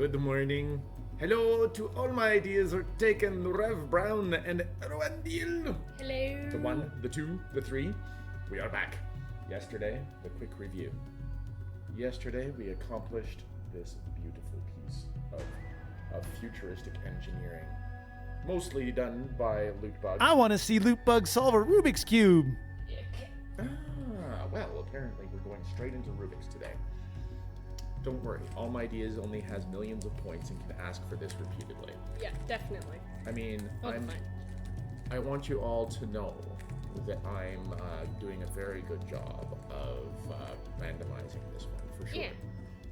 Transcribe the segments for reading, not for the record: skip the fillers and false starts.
Good morning. Hello to all my ideas are taken, Rev Brown and Roandil. Hello. The 1, the 2, the 3. We are back. Yesterday, the quick review. Yesterday, we accomplished this beautiful piece of futuristic engineering. Mostly done by LootBug. I want to see LootBug solve a Rubik's Cube. Well, apparently we're going straight into Rubik's today. Don't worry, All My Ideas only has millions of points and can ask for this repeatedly. Yeah, definitely. I mean, Fine. I want you all to know that I'm doing a very good job of randomizing this one, for sure. Yeah.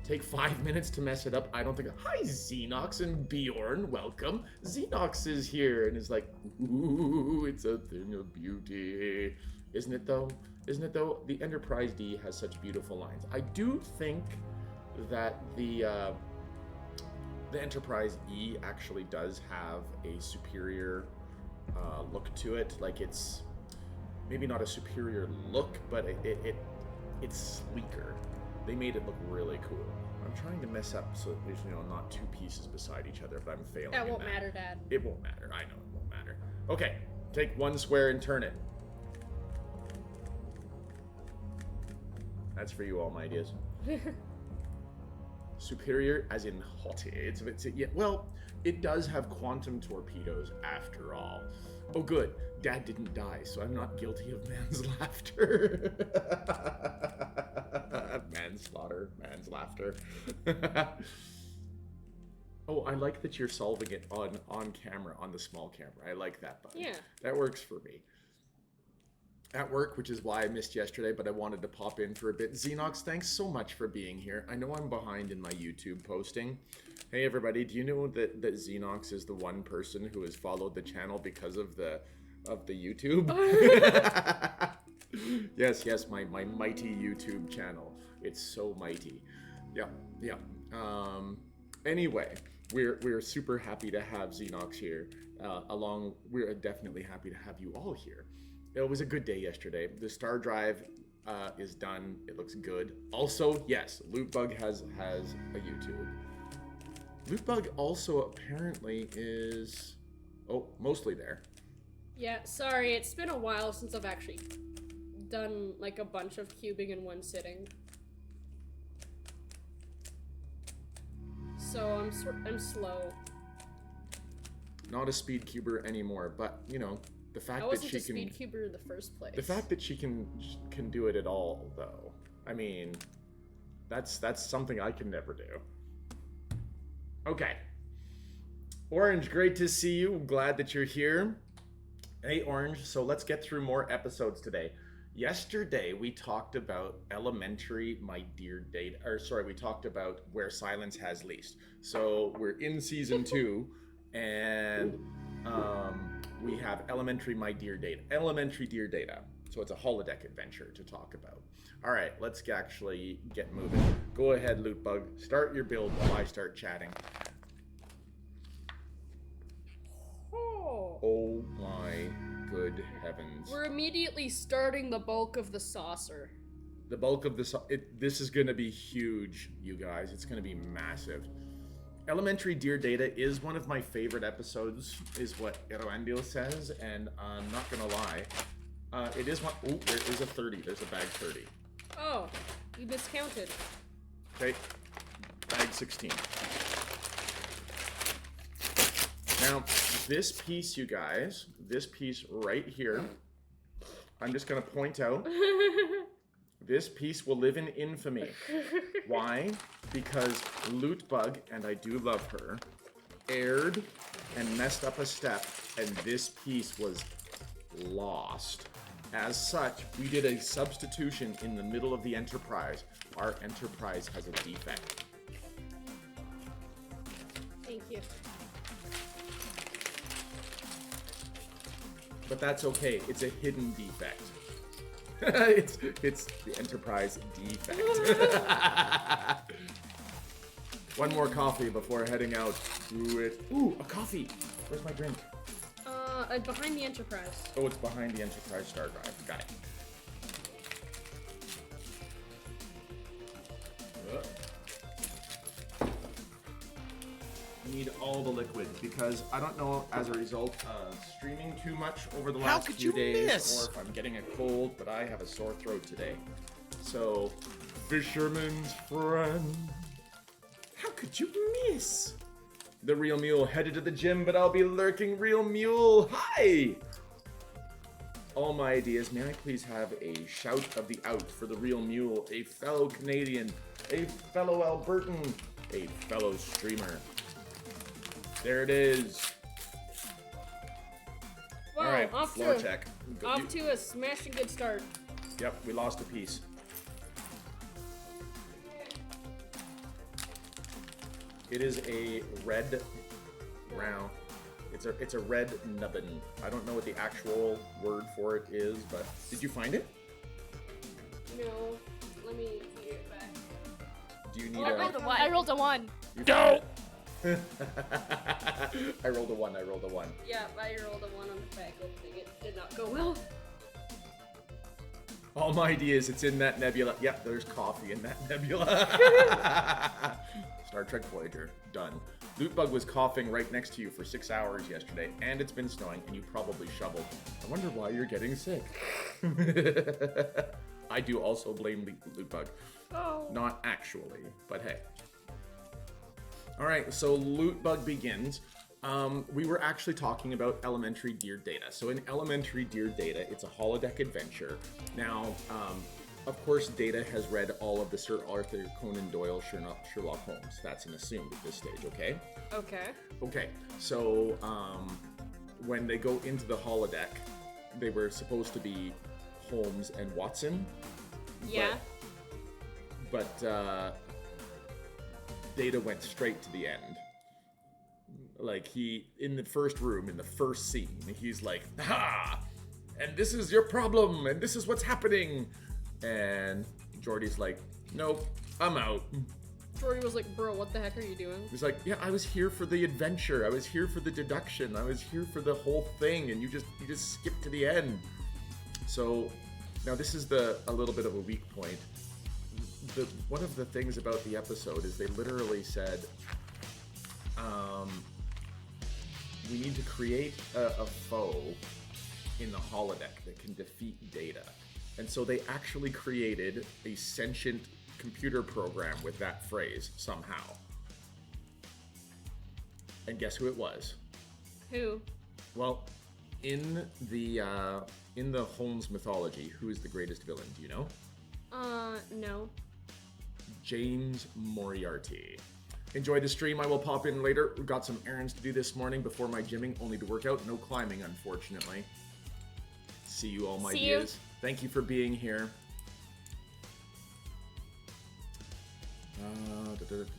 Take 5 minutes to mess it up. I don't think... Hi, Xenox and Bjorn, welcome. Xenox is here and is like, ooh, it's a thing of beauty. Isn't it, though? Isn't it, though? The Enterprise D has such beautiful lines. I do think that the Enterprise E actually does have a superior look to it. Like, it's maybe not a superior look, but it's sleeker. They made it look really cool. I'm trying to mess up so there's, not two pieces beside each other, but I'm failing. That won't matter, Dad. It won't matter. I know it won't matter. Okay, take one square and turn it. That's for you, All My Ideas. Superior as in hottie. Well, it does have quantum torpedoes after all. Oh good, Dad didn't die, so I'm not guilty of man's laughter. Manslaughter, man's laughter. Oh, I like that you're solving it on camera, on the small camera. I like that button. Yeah. That works for me. At work, which is why I missed yesterday, but I wanted to pop in for a bit. Xenox, thanks so much for being here. I know I'm behind in my YouTube posting. Hey everybody, do you know that Xenox is the one person who has followed the channel because of the YouTube? Yes, my mighty YouTube channel. It's so mighty. Yeah. Anyway, we're super happy to have Xenox here. We're definitely happy to have you all here. It was a good day yesterday. The star drive is done. It looks good. Also, yes, LootBug has a YouTube. LootBug also apparently is mostly there. Yeah, sorry, it's been a while since I've actually done like a bunch of cubing in one sitting. So I'm slow. Not a speed cuber anymore, but the fact I wasn't that she a speed cuber in the first place. The fact that she can do it at all, though, I mean, that's something I can never do. Okay. Orange, great to see you. Glad that you're here. Hey, Orange, so let's get through more episodes today. Yesterday, we talked about Elementary, My Dear Data, we talked about Where Silence Has Least. So we're in season 2, and we have Elementary Dear Data. So it's a holodeck adventure to talk about. All right, let's actually get moving. Go ahead, LootBug. Start your build while I start chatting. Oh my good heavens. We're immediately starting the bulk of the saucer. The bulk of this is going to be huge, you guys. It's going to be massive. Elementary Dear Data is one of my favorite episodes, is what Erwandil says, and I'm not gonna lie. It is one. Oh, there is a 30. There's a bag 30. Oh, you miscounted. Okay, bag 16. Now, this piece, you guys, this piece right here, I'm just gonna point out. This piece will live in infamy. Why? Because LootBug, and I do love her, erred and messed up a step, and this piece was lost. As such, we did a substitution in the middle of the Enterprise. Our Enterprise has a defect. Thank you. But that's okay. It's a hidden defect. it's the Enterprise defect. One more coffee before heading out. Ooh, a coffee. Where's my drink? Behind the Enterprise. Oh, it's behind the Enterprise star drive. Got it. need all the liquid because I don't know as a result of streaming too much over the How last could few you days miss? or if I'm getting a cold, but I have a sore throat today. So, fisherman's friend. How could you miss? The real mule headed to the gym, but I'll be lurking. Real mule, hi! All my ideas, may I please have a shout of the out for the real mule, a fellow Canadian, a fellow Albertan, a fellow streamer. There it is. Wow, All right, off floor to check. off to a smashing good start. Yep, we lost a piece. It is a red round. It's a red nubbin. I don't know what the actual word for it is, but did you find it? No, let me figure it back. Do you need I a? rolled a 1. I rolled a 1. No. I rolled a 1. Yeah, I rolled a 1 on the back opening. It did not go well. All my ideas, it's in that nebula. Yep, there's coffee in that nebula. Star Trek Voyager, done. LootBug was coughing right next to you for 6 hours yesterday, and it's been snowing, and you probably shoveled. I wonder why you're getting sick. I do also blame LootBug. Oh. Not actually, but hey. Alright, so LootBug begins. We were actually talking about Elementary Deer Data. So in Elementary Deer Data, it's a holodeck adventure. Now, of course, Data has read all of the Sir Arthur Conan Doyle Sherlock Holmes. That's an assumed at this stage, okay? Okay. Okay, so when they go into the holodeck, they were supposed to be Holmes and Watson. Yeah. But Data went straight to the end. Like, in the first room, in the first scene, he's like, ha! And this is your problem, and this is what's happening. And Jordy's like, nope, I'm out. Jordy was like, bro, what the heck are you doing? He's like, yeah, I was here for the adventure. I was here for the deduction. I was here for the whole thing, and you just skipped to the end. So, now this is a little bit of a weak point. One of the things about the episode is they literally said, we need to create a foe in the holodeck that can defeat Data. And so they actually created a sentient computer program with that phrase somehow. And guess who it was? Who? Well, in the Holmes mythology, who is the greatest villain? Do you know? No. James Moriarty. Enjoy the stream. I will pop in later. We've got some errands to do this morning before my gymming. Only to work out. No climbing, unfortunately. See you, all my dears. Thank you for being here.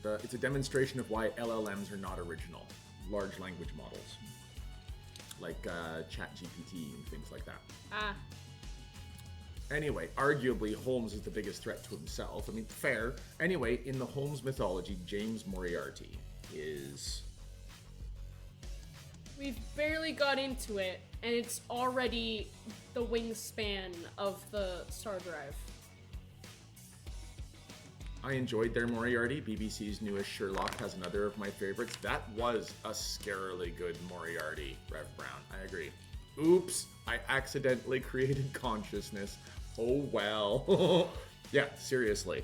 It's a demonstration of why LLMs are not original. Large language models. Like ChatGPT and things like that. Ah. Anyway, arguably, Holmes is the biggest threat to himself. I mean, fair. Anyway, in the Holmes mythology, James Moriarty is... We've barely got into it, and it's already the wingspan of the Star Drive. I enjoyed their Moriarty. BBC's newest Sherlock has another of my favorites. That was a scarily good Moriarty, Rev Brown. I agree. Oops, I accidentally created consciousness. Oh well. Yeah, seriously.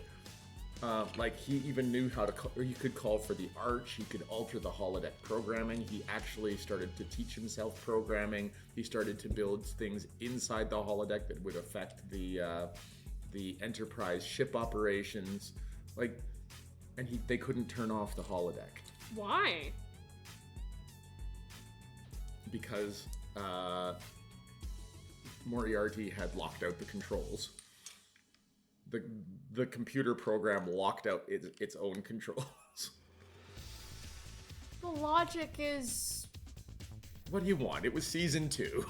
Like, he even knew how to or he could call for the arch, he could alter the holodeck programming, he actually started to teach himself programming, he started to build things inside the holodeck that would affect the Enterprise ship operations, like, and they couldn't turn off the holodeck. Why? Because, Moriarty had locked out the controls. The computer program locked out its own controls. The logic is... What do you want? It was season 2.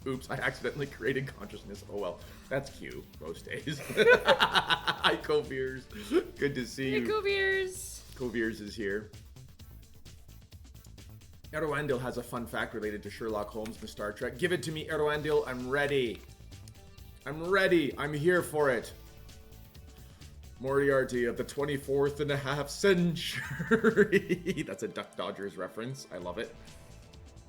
Oops, I accidentally created consciousness. Oh well, that's Q most days. Hi, Coviers. Good to see you. Hey, Coviers. Coviers is here. Erwandil has a fun fact related to Sherlock Holmes from Star Trek. Give it to me, Erwandil. I'm ready. I'm ready. I'm here for it. Moriarty of the 24th and a half century. That's a Duck Dodgers reference. I love it.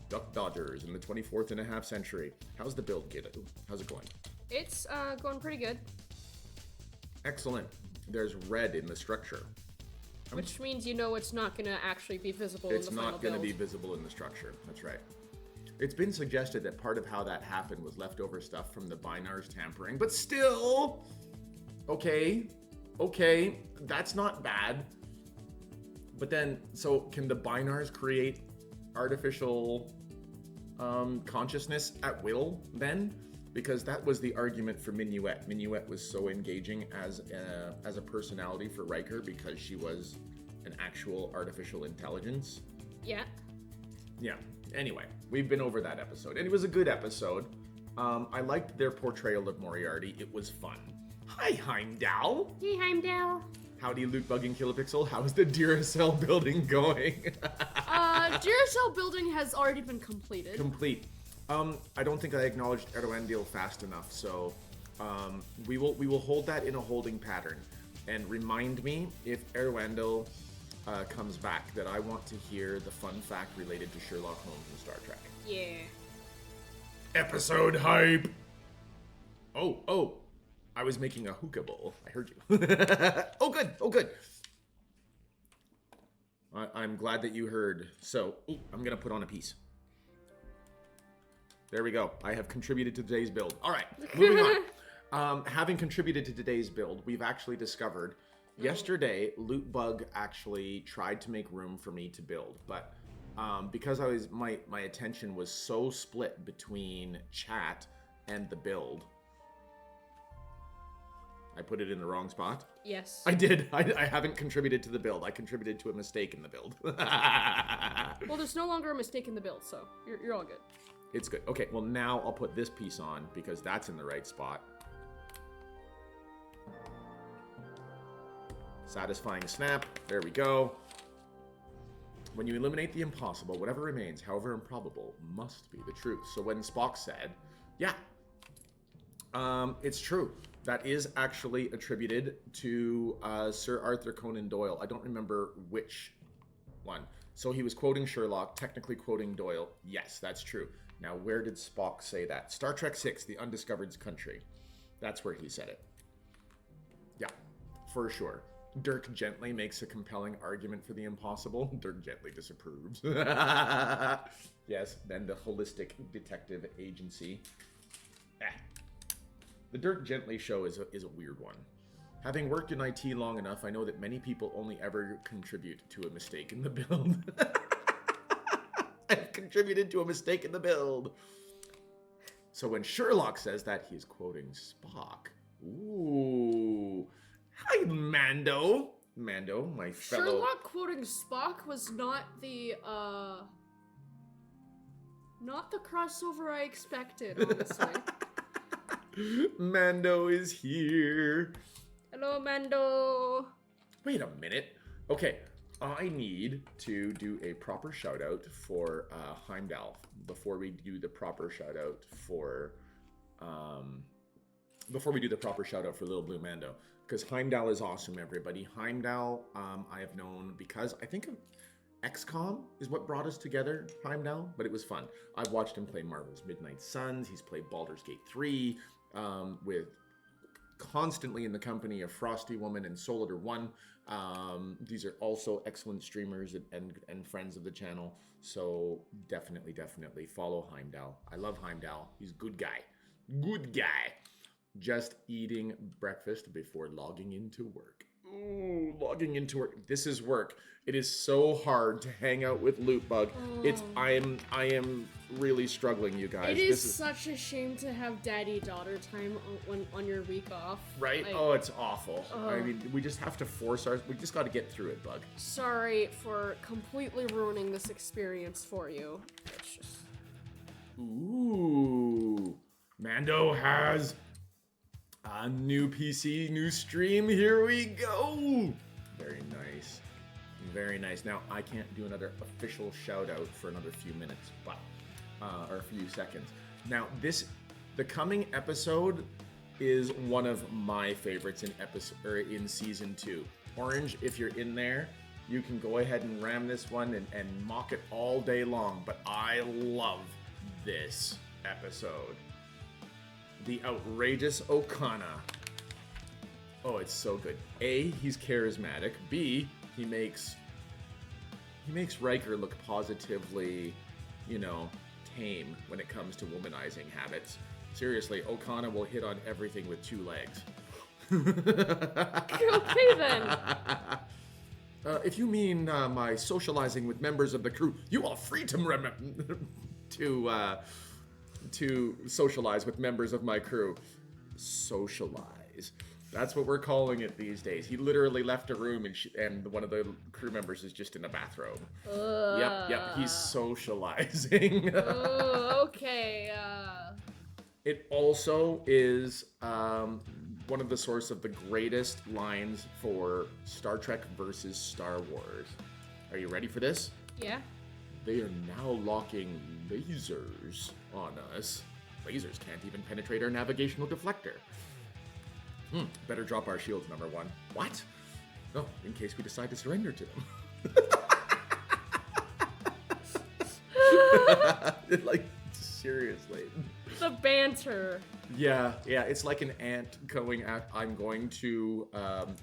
Duck Dodgers in the 24th and a half century. How's the build, Gita? How's it going? It's going pretty good. Excellent. There's red in the structure. Which means you know it's not going to actually be visible in the final build. It's not going to be visible in the structure. That's right. It's been suggested that part of how that happened was leftover stuff from the Binar's tampering, but still, okay, that's not bad. But then, so can the Binars create artificial consciousness at will then? Because that was the argument for Minuet. Minuet was so engaging as a personality for Riker because she was an actual artificial intelligence. Yeah. Yeah. Anyway, we've been over that episode, and it was a good episode. I liked their portrayal of Moriarty. It was fun. Hi, Heimdall. Hey, Heimdall. Howdy, LootBug and Kilapixl. How's the Duracell building going? Duracell building has already been completed. Complete. I don't think I acknowledged Erdoandil fast enough, so we will hold that in a holding pattern. And remind me if Erdoandil comes back that I want to hear the fun fact related to Sherlock Holmes and Star Trek. Yeah. Episode hype! Oh, I was making a hookah bowl. I heard you. Oh, good. I'm glad that you heard. So, I'm gonna put on a piece. There we go. I have contributed to today's build. All right, moving on. Having contributed to today's build, we've actually discovered yesterday, LootBug actually tried to make room for me to build, but because my attention was so split between chat and the build, I put it in the wrong spot. Yes. I did. I haven't contributed to the build. I contributed to a mistake in the build. Well, there's no longer a mistake in the build, so you're all good. It's good. Okay, well now I'll put this piece on because that's in the right spot. Satisfying snap. There we go. When you eliminate the impossible, whatever remains, however improbable, must be the truth. So when Spock said, yeah, it's true. That is actually attributed to Sir Arthur Conan Doyle. I don't remember which one. So he was quoting Sherlock, technically quoting Doyle. Yes, that's true. Now, where did Spock say that? Star Trek VI, The Undiscovered Country. That's where he said it. Yeah, for sure. Dirk Gently makes a compelling argument for the impossible. Dirk Gently disapproves. Yes, then the holistic detective agency. The Dirk Gently show is a weird one. Having worked in IT long enough, I know that many people only ever contribute to a mistake in the build. I've contributed to a mistake in the build. So when Sherlock says that, he is quoting Spock. Ooh. Hi, Mando. Mando, my fellow... Sherlock quoting Spock was not the crossover I expected, honestly. Mando is here. Hello, Mando. Wait a minute. Okay, I need to do a proper shout out for Heimdall before we do the proper shout out for Little Blue Mando, because Heimdall is awesome, everybody. Heimdall, I have known because I think XCOM is what brought us together, Heimdall, but it was fun. I've watched him play Marvel's Midnight Suns. He's played Baldur's Gate 3 with constantly in the company of Frosty Woman and Solidar 1. These are also excellent streamers and friends of the channel. So definitely follow Heimdall. I love Heimdall. He's a good guy. Good guy. Just eating breakfast before logging into work. Ooh, logging into work. This is work. It is so hard to hang out with LootBug. I am really struggling, you guys. It is such a shame to have daddy-daughter time on your week off. Right? Like, oh, it's awful. I mean, we just have to we just got to get through it, Bug. Sorry for completely ruining this experience for you. It's just... Ooh. Mando has a new PC, new stream. Here we go. Very nice. Very nice. Now, I can't do another official shout out for another few minutes, but or a few seconds. Now, the coming episode is one of my favorites in season 2. Orange, if you're in there, you can go ahead and ram this one and mock it all day long, but I love this episode. The Outrageous Okana. Oh, it's so good. A, he's charismatic. B, he makes Riker look positively, tame when it comes to womanizing habits. Seriously, Okana will hit on everything with 2 legs. Okay then. If you mean my socializing with members of the crew, you are free to to socialize with members of my crew. Socialize. That's what we're calling it these days. He literally left a room and one of the crew members is just in a bathrobe. Yep, he's socializing. Okay. It also is one of the source of the greatest lines for Star Trek versus Star Wars. Are you ready for this? Yeah. They are now locking lasers on us. Lasers can't even penetrate our navigational deflector. Better drop our shields, number 1. What? Oh, in case we decide to surrender to them. Like, seriously. The banter. Yeah, it's like an ant going at, I'm going to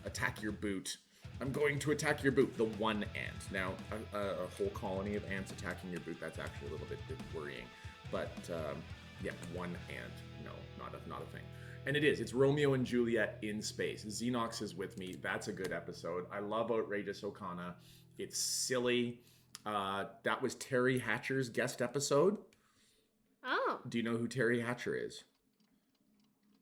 attack your boot. I'm going to attack your boot. The one ant. Now, a whole colony of ants attacking your boot, that's actually a little bit worrying. But, yeah, one ant. No, not a thing. And it is. It's Romeo and Juliet in space. Xenox is with me. That's a good episode. I love Outrageous Okana. It's silly. That was Terry Hatcher's guest episode. Oh. Do you know who Terry Hatcher is?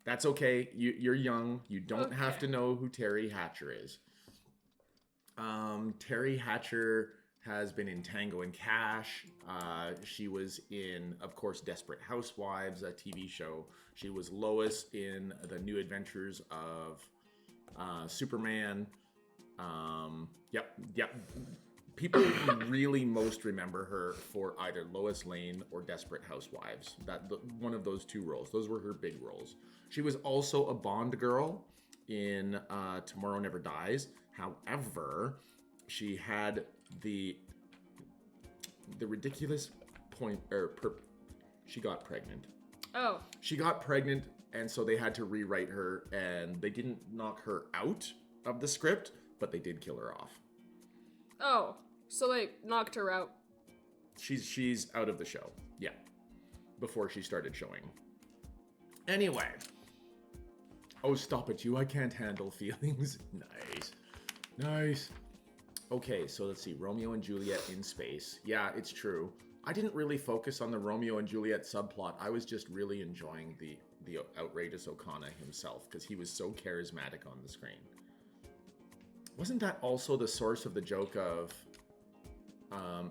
That's okay. You're young. You don't have to know who Terry Hatcher is. Terry Hatcher has been in Tango and Cash. She was in, of course, Desperate Housewives, a TV show. She was Lois in The New Adventures of Superman. Yep. People really most remember her for either Lois Lane or Desperate Housewives. One of those 2 roles. Those were her big roles. She was also a Bond girl in Tomorrow Never Dies. However, she had the ridiculous point, she got pregnant. Oh. She got pregnant, and so they had to rewrite her, and they didn't knock her out of the script, but they did kill her off. Oh, so they knocked her out. She's out of the show. Yeah. Before she started showing. Anyway. Oh, stop it, you. I can't handle feelings. Nice. Okay, so let's see. Romeo and Juliet in space. Yeah, it's true. I didn't really focus on the Romeo and Juliet subplot. I was just really enjoying the Outrageous Okana himself, because he was so charismatic on the screen. Wasn't that also the source of the joke of,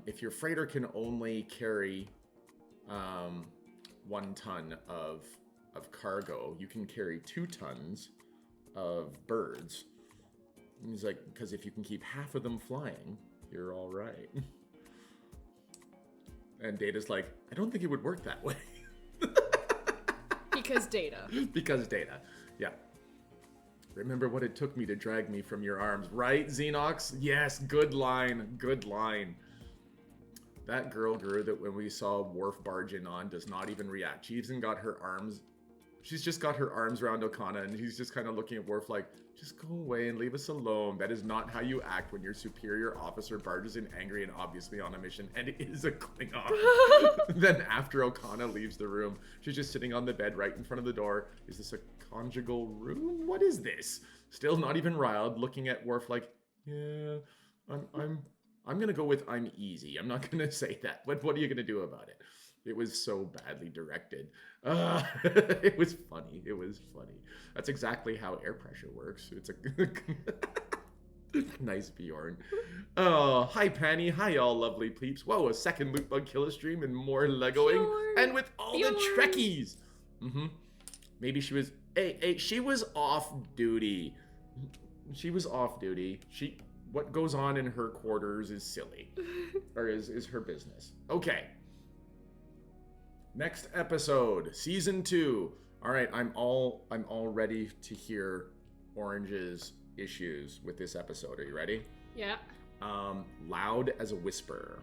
if your freighter can only carry 1 ton of cargo, you can carry 2 tons of birds. And he's like, because if you can keep half of them flying, you're all right. And Data's like, I don't think it would work that way. Because Data. Because Data, yeah. Remember what it took me to drag me from your arms, right, Xenox? Yes, good line. That girl, Guru, that when we saw Worf barge in on, does not even react. She's just got her arms around Okana, and he's just kind of looking at Worf like, just go away and leave us alone. That is not how you act when your superior officer barges in angry and obviously on a mission, and it is a Klingon. Then after Okana leaves the room, she's just sitting on the bed right in front of the door. Is this a conjugal room? What is this? Still not even riled, looking at Worf like, yeah, I'm gonna go with I'm easy. I'm not gonna say that. What are you gonna do about it? It was so badly directed. It was funny. That's exactly how air pressure works. It's a nice Bjorn. Oh, hi Panny. Hi y'all lovely peeps. Whoa, a second LootBug killer stream and more Legoing. Bjorn. And with all Bjorn. The Trekkies. Maybe she was... Hey, she was off duty. What goes on in her quarters is silly. Or is her business. Okay. Next episode, Season 2, All right, I'm all ready to hear Orange's issues with this episode. Are you ready? Yeah. Loud as a whisper.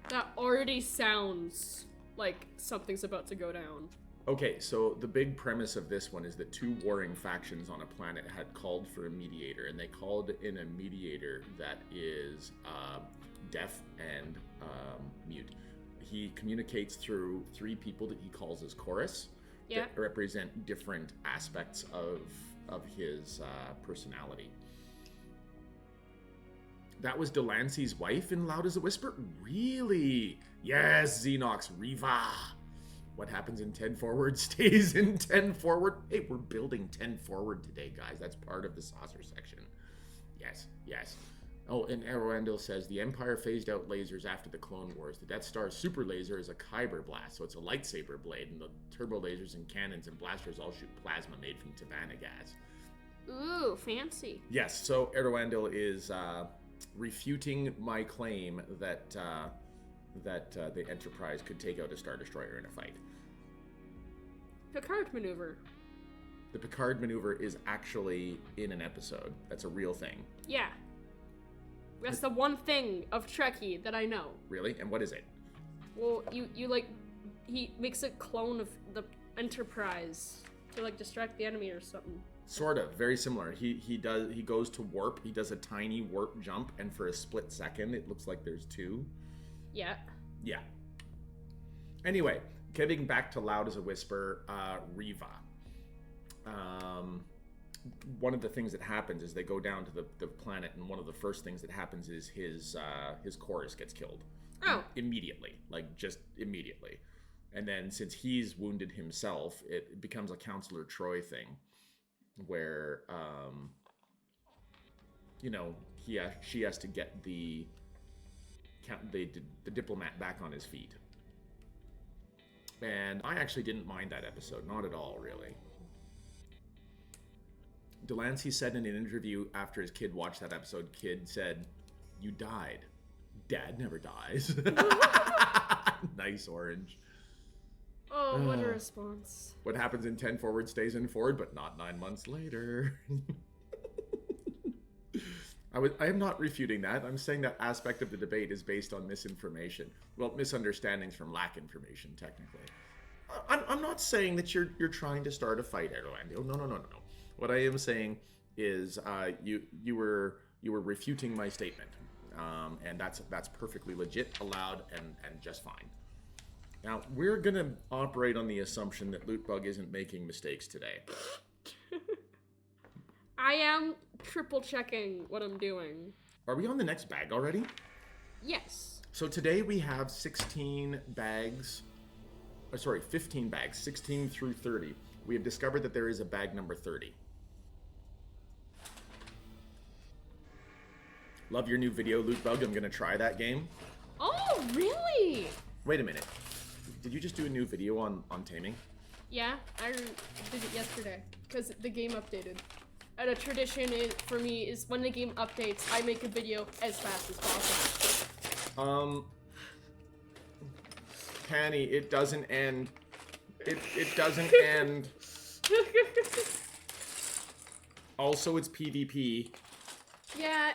That already sounds like something's about to go down. Okay, so the big premise of this one is that two warring factions on a planet had called for a mediator, and they called in a mediator that is deaf and mute. He communicates through three people that he calls as chorus. Yeah. That represent different aspects of his personality. That was Delancey's wife in Loud as a Whisper? Really? Yes, Xenox, Riva. What happens in 10 forward stays in 10 forward. Hey, we're building 10 forward today, guys. That's part of the saucer section. Yes, yes. Oh, and Arwandel says, the Empire phased out lasers after the Clone Wars. The Death Star's super laser is a Kyber blast, so it's a lightsaber blade, and the turbo lasers and cannons and blasters all shoot plasma made from Tavana gas. Ooh, fancy. Yes, so Arwandel is refuting my claim that the Enterprise could take out a Star Destroyer in a fight. Picard maneuver. The Picard maneuver is actually in an episode. That's a real thing. Yeah. That's the one thing of Trekkie that I know. Really? And what is it? Well, you like, he makes a clone of the Enterprise to like distract the enemy or something. Sort of, very similar. He goes to warp. He does a tiny warp jump, and for a split second, it looks like there's two. Yeah. Yeah. Anyway, getting back to Loud as a Whisper, Riva. One of the things that happens is they go down to the planet, and one of the first things that happens is his chorus gets killed. Oh. Immediately. Like, just immediately. And then, since he's wounded himself, it becomes a Counselor Troy thing, where, she has to get the diplomat back on his feet. And I actually didn't mind that episode, not at all, really. Delancey said in an interview after his kid watched that episode, kid said, "You died. Dad never dies." Nice, Orange. Oh, what a response. What happens in 10 forward stays in forward, but not 9 months later. I am not refuting that. I'm saying that aspect of the debate is based on misinformation. Well, misunderstandings from lack information, technically. I'm not saying that you're trying to start a fight, Erlando. No. What I am saying is you were refuting my statement, and that's perfectly legit, allowed, and just fine. Now we're gonna operate on the assumption that LootBug isn't making mistakes today. I am triple checking what I'm doing. Are we on the next bag already? Yes. So today we have 15 bags, 16 through 30. We have discovered that there is a bag number 30. Love your new video, LootBug. I'm gonna try that game. Oh, really? Wait a minute. Did you just do a new video on taming? Yeah, I did it yesterday because the game updated. And a tradition for me is when the game updates, I make a video as fast as possible. Penny, it doesn't end. It doesn't end. Also, it's PvP. Yeah,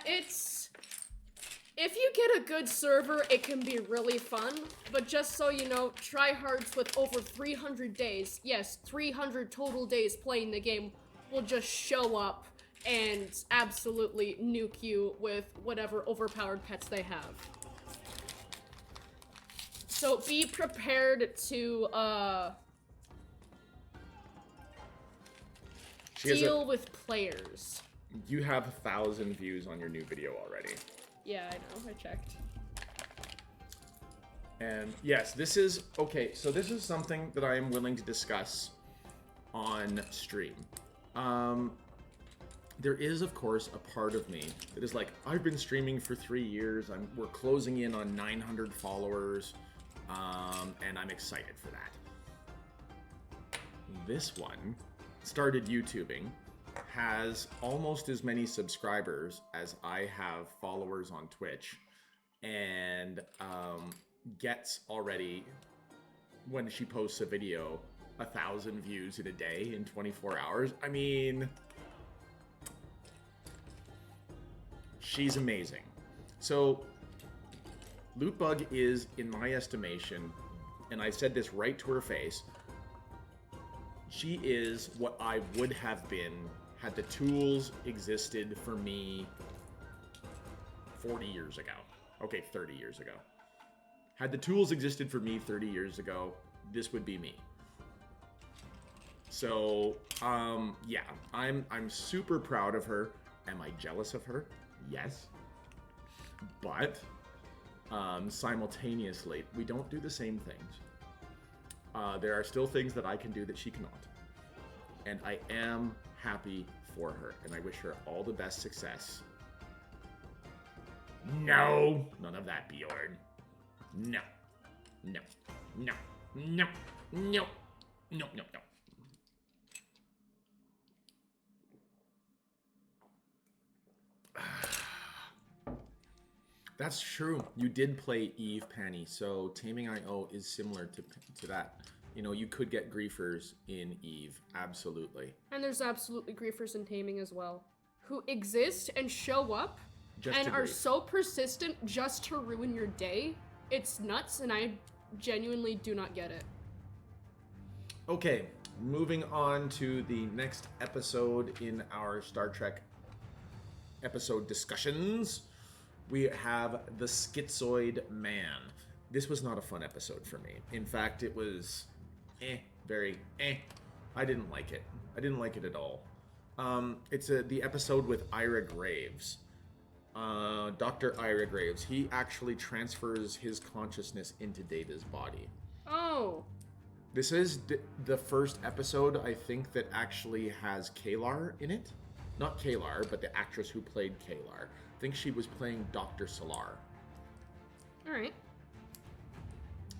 if you get a good server, it can be really fun, but just so you know, tryhards with over 300 days, yes, 300 total days playing the game, will just show up and absolutely nuke you with whatever overpowered pets they have. So be prepared to, deal with players. You have 1,000 views on your new video already. Yeah, I know, I checked. And yes, this is, okay, so this is something that I am willing to discuss on stream. There is, of course, a part of me that is like, I've been streaming for 3 years, we're closing in on 900 followers, and I'm excited for that. This one started YouTubing, has almost as many subscribers as I have followers on Twitch, and gets already, when she posts a video, 1,000 views in a day in 24 hours. I mean, she's amazing. So, LootBug is, in my estimation, and I said this right to her face, she is what I would have been had the tools existed for me 40 years ago. Okay, 30 years ago. Had the tools existed for me 30 years ago, this would be me. So, yeah, I'm super proud of her. Am I jealous of her? Yes. But, simultaneously, we don't do the same things. There are still things that I can do that she cannot. And I am happy for her, and I wish her all the best success. No! None of that, Bjorn. No. No. No. No. No. No, no, no. That's true. You did play Eve, Panny, so Taming I.O. is similar to that. You know, you could get griefers in Eve, absolutely. And there's absolutely griefers in Taming as well, who exist and show up Just and to are grief. so persistent just to ruin your day. It's nuts, and I genuinely do not get it. Okay, moving on to the next episode in our Star Trek episode discussions. We have the Schizoid Man. This was not a fun episode for me. In fact, it was very I didn't like it. I didn't like it at all. It's the episode with Ira Graves. Dr. Ira Graves. He actually transfers his consciousness into Data's body. Oh. This is the first episode, I think, that actually has Kalar in it. Not Kalar, but the actress who played Kalar. I think she was playing Dr. Solar. Alright.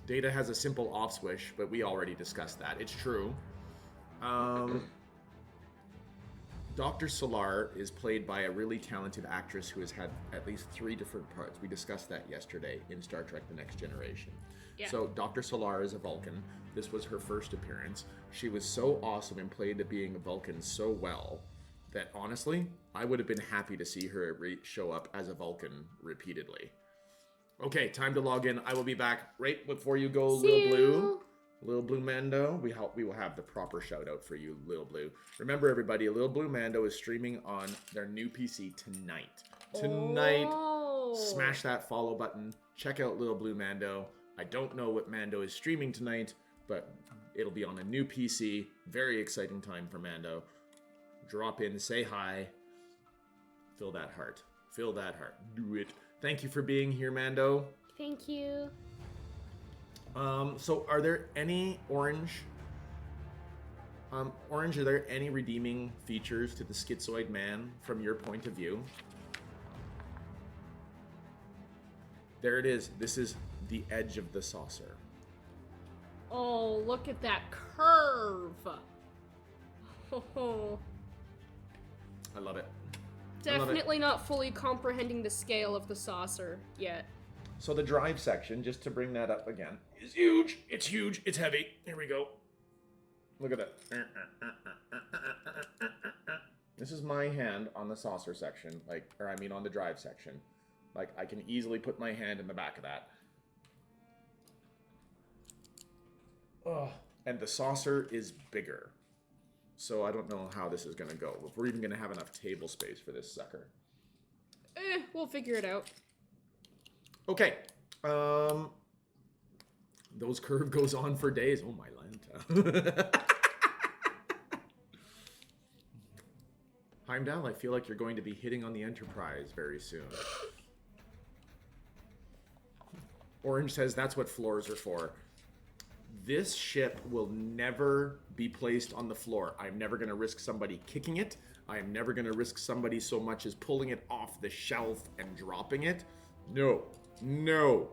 Data has a simple off switch, but we already discussed that. It's true. Dr. Solar is played by a really talented actress who has had at least 3 different parts. We discussed that yesterday in Star Trek The Next Generation. Yeah. So Dr. Solar is a Vulcan. This was her first appearance. She was so awesome and played being a Vulcan so well that honestly, I would have been happy to see her show up as a Vulcan repeatedly. Okay, time to log in. I will be back right before you go, Lil Blue. Lil Blue Mando. We will have the proper shout out for you, Lil Blue. Remember, everybody, Lil Blue Mando is streaming on their new PC tonight. Tonight, smash that follow button. Check out Lil Blue Mando. I don't know what Mando is streaming tonight, but it'll be on a new PC. Very exciting time for Mando. Drop in, say hi. Fill that heart. Fill that heart. Do it. Thank you for being here, Mando. Thank you. So are there any Orange, are there any redeeming features to the Schizoid Man from your point of view? There it is. This is the edge of the saucer. Oh, look at that curve. Oh, I love it. definitely not fully comprehending the scale of the saucer yet. So the drive section, just to bring that up again, is huge. It's huge. It's heavy. Here we go. Look at that. This is my hand on the saucer section, on the drive section. Like, I can easily put my hand in the back of that. Oh, and the saucer is bigger. So I don't know how this is going to go. If we're even going to have enough table space for this sucker. We'll figure it out. Okay. Those curve goes on for days. Oh, my Lanta. Heimdall, I feel like you're going to be hitting on the Enterprise very soon. Orange says that's what floors are for. This ship will never be placed on the floor. I'm never going to risk somebody kicking it. I am never going to risk somebody so much as pulling it off the shelf and dropping it. No. No.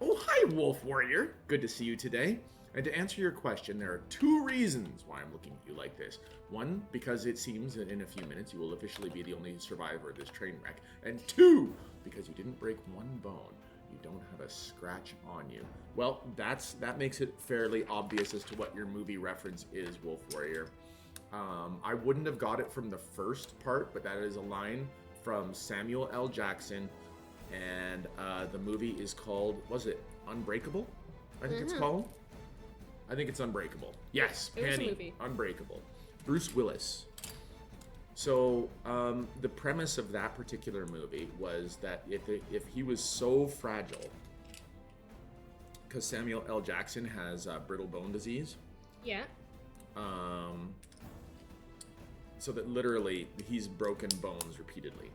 Oh, hi, Wolf Warrior. Good to see you today. And to answer your question, there are 2 reasons why I'm looking at you like this. 1, because it seems that in a few minutes you will officially be the only survivor of this train wreck. And 2, because you didn't break 1 bone. You don't have a scratch on you. Well, that makes it fairly obvious as to what your movie reference is, Wolf Warrior. I wouldn't have got it from the first part, but that is a line from Samuel L. Jackson, and the movie is called, was it Unbreakable? I think it's called. I think it's Unbreakable. Yes, It was a Penny, movie. Unbreakable. Bruce Willis. So the premise of that particular movie was that if he was so fragile, because Samuel L. Jackson has brittle bone disease, Yeah. so that literally he's broken bones repeatedly,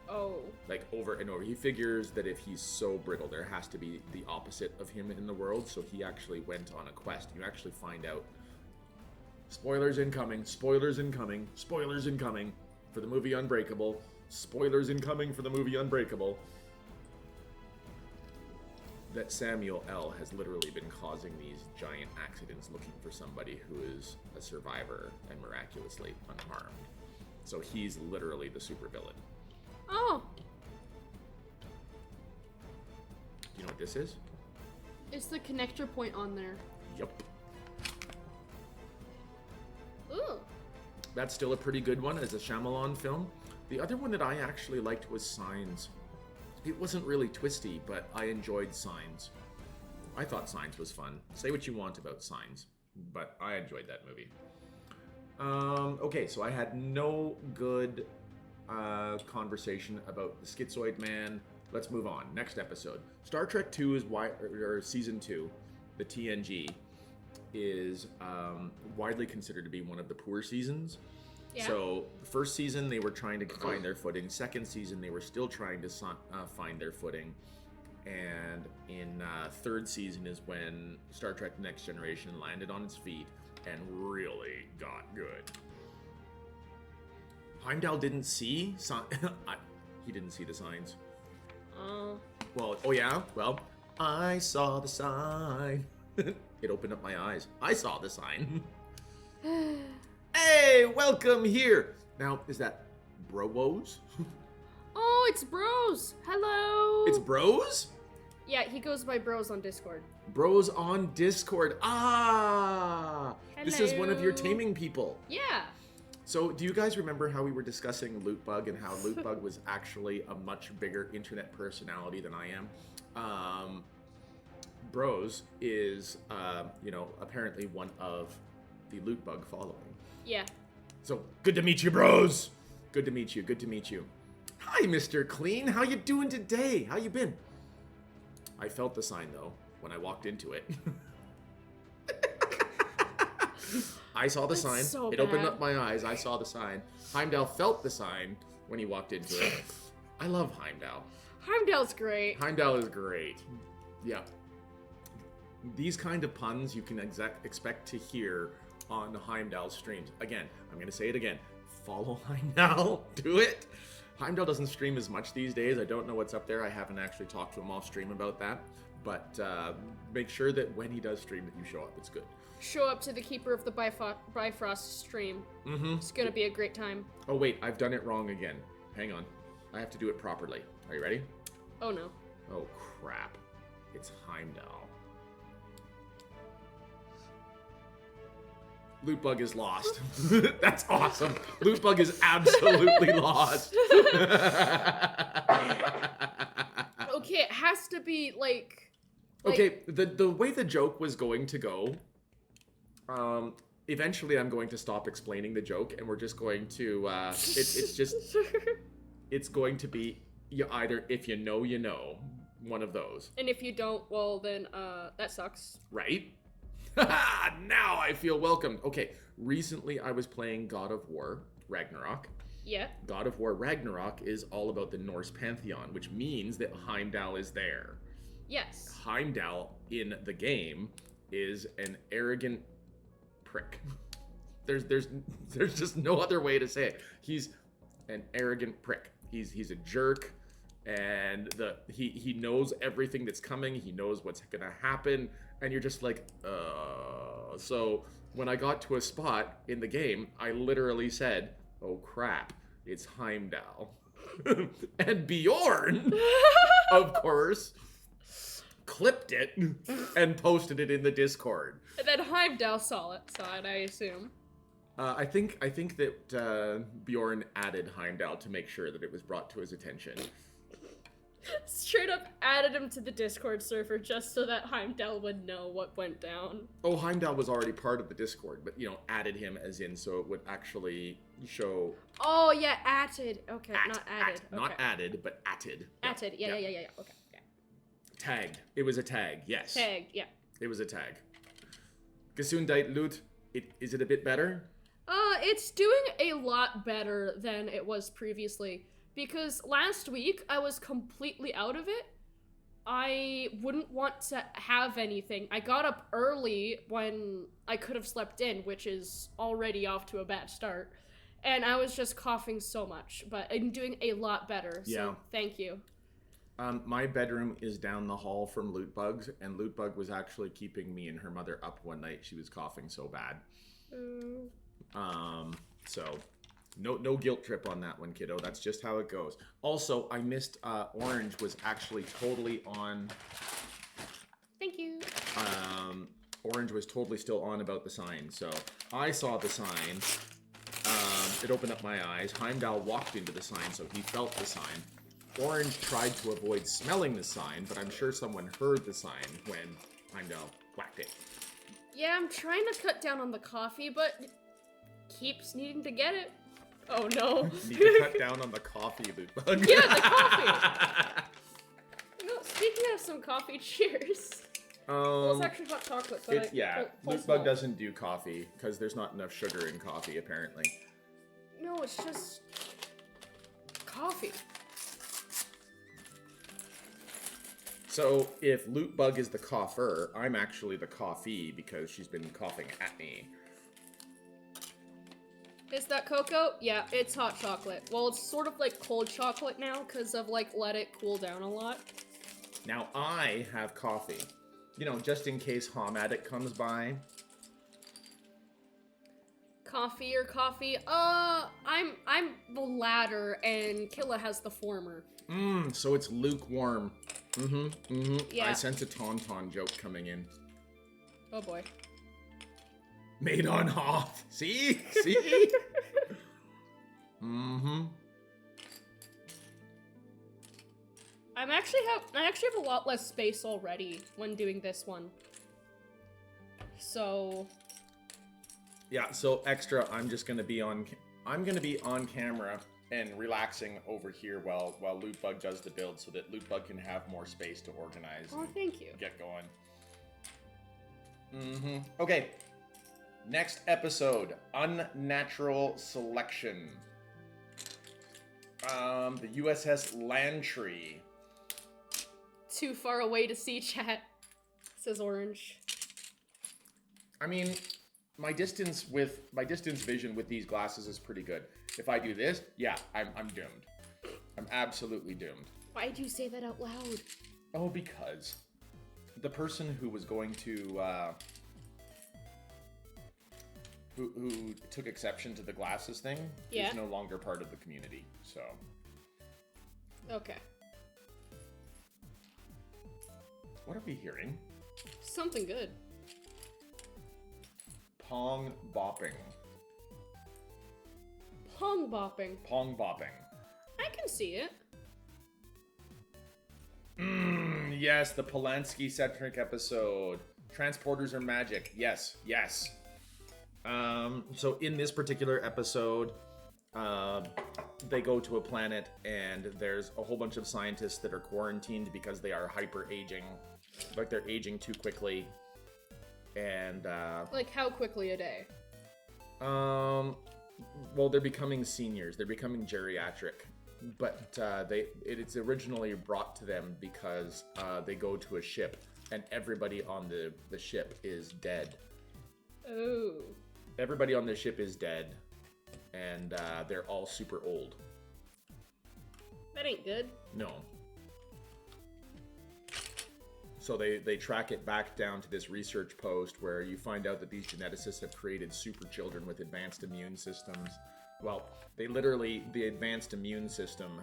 Oh. like over and over. He figures that if he's so brittle, there has to be the opposite of him in the world. So he actually went on a quest. You actually find out. Spoilers incoming, spoilers incoming, spoilers incoming for the movie Unbreakable. Spoilers incoming for the movie Unbreakable. That Samuel L. has literally been causing these giant accidents looking for somebody who is a survivor and miraculously unharmed. So he's literally the supervillain. Oh. You know what this is? It's the connector point on there. Yup. Ooh. That's still a pretty good one as a Shyamalan film. The other one that I actually liked was Signs. It wasn't really twisty, but I enjoyed Signs. I thought Signs was fun. Say what you want about Signs, but I enjoyed that movie. Okay, so I had no good conversation about the Schizoid Man. Let's move on. Next episode. Star Trek 2 is or Season 2, the TNG, is widely considered to be one of the poor seasons. Yeah. So the first season they were trying to find their footing. Second season they were still trying to find their footing. And in third season is when Star Trek Next Generation landed on its feet and really got good. Heimdall didn't see he didn't see the signs. Well, oh yeah? Well, I saw the sign. It opened up my eyes. I saw the sign. Hey, welcome here. Now, is that Bros? Oh, it's Bros. Hello. It's Bros? Yeah, he goes by Bros on Discord. Bros on Discord. Ah! This is one of your Hello. taming people. Yeah. So, do you guys remember how we were discussing LootBug and how LootBug was actually a much bigger internet personality than I am? Bros is, apparently one of the LootBug following. Yeah. So, good to meet you, Bros! Good to meet you, good to meet you. Hi, Mr. Clean, how you doing today? How you been? I felt the sign, though, when I walked into it. I saw the That's sign. so It opened bad. up my eyes. I saw the sign. Heimdall felt the sign when he walked into it. I love Heimdall. Heimdall's great. Heimdall is great. Yeah. These kind of puns you can expect to hear on Heimdall streams. Again, I'm going to say it again. Follow Heimdall. Do it. Heimdall doesn't stream as much these days. I don't know what's up there. I haven't actually talked to him off stream about that. But make sure that when he does stream that you show up. It's good. Show up to the Keeper of the Bifrost stream. Mm-hmm. It's gonna be a great time. Oh, wait. I've done it wrong again. Hang on. I have to do it properly. Are you ready? Oh no. Oh, crap. It's Heimdall. LootBug is lost. That's awesome. LootBug is absolutely lost. Okay, it has to be like Okay, the way the joke was going to go, eventually I'm going to stop explaining the joke and we're just going to, it's going to be you either if you know, one of those. And if you don't, well then that sucks. Right? Now I feel welcomed. Okay, recently I was playing God of War Ragnarok. Yeah. God of War Ragnarok is all about the Norse pantheon, which means that Heimdall is there. Yes. Heimdall in the game is an arrogant prick. There's just no other way to say it. He's an arrogant prick. He's a jerk, and he knows everything that's coming. He knows what's gonna happen, and you're just like, So when I got to a spot in the game, I literally said, "Oh crap, it's Heimdall," and Bjorn, of course, clipped it and posted it in the Discord. And then Heimdall saw it, I assume. I think that Bjorn added Heimdall to make sure that it was brought to his attention. Straight up added him to the Discord server just so that Heimdall would know what went down. Oh, Heimdall was already part of the Discord, but, added him as in so it would actually show... Oh, yeah, added. Okay, not added. Okay. Not added, but atted. Added, yeah. Okay, yeah. Tagged. It was a tag, yes. Tagged, yeah. It was a tag. Gesundheit, Loot. Is it a bit better? It's doing a lot better than it was previously. Because last week, I was completely out of it. I wouldn't want to have anything. I got up early when I could have slept in, which is already off to a bad start. And I was just coughing so much, but I'm doing a lot better, so yeah. Thank you. My bedroom is down the hall from LootBug's, and LootBug was actually keeping me and her mother up one night. She was coughing so bad. So... No guilt trip on that one, kiddo. That's just how it goes. Also, I missed Orange was actually totally on. Thank you. Orange was totally still on about the sign. So I saw the sign. It opened up my eyes. Heimdall walked into the sign, so he felt the sign. Orange tried to avoid smelling the sign, but I'm sure someone heard the sign when Heimdall whacked it. Yeah, I'm trying to cut down on the coffee, but keeps needing to get it. Oh no. Need to cut down on the coffee, LootBug. Yeah, the coffee! Speaking of some coffee, cheers. Well, it's actually hot chocolate, but LootBug doesn't do coffee, because there's not enough sugar in coffee, apparently. No, it's just... coffee. So, if LootBug is the cougher, I'm actually the coffee, because she's been coughing at me. Is that cocoa? Yeah, it's hot chocolate. Well, it's sort of like cold chocolate now because I've let it cool down a lot. Now I have coffee. Just in case Hom Addict comes by. Coffee or coffee? I'm the latter and Killa has the former. So it's lukewarm. Yeah. I sense a Tauntaun joke coming in. Oh boy. Made on Hoth. See? I actually have a lot less space already when doing this one. So. Yeah. So extra. I'm gonna be on camera and relaxing over here while LootBug does the build, so that LootBug can have more space to organize. Oh, thank you. Get going. Okay. Next episode, Unnatural Selection. The USS Lantry. Too far away to see, chat, says Orange. I mean, my distance vision with these glasses is pretty good. If I do this, yeah, I'm doomed. I'm absolutely doomed. Why'd you say that out loud? Oh, because the person who was going to who took exception to the glasses thing is no longer part of the community, so. Okay. What are we hearing? Something good. Pong bopping. Pong bopping. Pong bopping. I can see it. Yes, the Polanski-centric episode. Transporters are magic. Yes. So in this particular episode, they go to a planet and there's a whole bunch of scientists that are quarantined because they are hyper-aging. Like they're aging too quickly. And, like how quickly a day? Well, they're becoming seniors. They're becoming geriatric. But it's originally brought to them because they go to a ship and everybody on the ship is dead. Oh. Everybody on the ship is dead, and they're all super old. That ain't good. No. So they track it back down to this research post where you find out that these geneticists have created super children with advanced immune systems. Well, the advanced immune system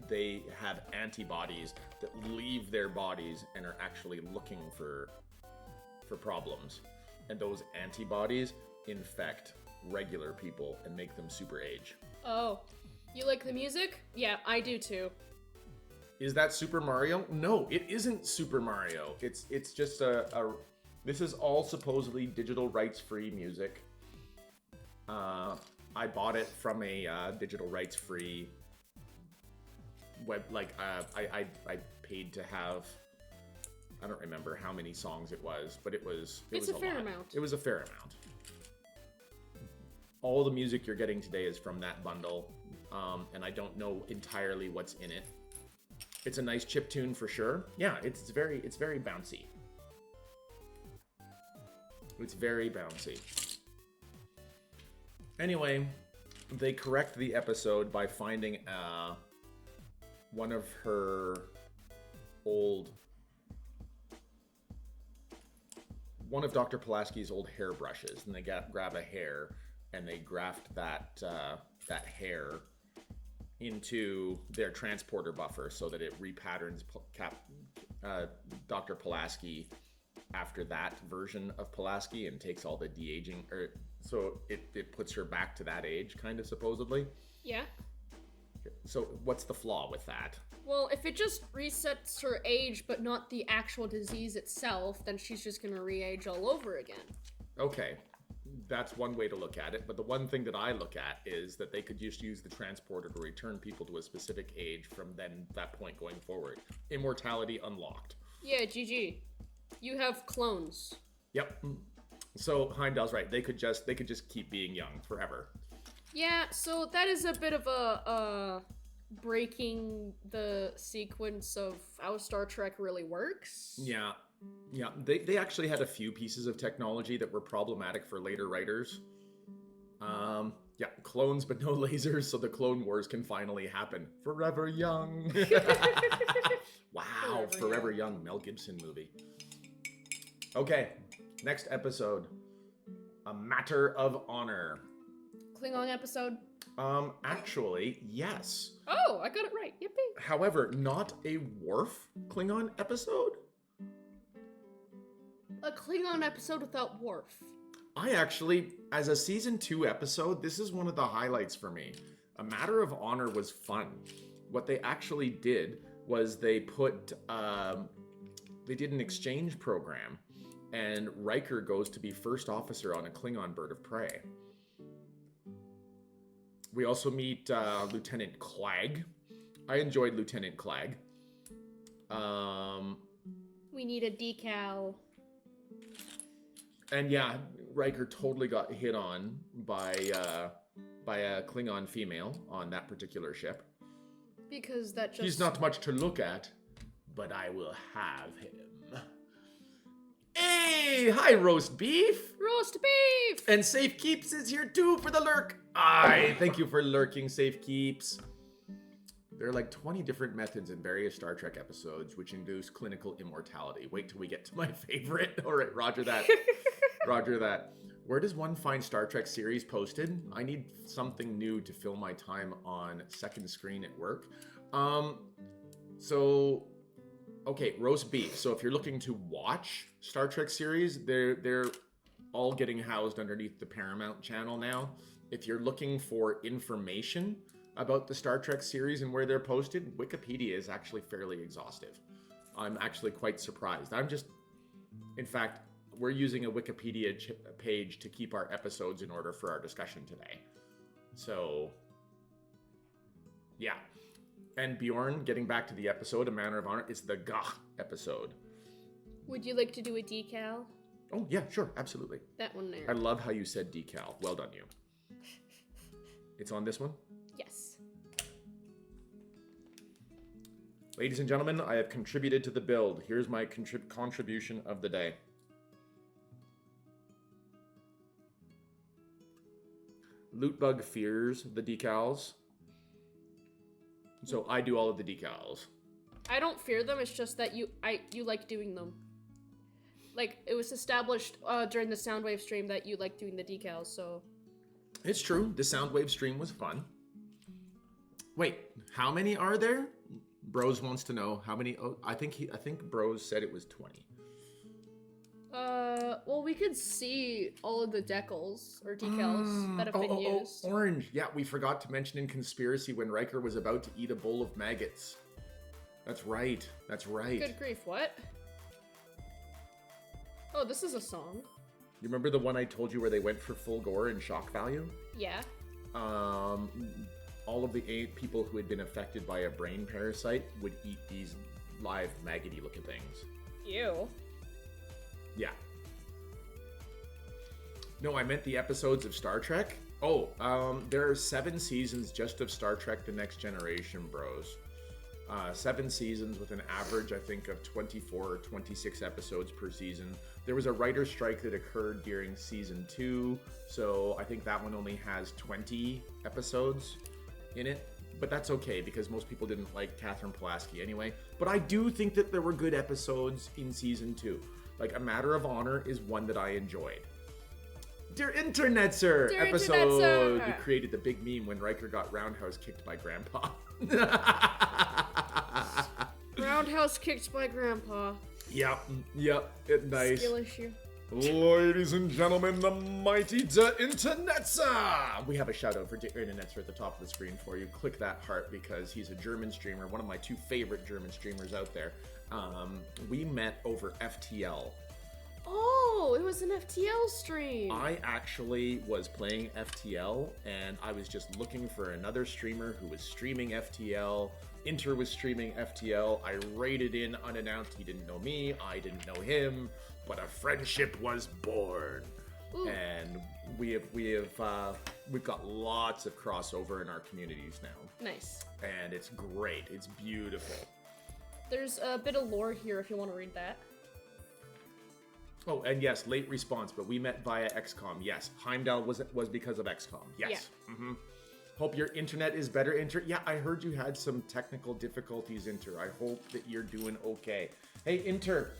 they have antibodies that leave their bodies and are actually looking for problems. And those antibodies infect regular people and make them super age. Oh, you like the music? Yeah, I do too. Is that Super Mario? No, it isn't Super Mario. It's just this is all supposedly digital rights-free music. I bought it from a digital rights-free web. I paid to have. I don't remember how many songs it was, but it was a fair lot. amount. It was a fair amount. All the music you're getting today is from that bundle, and I don't know entirely what's in it. It's a nice chiptune for sure. Yeah, it's very bouncy. It's very bouncy. Anyway, they correct the episode by finding one of Dr. Pulaski's old hairbrushes, and they grab a hair and they graft that hair into their transporter buffer so that it repatterns Dr. Pulaski after that version of Pulaski and takes all the de-aging, so it puts her back to that age, kind of, supposedly. Yeah. So what's the flaw with that? Well, if it just resets her age but not the actual disease itself, then she's just gonna re-age all over again. Okay, that's one way to look at it, but the one thing that I look at is that they could just use the transporter to return people to a specific age from that point going forward. Immortality unlocked. Yeah, GG. You have clones. Yep. So Heimdall's right. They could just keep being young forever. Yeah, so that is a bit of a breaking the sequence of how Star Trek really works. Yeah. They actually had a few pieces of technology that were problematic for later writers. Yeah, clones but no lasers, so the Clone Wars can finally happen. Forever Young. Wow, Forever Young, Mel Gibson movie. Okay, next episode. A Matter of Honor. Klingon episode? Actually, yes. Oh, I got it right. Yippee. However, not a Worf Klingon episode. A Klingon episode without Worf. I actually, as a season 2 episode, this is one of the highlights for me. A Matter of Honor was fun. What they actually did was they did an exchange program, and Riker goes to be first officer on a Klingon bird of prey. We also meet Lieutenant Clag. I enjoyed Lieutenant Clag. We need a decal. And yeah, Riker totally got hit on by a Klingon female on that particular ship. Because that just... He's not much to look at, but I will have him. Hey! Hi, Roast Beef! Roast Beef! And Safe Keeps is here too for the lurk. Aye, thank you for lurking, Safe Keeps. There are like 20 different methods in various Star Trek episodes which induce clinical immortality. Wait till we get to my favorite. All right, roger that. Roger that. Where does one find Star Trek series posted? I need something new to fill my time on second screen at work. Okay, Roast Beef. So if you're looking to watch Star Trek series, they're all getting housed underneath the Paramount channel now. If you're looking for information about the Star Trek series and where they're posted, Wikipedia is actually fairly exhaustive. I'm actually quite surprised. In fact, we're using a Wikipedia page to keep our episodes in order for our discussion today. So, yeah. And Bjorn, getting back to the episode, A Manner of Honor, it's the Gah episode. Would you like to do a decal? Oh, yeah, sure, absolutely. That one there. I love how you said decal. Well done, you. It's on this one? Yes. Ladies and gentlemen, I have contributed to the build. Here's my contribution of the day. LootBug fears the decals. So I do all of the decals. I don't fear them, it's just that you like doing them. Like, it was established during the Soundwave stream that you like doing the decals, so... It's true. The Soundwave stream was fun. Wait, how many are there? Bros wants to know how many. Oh, I think Bros said it was 20. Well, we could see all of the decals or decals that have been used. Orange. Yeah, we forgot to mention in Conspiracy when Riker was about to eat a bowl of maggots. That's right. That's right. Good grief, what? Oh, this is a song. You remember the one I told you where they went for full gore and shock value? Yeah. All of the 8 people who had been affected by a brain parasite would eat these live maggoty looking things. Ew. Yeah. No, I meant the episodes of Star Trek. Oh, there are 7 seasons just of Star Trek The Next Generation, bros. 7 seasons with an average, I think, of 24 or 26 episodes per season. There was a writer's strike that occurred during season 2, so I think that one only has 20 episodes in it. But that's okay, because most people didn't like Catherine Pulaski anyway. But I do think that there were good episodes in season 2. Like, A Matter of Honor is one that I enjoyed. Dear Internetser Dear episode Internetser. created the big meme when Riker got roundhouse kicked by Grandpa. Roundhouse kicked by Grandpa. Yep, nice. Skill issue. Ladies and gentlemen, the mighty De Internetser! We have a shout out for De Internetser at the top of the screen for you. Click that heart because he's a German streamer, one of my 2 favorite German streamers out there. We met over FTL. Oh, it was an FTL stream. I actually was playing FTL, and I was just looking for another streamer who was streaming FTL. Inter was streaming FTL. I raided in unannounced. He didn't know me. I didn't know him. But a friendship was born. Ooh. And we've got lots of crossover in our communities now. Nice. And it's great. It's beautiful. There's a bit of lore here if you want to read that. Oh, and yes, late response, but we met via XCOM. Yes, Heimdall was because of XCOM. Yes. Yeah. Hope your internet is better, Inter. Yeah, I heard you had some technical difficulties, Inter. I hope that you're doing okay. Hey, Inter,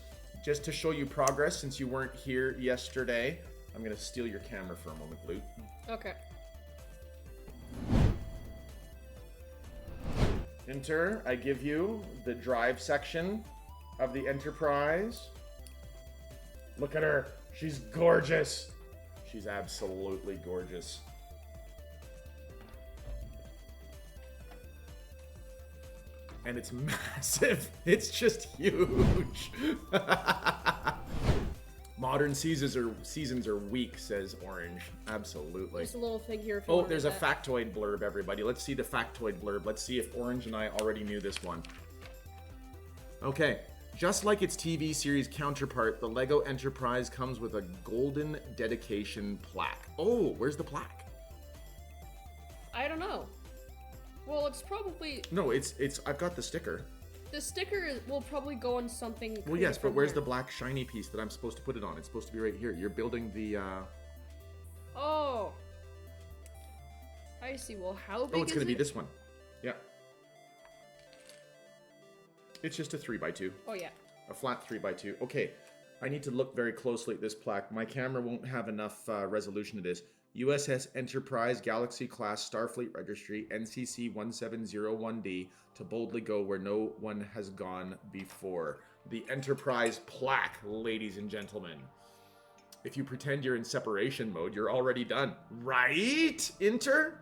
just to show you progress since you weren't here yesterday, I'm going to steal your camera for a moment, Loot. Okay. Inter, I give you the drive section of the Enterprise. Look at her. She's gorgeous. She's absolutely gorgeous. And it's massive. It's just huge. Modern seasons are weak, says Orange. Absolutely. Just a little figure. If you Oh, want there's a that. factoid blurb, everybody. Let's see the factoid blurb. Let's see if Orange and I already knew this one. Okay. Just like its TV series counterpart, the LEGO Enterprise comes with a golden dedication plaque. Oh, where's the plaque? I don't know. Well, it's probably No, it's I've got the sticker. the sticker will probably go on something. Well, cool yes, but from where's here. the black shiny piece that I'm supposed to put it on? It's supposed to be right here. You're building the Oh. I see. Well, how big Oh, it's is going to be it? this one. Yeah. It's just a 3x2. Oh yeah. A flat 3x2. Okay, I need to look very closely at this plaque. My camera won't have enough resolution to this. USS Enterprise Galaxy Class Starfleet Registry NCC 1701D to boldly go where no one has gone before. The Enterprise plaque, ladies and gentlemen. If you pretend you're in separation mode, you're already done. Right, Inter?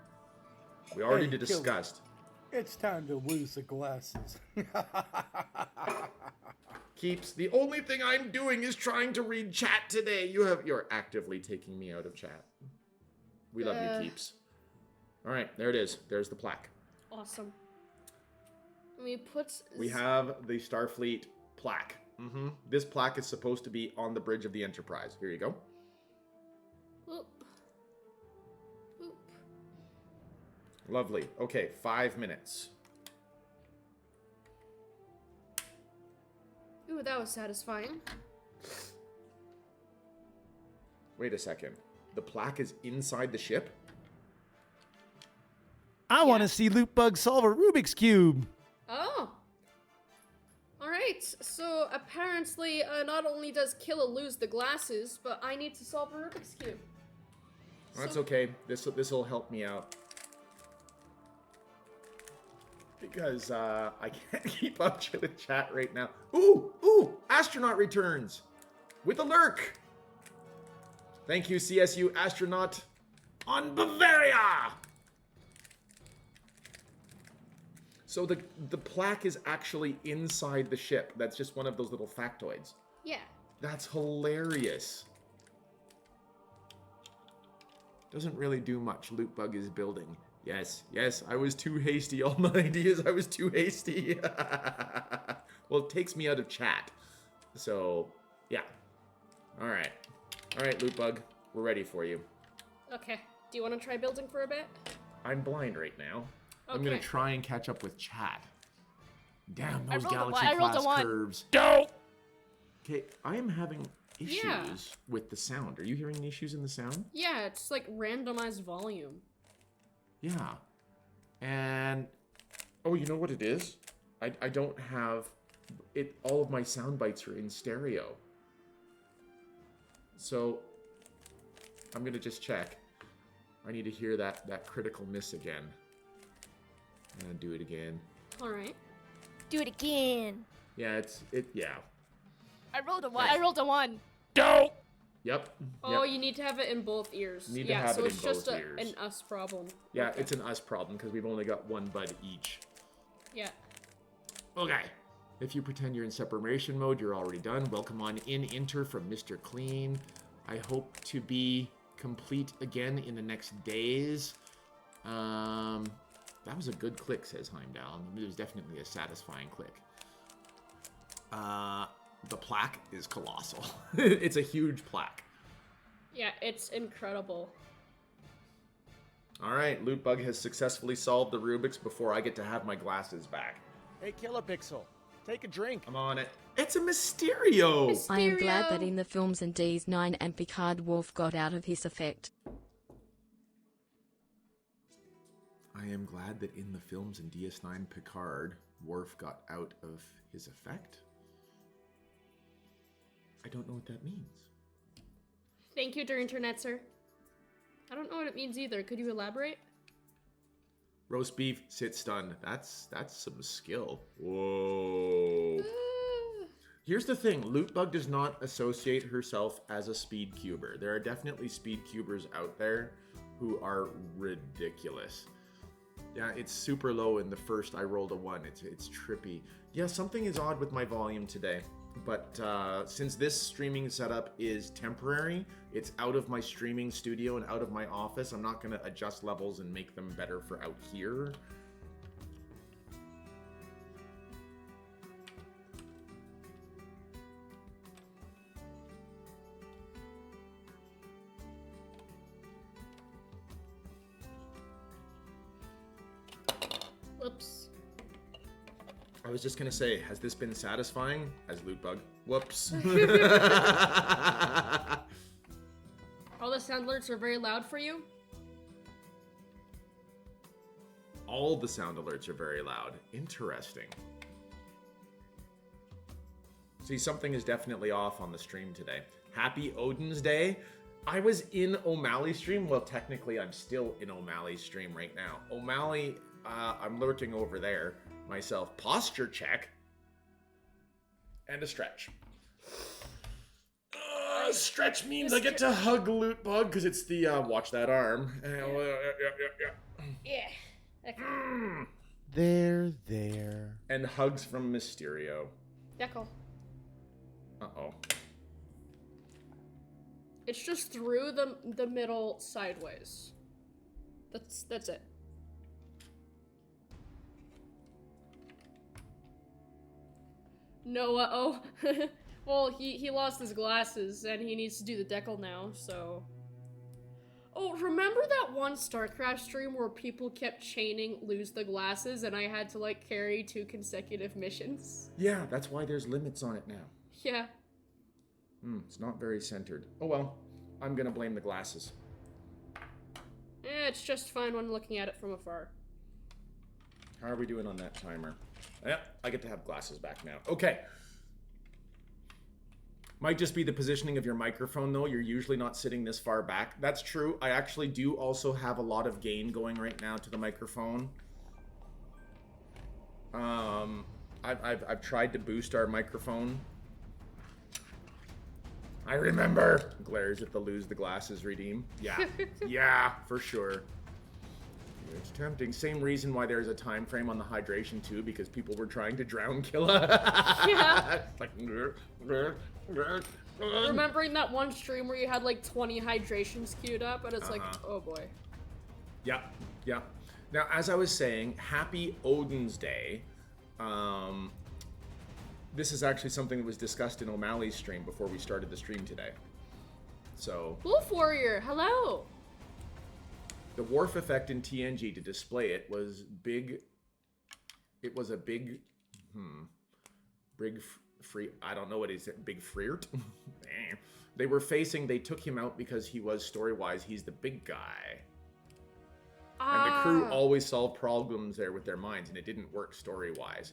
We already Hey, discussed. It's time to lose the glasses. Keeps, the only thing I'm doing is trying to read chat today. You're actively taking me out of chat. We love you, Keeps. All right, there it is. There's the plaque. Awesome. We have the Starfleet plaque. This plaque is supposed to be on the bridge of the Enterprise. Here you go. Oop. Oop. Lovely. Okay, 5 minutes. Ooh, that was satisfying. Wait a second. The plaque is inside the ship? I want to see LootBug solve a Rubik's Cube. Oh. Alright, so apparently not only does Killa lose the glasses, but I need to solve a Rubik's Cube. That's So- okay. This'll help me out. because I can't keep up to the chat right now. Ooh, astronaut returns with a lurk. Thank you, CSU astronaut on Bavaria. So the plaque is actually inside the ship. That's just one of those little factoids. Yeah. That's hilarious. Doesn't really do much. LootBug is building. Yes, I was too hasty. All my ideas, I was too hasty. Well, it takes me out of chat. So, yeah. All right, LootBug. We're ready for you. Okay. Do you want to try building for a bit? I'm blind right now. Okay. I'm going to try and catch up with chat. Damn, those I rolled galaxy a class one. curves. Don't. Okay, I am having issues Yeah. with the sound. Are you hearing issues in the sound? Yeah, it's like randomized volume. Yeah. And oh, you know what it is? I don't have it. All of my sound bites are in stereo. So I'm gonna just check. I need to hear that critical miss again. I'm gonna do it again. All right. Do it again. Yeah, yeah. I rolled a one. I rolled a one. Don't. Yep. Oh, yep. you need to have it in both ears. Need to yeah, have so it it's in just both ears. an us problem. Yeah, Okay. it's an us problem because we've only got one bud each. Yeah. Okay. If you pretend you're in separation mode, you're already done. Welcome on in, enter from Mr. Clean. I hope to be complete again in the next days. That was a good click, says Heimdall. It was definitely a satisfying click. The plaque is colossal. It's a huge plaque. Yeah, it's incredible. All right, LootBug has successfully solved the Rubik's before I get to have my glasses back. Hey, Kilapixl, take a drink. I'm on it. It's a Mysterio! I am glad Mysterio. that in the films and DS9 and Picard Worf got out of his effect. I am glad that in the films in DS9 Picard, Worf got out of his effect. I don't know what that means. Thank you, dear internet, sir. I don't know what it means either. Could you elaborate? Roast beef, sit stun. That's some skill. Whoa. Here's the thing, LootBug does not associate herself as a speed cuber. There are definitely speed cubers out there who are ridiculous. Yeah, it's super low in the first I rolled a 1. It's trippy. Yeah, something is odd with my volume today. But since this streaming setup is temporary, it's out of my streaming studio and out of my office. I'm not going to adjust levels and make them better for out here. Whoops. I was just going to say, has this been satisfying? As LootBug. Whoops. All the sound alerts are very loud for you? All the sound alerts are very loud. Interesting. See, something is definitely off on the stream today. Happy Odin's Day. I was in O'Malley's stream. Well, technically, I'm still in O'Malley's stream right now. O'Malley, I'm lurking over there myself. Posture check. And a stretch. Stretch means I get to hug LootBug because it's the watch that arm. Yeah. Okay. There. And hugs from Mysterio. Deckle. Uh-oh. It's just through the middle sideways. That's it. Noah, oh. Well, he lost his glasses and he needs to do the decal now, so. Oh, remember that one StarCraft stream where people kept chaining lose the glasses and I had to like carry 2 consecutive missions? Yeah, that's why there's limits on it now. Yeah. It's not very centered. Oh well, I'm gonna blame the glasses. It's just fine when looking at it from afar. How are we doing on that timer? Yep, I get to have glasses back now. Okay. Might just be the positioning of your microphone though. You're usually not sitting this far back. That's true. I actually do also have a lot of gain going right now to the microphone. I've tried to boost our microphone. I remember. Glares at the lose the glasses redeem. Yeah, yeah, for sure. It's tempting. Same reason why there's a time frame on the hydration too, because people were trying to drown Killa. Yeah. Like, Remembering that one stream where you had like 20 hydrations queued up, and it's like, oh boy. Yeah, yeah. Now, as I was saying, happy Odin's Day. This is actually something that was discussed in O'Malley's stream before we started the stream today. So, Wolf Warrior, hello. the Wharf effect in TNG, to display it, was big. It was a big, free. I don't know what is it. Big Freert. They were facing. They took him out because he was story-wise. He's the big guy. And the crew always solved problems there with their minds, and it didn't work story-wise.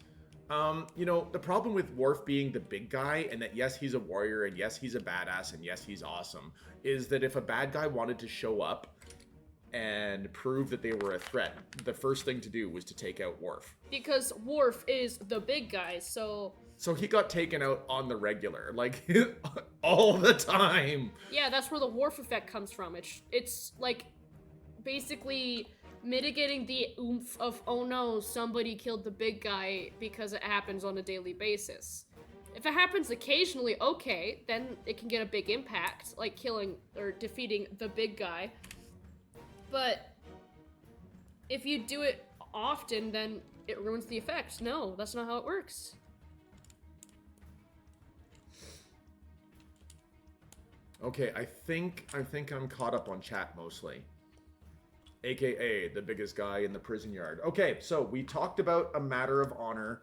You know, the problem with Worf being the big guy, and that yes, he's a warrior, and yes, he's a badass, and yes, he's awesome, is that if a bad guy wanted to show up and prove that they were a threat, the first thing to do was to take out Worf. Because Worf is the big guy, so... So he got taken out on the regular, like, all the time. Yeah, that's where the Worf effect comes from. It's like, basically... mitigating the oomph of, oh no, somebody killed the big guy, because it happens on a daily basis. If it happens occasionally, okay, then it can get a big impact, like killing or defeating the big guy. But if you do it often, then it ruins the effect. No, that's not how it works. Okay, I think I'm caught up on chat mostly. AKA the biggest guy in the prison yard. Okay, so we talked about A Matter of Honor.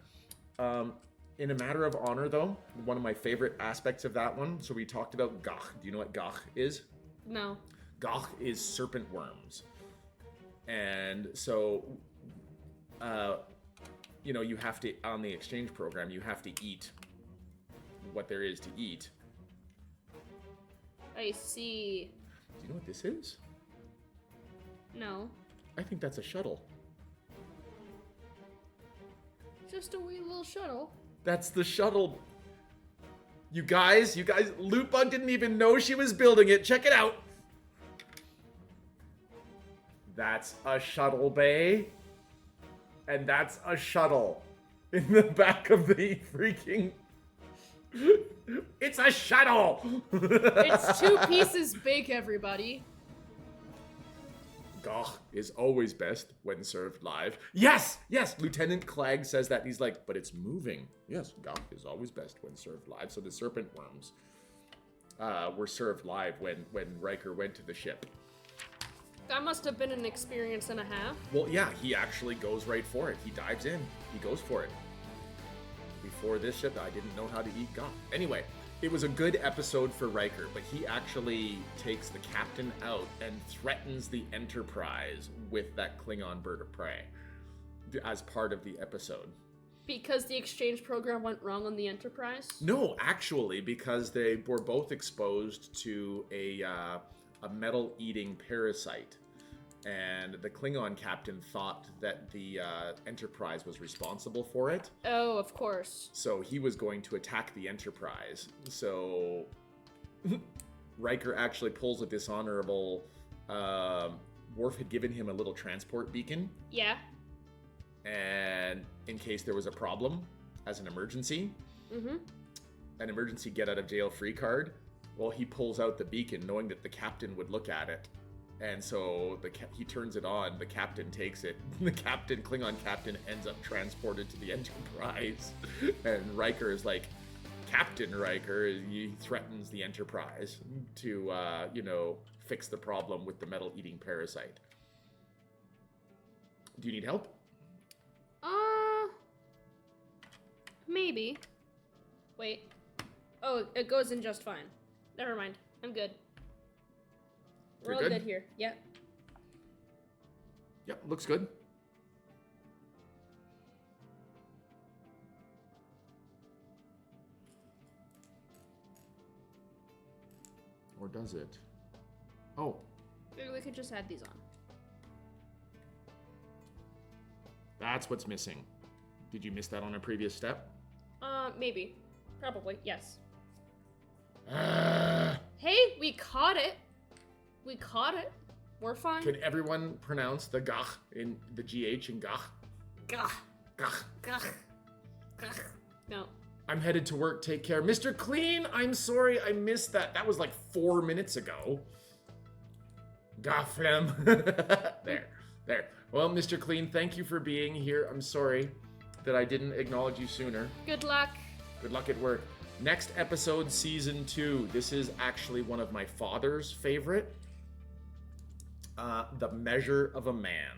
In A Matter of Honor, though, one of my favorite aspects of that one, so we talked about Gach. Do you know what Gach is? No. Gach is serpent worms. And so, you know, you have to, on the exchange program, you have to eat what there is to eat. I see. Do you know what this is? No. I think that's a shuttle. Just a wee little shuttle. That's the shuttle. You guys, LootBug didn't even know she was building it. Check it out. That's a shuttle bay. And that's a shuttle in the back of the freaking... It's a shuttle! It's 2 pieces big, everybody. Gach is always best when served live. Yes! Yes! Lieutenant Clegg says that. He's like, but it's moving. Yes, Gach is always best when served live. So the serpent worms were served live when Riker went to the ship. That must have been an experience and a half. Well, yeah, he actually goes right for it. He dives in. He goes for it. Before this ship, I didn't know how to eat Gach. Anyway, it was a good episode for Riker, but he actually takes the captain out and threatens the Enterprise with that Klingon bird of prey as part of the episode. Because the exchange program went wrong on the Enterprise? No, actually, because they were both exposed to a metal-eating parasite. And the Klingon captain thought that the Enterprise was responsible for it. Oh, of course. So he was going to attack the Enterprise. So Riker actually pulls a dishonorable... Worf had given him a little transport beacon. Yeah. And in case there was a problem, as an emergency. Mm-hmm. An emergency get-out-of-jail-free card. Well, he pulls out the beacon knowing that the captain would look at it. And so he turns it on, the captain takes it. The Klingon captain, ends up transported to the Enterprise. And Riker is like, Captain Riker, he threatens the Enterprise to, fix the problem with the metal-eating parasite. Do you need help? Maybe. Wait. Oh, it goes in just fine. Never mind. I'm good. We're all good here. Yep. Yep, looks good. Or does it? Oh. Maybe we could just add these on. That's what's missing. Did you miss that on a previous step? Maybe. Probably, yes. Ah. Hey, we caught it. We caught it. We're fine. Could everyone pronounce the gach in the GH in gach? Gah, Gach. gah, gah. No. I'm headed to work. Take care. Mr. Clean, I'm sorry I missed that. That was like 4 minutes ago. Gaflem. There. Well, Mr. Clean, thank you for being here. I'm sorry that I didn't acknowledge you sooner. Good luck. Good luck at work. Next episode, season 2. This is actually one of my father's favorite. The Measure of a Man.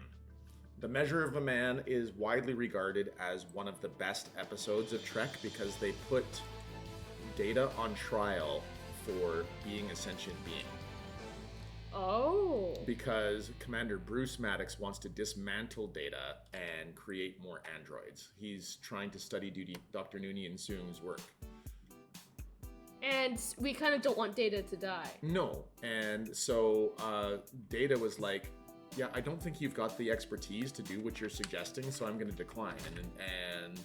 The Measure of a Man is widely regarded as one of the best episodes of Trek because they put Data on trial for being a sentient being. Oh. Because Commander Bruce Maddox wants to dismantle Data and create more androids. He's trying to study Dr. Noonien Soong's work. And we kind of don't want Data to die. No. And so Data was like, yeah, I don't think you've got the expertise to do what you're suggesting, so I'm going to decline. And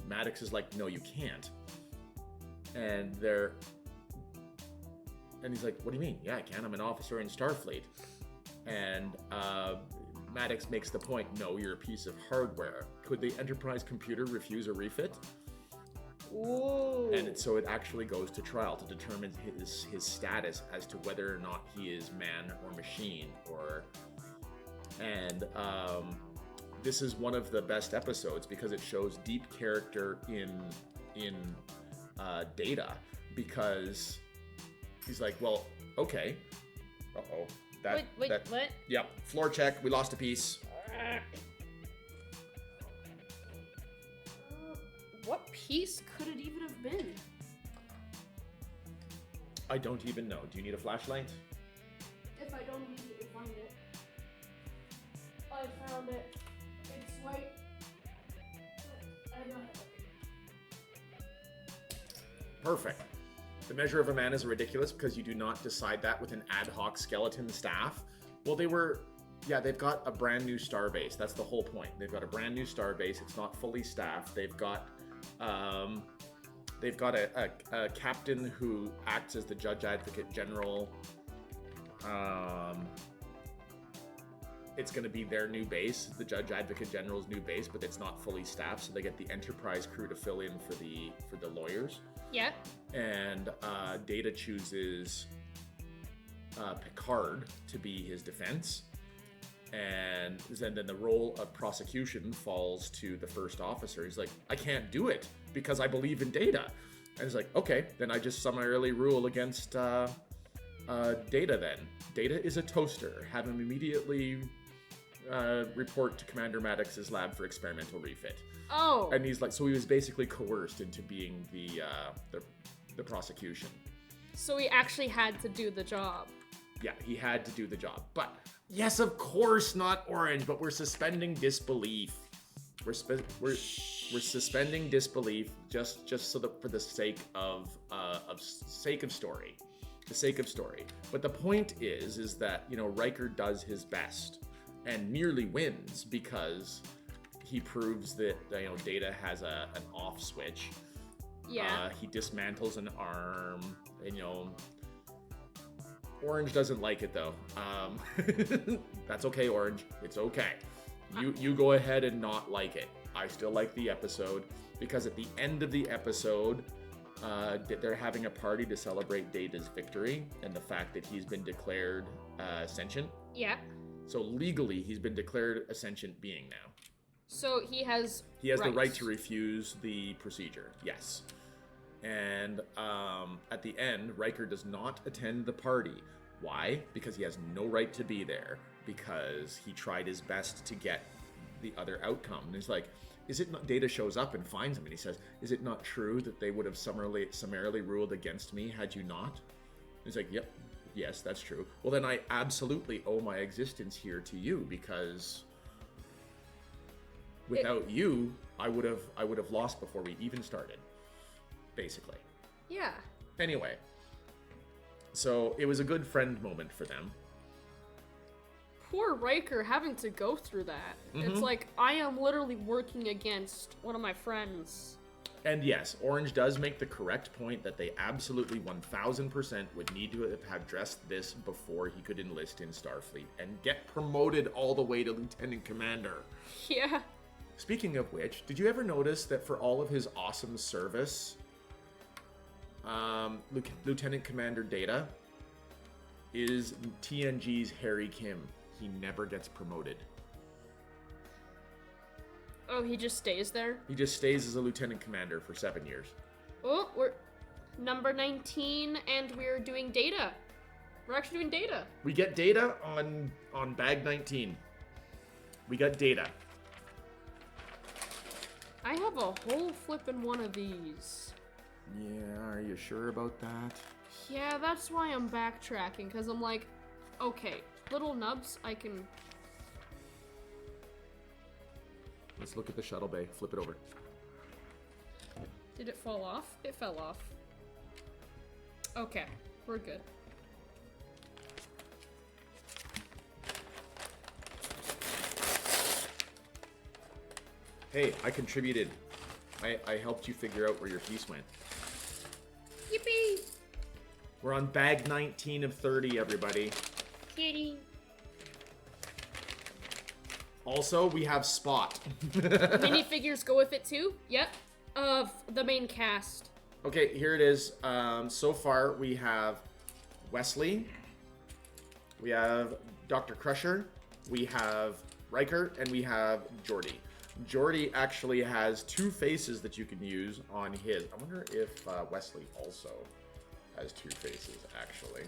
Maddox is like, no, you can't. And he's like, what do you mean? Yeah, I can. I'm an officer in Starfleet. And Maddox makes the point, no, you're a piece of hardware. Could the Enterprise computer refuse a refit? Ooh. And so it actually goes to trial to determine his status as to whether or not he is man or machine. And this is one of the best episodes because it shows deep character in Data, because he's like, well, okay. Uh-oh. Wait, what? Yep, floor check. We lost a piece. What piece could it even have been? I don't even know. Do you need a flashlight? If I don't immediately find it. I found it. It's right. I got it. Perfect. The Measure of a Man is ridiculous because you do not decide that with an ad hoc skeleton staff. Well, they've got a brand new starbase. That's the whole point. They've got a brand new starbase. It's not fully staffed. They've got a captain who acts as the Judge Advocate General. It's going to be their new base, the Judge Advocate General's new base, but it's not fully staffed, so they get the Enterprise crew to fill in for the lawyers. Yeah. And Data chooses Picard to be his defense. And then the role of prosecution falls to the first officer. He's like, I can't do it because I believe in Data. And he's like, okay, then I just summarily rule against Data then. Data is a toaster. Have him immediately report to Commander Maddox's lab for experimental refit. Oh. And he's like, so he was basically coerced into being the prosecution. So he actually had to do the job. Yeah, he had to do the job. But yes, of course, not Orange, but we're suspending disbelief. We're suspending disbelief just so that for the sake of story. The sake of story. But the point is that, Riker does his best and nearly wins because he proves that, Data has an off switch. Yeah. He dismantles an arm, and, Orange doesn't like it though. That's okay, Orange. It's okay. You go ahead and not like it. I still like the episode because at the end of the episode, they're having a party to celebrate Data's victory and the fact that he's been declared sentient. Yeah. So legally, he's been declared a sentient being now. So he has the right to refuse the procedure. Yes. And at the end, Riker does not attend the party. Why? Because he has no right to be there. Because he tried his best to get the other outcome. And he's like, is it not? Data shows up and finds him, and he says, is it not true that they would have summarily ruled against me had you not? And he's like, yep, yes, that's true. Well, then I absolutely owe my existence here to you, because without you, I would have lost before we even started, basically. Yeah. Anyway, so it was a good friend moment for them. poor Riker having to go through that. It's like, I am literally working against one of my friends. And yes, Orange does make the correct point that they absolutely 1000% would need to have dressed this before he could enlist in Starfleet and get promoted all the way to Lieutenant Commander. Yeah. Speaking of which, did you ever notice that for all of his awesome service, Lieutenant Commander Data is TNG's Harry Kim. He never gets promoted. Oh, he just stays there? He just stays as a lieutenant commander for 7 years. Oh, we're number 19, and we're doing data. We're actually doing data. We get data on bag 19. We got data. I have a whole flippin' one of these. Yeah, are you sure about that? Yeah, that's why I'm backtracking, because I'm like, okay, little nubs, I can... Let's look at the shuttle bay. Flip it over. Did it fall off? It fell off. Okay, we're good. Hey, I contributed. I helped you figure out where your piece went. Yippee! We're on bag 19 of 30, everybody. Kitty. Also, we have Spot. Minifigures go with it too? Yep. Of the main cast. Okay, here it is. So far, we have Wesley. We have Dr. Crusher. We have Riker, and we have Geordi. Geordi actually has 2 faces that you can use on his. I wonder if Wesley also has 2 faces, actually.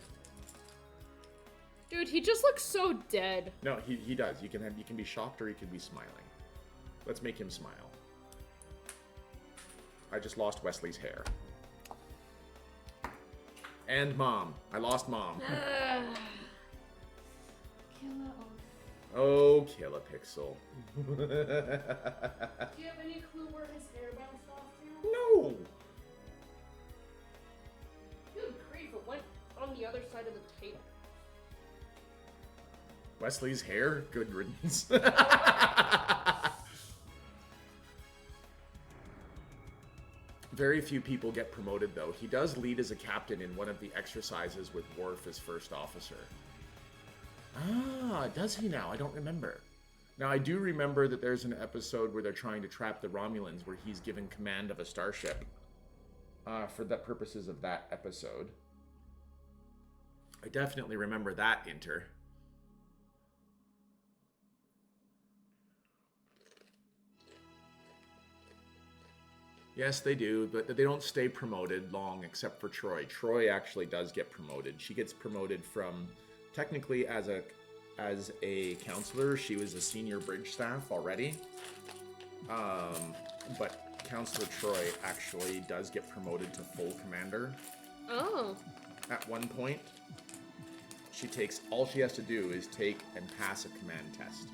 Dude, he just looks so dead. No, he does. You can be shocked or he can be smiling. Let's make him smile. I just lost Wesley's hair. And Mom. I lost Mom. Oh, Kilapixl. Do you have any clue where his hair bounced off to? No! Good grief, it went on the other side of the table. Wesley's hair? Good riddance. Very few people get promoted, though. He does lead as a captain in one of the exercises with Worf as first officer. Ah, does he now? I don't remember. Now, I do remember that there's an episode where they're trying to trap the Romulans, where he's given command of a starship. For the purposes of that episode. I definitely remember that inter. Yes, they do, but they don't stay promoted long except for Troy. Troy actually does get promoted. She gets promoted from, technically as a counselor, she was a senior bridge staff already. But Counselor Troy actually does get promoted to full commander. Oh. At one point, all she has to do is take and pass a command test.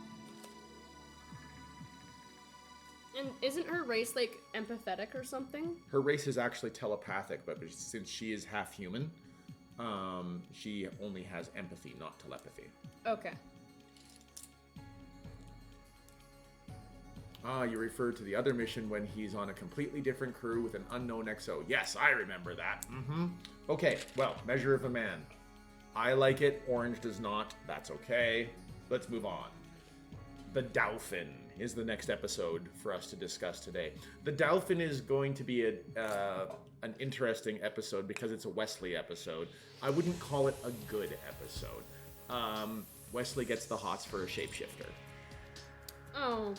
And isn't her race, like, empathetic or something? Her race is actually telepathic, but since she is half human, she only has empathy, not telepathy. Okay. Ah, you referred to the other mission when he's on a completely different crew with an unknown XO. Yes, I remember that. Okay, well, Measure of a Man. I like it, Orange does not. That's okay. Let's move on. The Dolphin is the next episode for us to discuss today. The Dolphin is going to be an interesting episode because it's a Wesley episode. I wouldn't call it a good episode. Wesley gets the hots for a shapeshifter. Oh.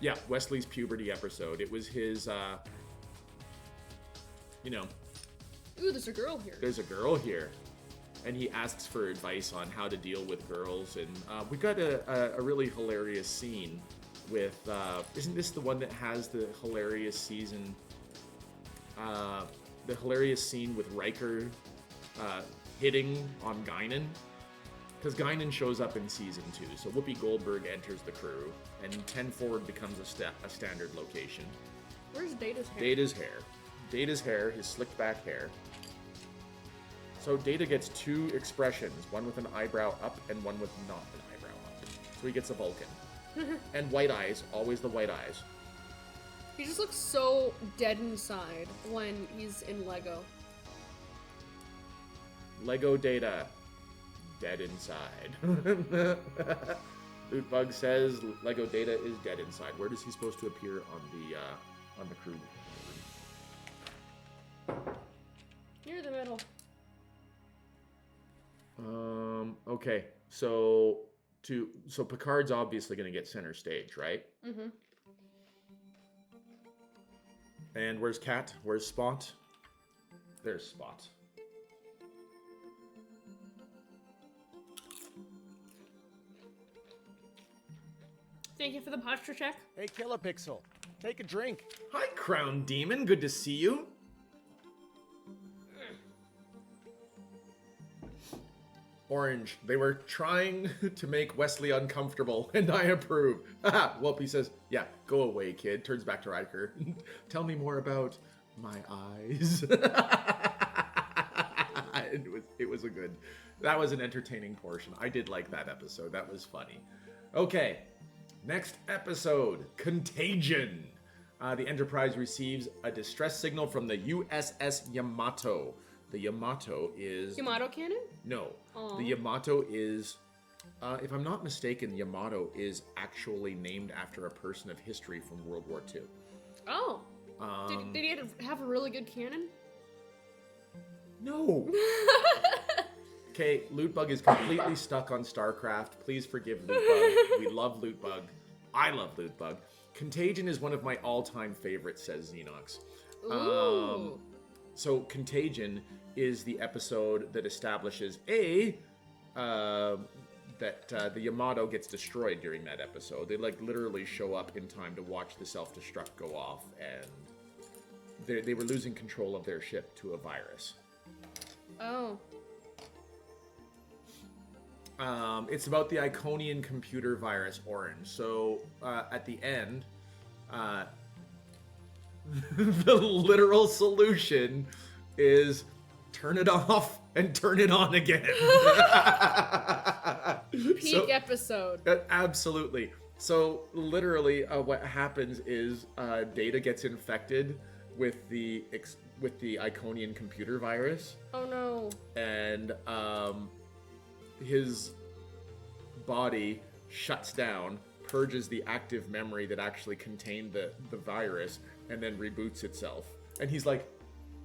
Yeah, Wesley's puberty episode. It was his, Ooh, there's a girl here. There's a girl here. And he asks for advice on how to deal with girls. And we got a really hilarious scene with, isn't this the one that has the hilarious season, the hilarious scene with Riker hitting on Guinan? Because Guinan shows up in season 2, so Whoopi Goldberg enters the crew, and 10 Forward becomes a standard location. Where's Data's hair? Data's hair. Data's hair, his slicked back hair. So Data gets 2 expressions, one with an eyebrow up and one with not an eyebrow up. So he gets a Vulcan. And white eyes, always the white eyes. He just looks so dead inside when he's in Lego. Lego Data, dead inside. LootBug says Lego Data is dead inside. Where does he supposed to appear on the crew? Near the middle. Okay. So Picard's obviously going to get center stage, right? Mm-hmm. And where's Kat? Where's Spot? There's Spot. Thank you for the posture check. Hey, Kilapixl, take a drink. Hi, Crown Demon. Good to see you. Orange, they were trying to make Wesley uncomfortable, and I approve. Haha, Whoopi says, yeah, go away, kid. Turns back to Riker. Tell me more about my eyes. That was an entertaining portion. I did like that episode. That was funny. Okay, next episode, Contagion. The Enterprise receives a distress signal from the USS Yamato. The Yamato is... Yamato cannon? No. Aww. The Yamato is... if I'm not mistaken, Yamato is actually named after a person of history from World War II. Oh. Did he have a really good cannon? No. Okay, LootBug is completely stuck on StarCraft. Please forgive LootBug. We love LootBug. I love LootBug. Contagion is one of my all-time favorites, says Xenox. Ooh. So Contagion is the episode that establishes that the Yamato gets destroyed during that episode. They literally show up in time to watch the self-destruct go off, and they were losing control of their ship to a virus. Oh. It's about the Iconian computer virus, Orange. So at the end, the literal solution is turn it off and turn it on again. Peak episode. Absolutely. So literally, what happens is Data gets infected with the Iconian computer virus. Oh no. And his body shuts down, purges the active memory that actually contained the virus, and then reboots itself. And he's like,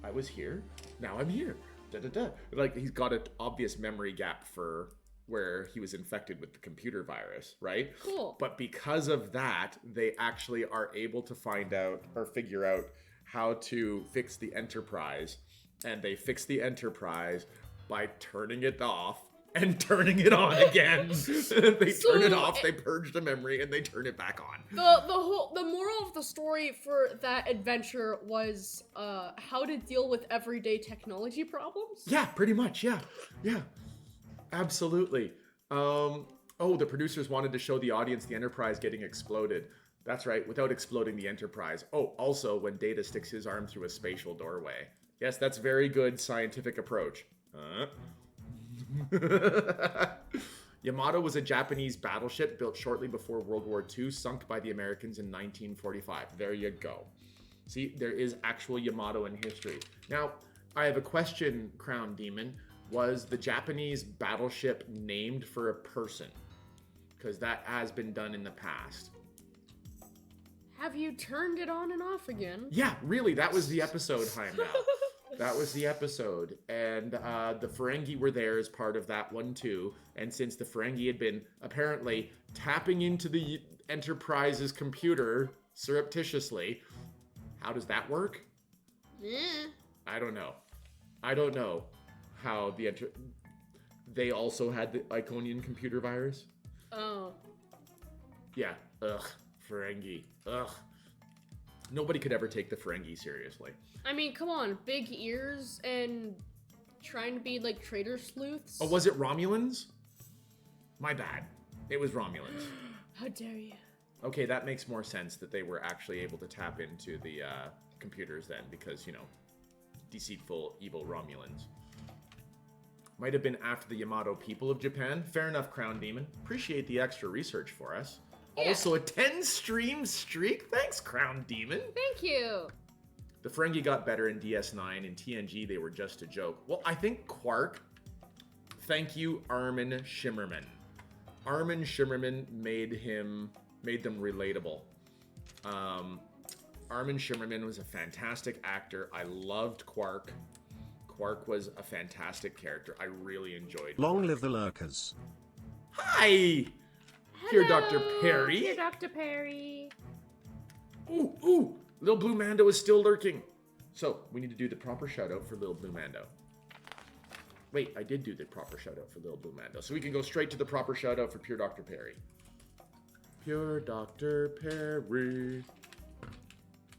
I was here, now I'm here. Da, da, da. Like, he's got an obvious memory gap for where he was infected with the computer virus, right? Cool. But because of that, they actually are able to find out or figure out how to fix the Enterprise. And they fix the Enterprise by turning it off and turning it on again. They turn it off, they purge the memory, and they turn it back on. The moral of the story for that adventure was how to deal with everyday technology problems. Yeah, pretty much. Yeah. Absolutely. The producers wanted to show the audience the Enterprise getting exploded. That's right, without exploding the Enterprise. Oh, also when Data sticks his arm through a spatial doorway. Yes, that's very good scientific approach. Yamato was a Japanese battleship built shortly before World War II, sunk by the Americans in 1945. There you go. See, there is actual Yamato in history. Now, I have a question, Crown Demon. Was the Japanese battleship named for a person? Because that has been done in the past. Have you turned it on and off again? Yeah, really, that was the episode, Heimdall. That was the episode, and the Ferengi were there as part of that one too, and since the Ferengi had been apparently tapping into the Enterprise's computer surreptitiously, how does that work? I don't know how they also had the Iconian computer virus. Oh. Yeah, Ferengi, Nobody could ever take the Ferengi seriously. I mean, come on, big ears and trying to be like traitor sleuths. Oh, was it Romulans? My bad. It was Romulans. How dare you? Okay, that makes more sense that they were actually able to tap into the computers then, because, deceitful, evil Romulans. Might have been after the Yamato people of Japan. Fair enough, Crown Demon. Appreciate the extra research for us. Yeah. Also a 10-stream streak. Thanks, Crown Demon. Thank you. The Ferengi got better in DS9. In TNG, they were just a joke. Well, I think Quark... Thank you, Armin Shimmerman. Armin Shimmerman made them relatable. Armin Shimmerman was a fantastic actor. I loved Quark. Quark was a fantastic character. I really enjoyed him. Long live the lurkers. Hi! Here, Dr. Perry. Here, Dr. Perry. Ooh! Little Blue Mando is still lurking. So, we need to do the proper shout-out for Little Blue Mando. Wait, I did do the proper shout-out for Little Blue Mando. So we can go straight to the proper shout-out for Pure Dr. Perry. Pure Dr. Perry.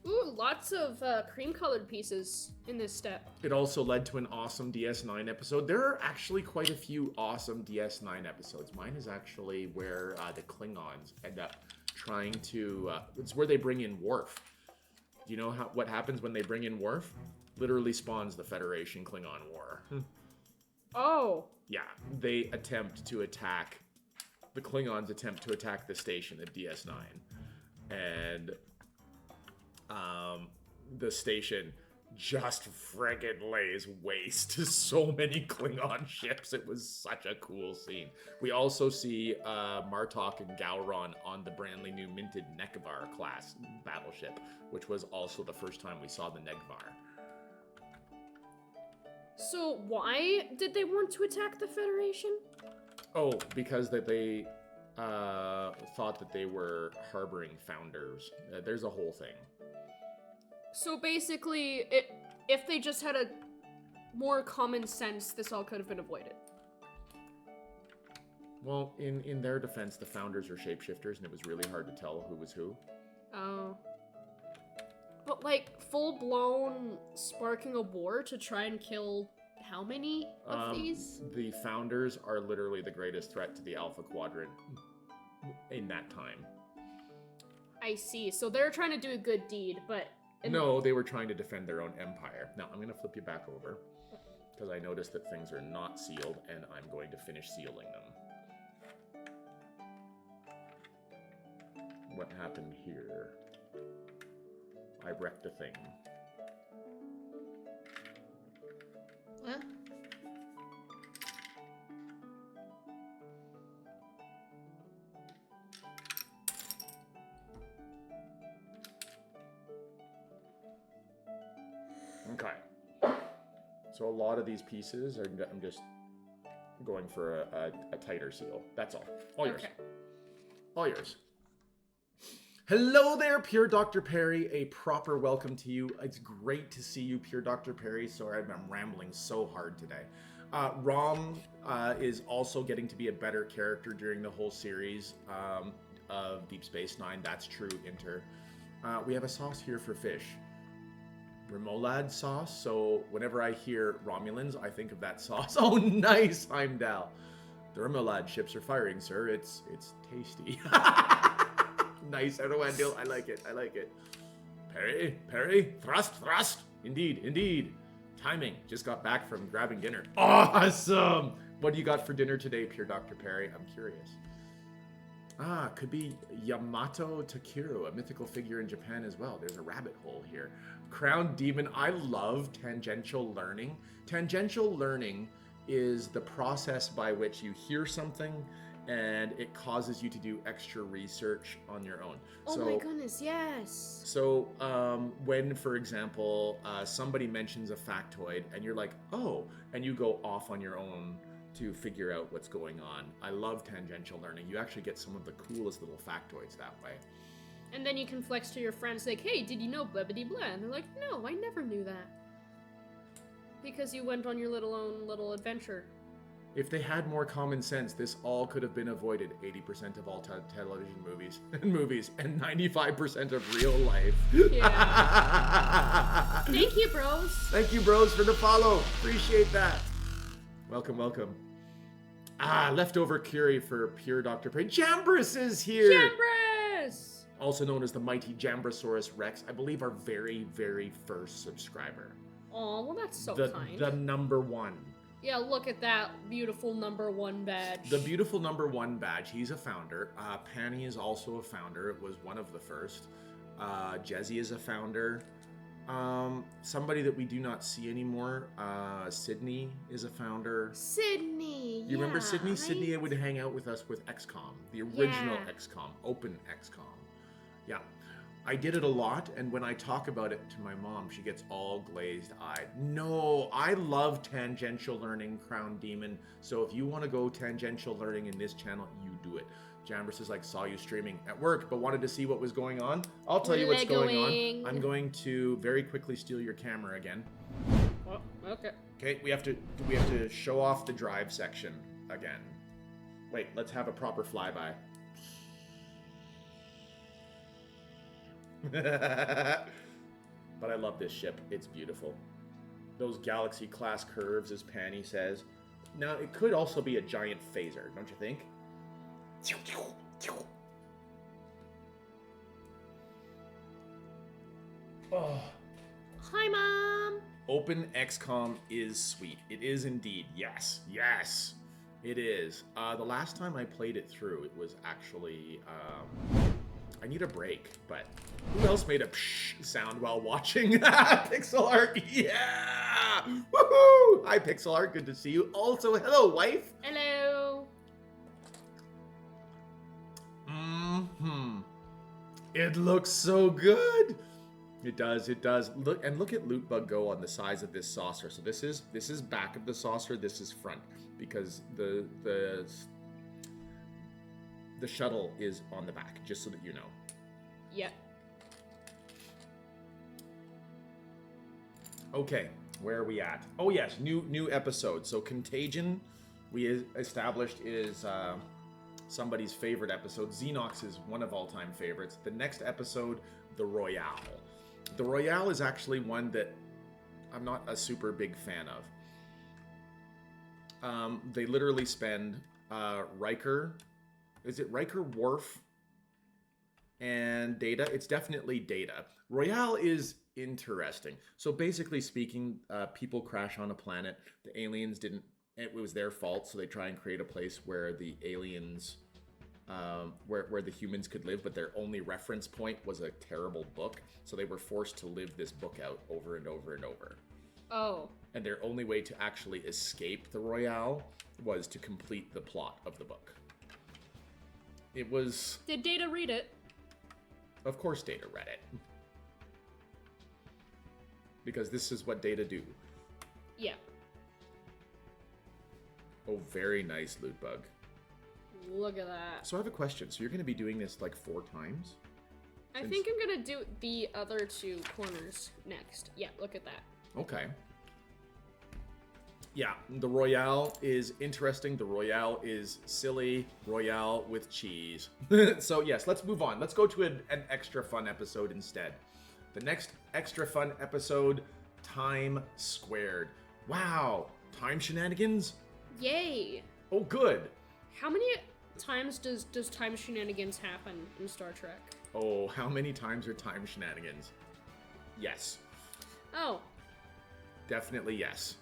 Ooh, lots of cream-colored pieces in this step. It also led to an awesome DS9 episode. There are actually quite a few awesome DS9 episodes. Mine is actually where the Klingons end up trying to... it's where they bring in Worf. Do you know what happens when they bring in Worf? Literally spawns the Federation Klingon War. Oh. Yeah, they attempt to attack... The Klingons attempt to attack the station at DS9. And... the station just friggin' lays waste to so many Klingon ships. It was such a cool scene. We also see Martok and Gowron on the brandly new minted Nekvar class battleship, which was also the first time we saw the Negvar. So why did they want to attack the Federation? Oh, because they thought that they were harboring founders. There's a whole thing. So basically, if they just had a more common sense, this all could have been avoided. Well, in their defense, the founders are shapeshifters, and it was really hard to tell who was who. Oh. But like, full-blown sparking a war to try and kill how many of these? The founders are literally the greatest threat to the Alpha Quadrant in that time. I see. So they're trying to do a good deed, but... No, they were trying to defend their own empire. Now, I'm going to flip you back over, because I noticed that things are not sealed, and I'm going to finish sealing them. What happened here? I wrecked a thing. What? Okay. So a lot of these pieces are, I'm just going for a tighter seal. That's all. All yours. Okay. All yours. Hello there, Pure Dr. Perry. A proper welcome to you. It's great to see you, Pure Dr. Perry. Sorry, I'm rambling so hard today. Rom is also getting to be a better character during the whole series of Deep Space Nine. That's true, Inter. We have a sauce here for fish. Remoulade sauce, so whenever I hear Romulans, I think of that sauce. Oh, nice, Heimdall. The Remoulade ships are firing, sir. It's tasty. Nice, Erwandil. I like it. I like it. Perry, thrust. Indeed. Timing. Just got back from grabbing dinner. Awesome. What do you got for dinner today, Pure Dr. Perry? I'm curious. Could be Yamato Takeru, a mythical figure in Japan as well. There's a rabbit hole here. Crown Demon, I love tangential learning. Tangential learning is the process by which you hear something and it causes you to do extra research on your own. Oh my goodness, yes. So when, for example, somebody mentions a factoid and you're like, oh, and you go off on your own to figure out what's going on. I love tangential learning. You actually get some of the coolest little factoids that way. And then you can flex to your friends like, hey, did you know blah-blah blah? And they're like, no, I never knew that. Because you went on your own little adventure. If they had more common sense, this all could have been avoided. 80% of all television movies and 95% of real life. Yeah. Thank you, bros. Thank you, bros, for the follow. Appreciate that. Welcome. Leftover curry for Pure Dr. Perry. Jambris is here. Jambris! Also known as the mighty Jambrasaurus Rex. I believe our very, very first subscriber. Oh, well, that's so kind. The number one. Yeah, look at that beautiful #1 badge. The beautiful #1 badge. He's a founder. Panny is also a founder. It was one of the first. Jezzy is a founder. Somebody that we do not see anymore. Sydney is a founder. Sydney. You remember Sydney? right? Sydney would hang out with us with XCOM, the original Yeah. XCOM, open XCOM. Yeah. I did it a lot, and when I talk about it to my mom, she gets all glazed-eyed. No, I love tangential learning, Crown Demon. So if you want to go tangential learning in this channel, you do it. Jambris is like, saw you streaming at work, but wanted to see what was going on. I'll tell you what's going Legoing. on. I'm going to very quickly steal your camera again. Oh, okay. Okay, we have to show off the drive section again. Wait, let's have a proper flyby. But I love this ship. It's beautiful. Those galaxy class curves, as Panny says. Now, it could also be a giant phaser, don't you think? Oh. Hi, Mom. Open XCOM is sweet. It is indeed. Yes. Yes. It is. The last time I played it through, it was actually... I need a break, but who else made a psh sound while watching Pixel Art? Yeah! Woohoo! Hi, Pixel Art. Good to see you. Also, hello, wife. Hello. Mm-hmm. It looks so good. It does. It does. Look at LootBug go on the size of this saucer. So this is back of the saucer. This is front because the shuttle is on the back, just so that you know. Yep. Okay, where are we at? Oh yes, new episode. So Contagion, we established is somebody's favorite episode. Xenox is one of all-time favorites. The next episode, the Royale. The Royale is actually one that I'm not a super big fan of. They literally spend Riker. Is it Riker, Worf, and Data? It's definitely Data. Royale is interesting. So basically speaking, people crash on a planet. The aliens didn't... It was their fault, so they try and create a place where the aliens... where the humans could live, but their only reference point was a terrible book. So they were forced to live this book out over and over and over. Oh. And their only way to actually escape the Royale was to complete the plot of the book. It was... Did Data read it? Of course Data read it. Because this is what Data do. Yeah. Oh, very nice, LootBug. Look at that. So I have a question. So you're going to be doing this like 4 times? I think I'm gonna do the other 2 corners next. Yeah, look at that. Okay. Yeah, the Royale is interesting. The Royale is silly. Royale with cheese. So yes, let's move on. Let's go to an extra fun episode instead. The next extra fun episode, Time Squared. Wow, time shenanigans? Yay! Oh, good. How many times does time shenanigans happen in Star Trek? Oh, how many times are time shenanigans? Yes. Oh, Definitely yes.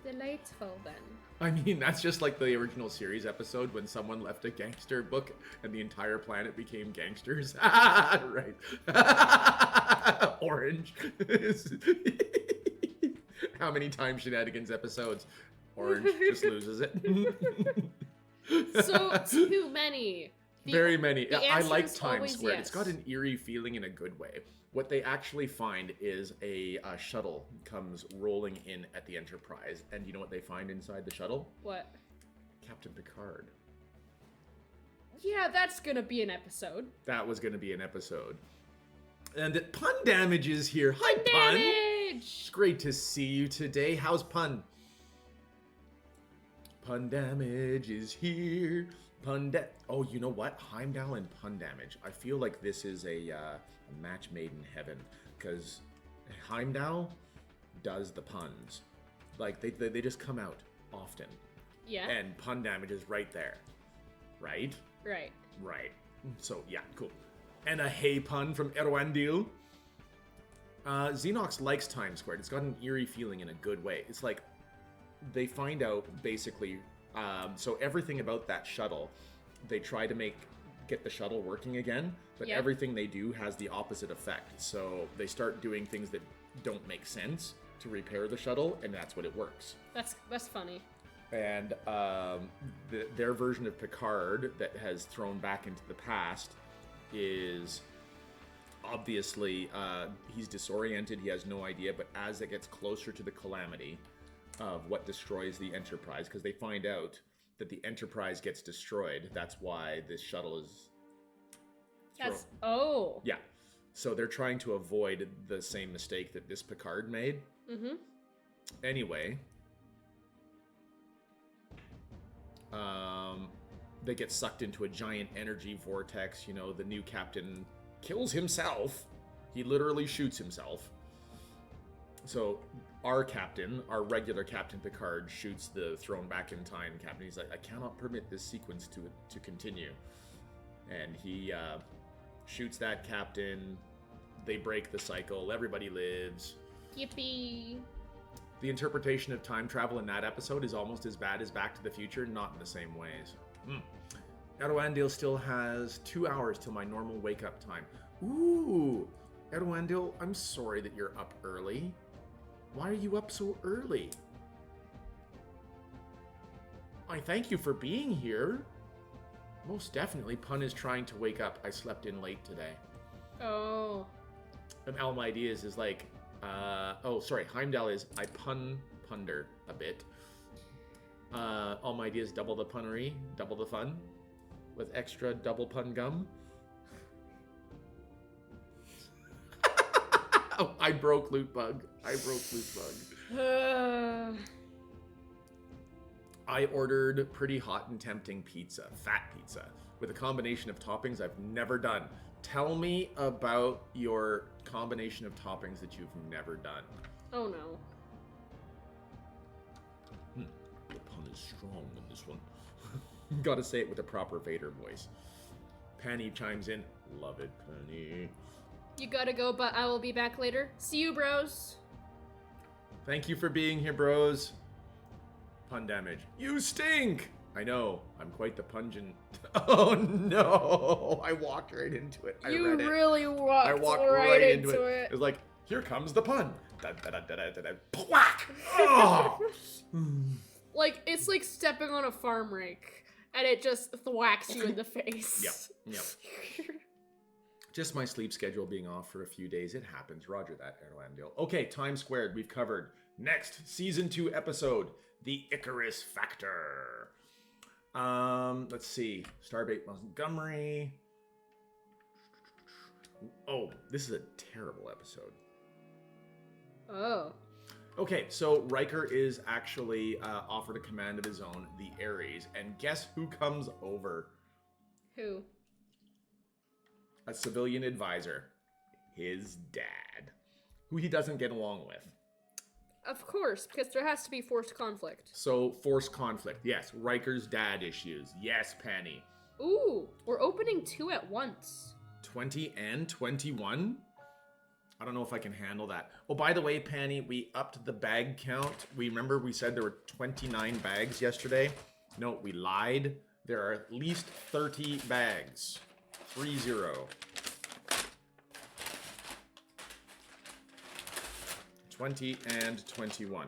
delightful then. I mean, that's just like the original series episode when someone left a gangster book and the entire planet became gangsters. Right. Orange. How many time shenanigans episodes? Orange just loses it. So, too many. Very many. the I answer like is Time always Squared. yes. It's got an eerie feeling in a good way. What they actually find is a shuttle comes rolling in at the Enterprise. And you know what they find inside the shuttle? What? Captain Picard. Yeah, that's gonna be an episode. That was going to be an episode. And Pun Damage is here. Hi, Pun. Damage! It's great to see you today. How's Pun? Pun Damage is here. Oh, you know what? Heimdall and Pun Damage. I feel like this is a match made in heaven. Because Heimdall does the puns. Like, they just come out often. Yeah. And Pun Damage is right there. Right? Right. Right. So, yeah, cool. And a hey pun from Erwandil. Xenox likes Time Squared. It's got an eerie feeling in a good way. It's like they find out basically, so everything about that shuttle, they try to get the shuttle working again, but Yep. everything they do has the opposite effect. So they start doing things that don't make sense to repair the shuttle, and that's what it works. That's funny. And their version of Picard that has thrown back into the past is obviously he's disoriented, he has no idea, but as it gets closer to the calamity of what destroys the Enterprise, because they find out that the Enterprise gets destroyed, that's why this shuttle is Yes. Oh. yeah, so they're trying to avoid the same mistake that this Picard made. Mm-hmm. Anyway, they get sucked into a giant energy vortex. You know, the new captain kills himself. He literally shoots himself. So our captain, our regular Captain Picard, shoots the thrown back in time captain. He's like, I cannot permit this sequence to continue. And he shoots that captain. They break the cycle. Everybody lives. Yippee. The interpretation of time travel in that episode is almost as bad as Back to the Future, not in the same ways. Erwandale still has 2 hours till my normal wake-up time. Ooh! Erwandale, I'm sorry that you're up early. Why are you up so early? I thank you for being here. Most definitely, Pun is trying to wake up. I slept in late today. Oh. And Alma Ideas is like, Heimdall is, I punder a bit. All my ideas double the punnery, double the fun, with extra double pun gum. Oh, I broke LootBug. I ordered pretty hot and tempting pizza, fat pizza, with a combination of toppings I've never done. Tell me about your combination of toppings that you've never done. Oh no. The pun is strong in this one. Gotta say it with a proper Vader voice. Penny chimes in. Love it, Penny. You gotta go, but I will be back later. See you, bros. Thank you for being here, bros. Pun damage. You stink! I know, I'm quite the pungent. Oh no! I walked right into it. I read it. Really walked, I walked right into it. it. It's like, here comes the pun. Da, da, da, da, da, da, da. Pwack! Oh! Like, it's like stepping on a farm rake, and it just thwacks you in the face. Yep. Just my sleep schedule being off for a few days. It happens. Roger that, Erlandil. Okay, time squared. We've covered. Next, season 2 episode, The Icarus Factor. Let's see. Starbait Montgomery. Oh, this is a terrible episode. Oh. Okay, so Riker is actually offered a command of his own, the Ares, and guess who comes over? Who? A civilian advisor. His dad, who he doesn't get along with. Of course, because there has to be forced conflict. So, forced conflict. Yes, Riker's dad issues. Yes, Penny. Ooh, we're opening 2 at once. 20 and 21? I don't know if I can handle that. Oh, by the way, Penny, we upped the bag count. Remember we said there were 29 bags yesterday? No, we lied. There are at least 30 bags. 30. 20 and 21.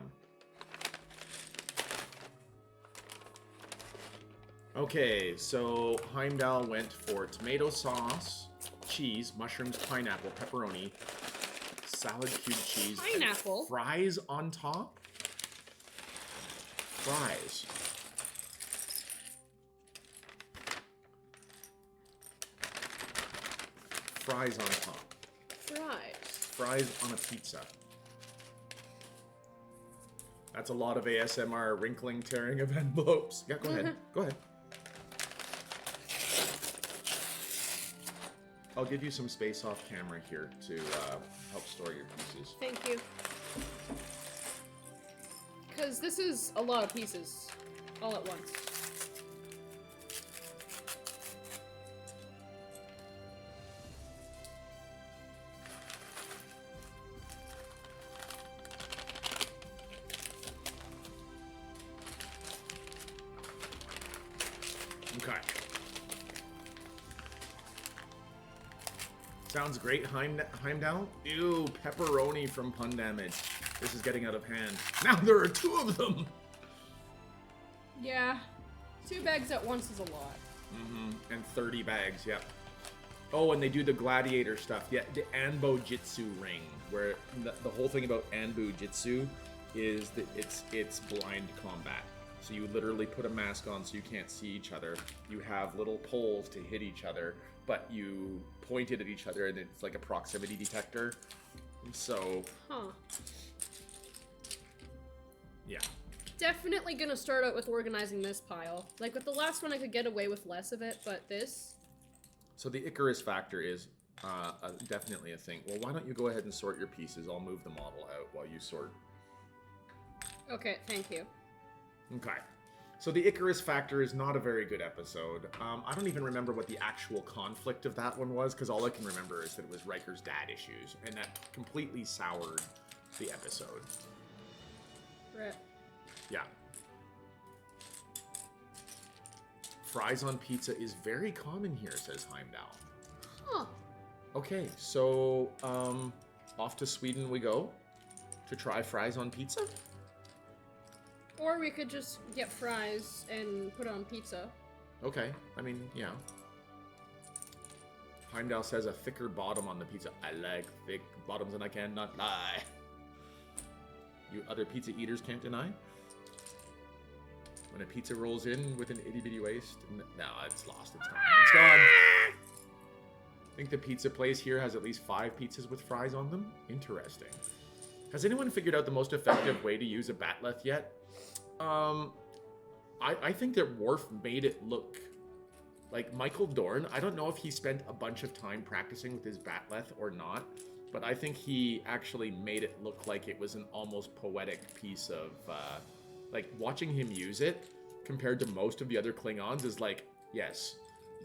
Okay, so Heimdall went for tomato sauce, cheese, mushrooms, pineapple, pepperoni, salad, cube cheese, and Pineapple? fries on top. Fries. Fries on top. Fries. Fries on a pizza. That's a lot of ASMR wrinkling, tearing of envelopes. Yeah, go ahead. Go ahead. I'll give you some space off camera here to help store your pieces. Thank you. Because this is a lot of pieces. All at once. Okay. Sounds great, Heimdall. Ew, pepperoni from pun damage. This is getting out of hand. Now there are 2 of them! Yeah. 2 bags at once is a lot. Mm-hmm. And 30 bags, yep. Oh, and they do the gladiator stuff. Yeah, the Anbo Jitsu ring, where the whole thing about Anbu Jitsu is that it's blind combat. So you literally put a mask on so you can't see each other. You have little poles to hit each other, but you point it at each other and it's like a proximity detector. So... Huh. Yeah. Definitely gonna start out with organizing this pile. Like with the last one I could get away with less of it, but this... So the Icarus factor is definitely a thing. Well, why don't you go ahead and sort your pieces? I'll move the model out while you sort. Okay, thank you. Okay. So the Icarus factor is not a very good episode. I don't even remember what the actual conflict of that one was, because all I can remember is that it was Riker's dad issues, and that completely soured the episode. Right. Yeah. Fries on pizza is very common here, says Heimdall. Huh. Okay, so off to Sweden we go to try fries on pizza. Or we could just get fries and put it on pizza. Okay, I mean, yeah. Heimdall says a thicker bottom on the pizza. I like thick bottoms and I cannot lie. You other pizza eaters can't deny. When a pizza rolls in with an itty-bitty waist... No, it's lost. It's gone. It's gone. I think the pizza place here has at least 5 pizzas with fries on them. Interesting. Has anyone figured out the most effective way to use a batleth yet? I think that Worf made it look... Like, Michael Dorn, I don't know if he spent a bunch of time practicing with his batleth or not, but I think he actually made it look like it was an almost poetic piece of... Like, watching him use it, compared to most of the other Klingons, is like, yes,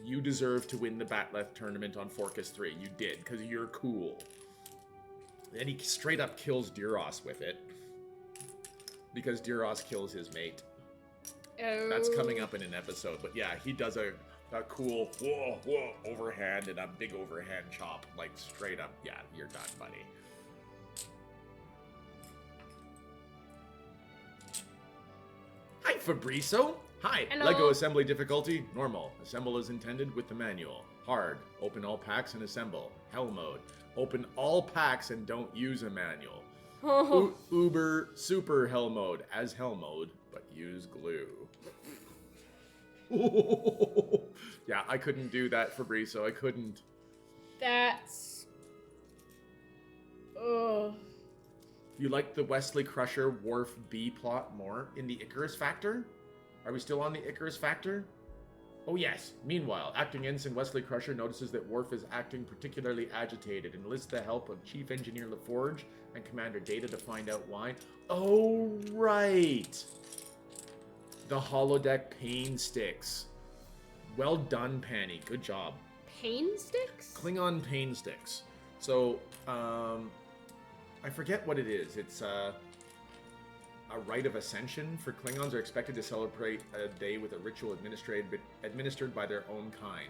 you deserve to win the Batleth tournament on Forcus 3. You did, because you're cool. And he straight up kills Duras with it. Because Duras kills his mate. Oh. That's coming up in an episode. But yeah, he does a cool, whoa, overhand and a big overhand chop. Like, straight up, yeah, you're done, buddy. Hi, Fabriso. Hi. Hello. Lego assembly difficulty, normal. Assemble as intended with the manual. Hard. Open all packs and assemble. Hell mode. Open all packs and don't use a manual. Uber super hell mode as hell mode, but use glue. Yeah, I couldn't do that, Fabriso. I couldn't. That's... Ugh. You like the Wesley Crusher Worf B plot more in the Icarus Factor? Are we still on the Icarus Factor? Oh yes. Meanwhile, Acting Ensign Wesley Crusher notices that Worf is acting particularly agitated and enlists the help of Chief Engineer LaForge and Commander Data to find out why. Oh, right. The holodeck pain sticks. Well done, Panny. Good job. Pain sticks? Klingon pain sticks. So, I forget what it is. It's a rite of ascension for Klingons are expected to celebrate a day with a ritual administered by their own kind.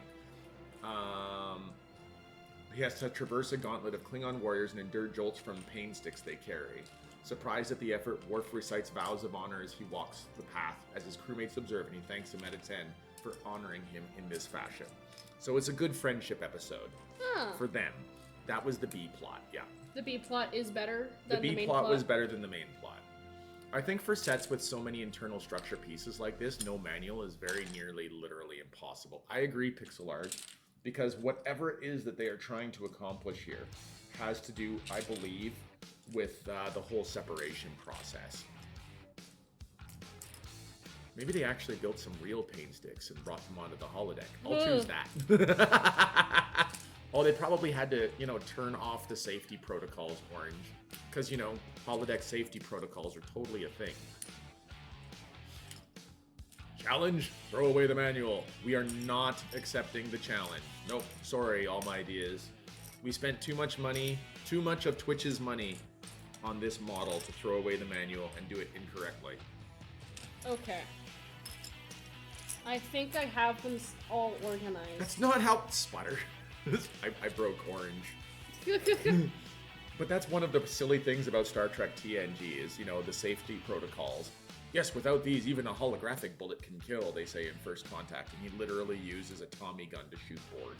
He has to traverse a gauntlet of Klingon warriors and endure jolts from pain sticks they carry. Surprised at the effort, Worf recites vows of honor as he walks the path, as his crewmates observe, and he thanks them at its end for honoring him in this fashion. So it's a good friendship episode for them. That was the B plot, yeah. The B plot is better than the the B main plot was better than the main plot. I think for sets with so many internal structure pieces like this, no manual is very nearly literally impossible. I agree, Pixel Art, because whatever it is that they are trying to accomplish here has to do, I believe, with the whole separation process. Maybe they actually built some real pain sticks and brought them onto the holodeck. I'll choose that. Oh, they probably had to, turn off the safety protocols, Orange. Because, holodeck safety protocols are totally a thing. Challenge? Throw away the manual. We are not accepting the challenge. Nope, sorry, all my ideas. We spent too much money, too much of Twitch's money on this model to throw away the manual and do it incorrectly. Okay. I think I have them all organized. That's not how Sputter. I broke orange. But that's one of the silly things about Star Trek TNG is, you know, the safety protocols. Yes, without these, even a holographic bullet can kill, they say in First Contact, and he literally uses a Tommy gun to shoot Borg.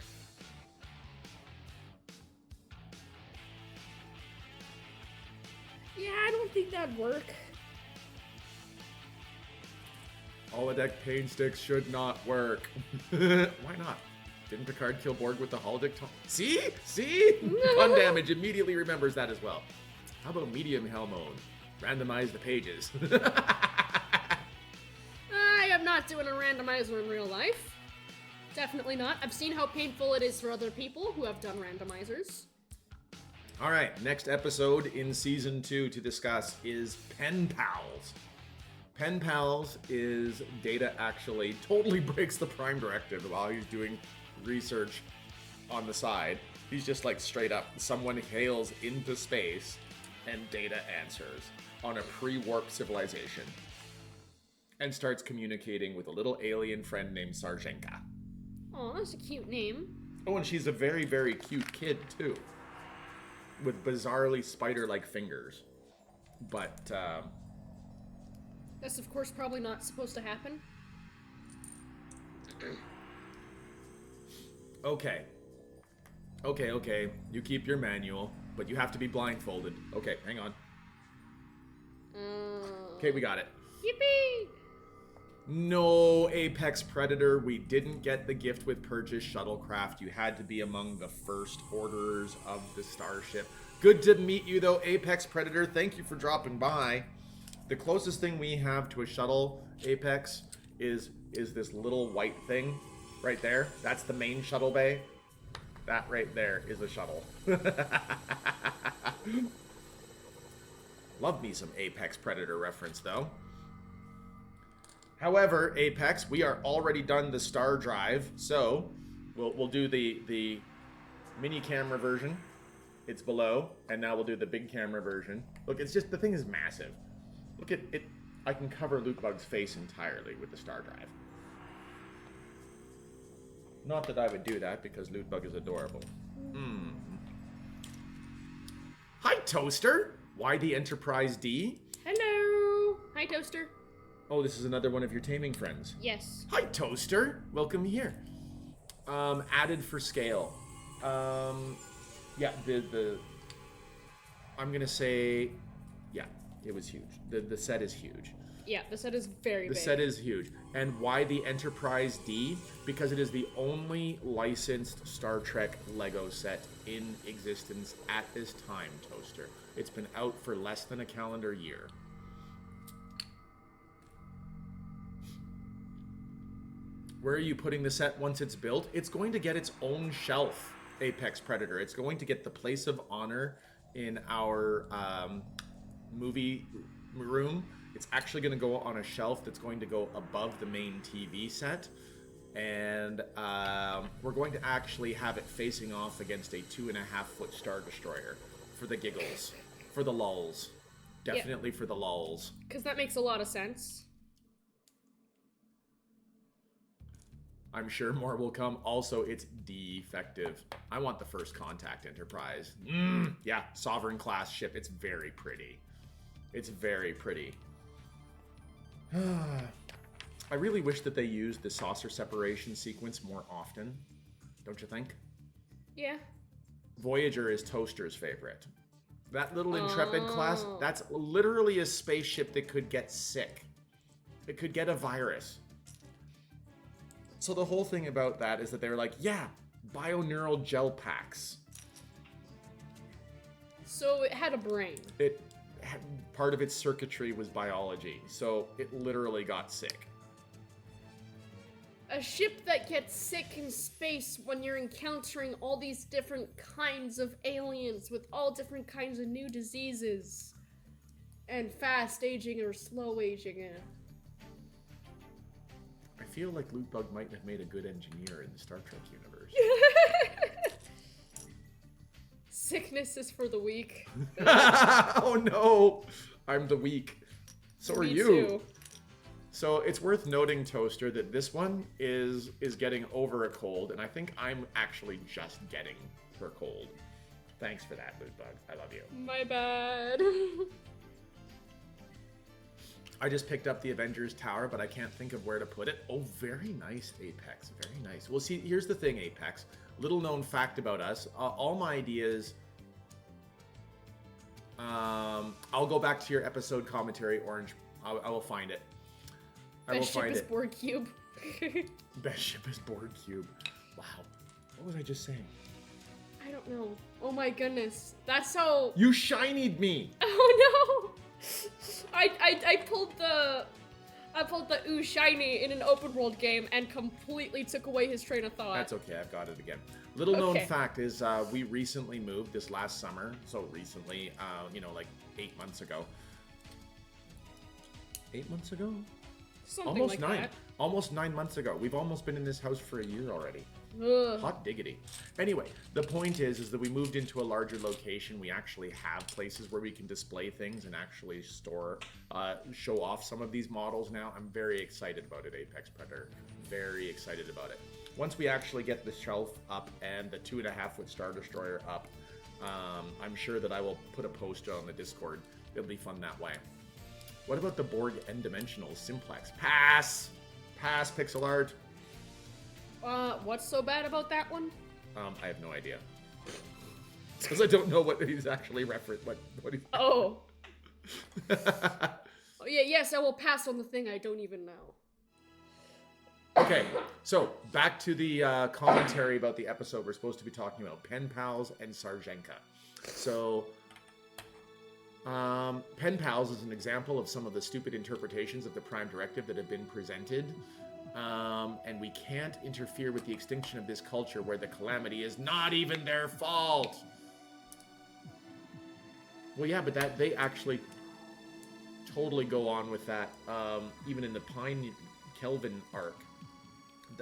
Yeah, I don't think that'd work. Holodeck pain sticks should not work. Why not? Didn't Picard kill Borg with the holodeck? See? See? Pun damage immediately remembers that as well. How about medium hell mode? Randomize the pages. I am not doing a randomizer in real life. Definitely not. I've seen how painful it is for other people who have done randomizers. All right, next episode in season 2 to discuss is Pen Pals. Pen Pals is Data actually totally breaks the Prime Directive while he's doing research on the side. He's just like straight up, someone hails into space and Data answers on a pre-warp civilization and starts communicating with a little alien friend named Sarjenka. Oh, that's a cute name. Oh, and she's a very, very cute kid too, with bizarrely spider-like fingers. But, That's of course probably not supposed to happen. Okay. Okay. You keep your manual, but you have to be blindfolded. Okay, hang on. Okay, we got it. Yippee! No, Apex Predator, we didn't get the gift with purchase shuttlecraft. You had to be among the first orderers of the starship. Good to meet you, though, Apex Predator. Thank you for dropping by. The closest thing we have to a shuttle, Apex, is this little white thing right there. That's the main shuttle bay. That right there is a shuttle. Love me some Apex Predator reference, though. However, Apex, we are already done the star drive, so we'll do the mini camera version. It's below, and now we'll do the big camera version. Look, it's just, the thing is massive. Look at it. I can cover LootBug's face entirely with the star drive. Not that I would do that, because LootBug is adorable. Hi, Toaster! Why the Enterprise D? Hello! Hi, Toaster. Oh, this is another one of your taming friends. Yes. Hi, Toaster! Welcome here. Added for scale. Yeah, I'm gonna say, yeah, it was huge. The set is huge. Yeah, the set is very big. The set is huge. And why the Enterprise D? Because it is the only licensed Star Trek Lego set in existence at this time, Toaster. It's been out for less than a calendar year. Where are you putting the set once it's built? It's going to get its own shelf, Apex Predator. It's going to get the place of honor in our movie room. It's actually going to go on a shelf that's going to go above the main TV set. And we're going to actually have it facing off against a 2.5-foot Star Destroyer for the giggles, for the lulz. Definitely for the lulz. Because that makes a lot of sense. I'm sure more will come. Also, it's defective. I want the First Contact Enterprise. Yeah, Sovereign class ship. It's very pretty. It's very pretty. I really wish that they used the saucer separation sequence more often. Don't you think? Yeah. Voyager is Toaster's favorite. That little Intrepid class, that's literally a spaceship that could get sick. It could get a virus. So the whole thing about that is that they were like, yeah, bioneural gel packs. So it had a brain. Part of its circuitry was biology, so it literally got sick. A ship that gets sick in space when you're encountering all these different kinds of aliens with all different kinds of new diseases. And fast aging or slow aging. I feel like LootBug might have made a good engineer in the Star Trek universe. Sickness is for the weak. Oh no! I'm the weak. So are Me you. too. So it's worth noting, Toaster, that this one is getting over a cold, and I think I'm actually just getting her cold. Thanks for that, LootBug. I love you. My bad. I just picked up the Avengers Tower, but I can't think of where to put it. Oh, very nice, Apex. Very nice. Well, see, here's the thing, Apex. Little known fact about us. All my ideas... I'll go back to your episode commentary, Orange. I will find it. Best ship is board cube. Best ship is board cube. Wow. What was I just saying? I don't know. Oh my goodness. That's how... You shinied me! Oh no! I pulled the ooh shiny in an open world game and completely took away his train of thought. That's okay, I've got it again. Little known fact is we recently moved this last summer. So recently, you know, like 8 months ago. 8 months ago? Something Almost like 9. that. Almost 9 months ago. We've almost been in this house for a year already. Ugh. Hot diggity. Anyway, the point is that we moved into a larger location. We actually have places where we can display things and actually show off some of these models now. I'm very excited about it, Apex Predator. Very excited about it. Once we actually get the shelf up and the 2.5-foot Star Destroyer up, I'm sure that I will put a poster on the Discord. It'll be fun that way. What about the Borg N-Dimensional Simplex? Pass! Pass, pixel art. What's so bad about that one? I have no idea. Because I don't know what he's actually referenced. What he's... Oh. Oh yeah, yes, I will pass on the thing I don't even know. Okay, so back to the commentary about the episode we're supposed to be talking about. Pen Pals and Sarjenka. So, Pen Pals is an example of some of the stupid interpretations of the Prime Directive that have been presented. And we can't interfere with the extinction of this culture where the calamity is not even their fault. Well, yeah, but that they actually totally go on with that, even in the Pine Kelvin arc,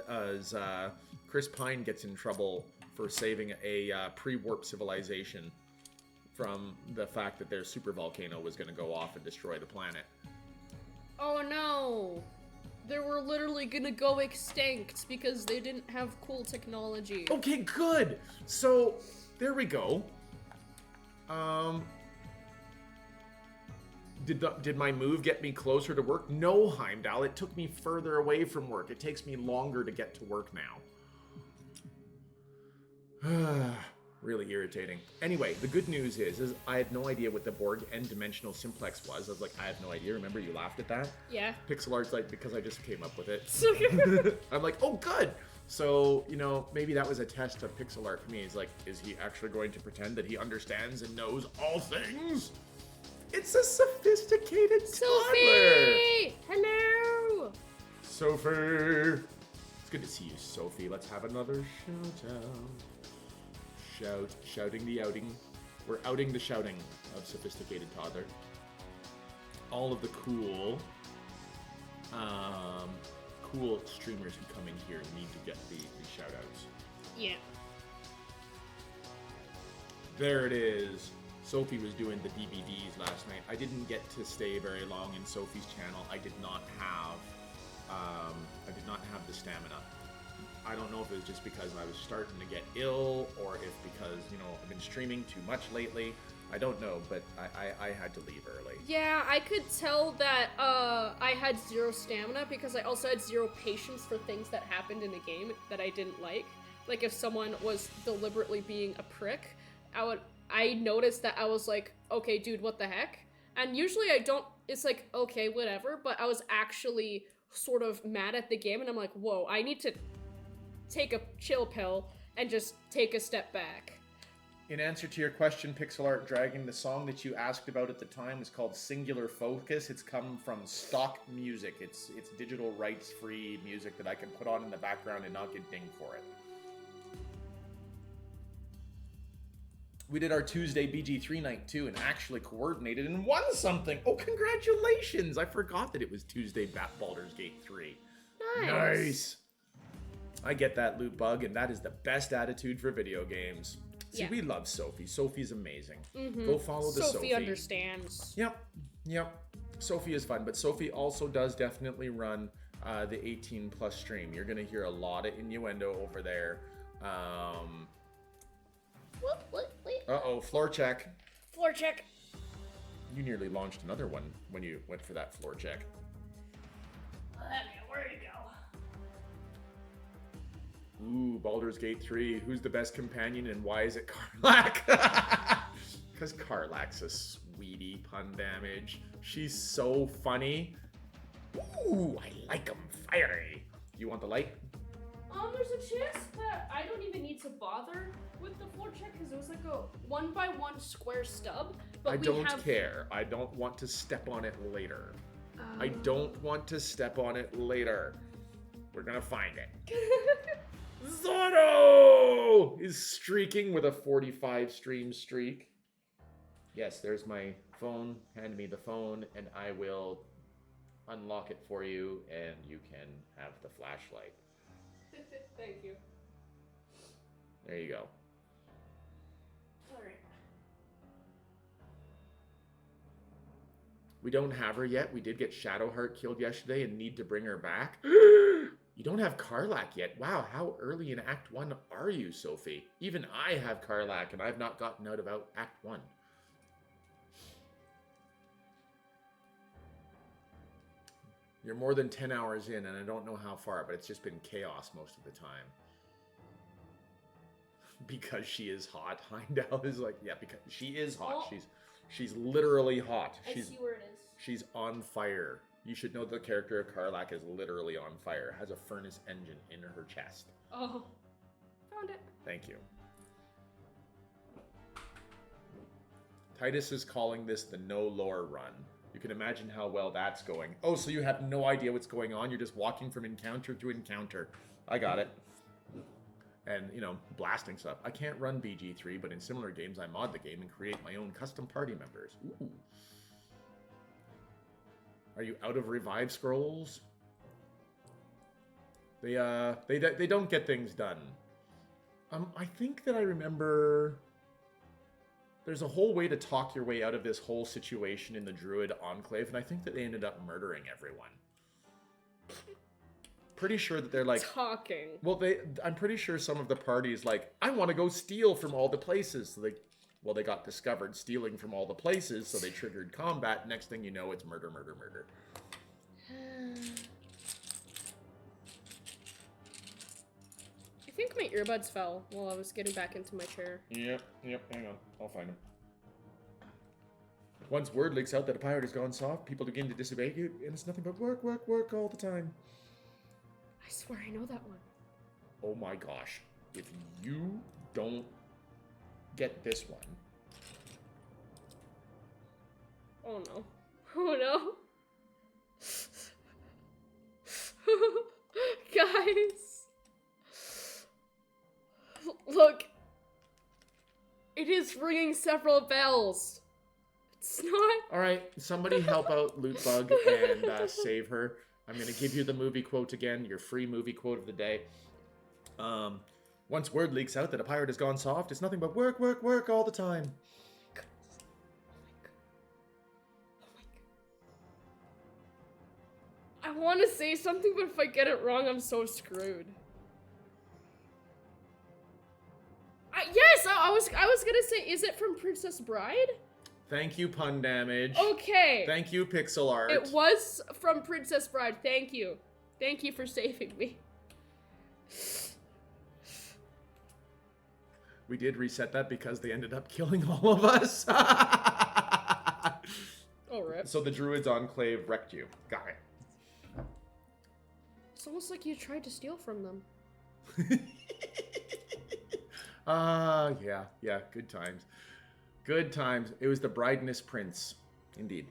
as Chris Pine gets in trouble for saving a pre-warp civilization from the fact that their supervolcano was going to go off and destroy the planet. Oh no! They were literally gonna go extinct because they didn't have cool technology. Okay, good. So there we go. Did my move get me closer to work? No, Heimdall. It took me further away from work. It takes me longer to get to work now. Really irritating. Anyway, the good news is I had no idea what the Borg N-Dimensional Simplex was. I was like, I have no idea. Remember you laughed at that? Yeah. Pixel Art's like, because I just came up with it. I'm like, oh, good. So, you know, maybe that was a test of Pixel Art for me. He's like, is he actually going to pretend that he understands and knows all things? It's a sophisticated toddler. Sophie! Hello! Sophie! It's good to see you, Sophie. Let's have another shout. Shouting the outing. We're outing the shouting of sophisticated toddler. All of the cool streamers who come in here need to get the shout outs. Yeah. There it is. Sophie was doing the DVDs last night. I didn't get to stay very long in Sophie's channel. I did not have the stamina. I don't know if it was just because I was starting to get ill or if because, you know, I've been streaming too much lately. I don't know, but I had to leave early. Yeah, I could tell that I had zero stamina because I also had zero patience for things that happened in a game that I didn't like. Like if someone was deliberately being a prick, I noticed that I was like, okay, dude, what the heck? And usually I don't, it's like, okay, whatever, but I was actually sort of mad at the game and I'm like, whoa, I need to take a chill pill and just take a step back. In answer to your question, Pixel Art Dragon, the song that you asked about at the time is called Singular Focus. It's come from stock music. It's digital rights free music that I can put on in the background and not get dinged for it. We did our Tuesday BG3 night too and actually coordinated and won something. Oh, congratulations! I forgot that it was Tuesday Baldur's Gate 3. Nice! I get that, LootBug, and that is the best attitude for video games. See, we love Sophie. Sophie's amazing. Go follow the Sophie. Sophie understands. Yep. Sophie is fun, but Sophie also does definitely run the 18 plus stream. You're gonna hear a lot of innuendo over there. Uh-oh, floor check. Floor check. You nearly launched another one when you went for that floor check. Where you go? Ooh, Baldur's Gate 3. Who's the best companion and why is it Karlak? Because Karlak's a sweetie, pun damage. She's so funny. Ooh, I like 'em fiery. You want the light? There's a chance that I don't even need to bother with the floor check because it was like a 1x1 square stub. But I don't care. I don't want to step on it later. I don't want to step on it later. We're gonna find it. Zorro is streaking with a 45 stream streak. Yes, there's my phone. Hand me the phone and I will unlock it for you and you can have the flashlight. Thank you. There you go. Alright. We don't have her yet. We did get Shadowheart killed yesterday and need to bring her back. You don't have Karlak yet. Wow, how early in Act 1 are you, Sophie? Even I have Karlak and I've not gotten out of Act 1. You're more than 10 hours in and I don't know how far, but it's just been chaos most of the time. Because she is hot. Heimdall is like, yeah, because she is hot. Oh. She's literally hot. I see where it is. She's on fire. You should know the character of Karlak is literally on fire. Has a furnace engine in her chest. Oh. Found it. Thank you. Titus is calling this the no lore run. You can imagine how well that's going. Oh, so you have no idea what's going on? You're just walking from encounter to encounter. I got it. And, you know, blasting stuff. I can't run BG3, but in similar games, I mod the game and create my own custom party members. Ooh. Are you out of revive scrolls? They don't get things done. I think that I remember there's a whole way to talk your way out of this whole situation in the Druid Enclave, and I think that they ended up murdering everyone. Pretty sure that they're like talking. Well, I'm pretty sure some of the parties like I want to go steal from all the places. So they got discovered stealing from all the places, so they triggered combat. Next thing you know, it's murder, murder, murder. I think my earbuds fell while I was getting back into my chair. Yep. Hang on, I'll find them. Once word leaks out that a pirate has gone soft, people begin to disobey you, and it's nothing but work, work, work all the time. I swear I know that one. Oh my gosh. If you don't get this one. Oh no. Oh no. Guys. Look. It is ringing several bells. It's not. Alright, somebody help out LootBug and save her. I'm going to give you the movie quote again, your free movie quote of the day. Once word leaks out that a pirate has gone soft, it's nothing but work, work, work all the time. I want to say something, but if I get it wrong, I'm so screwed. Yes, I was gonna say, is it from Princess Bride? Thank you, pun damage. Okay. Thank you, pixel art. It was from Princess Bride. Thank you. Thank you for saving me. We did reset that because they ended up killing all of us. Oh, rip. So the Druids Enclave wrecked you. Got it. It's almost like you tried to steal from them. Yeah, good times. Good times. It was the Brideness Prince. Indeed.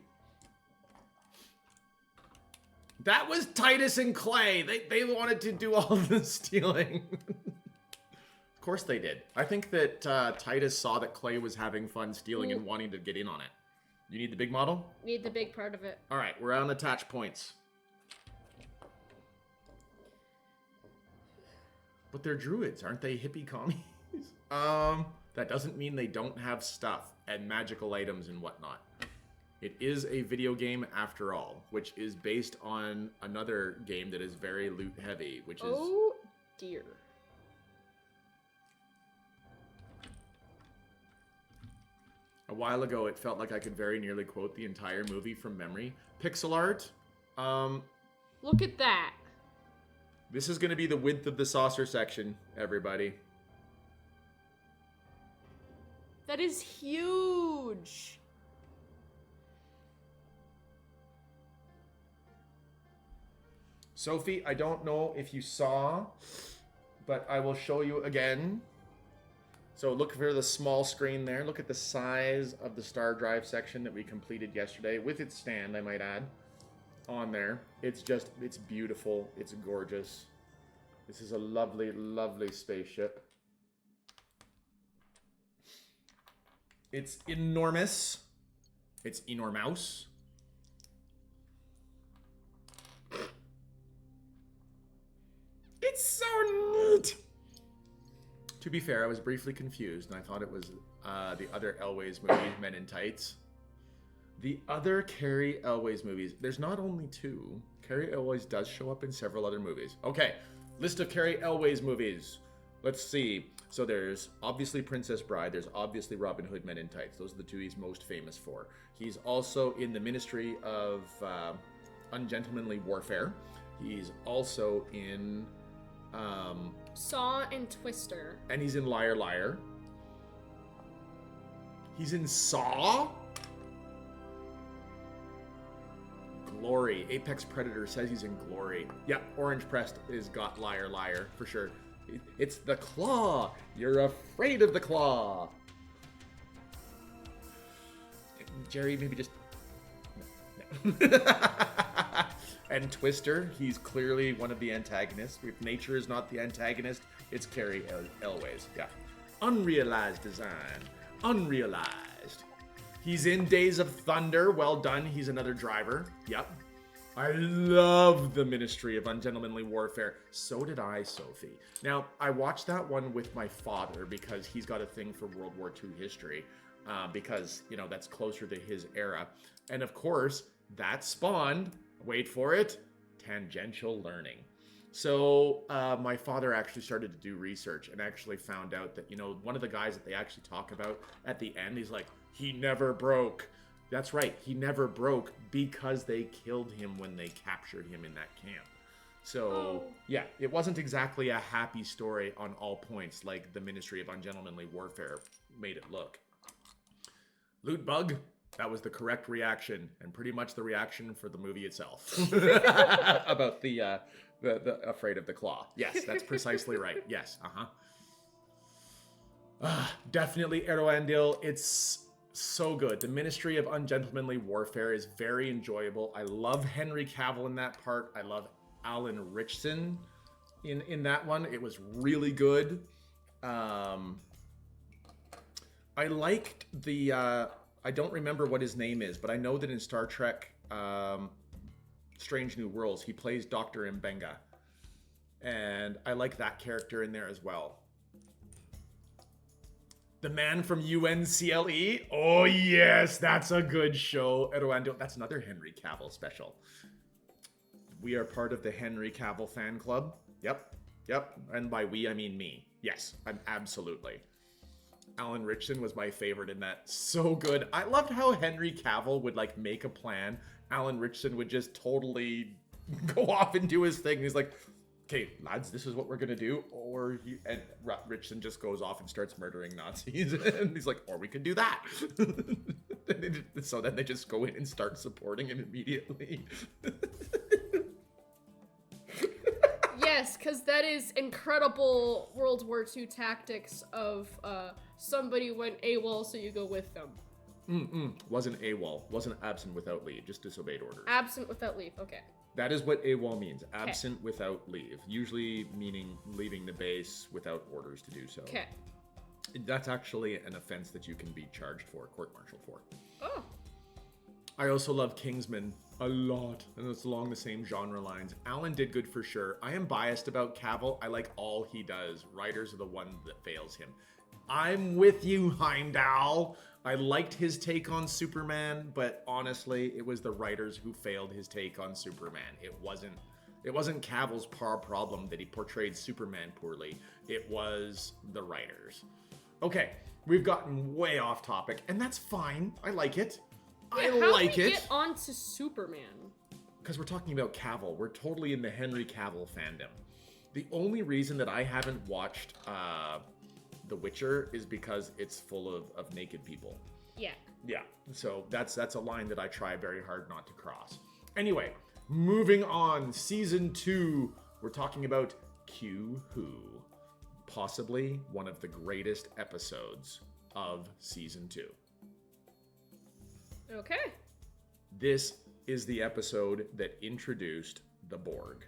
That was Titus and Clay. They wanted to do all the stealing. Of course they did. I think that Titus saw that Clay was having fun stealing and wanting to get in on it. You need the big model? Need the big part of it. All right, we're on attach points. But they're druids, aren't they hippie commies? That doesn't mean they don't have stuff and magical items and whatnot. It is a video game after all, which is based on another game that is very loot heavy, which is... Oh, dear. A while ago, it felt like I could very nearly quote the entire movie from memory. Pixel art. Look at that. This is going to be the width of the saucer section, everybody. That is huge. Sophie, I don't know if you saw, but I will show you again. So look for the small screen there. Look at the size of the star drive section that we completed yesterday with its stand, I might add, on there. It's beautiful. It's gorgeous. This is a lovely, lovely spaceship. It's enormous. It's enormous. It's so neat. To be fair, I was briefly confused, and I thought it was the other Elway's movie, Men in Tights. The other Carrie Elway's movies, there's not only two. Carrie Elway's does show up in several other movies. Okay, list of Carrie Elway's movies. Let's see. So there's obviously Princess Bride. There's obviously Robin Hood, Men in Tights. Those are the two he's most famous for. He's also in the Ministry of Ungentlemanly Warfare. He's also in... Saw and Twister. And he's in Liar Liar. He's in Saw? Glory. Apex Predator says he's in Glory. Yep, Orange Pressed is got Liar Liar, for sure. It's the Claw. You're afraid of the Claw. Jerry, maybe just... No. And Twister, he's clearly one of the antagonists. If nature is not the antagonist, it's Carrie Elway's. Yeah. Unrealized design. Unrealized. He's in Days of Thunder. Well done. He's another driver. Yep. I love the Ministry of Ungentlemanly Warfare. So did I, Sophie. Now, I watched that one with my father because he's got a thing for World War II history. Because, you know, that's closer to his era. And of course, that spawned... Wait for it, tangential learning. So my father actually started to do research and actually found out that, you know, one of the guys that they actually talk about at the end, he's like, he never broke. That's right, he never broke because they killed him when they captured him in that camp. So, yeah, it wasn't exactly a happy story on all points like the Ministry of Ungentlemanly Warfare made it look. LootBug. That was the correct reaction, and pretty much the reaction for the movie itself. About the afraid of the claw. Yes, that's precisely right. Yes, definitely Arrowandil. It's so good. The Ministry of Ungentlemanly Warfare is very enjoyable. I love Henry Cavill in that part. I love Alan Ritchson in that one. It was really good. I liked the... I don't remember what his name is, but I know that in Star Trek Strange New Worlds, he plays Dr. Mbenga. And I like that character in there as well. The Man from UNCLE? Oh yes, that's a good show. That's another Henry Cavill special. We are part of the Henry Cavill fan club. Yep. And by we, I mean me. Yes, I'm absolutely. Alan Ritchson was my favorite in that. So good. I loved how Henry Cavill would like make a plan. Alan Ritchson would just totally go off and do his thing. He's like, okay, lads, this is what we're going to do. And Ritchson just goes off and starts murdering Nazis. And he's like, or we could do that. So then they just go in and start supporting him immediately. Yes, because that is incredible World War II tactics of somebody went AWOL, so you go with them. Wasn't AWOL. Wasn't absent without leave. Just disobeyed orders. Absent without leave. Okay. That is what AWOL means. Absent without leave. Usually meaning leaving the base without orders to do so. Okay. That's actually an offense that you can be charged for, court-martialed for. Oh. I also love Kingsman a lot, and it's along the same genre lines. Alan did good for sure. I am biased about Cavill. I like all he does. Writers are the one that fails him. I'm with you, Heimdall. I liked his take on Superman, but honestly, it was the writers who failed his take on Superman. It wasn't Cavill's problem that he portrayed Superman poorly. It was the writers. Okay, we've gotten way off topic, and that's fine. I like it. I like How do we it. get on to Superman? Because we're talking about Cavill. We're totally in the Henry Cavill fandom. The only reason that I haven't watched The Witcher is because it's full of naked people. Yeah. Yeah, so that's a line that I try very hard not to cross. Anyway, moving on, season 2, we're talking about Q-Who, possibly one of the greatest episodes of season 2. Okay. This is the episode that introduced the Borg.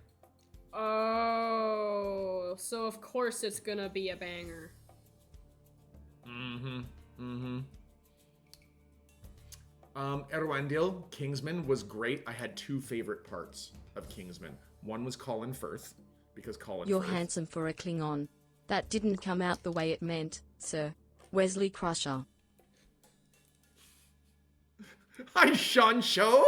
Oh, so of course it's gonna be a banger. Erwandil, Kingsman was great. I had 2 favorite parts of Kingsman. One was Colin Firth, because Colin You're Firth... handsome for a Klingon. That didn't come out the way it meant, sir. Wesley Crusher. Hi, Sean Cho!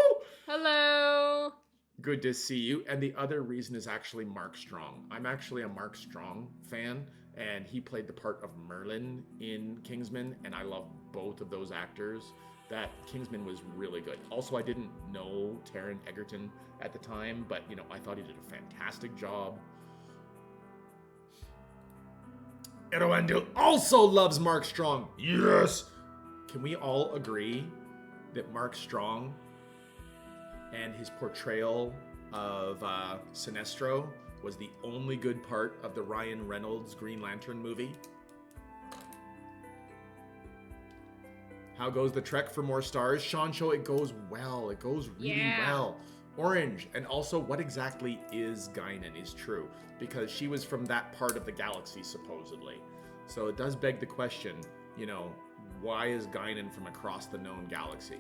Hello. Good to see you. And the other reason is actually Mark Strong. I'm actually a Mark Strong fan, and he played the part of Merlin in Kingsman, and I love both of those actors. That Kingsman was really good. Also, I didn't know Taron Egerton at the time, but, you know, I thought he did a fantastic job. Erwandil also loves Mark Strong. Yes! Can we all agree that Mark Strong and his portrayal of Sinestro was the only good part of the Ryan Reynolds Green Lantern movie? How goes the trek for more stars? Sean Cho, it goes well. It goes really well. Orange. And also, what exactly is Guinan is true, because she was from that part of the galaxy, supposedly. So it does beg the question, you know, why is Guinan from across the known galaxy?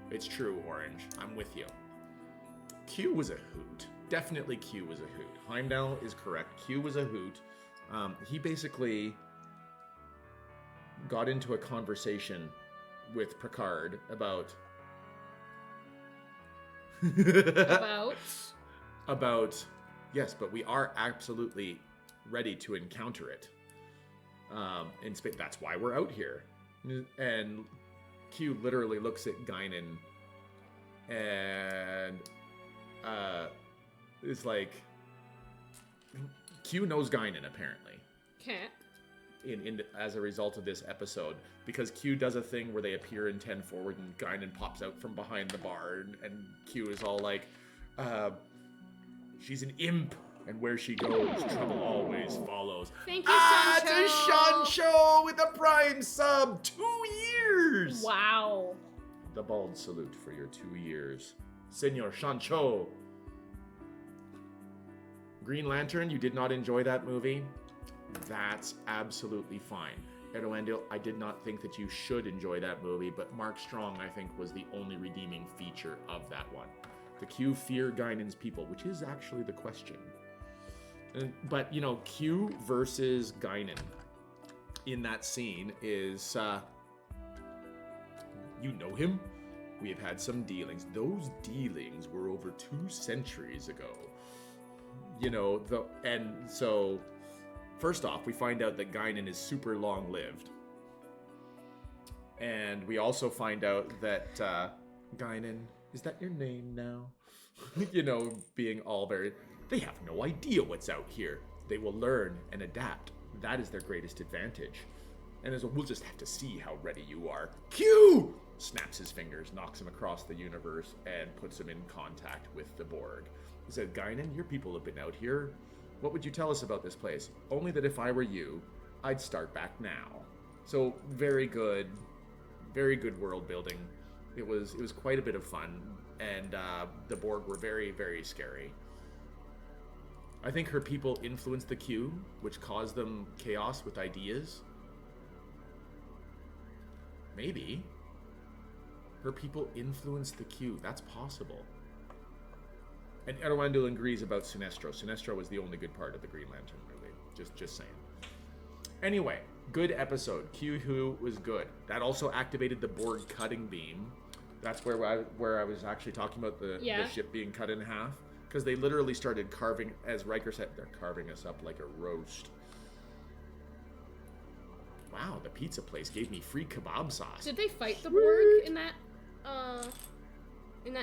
It's true, Orange. I'm with you. Q was a hoot. Definitely Q was a hoot. Heimdall is correct. Q was a hoot. He basically got into a conversation with Picard about... About... Yes, but we are absolutely ready to encounter it. In space. That's why we're out here. And Q literally looks at Guinan and is like... Q knows Guinan, apparently. Okay. As a result of this episode, because Q does a thing where they appear in 10 forward and Guinan pops out from behind the bar, and Q is all like, she's an imp, and where she goes, trouble always follows. Thank you, It's Sancho. a Sean Show with a Prime sub, 2 years! Wow. The bald salute for your 2 years. Senor Sancho. Green Lantern, you did not enjoy that movie? That's absolutely fine. Erwandil, I did not think that you should enjoy that movie, but Mark Strong, I think, was the only redeeming feature of that one. The Q fear Guinan's people, which is actually the question. But, you know, Q versus Guinan in that scene is, you know him? We have had some dealings. Those dealings were over 2 centuries ago. You know, and so... First off, we find out that Guinan is super long-lived. And we also find out that Guinan, is that your name now? You know, being all very... They have no idea what's out here. They will learn and adapt. That is their greatest advantage. And as we'll just have to see how ready you are. Q! Snaps his fingers, knocks him across the universe, and puts him in contact with the Borg. He said, Guinan, your people have been out here. What would you tell us about this place? Only that if I were you, I'd start back now. So very good world building. It was quite a bit of fun, and the Borg were very, very scary. I think her people influenced the Q, which caused them chaos with ideas. Maybe. Her people influenced the Q. That's possible. And Erwandil agrees about Sinestro. Sinestro was the only good part of the Green Lantern movie. Just saying. Anyway, Good episode. Q was good. That also activated the Borg cutting beam. That's where I was actually talking about the ship being cut in half. Because they literally started carving, as Riker said, they're carving us up like a roast. Wow, the pizza place gave me free kebab sauce. Did they fight the Borg in that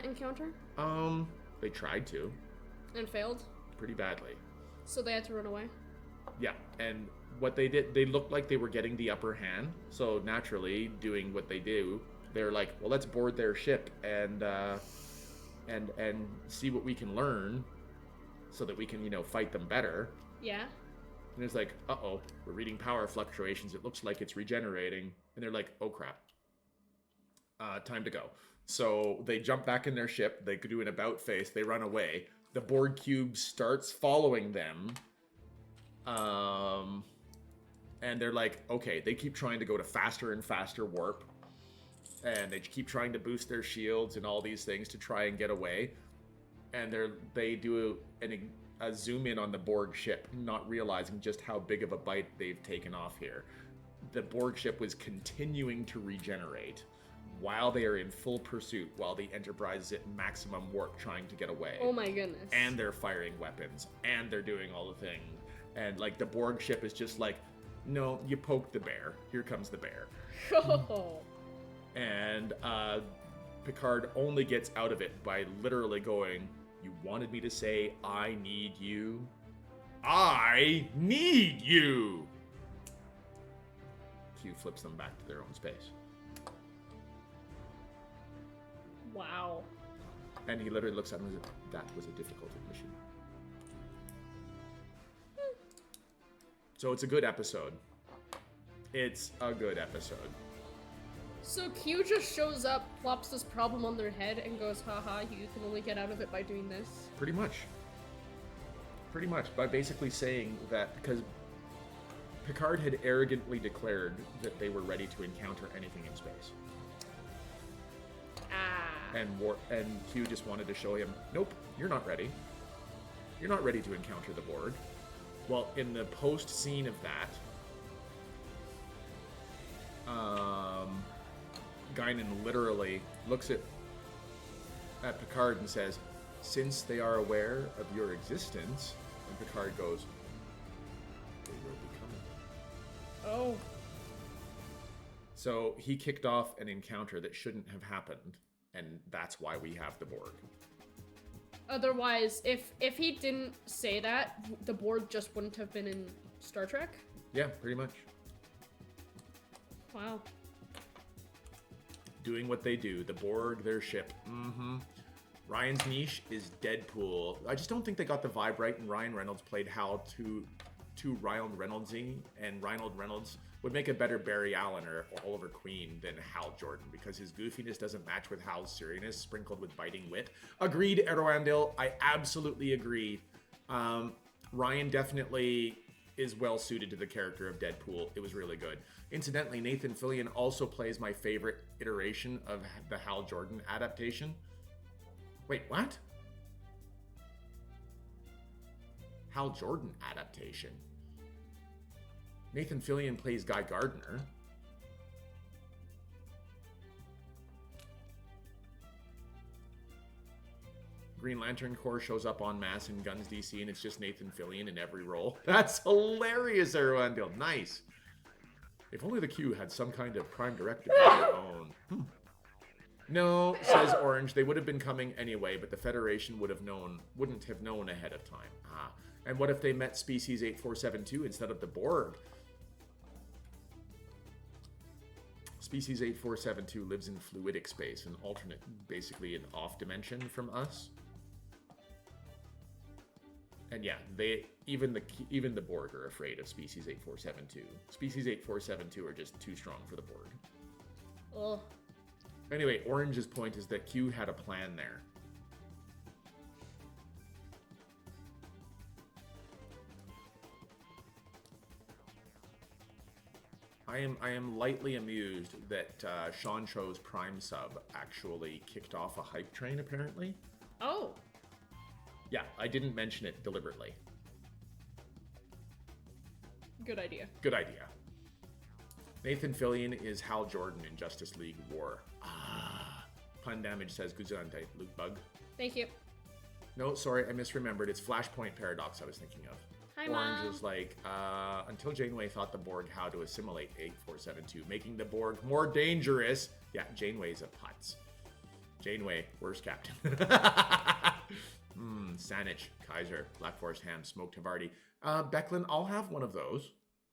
encounter? They tried to. And failed? Pretty badly. So they had to run away? Yeah, and what they did, they looked like they were getting the upper hand. So naturally, doing what they do, they're like, well, let's board their ship and see what we can learn so that we can, fight them better. Yeah. And it's like, uh-oh, we're reading power fluctuations. It looks like it's regenerating. And they're like, oh, crap. Time to go. So they jump back in their ship. They do an about face. They run away. The Borg cube starts following them. And they're like, okay, they keep trying to go to faster and faster warp. And they keep trying to boost their shields and all these things to try and get away. And they do a zoom in on the Borg ship, not realizing just how big of a bite they've taken off here. The Borg ship was continuing to regenerate while they are in full pursuit, while the Enterprise is at maximum warp trying to get away. Oh my goodness. And they're firing weapons, and they're doing all the things. And like the Borg ship is just like, no, you poked the bear. Here comes the bear. Oh. And Picard only gets out of it by literally going, you wanted me to say, I need you? I need you! Q flips them back to their own space. Wow. And he literally looks at him and says, that was a difficult mission. So it's a good episode. It's a good episode. So Q just shows up, plops this problem on their head, and goes, haha, you can only get out of it by doing this. Pretty much. Pretty much. By basically saying that, because Picard had arrogantly declared that they were ready to encounter anything in space. And Q just wanted to show him, nope, you're not ready. You're not ready to encounter the Borg. Well, in the post scene of that, Guinan literally looks at Picard and says, since they are aware of your existence, and Picard goes, they will be coming. Oh. So he kicked off an encounter that shouldn't have happened, and that's why we have the Borg. Otherwise, if he didn't say that, the Borg just wouldn't have been in Star Trek? Yeah, pretty much. Wow. Doing what they do. The Borg, their ship. Ryan's niche is Deadpool. I just don't think they got the vibe right, and Ryan Reynolds played Hal too Ryan Reynoldsy, and Ryan Reynolds would make a better Barry Allen or Oliver Queen than Hal Jordan, because his goofiness doesn't match with Hal's seriousness, sprinkled with biting wit. Agreed, Erwandil. I absolutely agree. Ryan definitely is well suited to the character of Deadpool. It was really good. Incidentally, Nathan Fillion also plays my favorite iteration of the Hal Jordan adaptation. Wait, what? Hal Jordan adaptation. Nathan Fillion plays Guy Gardner. Green Lantern Corps shows up en masse in Guns DC, and it's just Nathan Fillion in every role. That's hilarious, Erwandil. Nice. If only the Q had some kind of prime directive of their own. No, says Orange, they would have been coming anyway, but the Federation wouldn't have known ahead of time. And what if they met Species 8472 instead of the Borg? Species 8472 lives in fluidic space, an alternate, basically an off dimension from us. And yeah, even the Borg are afraid of Species 8472. Species 8472 are just too strong for the Borg. Ugh. Anyway, Orange's point is that Q had a plan there. I am lightly amused that Sean Cho's Prime sub actually kicked off a hype train, apparently. Oh. Yeah, I didn't mention it deliberately. Good idea. Good idea. Nathan Fillion is Hal Jordan in Justice League War. Ah. Pun Damage says Guzante, LootBug. Thank you. No, sorry, I misremembered. It's Flashpoint Paradox I was thinking of. Hi, Orange Mom. is like, until Janeway taught the Borg how to assimilate 8472, making the Borg more dangerous. Yeah, Janeway's a putz. Janeway, worst captain. Sanich, Kaiser, Black Forest Ham, Smoked Havarti. Becklin, I'll have one of those.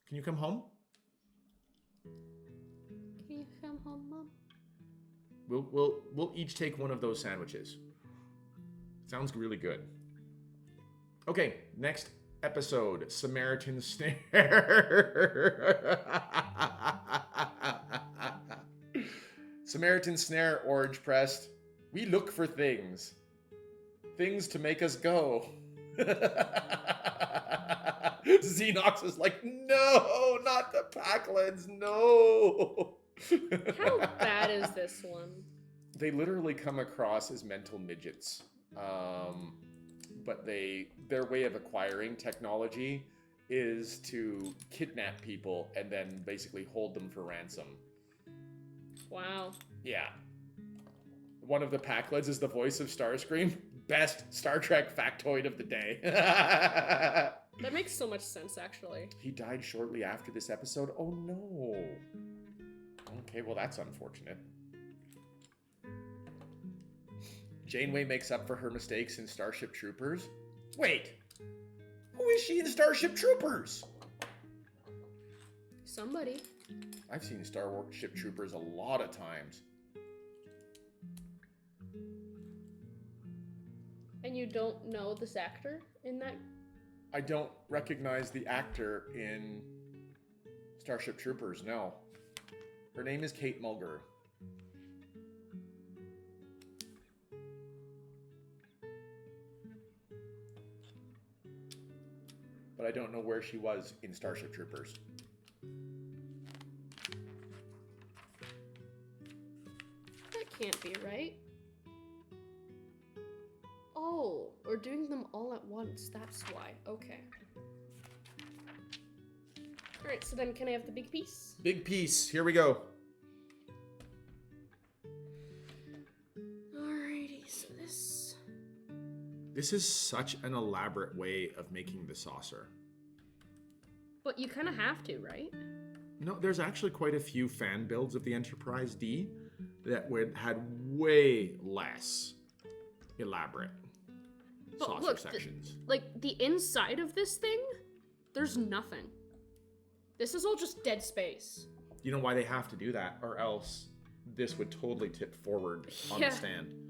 Can you come home? Can you come home, Mom? We'll each take one of those sandwiches. Sounds really good. Okay, next episode, Samaritan Snare. Samaritan Snare, Orange Pressed. We look for things. Things to make us go. Xenox is like, no, not the Packlands, no. How bad is this one? They literally come across as mental midgets. But their way of acquiring technology is to kidnap people and then basically hold them for ransom. Wow. Yeah. One of the Packlids is the voice of Starscream. Best Star Trek factoid of the day. That makes so much sense, actually. He died shortly after this episode. Oh no. Okay, well that's unfortunate. Janeway makes up for her mistakes in Starship Troopers. Wait, who is she in Starship Troopers? Somebody. I've seen Starship Troopers a lot of times. And you don't know this actor in that? I don't recognize the actor in Starship Troopers, no. Her name is Kate Mulgrew. But I don't know where she was in Starship Troopers. That can't be right. Oh, we're doing them all at once. That's why. Okay. Alright, so then can I have the big piece? Big piece. Here we go. Alrighty, so this... This is such an elaborate way of making the saucer. But you kind of have to, right? No, there's actually quite a few fan builds of the Enterprise D that had way less elaborate But saucer look, sections. like, the inside of this thing, there's nothing. This is all just dead space. You know why they have to do that, or else this would totally tip forward on Yeah. the stand.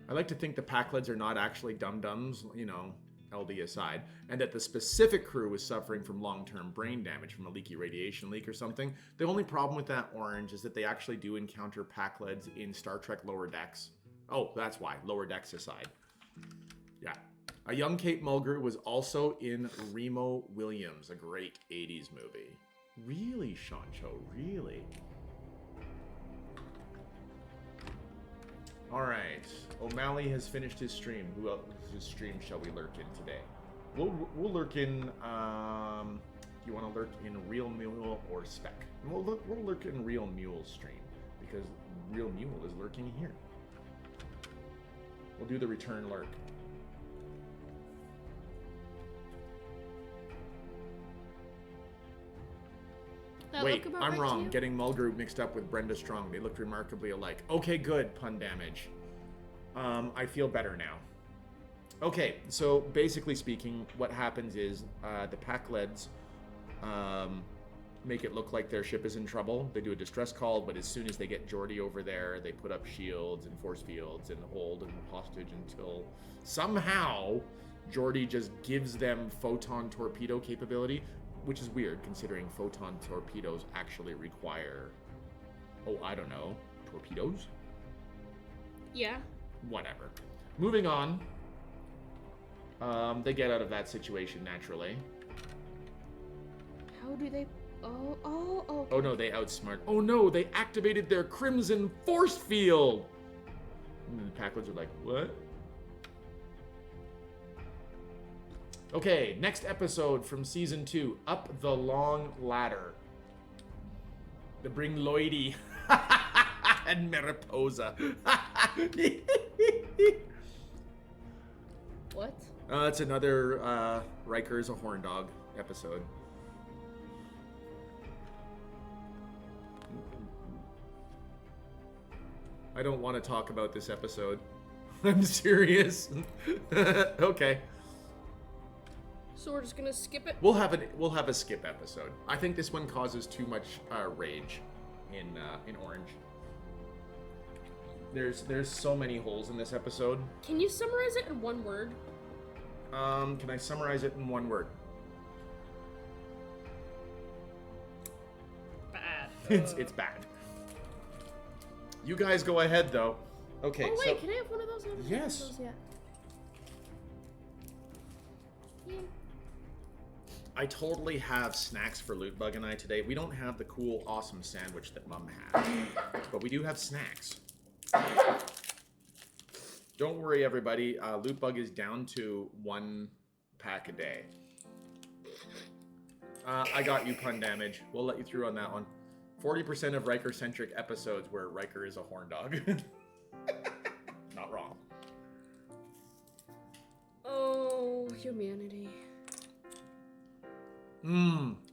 I like to think the Packlids are not actually dum-dums, you know, LD aside, and that the specific crew was suffering from long-term brain damage from a leaky radiation leak or something. The only problem with that, Orange, is that they actually do encounter Packlids in Star Trek Lower Decks. Oh, that's why. Lower Decks aside. Yeah. A young Kate Mulgrew was also in Remo Williams, a great 80s movie. Really, Shancho, really? All right. O'Malley has finished his stream. Who else's stream shall we lurk in today? We'll lurk in. You want to lurk in Real Mule or Spec? We'll lurk in Real Mule's stream because Real Mule is lurking here. We'll do the return lurk. That Wait, look about I'm right to wrong. you? Getting Mulgrew mixed up with Brenda Strong. They looked remarkably alike. Okay, good. Pun damage. I feel better now. Okay, so basically speaking, what happens is the Packlids make it look like their ship is in trouble. They do a distress call, but as soon as they get Geordi over there, they put up shields and force fields and hold them hostage until somehow Geordi just gives them photon torpedo capability, which is weird considering photon torpedoes actually require, oh, I don't know, torpedoes? Yeah. Whatever. Moving on. They get out of that situation naturally. How do they... Oh. Oh no, they outsmart. Oh no, they activated their Crimson Force Field! And then the Packlids are like, what? Okay, next episode from season 2, Up the Long Ladder. The Bring Lloydie and Mariposa. What? It's another Riker is a horn dog episode. I don't want to talk about this episode. I'm serious. Okay. So we're just gonna skip it? We'll have a skip episode. I think this one causes too much rage in Orange. There's so many holes in this episode. Can you summarize it in one word? Can I summarize it in one word? Bad. It's bad. You guys go ahead though. Okay. Oh wait, can I have one of those? I haven't had Yes. one of those yet. Yeah. I totally have snacks for LootBug and I today. We don't have the cool, awesome sandwich that Mom had, but we do have snacks. Don't worry, everybody. LootBug is down to 1 pack a day. I got you, pun damage. We'll let you through on that one. 40% of Riker-centric episodes where Riker is a horn dog. Not wrong. Oh, humanity.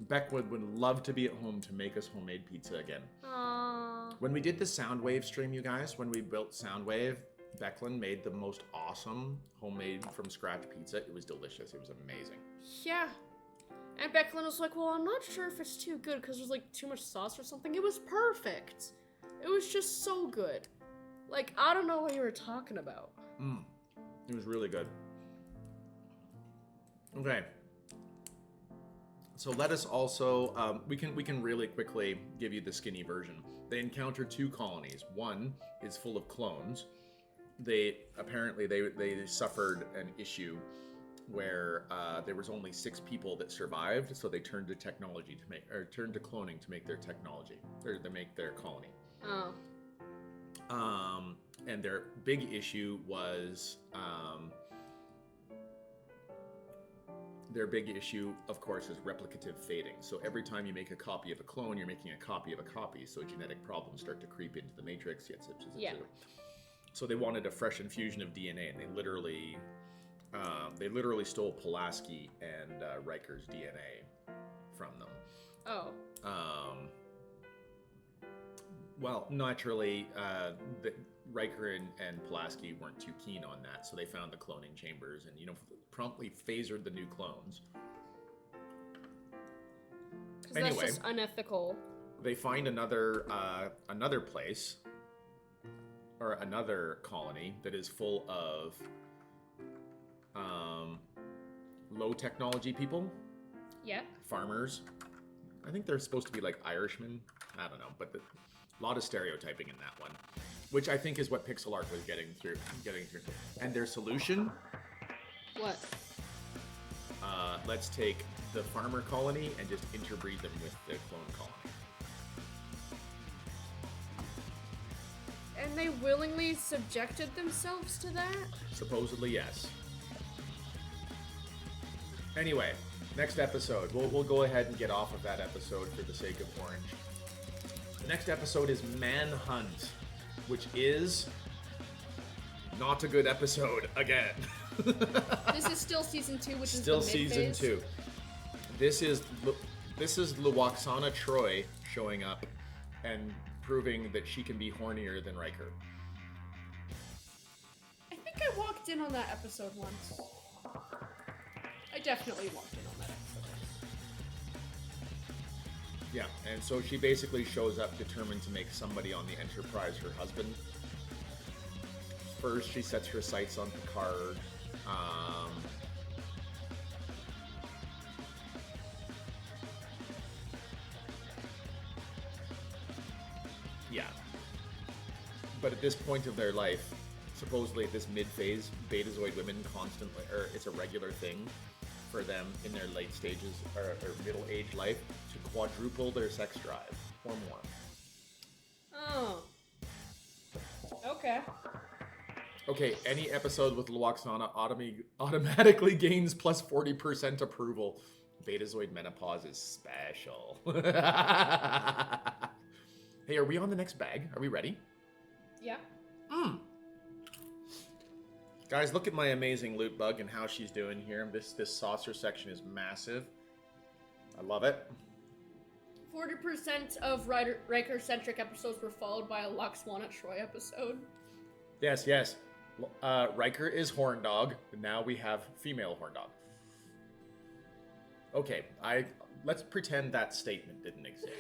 Beckwood would love to be at home to make us homemade pizza again. Aww. When we did the Soundwave stream, you guys, when we built Soundwave, Becklin made the most awesome homemade from scratch pizza. It was delicious. It was amazing. Yeah. And Becklin was like, well, I'm not sure if it's too good because there's like too much sauce or something. It was perfect. It was just so good. Like, I don't know what you were talking about. It was really good. Okay. So let us also, we can really quickly give you the skinny version. They encounter 2 colonies. One is full of clones. They suffered an issue where there was only 6 people that survived, so they turned to technology turned to cloning to make their technology, or to make their colony. Oh. And their big issue was, of course, is replicative fading. So every time you make a copy of a clone, you're making a copy of a copy. So genetic problems start to creep into the matrix. Yeah. So they wanted a fresh infusion of DNA, and they literally stole Pulaski and Riker's DNA from them. Oh. Well, naturally, Riker and Pulaski weren't too keen on that, so they found the cloning chambers and, promptly phasered the new clones. Because Anyway, that's just unethical. they find another place, or another colony that is full of low technology people. Yeah. Farmers. I think they're supposed to be like Irishmen. I don't know, but a lot of stereotyping in that one, which I think is what Pixel Art was getting through. And their solution? What? Let's take the farmer colony and just interbreed them with the clone colony. And they willingly subjected themselves to that? Supposedly, yes. Anyway, next episode. We'll go ahead and get off of that episode for the sake of Orange. The next episode is Manhunt, which is not a good episode again. This is still season 2, which is Still the season mid-phase. 2. This is Luoxana Troy showing up and proving that she can be hornier than Riker. I think I walked in on that episode once. I definitely walked in on that episode. Yeah, and so she basically shows up determined to make somebody on the Enterprise her husband. First, she sets her sights on Picard. Yeah. But at this point of their life, supposedly at this mid-phase, Betazoid women constantly, or it's a regular thing for them in their late stages or middle-aged life to quadruple their sex drive or more. Oh. Okay. Okay, any episode with Luoxana automatically gains plus 40% approval. Betazoid menopause is special. Hey, are we on the next bag? Are we ready? Yeah. Guys, look at my amazing loot bug and how she's doing here. This saucer section is massive. I love it. 40% of Riker-centric episodes were followed by a Luxwana Troy episode. Yes, yes. Riker is horn dog. Now we have female horn dog. Okay, let's pretend that statement didn't exist.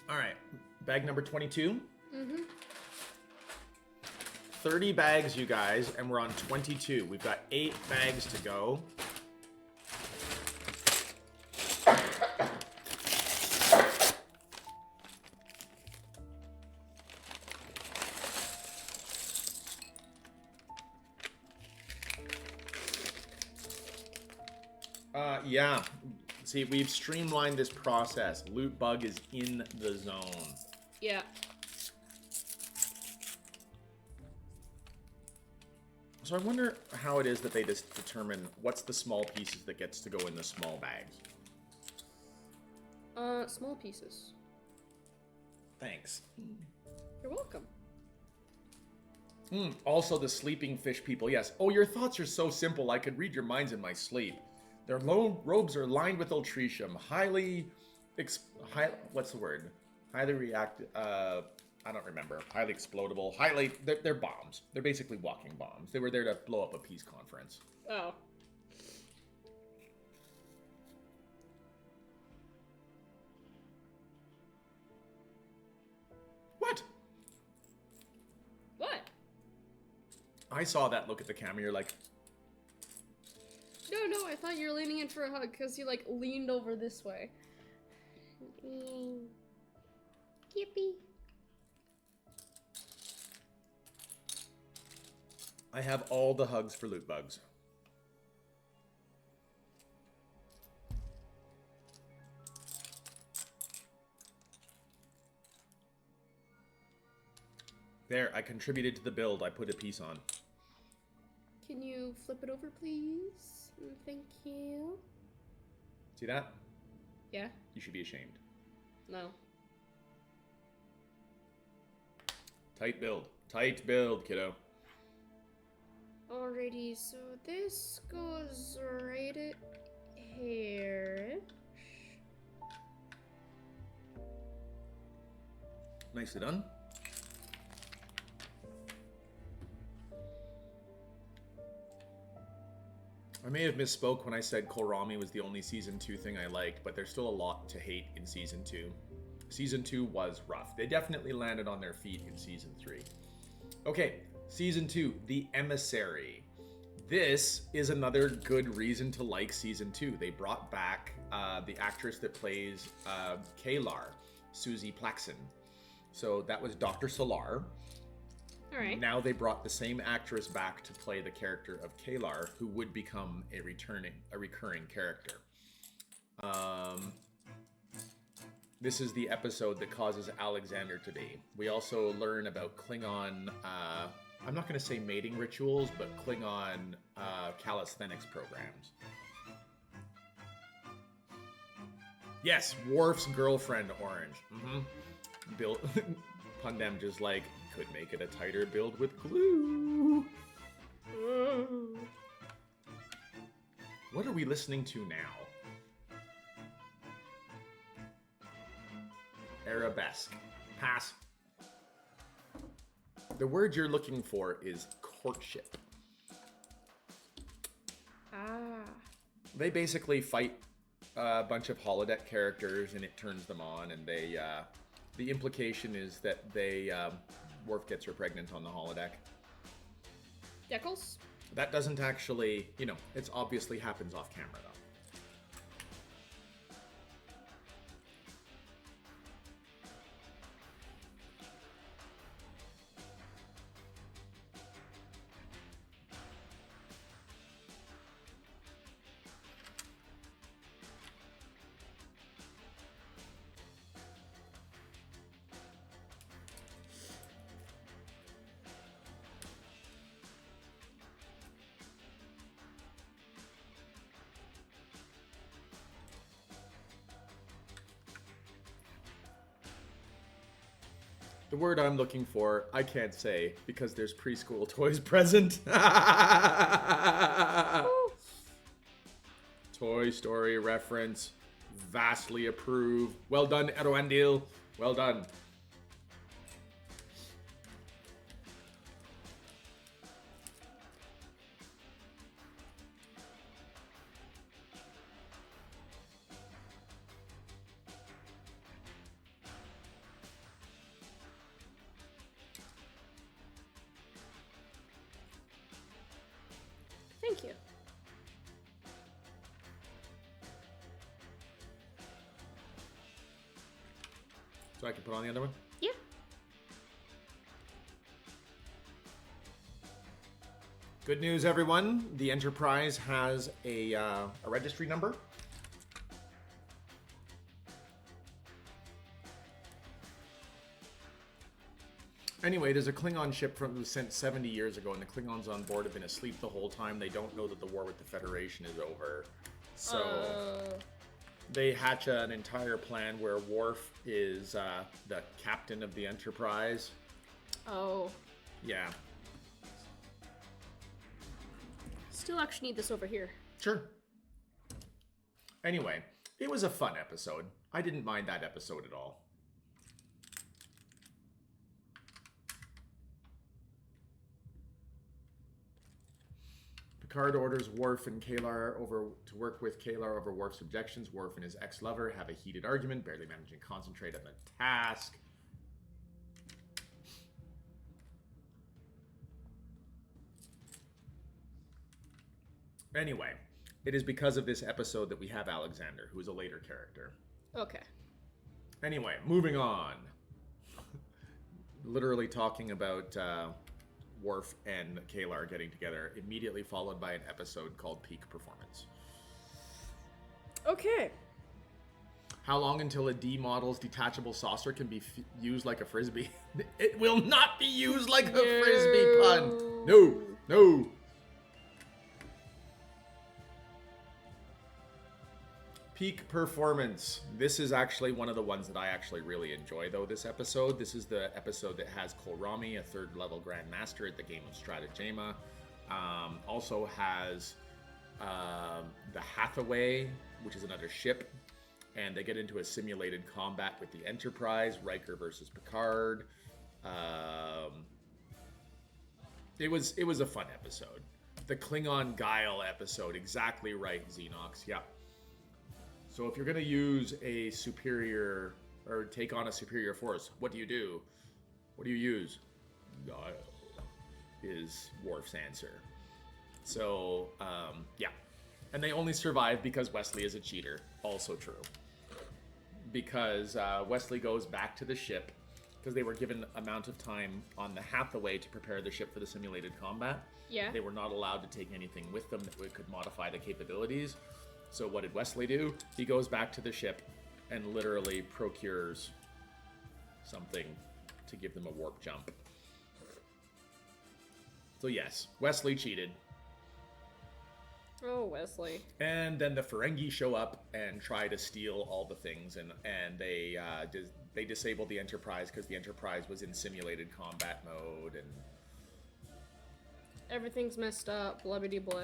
All right, bag number 22. Mm-hmm. 30 bags, you guys, and we're on 22. We've got 8 bags to go. Yeah. See, we've streamlined this process. LootBug is in the zone. Yeah. So I wonder how it is that they just determine what's the small pieces that gets to go in the small bags. Small pieces. Thanks. You're welcome. Also, the sleeping fish people. Yes. Oh, your thoughts are so simple. I could read your minds in my sleep. Their robes are lined with ultricium. What's the word? Highly reactive. I don't remember. Highly explodable. They're bombs. They're basically walking bombs. They were there to blow up a peace conference. Oh. What? What? I saw that look at the camera. You're like, No, I thought you were leaning in for a hug because you, like, leaned over this way. Yippee. I have all the hugs for loot bugs. There, I contributed to the build. I put a piece on. Can you flip it over, please? Thank you. See that? Yeah? You should be ashamed. No. Tight build. Tight build, kiddo. Alrighty, so this goes right here. Nicely done. I may have misspoke when I said Kohlrabi was the only Season 2 thing I liked, but there's still a lot to hate in Season 2. Season 2 was rough. They definitely landed on their feet in Season 3. Okay, Season 2, The Emissary. This is another good reason to like Season 2. They brought back the actress that plays Kalar, Susie Plaxon. So that was Dr. Solar. Alright. Now they brought the same actress back to play the character of Kalar, who would become a recurring character. This is the episode that causes Alexander to be. We also learn about Klingon, I'm not going to say mating rituals, but Klingon calisthenics programs. Yes, Worf's girlfriend, Orange. Bill, Pundem just like, could make it a tighter build with glue. What are we listening to now? Arabesque. Pass. The word you're looking for is courtship. Ah. They basically fight a bunch of holodeck characters and it turns them on, and they, the implication is that they, Worf gets her pregnant on the holodeck. Deckles? That doesn't actually, you know, it's obviously happens off camera though. The word I'm looking for, I can't say because there's preschool toys present. Toy Story reference. Vastly approved. Well done, Erwandil. Well done. Thank you. So I can put on the other one? Yeah. Good news, everyone. The Enterprise has a registry number. Anyway, there's a Klingon ship that was sent 70 years ago, and the Klingons on board have been asleep the whole time. They don't know that the war with the Federation is over. So they hatch an entire plan where Worf is the captain of the Enterprise. Oh. Yeah. Still actually need this over here. Sure. Anyway, it was a fun episode. I didn't mind that episode at all. Picard orders Worf and Kalar to work with Kalar over Worf's objections. Worf and his ex-lover have a heated argument, barely managing to concentrate on the task. Anyway, it is because of this episode that we have Alexander, who is a later character. Okay. Anyway, moving on. Literally talking about Worf and Kalar getting together, immediately followed by an episode called Peak Performance. Okay. How long until a D model's detachable saucer can be used like a frisbee? It will not be used like a frisbee, pun. No, no. Peak Performance. This is actually one of the ones that I actually really enjoy, though, this episode. This is the episode that has Kolrami, a third-level Grandmaster at the game of Stratagema. Also has the Hathaway, which is another ship. And they get into a simulated combat with the Enterprise, Riker versus Picard. It was a fun episode. The Klingon Guile episode, exactly right, Xenox. Yeah. So if you're going to use a superior, or take on a superior force, what do you do? What do you use? Guile is Worf's answer. So, yeah. And they only survive because Wesley is a cheater. Also true. Because Wesley goes back to the ship, because they were given amount of time on the Hathaway to prepare the ship for the simulated combat. Yeah. They were not allowed to take anything with them that could modify the capabilities. So what did Wesley do? He goes back to the ship and literally procures something to give them a warp jump. So yes, Wesley cheated. Oh, Wesley. And then the Ferengi show up and try to steal all the things, and they disable the Enterprise because the Enterprise was in simulated combat mode, and Everything's messed up, blah blah blah.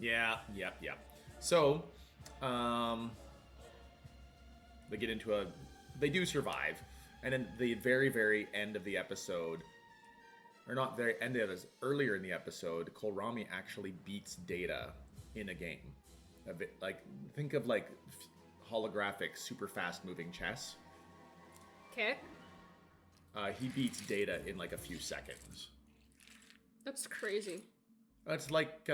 yeah. So, they do survive, and then the very, very end of the episode, or not very end of it, earlier in the episode, Kolrami actually beats Data in a game. A bit, like, think of like holographic, super fast moving chess. Okay. He beats Data in like a few seconds. That's crazy. That's like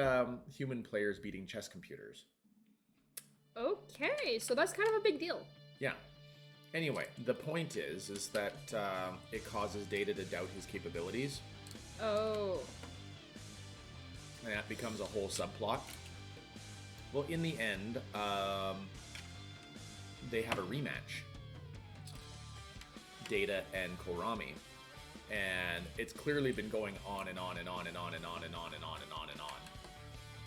human players beating chess computers. Okay, so that's kind of a big deal. Yeah. Anyway, the point is that it causes Data to doubt his capabilities. Oh. And that becomes a whole subplot. Well, in the end, they have a rematch. Data and Kolrami. And it's clearly been going on and on and on and on and on and on and on and on and on.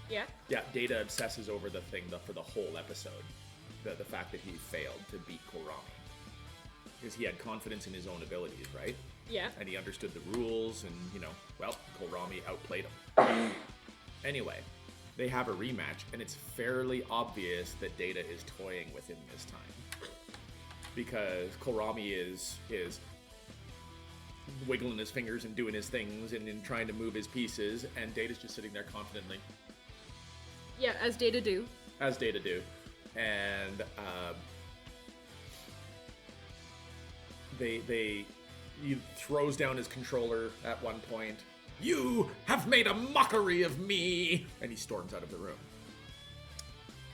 Yeah? Yeah, Data obsesses over the thing for the whole episode. The fact that he failed to beat Kolrami. Because he had confidence in his own abilities, right? Yeah. And he understood the rules, and, you know, well, Kohlrami outplayed him. Anyway, they have a rematch, and it's fairly obvious that Data is toying with him this time. Because Kohlrami is wiggling his fingers and doing his things and trying to move his pieces, and Data's just sitting there confidently. Yeah, as Data do. As Data do. And he throws down his controller at one point. You have made a mockery of me! And he storms out of the room.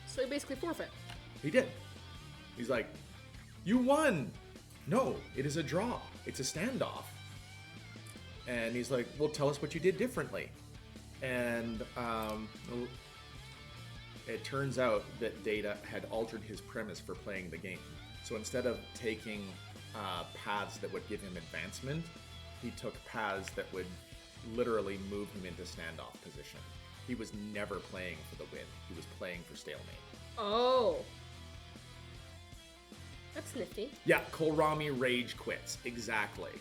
So he basically forfeit. He did. He's like, you won! No, it is a draw. It's a standoff. And he's like, well, tell us what you did differently. And it turns out that Data had altered his premise for playing the game. So instead of taking paths that would give him advancement, he took paths that would literally move him into standoff position. He was never playing for the win. He was playing for stalemate. Oh. That's nifty. Yeah, Kohlrami rage quits. Exactly.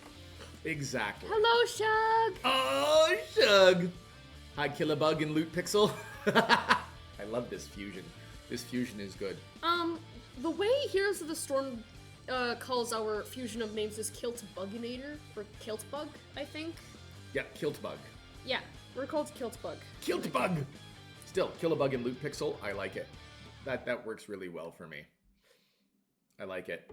Exactly. Hello, Shug! Oh, Shug! Hi, Kilabug and LootPixl. I love this fusion. This fusion is good. The way Heroes of the Storm calls our fusion of names is Kiltbuginator, or Kiltbug, I think. Yeah, Kiltbug. Yeah, we're called Kiltbug. Kiltbug! Still, Kilabug and LootPixl, I like it. That works really well for me. I like it.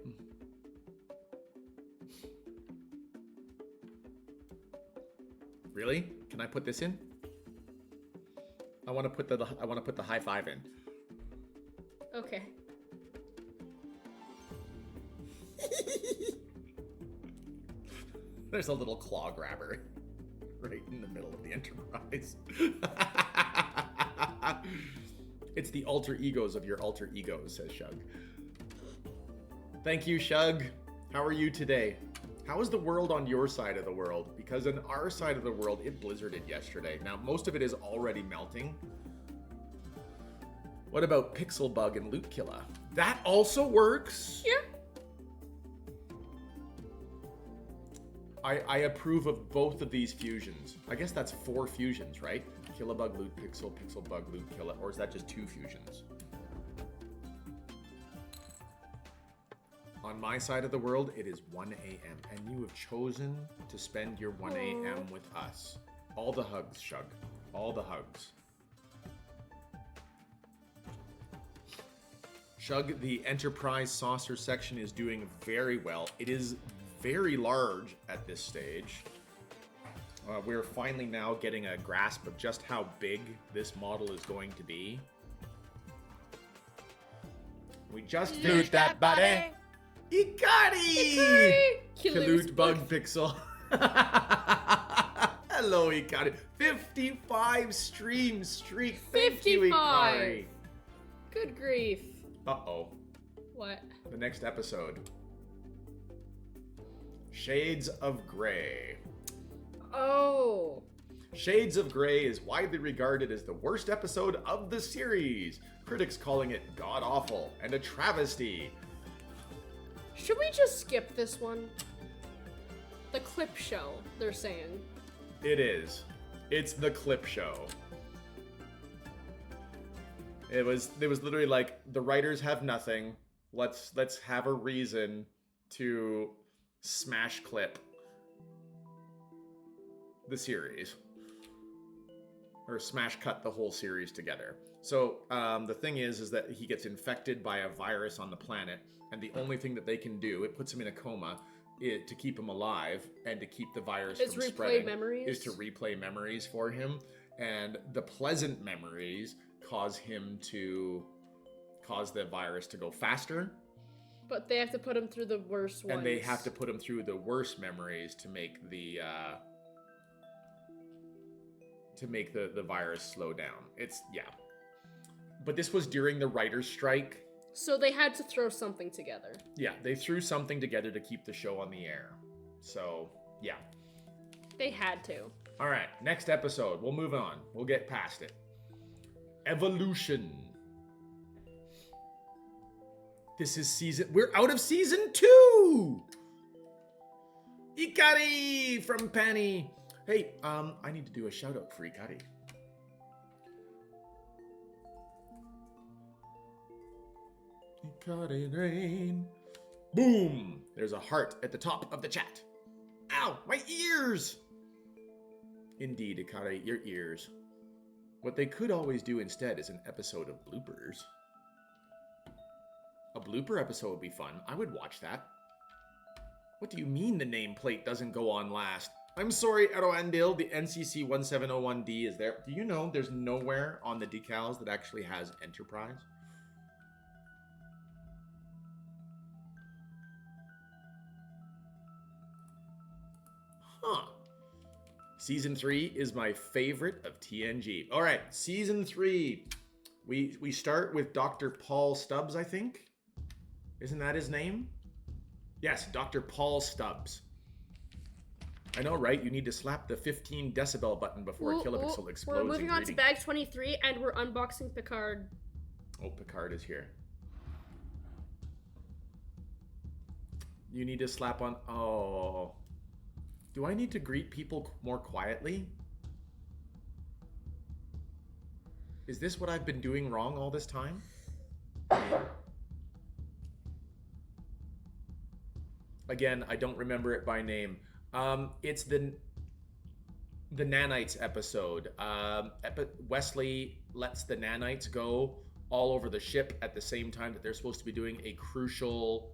Really? Can I put this in? I want to put the high five in. Okay. There's a little claw grabber right in the middle of the Enterprise. It's the alter egos of your alter egos, says Shug. Thank you, Shug. How are you today? How is the world on your side of the world? Because on our side of the world, it blizzarded yesterday. Now, most of it is already melting. What about Pixelbug and Lootkilla? That also works? Yeah. I approve of both of these fusions. I guess that's 4 fusions, right? Kilabug, LootPixl, Pixelbug, Lootkilla, or is that just 2 fusions? On my side of the world, it is 1 a.m. and you have chosen to spend your 1 a.m. with us. All the hugs, Shug. All the hugs. Shug, the Enterprise saucer section is doing very well. It is very large at this stage. We're finally now getting a grasp of just how big this model is going to be. We just finished that body. Ikari! Kilute Bug Pixel. Hello, Ikari. 55 stream streak. Thank you, 55. Ikari. Good grief. Uh-oh. What? The next episode. Shades of Grey. Oh. Shades of Grey is widely regarded as the worst episode of the series. Critics calling it god-awful and a travesty. Should we just skip this one? The clip show, they're saying. It is. It's the clip show. It was literally like, the writers have nothing. Let's have a reason to smash clip the series. Or smash cut the whole series together. So the thing is that he gets infected by a virus on the planet, and the only thing that they can do, it puts him in a coma, to keep him alive and to keep the virus from spreading, is to replay memories for him. And the pleasant memories cause the virus to go faster. But they have to put him through the worst ones. And they have to put him through the worst memories to make the virus slow down. It's, yeah. But this was during the writer's strike. So they had to throw something together. Yeah, they threw something together to keep the show on the air. So, yeah. They had to. All right, next episode. We'll move on. We'll get past it. Evolution. This is we're out of season 2! Ikari from Penny. Hey, I need to do a shout out for Ikari. Ikari rain. Boom! There's a heart at the top of the chat. Ow, my ears! Indeed, Ikari, your ears. What they could always do instead is an episode of bloopers. A blooper episode would be fun. I would watch that. What do you mean the nameplate doesn't go on last? I'm sorry, Eroandil, the NCC 1701D is there. Do you know there's nowhere on the decals that actually has Enterprise? Huh. Season 3 is my favorite of TNG. All right, Season 3. We start with Dr. Paul Stubbs, I think. Isn't that his name? Yes, Dr. Paul Stubbs. I know, right? You need to slap the 15 decibel button before Kilapixl explodes. We're moving on to bag 23, and we're unboxing Picard. Oh, Picard is here. You need to slap on... Oh... Do I need to greet people more quietly? Is this what I've been doing wrong all this time? Again, I don't remember it by name. It's the nanites episode. Wesley lets the nanites go all over the ship at the same time that they're supposed to be doing a crucial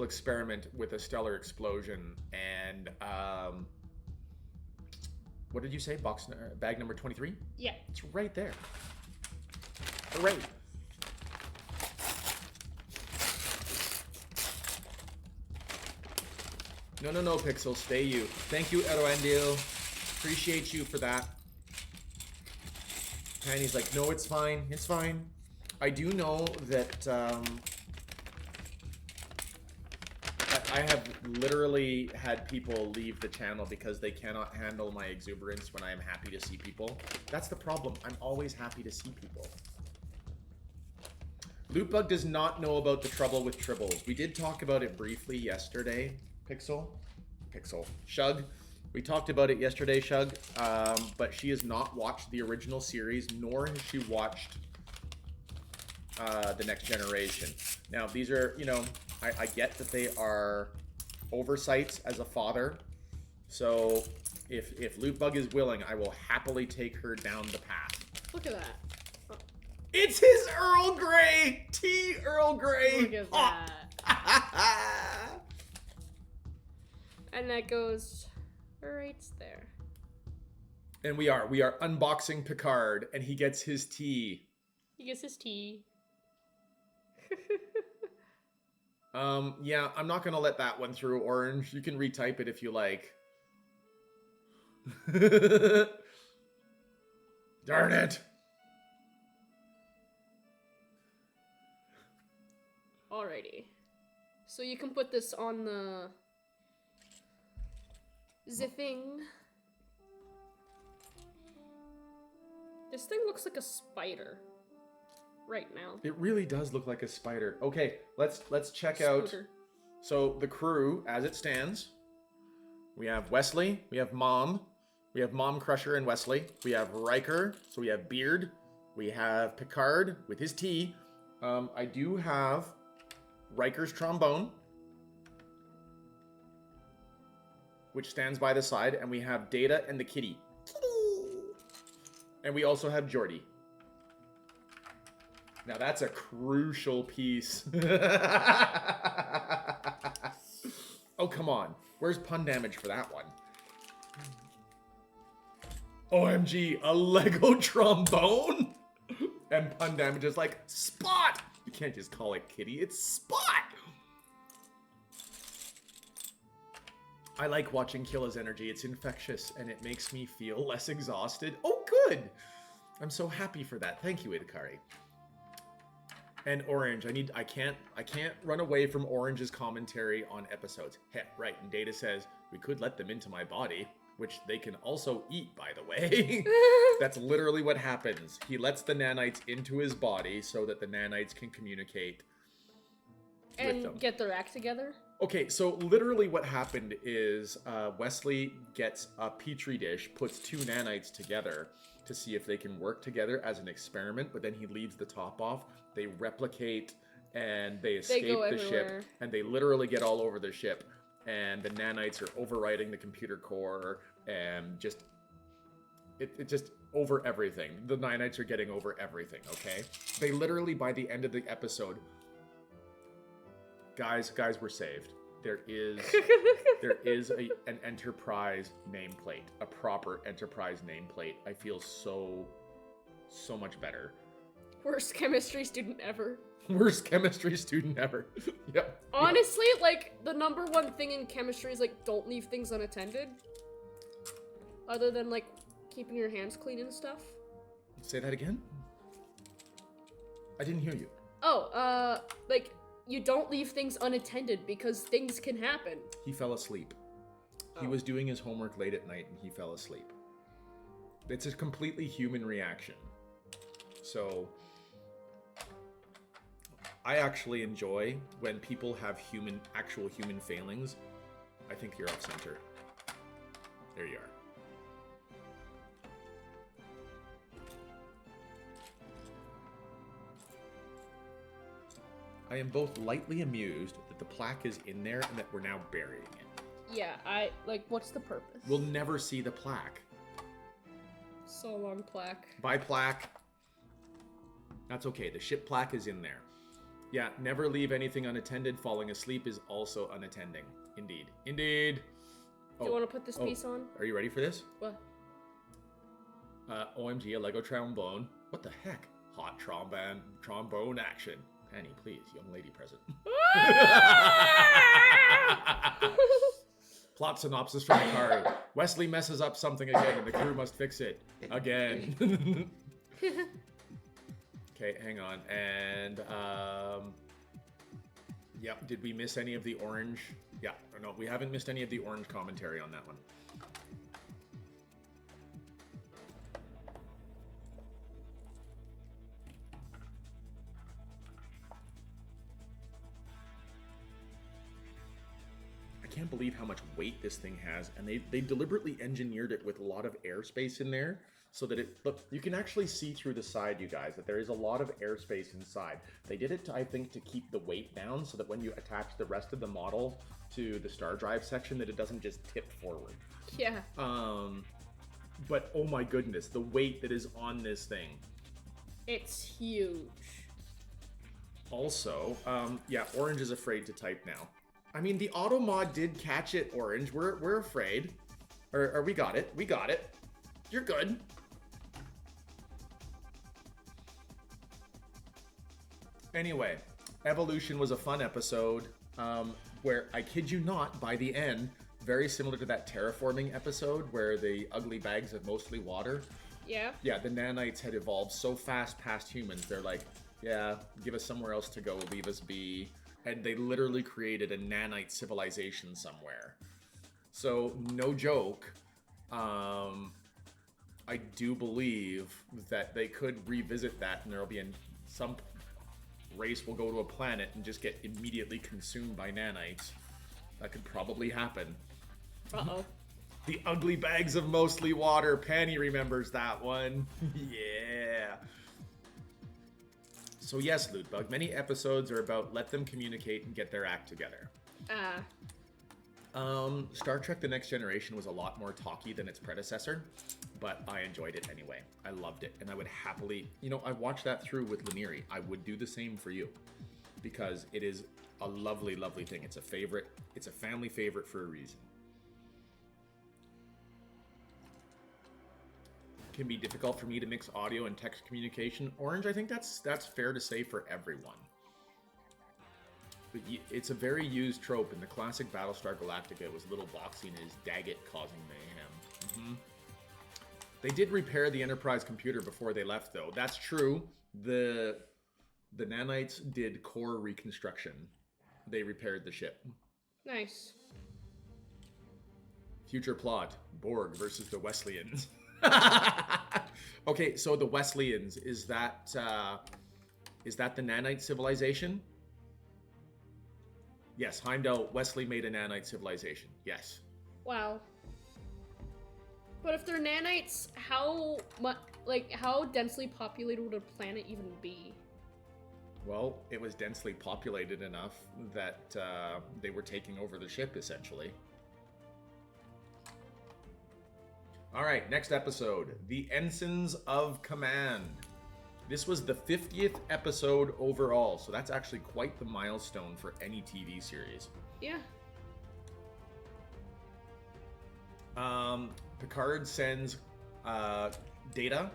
experiment with a stellar explosion. And what did you say? Bag number 23? Yeah. It's right there. Hooray. No, Pixel. Stay you. Thank you, Eroandil. Appreciate you for that. Tiny's like, no, it's fine. It's fine. I do know that I have literally had people leave the channel because they cannot handle my exuberance when I am happy to see people. That's the problem. I'm always happy to see people. LootBug does not know about the trouble with tribbles. We did talk about it briefly yesterday, Shug. We talked about it yesterday, Shug, but she has not watched the original series, nor has she watched The Next Generation. Now, these are, you know, I get that they are oversights as a father, so if LootBug is willing, I will happily take her down the path. Look at that. Oh. It's his Earl Grey! Tea Earl Grey! Look at that. And that goes right there. And we are unboxing Picard, and he gets his tea. He gets his tea. Yeah, I'm not gonna let that one through, Orange. You can retype it if you like. Darn it! Alrighty. So you can put this on the thing. This thing looks like a spider right now. It really does look like a spider. Okay, let's check out. So the crew, as it stands, we have Wesley, we have Mom Crusher and Wesley, we have Riker, so we have Beard, we have Picard with his tea. I do have Riker's trombone, which stands by the side, and we have Data and the kitty. And we also have Geordi. Now that's a crucial piece. Oh, come on. Where's pun damage for that one? OMG, a Lego trombone? And pun damage is like, Spot! You can't just call it kitty, it's Spot! I like watching Killa's energy. It's infectious, and it makes me feel less exhausted. Oh, good! I'm so happy for that. Thank you, Idakari. And Orange, I can't run away from Orange's commentary on episodes. Heh, right, and Data says, we could let them into my body, which they can also eat, by the way. That's literally what happens. He lets the nanites into his body so that the nanites can communicate with them. And get their act together? Okay, so literally what happened is Wesley gets a petri dish, puts 2 nanites together to see if they can work together as an experiment, but then he leaves the top off. They replicate and they escape go the everywhere. ship, and they literally get all over the ship, and the nanites are overriding the computer core, and just it just over everything. The nanites are getting over everything, okay? They literally, by the end of the episode, guys, we're saved. There is an Enterprise nameplate, a proper Enterprise nameplate. I feel so much better. Worst chemistry student ever. Worst chemistry student ever. Yep. Honestly, like, the number one thing in chemistry is, like, don't leave things unattended. Other than, like, keeping your hands clean and stuff. Say that again? I didn't hear you. Oh, like, you don't leave things unattended because things can happen. He fell asleep. He was doing his homework late at night and he fell asleep. It's a completely human reaction. So, I actually enjoy when people have actual human failings. I think you're off center. There you are. I am both lightly amused that the plaque is in there and that we're now burying it. Yeah, what's the purpose? We'll never see the plaque. So long, plaque. Bye, plaque. That's okay. The ship plaque is in there. Yeah, never leave anything unattended. Falling asleep is also unattending. Indeed. Indeed. Do you want to put this piece on? Are you ready for this? What? OMG, a Lego trombone. What the heck? Hot trombone action. Penny, please, young lady present. Plot synopsis from the card. Wesley messes up something again and the crew must fix it. Again. Okay, hang on. And, yep, did we miss any of the orange? Yeah, no, we haven't missed any of the orange commentary on that one. I can't believe how much weight this thing has, and they deliberately engineered it with a lot of airspace in there so that look, you can actually see through the side, you guys, that there is a lot of airspace inside. They did it, I think, to keep the weight down so that when you attach the rest of the model to the star drive section that it doesn't just tip forward. Yeah. But oh my goodness, the weight that is on this thing. It's huge. Also, yeah, Orange is afraid to type now. I mean, the auto mod did catch it, Orange. We're afraid. Or we got it. We got it. You're good. Anyway, Evolution was a fun episode where, I kid you not, by the end, very similar to that terraforming episode where the ugly bags of mostly water. Yeah? Yeah, the nanites had evolved so fast past humans. They're like, yeah, give us somewhere else to go, leave us be. And they literally created a nanite civilization somewhere. So, no joke, I do believe that they could revisit that and there'll be some race will go to a planet and just get immediately consumed by nanites. That could probably happen. Uh-oh. The ugly bags of mostly water. Penny remembers that one. Yeah. So yes, LootBug, many episodes are about let them communicate and get their act together. Star Trek The Next Generation was a lot more talky than its predecessor, but I enjoyed it anyway. I loved it, and I would happily, I watched that through with Lanieri. I would do the same for you, because it is a lovely, lovely thing. It's a favorite. It's a family favorite for a reason. Can be difficult for me to mix audio and text communication. Orange, I think that's fair to say for everyone. But it's a very used trope. In the classic Battlestar Galactica, it was Little Boxy and his Daggett causing mayhem. They did repair the Enterprise computer before they left, though. That's true. The nanites did core reconstruction. They repaired the ship. Nice. Future plot: Borg versus the Wesleyans. Okay, so the Wesleyans, is that the nanite civilization? Yes, Heimdall, Wesley made a nanite civilization. Yes. Wow. But if they're nanites, how how densely populated would a planet even be? Well, it was densely populated enough that they were taking over the ship, essentially. All right, next episode, The Ensigns of Command. This was the 50th episode overall, so that's actually quite the milestone for any TV series. Yeah. Picard sends Data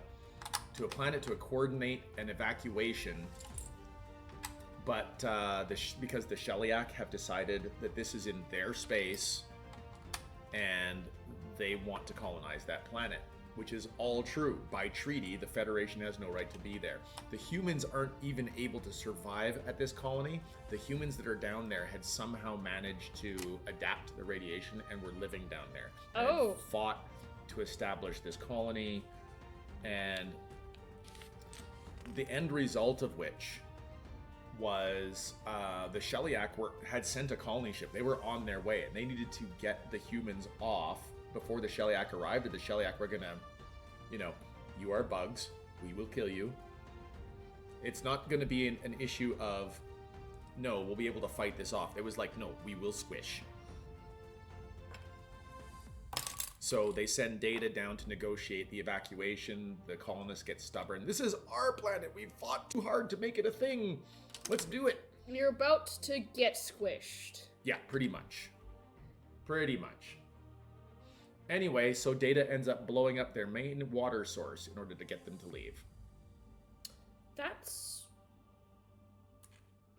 to a planet to coordinate an evacuation, but because the Sheliak have decided that this is in their space and they want to colonize that planet, which is all true. By treaty, the Federation has no right to be there. The humans aren't even able to survive at this colony. The humans that are down there had somehow managed to adapt to the radiation and were living down there. Oh. And fought to establish this colony, and the end result of which was the Sheliak had sent a colony ship. They were on their way, and they needed to get the humans off before the Sheliak arrived, or the Sheliak were gonna, you are bugs, we will kill you. It's not gonna be an issue of, no, we'll be able to fight this off. It was like, no, we will squish. So they send Data down to negotiate the evacuation. The colonists get stubborn. This is our planet. We fought too hard to make it a thing. Let's do it. You're about to get squished. Yeah, pretty much. Pretty much. Anyway, so Data ends up blowing up their main water source in order to get them to leave. That's...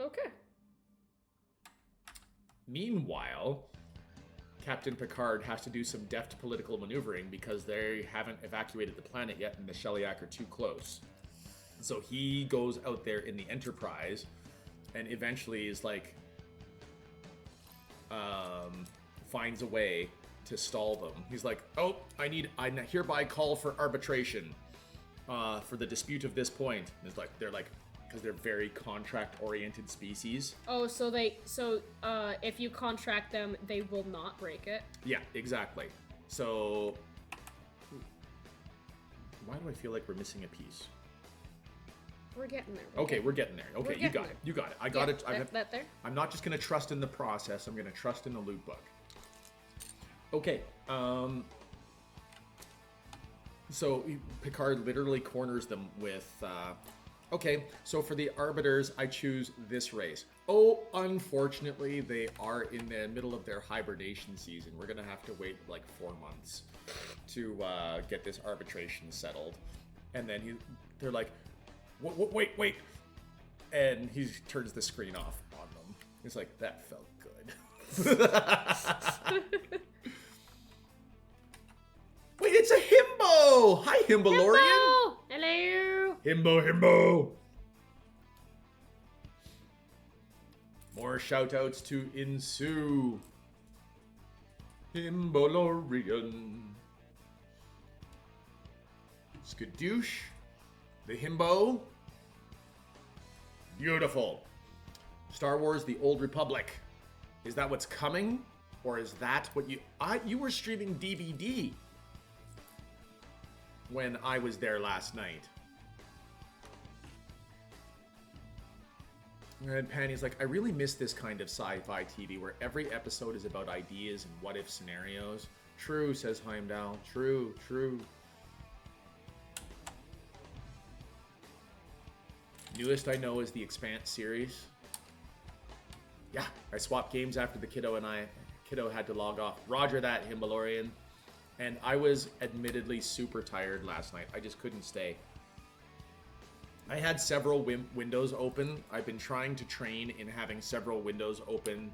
okay. Meanwhile, Captain Picard has to do some deft political maneuvering because they haven't evacuated the planet yet and the Sheliak are too close. So he goes out there in the Enterprise and eventually is like, finds a way to stall them. He's like, oh, I hereby call for arbitration for the dispute of this point. And it's like, they're like, because they're very contract-oriented species. Oh, so if you contract them, they will not break it? Yeah, exactly. So, why do I feel like we're missing a piece? We're getting there. Okay, we're getting there. Okay, you got it. You got it. I got it. That there? I'm not just going to trust in the process. I'm going to trust in the loot book. Okay. So Picard literally corners them with, okay, so for the Arbiters, I choose this race. Oh, unfortunately, they are in the middle of their hibernation season. We're going to have to wait like 4 months to get this arbitration settled. And then they're like, wait. And he turns the screen off on them. He's like, that felt good. Wait, it's a himbo! Hi, Himbolorian! Hello! Himbo! More shoutouts to ensue. Himbolorian. Skadoosh. The himbo. Beautiful. Star Wars The Old Republic. Is that what's coming? Or is that what you were streaming DVD when I was there last night. And Panny's like, I really miss this kind of sci-fi TV where every episode is about ideas and what-if scenarios. True, says Heimdall. True. Newest I know is the Expanse series. Yeah, I swapped games after the kiddo had to log off. Roger that, Himbolorian. And I was admittedly super tired last night. I just couldn't stay. I had several windows open. I've been trying to train in having several windows open.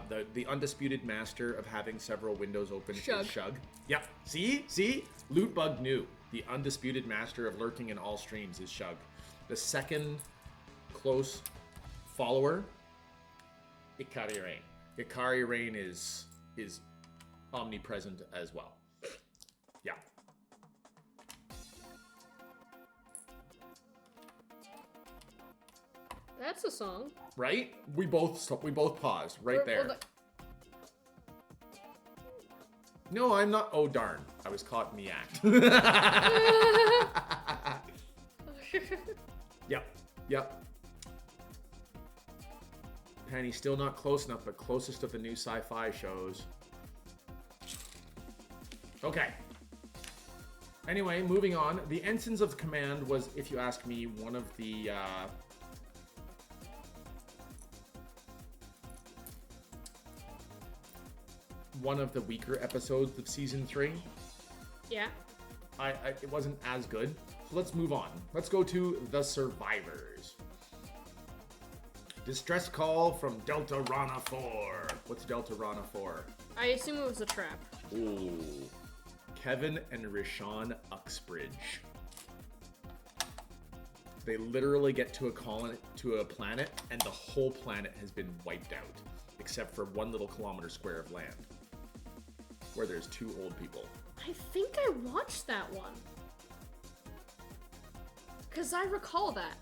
The undisputed master of having several windows open is Shug. Yep. See? LootBug knew. The undisputed master of lurking in all streams is Shug. The second close follower, Ikari Rain. Ikari Rain is omnipresent as well. Yeah. That's a song. Right? We both paused right there. No, I'm not. Oh, darn. I was caught in the act. Yep. Penny, still not close enough, but closest of the new sci-fi shows. Okay. Anyway, moving on. The Ensigns of Command was, if you ask me, one of the... one of the weaker episodes of Season 3. Yeah. It wasn't as good. So let's move on. Let's go to The Survivors. Distress call from Delta Rana 4. What's Delta Rana 4? I assume it was a trap. Ooh. Kevin and Rashawn Uxbridge. They literally get to a planet, and the whole planet has been wiped out, except for 1 little kilometer square of land, where there's 2 old people. I think I watched that one. Because I recall that.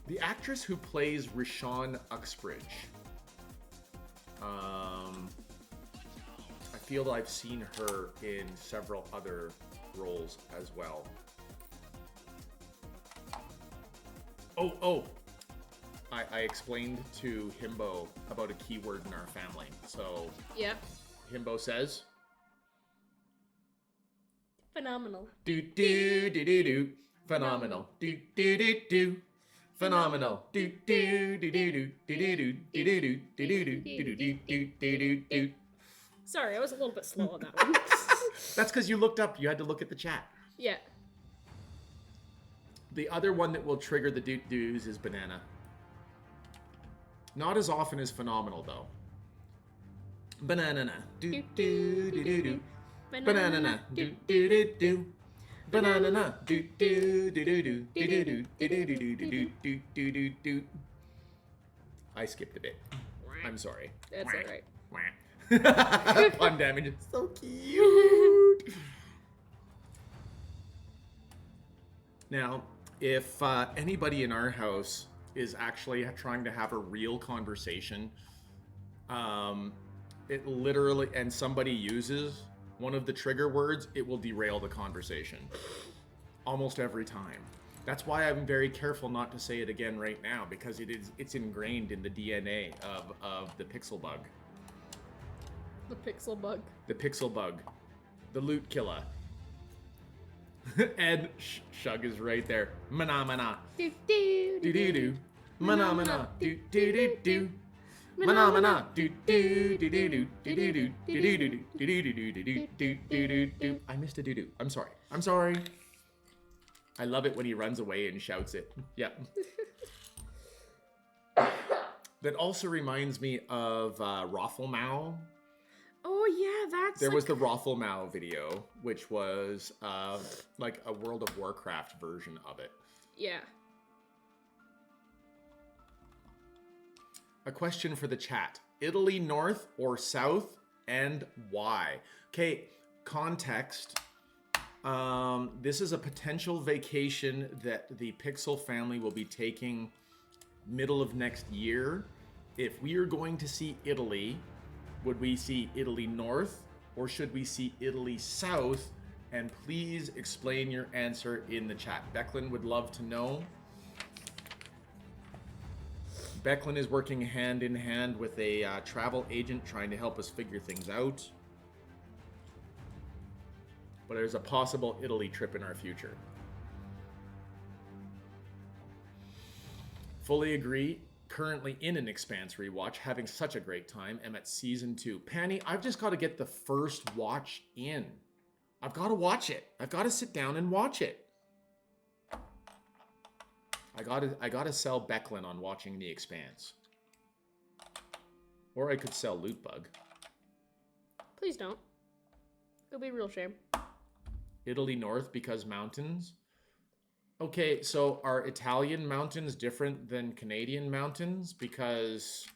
The actress who plays Rashawn Uxbridge, I feel I've seen her in several other roles as well. Oh! I explained to Himbo about a keyword in our family. So, Yep. Himbo says... Phenomenal. Do do do do do. Phenomenal. Do do do do. Phenomenal. Do do do do do do do do do do do do do do do do. Sorry, I was a little bit slow on that one. That's because you looked up. You had to look at the chat. Yeah. The other one that will trigger the doos is banana. Not as often as phenomenal though. Banana. Do do do do do. Banana. Do do do do. Banana. Do do do do do do do do do do do do do do do. I skipped a bit. I'm sorry. That's alright. Pun damage. It's so cute. Now, if anybody in our house is actually trying to have a real conversation, it literally, and somebody uses one of the trigger words, it will derail the conversation. Almost every time. That's why I'm very careful not to say it again right now, because it's ingrained in the DNA of the Pixel Bug. The Pixel Bug. The Pixel Bug. The Loot Killer. And Shug is right there. Mana mana. Do do Do do do. Mana mana. Do do do do. Mana mana. Do do do do do do do do do do do do do do do do do. I missed a doo doo. I'm sorry. I'm sorry. I love it when he runs away and shouts it. Yep. That also reminds me of Rafflemau. Oh yeah, that's There was the Rafflemau video, which was like a World of Warcraft version of it. Yeah. A question for the chat. Italy north or south, and why? Okay, context. This is a potential vacation that the Pixel family will be taking middle of next year. If we are going to see Italy, would we see Italy north or should we see Italy south? And please explain your answer in the chat. Becklin would love to know. Becklin is working hand in hand with a travel agent trying to help us figure things out. But there's a possible Italy trip in our future. Fully agree. Currently in an Expanse rewatch, having such a great time. I'm at season 2. Panny, I've just got to get the first watch in. I've got to watch it. I've got to sit down and watch it. I got to sell Becklin on watching The Expanse. Or I could sell LootBug. Please don't. It'll be a real shame. Italy north because mountains. Okay, so are Italian mountains different than Canadian mountains? Because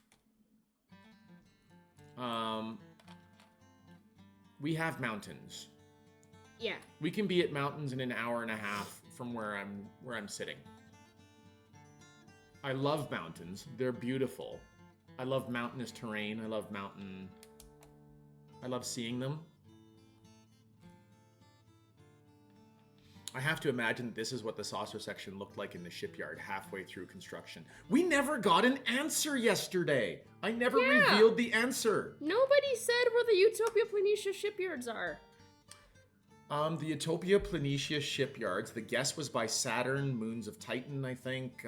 we have mountains. Yeah. We can be at mountains in an hour and a half from where I'm sitting. I love mountains. They're beautiful. I love mountainous terrain. I love seeing them. I have to imagine this is what the saucer section looked like in the shipyard halfway through construction. We never got an answer yesterday. I never revealed the answer. Nobody said where the Utopia Planitia shipyards are. The Utopia Planitia shipyards. The guess was by Saturn, Moons of Titan, I think.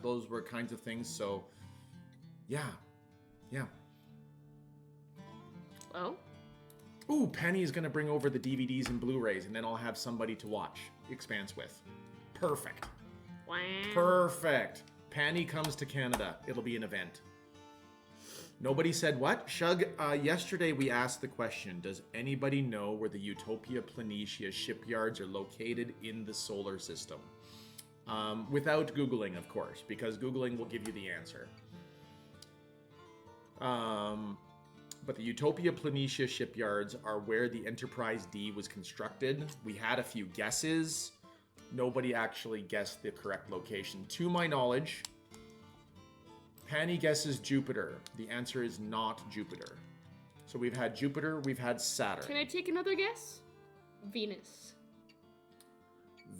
Those were kinds of things. So, yeah. Well. Ooh, Penny's gonna bring over the DVDs and Blu-rays, and then I'll have somebody to watch Expanse with. Perfect. Wow. Perfect. Penny comes to Canada. It'll be an event. Nobody said what? Shug, yesterday we asked the question, does anybody know where the Utopia Planitia shipyards are located in the solar system? Without Googling, of course, because Googling will give you the answer. But the Utopia Planitia shipyards are where the Enterprise D was constructed. We had a few guesses. Nobody actually guessed the correct location. To my knowledge, Penny guesses Jupiter. The answer is not Jupiter. So we've had Jupiter, we've had Saturn. Can I take another guess? Venus.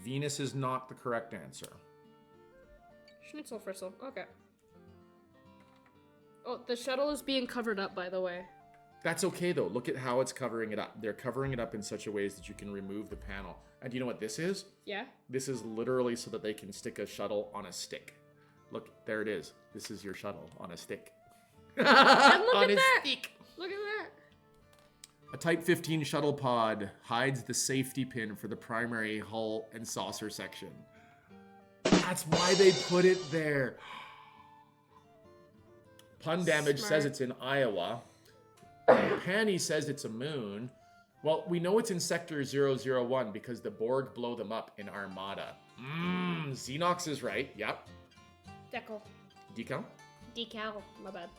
Venus is not the correct answer. Schnitzel Fristle. Okay. Oh, the shuttle is being covered up, by the way. That's okay, though. Look at how it's covering it up. They're covering it up in such a way that you can remove the panel. And do you know what this is? Yeah? This is literally so that they can stick a shuttle on a stick. Look, there it is. This is your shuttle on a stick. And look On at a that! stick. Look at that! A Type 15 shuttle pod hides the safety pin for the primary hull and saucer section. That's why they put it there. Pun Damage says it's in Iowa. Panny says it's a moon. Well, we know it's in Sector 001 because the Borg blow them up in Armada. Xenox is right. Yep. Decal. Decal? Decal. My bad.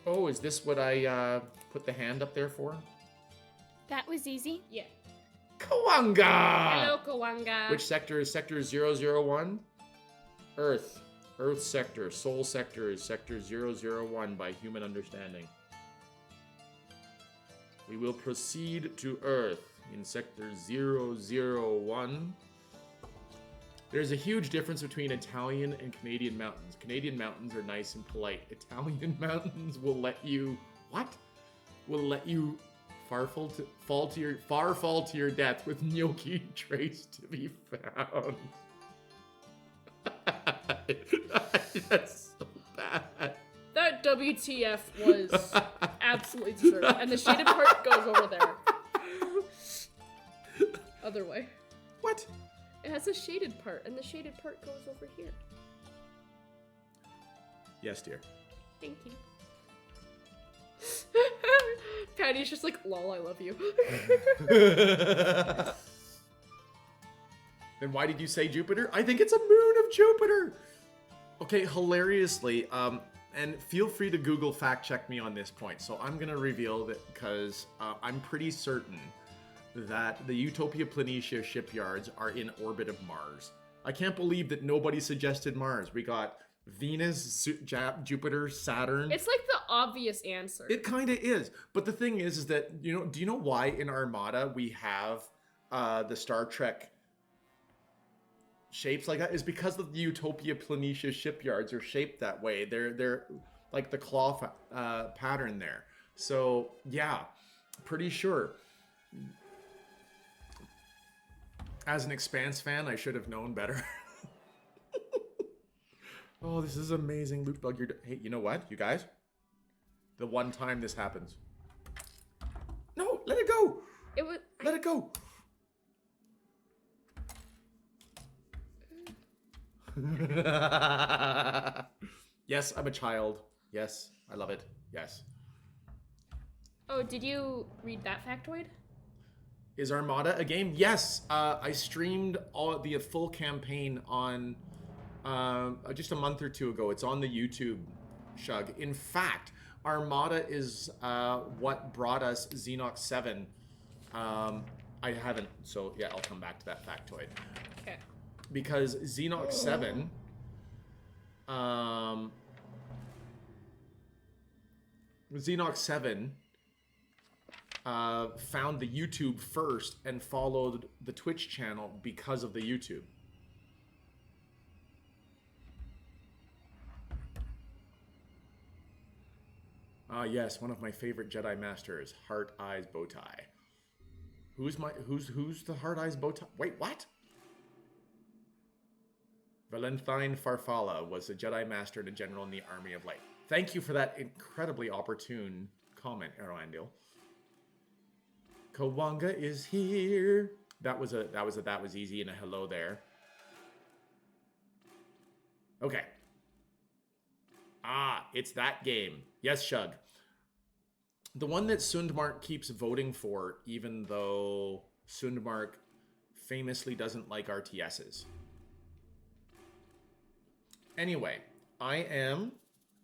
Oh, is this what I put the hand up there for? That was easy. Yeah. Kawanga! Hello, Kawanga. Which sector is Sector 001? Earth. Earth sector. Soul sector is Sector 001 by human understanding. We will proceed to Earth in Sector 001. There's a huge difference between Italian and Canadian mountains. Canadian mountains are nice and polite. Italian mountains will let you... What? Will let you fall to your death with gnocchi trace to be found. That's so bad. That WTF was absolutely deserved. And the shaded part goes over there. Other way. What? It has a shaded part, and the shaded part goes over here. Yes, dear. Thank you. Patty's just like, lol, I love you. Then why did you say Jupiter? I think it's a moon of Jupiter. Okay, hilariously, and feel free to Google fact check me on this point. So I'm gonna reveal that because I'm pretty certain that the Utopia Planitia shipyards are in orbit of Mars. I can't believe that nobody suggested Mars. We got Venus, Jupiter, Saturn. It's like the obvious answer. It kind of is. But the thing is that, do you know why in Armada we have the Star Trek shapes like that? Is because of the Utopia Planitia shipyards are shaped that way. They're like the claw pattern there. So, yeah, pretty sure. As an Expanse fan, I should have known better. Oh, this is amazing, LootBug. Hey, you know what, you guys? The one time this happens. No, let it go. It was. Let it go. Yes, I'm a child. Yes, I love it. Yes. Oh, did you read that factoid? Is Armada a game? Yes. I streamed the full campaign on just a month or two ago. It's on the YouTube, Shug. In fact, Armada is what brought us Xenox 7. I haven't, so yeah, I'll come back to that factoid. Okay. because Xenox 7 Xenox 7 found the YouTube first and followed the Twitch channel because of the YouTube. Yes, one of my favorite Jedi Masters, Heart Eyes Bowtie. Who's the Heart Eyes Bowtie? Wait, what? Valentine Farfalla was a Jedi Master and a general in the Army of Light. Thank you for that incredibly opportune comment, Arlandil. Kawanga is here. That was easy and a hello there. Okay. Ah, it's that game. Yes, Shug. The one that Sundmark keeps voting for, even though Sundmark famously doesn't like RTSs. Anyway, I am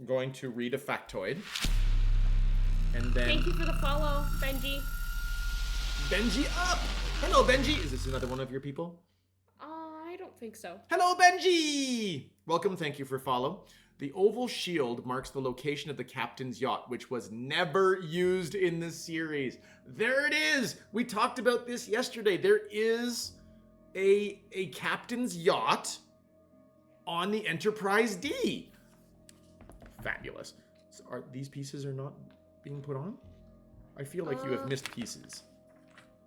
going to read a factoid. And then... Thank you for the follow, Benji. Benji up! Hello, Benji! Is this another one of your people? I don't think so. Hello, Benji! Welcome, thank you for follow. The oval shield marks the location of the captain's yacht, which was never used in the series. There it is! We talked about this yesterday. There is a captain's yacht on the Enterprise D. Fabulous. So these pieces are not being put on? I feel like you have missed pieces.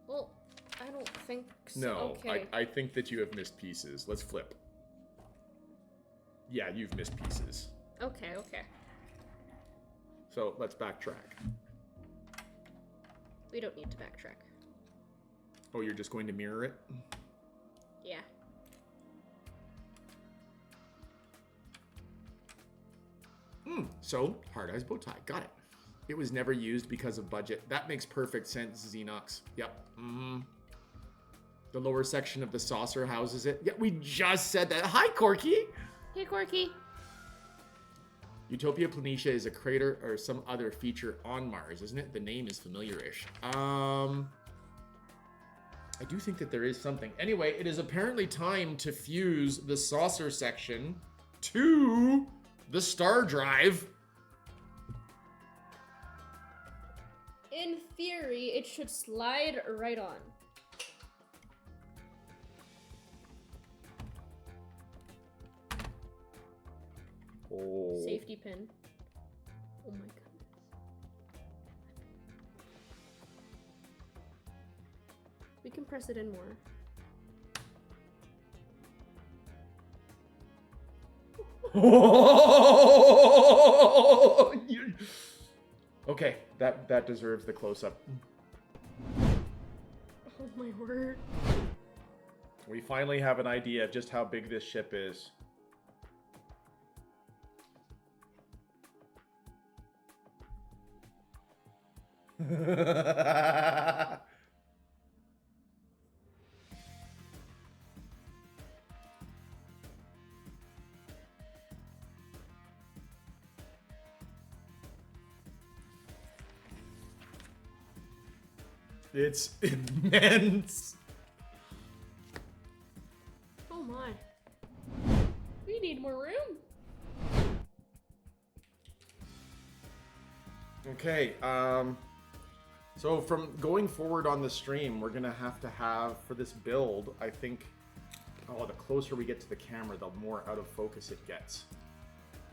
Well, I don't think so. No, okay. I think that you have missed pieces. Let's flip. Yeah, you've missed pieces. Okay, okay. So let's backtrack. We don't need to backtrack. Oh, you're just going to mirror it? Yeah. So, Hard Eyes Bowtie. Got it. It was never used because of budget. That makes perfect sense, Xenox. Yep. The lower section of the saucer houses it. Yeah, we just said that. Hi, Corky! Hey, Corky. Utopia Planitia is a crater or some other feature on Mars, isn't it? The name is familiar-ish. I do think that there is something. Anyway, it is apparently time to fuse the saucer section to the star drive. In theory, it should slide right on. Oh. Safety pin. Oh my goodness. We can press it in more. Okay, that deserves the close-up. Oh my word. We finally have an idea of just how big this ship is. It's immense. Oh my. We need more room. Okay, so from going forward on the stream, we're gonna have to have, for this build, I think, the closer we get to the camera, the more out of focus it gets.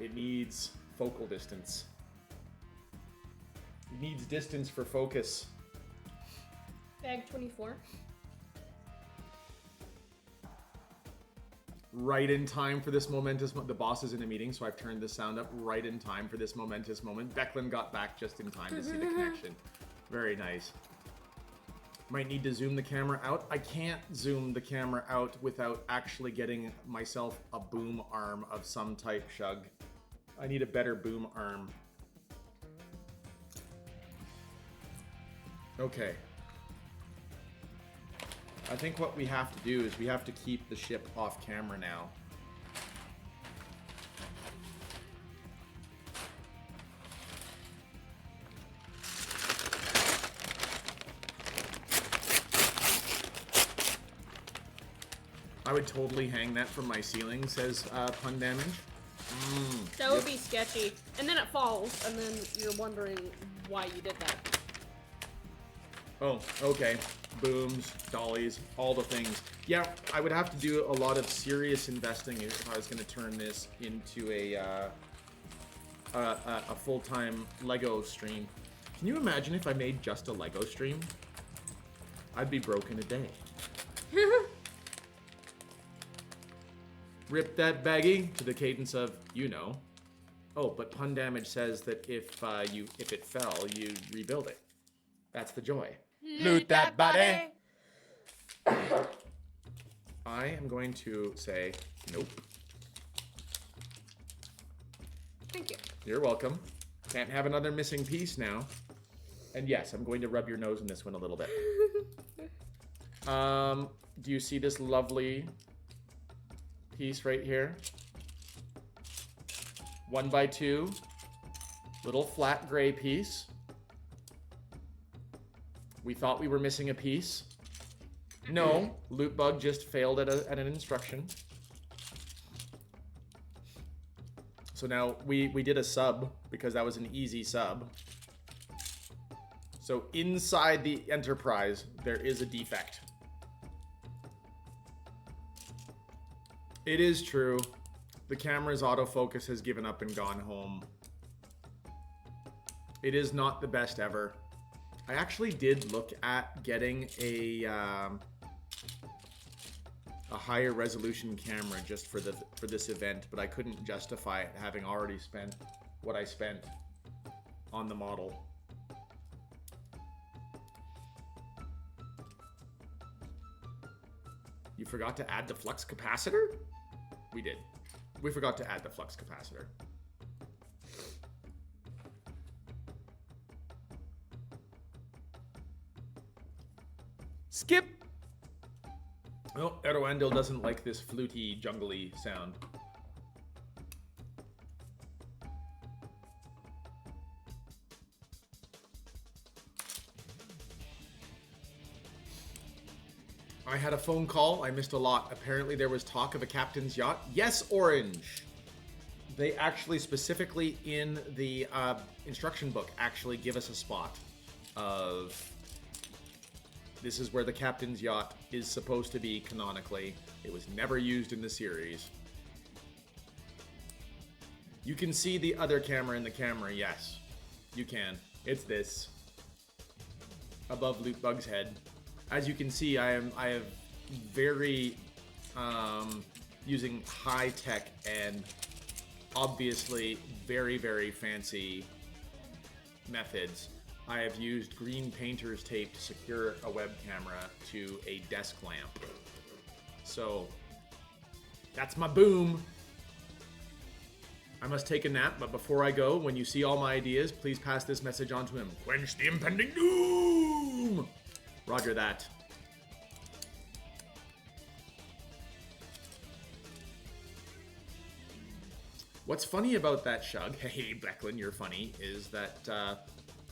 It needs focal distance. It needs distance for focus. Bag 24. Right in time for this momentous the boss is in a meeting, so I've turned the sound up right in time for this momentous moment. Declan got back just in time to see the connection. Very nice. Might need to zoom the camera out. I can't zoom the camera out without actually getting myself a boom arm of some type, Shug. I need a better boom arm. Okay. I think what we have to do is we have to keep the ship off camera now. I would totally hang that from my ceiling, says Pun Damage. That would be sketchy. And then it falls, and then you're wondering why you did that. Oh, okay. Booms, dollies, all the things. Yeah, I would have to do a lot of serious investing if I was going to turn this into a full-time Lego stream. Can you imagine if I made just a Lego stream? I'd be broke in a day. Rip that baggie to the cadence of, you know. Oh, but Pun Damage says that if it fell, you rebuild it. That's the joy. Loot that body. I am going to say nope. Thank you. You're welcome. Can't have another missing piece now. And yes, I'm going to rub your nose in this one a little bit. Do you see this lovely piece right here? 1x2, little flat gray piece. We thought we were missing a piece. No, LootBug just failed at an instruction. So now we did a sub because that was an easy sub. So inside the Enterprise, there is a defect. It is true. The camera's autofocus has given up and gone home. It is not the best ever. I actually did look at getting a higher resolution camera just for this event, but I couldn't justify it having already spent what I spent on the model. You forgot to add the flux capacitor? We did. We forgot to add the flux capacitor. Skip. Oh, Eroandil doesn't like this fluty, jungly sound. I had a phone call. I missed a lot. Apparently there was talk of a captain's yacht. Yes, Orange. They actually specifically in the instruction book actually give us a spot of this is where the captain's yacht is supposed to be canonically. It was never used in the series. You can see the other camera in the camera. Yes, you can. It's this above LootBug's head. As you can see, I have very using high tech and obviously very, very fancy methods. I have used green painter's tape to secure a web camera to a desk lamp. So that's my boom. I must take a nap, but before I go, when you see all my ideas, please pass this message on to him. Quench the impending doom! Roger that. What's funny about that Shug, hey Becklin, you're funny, is that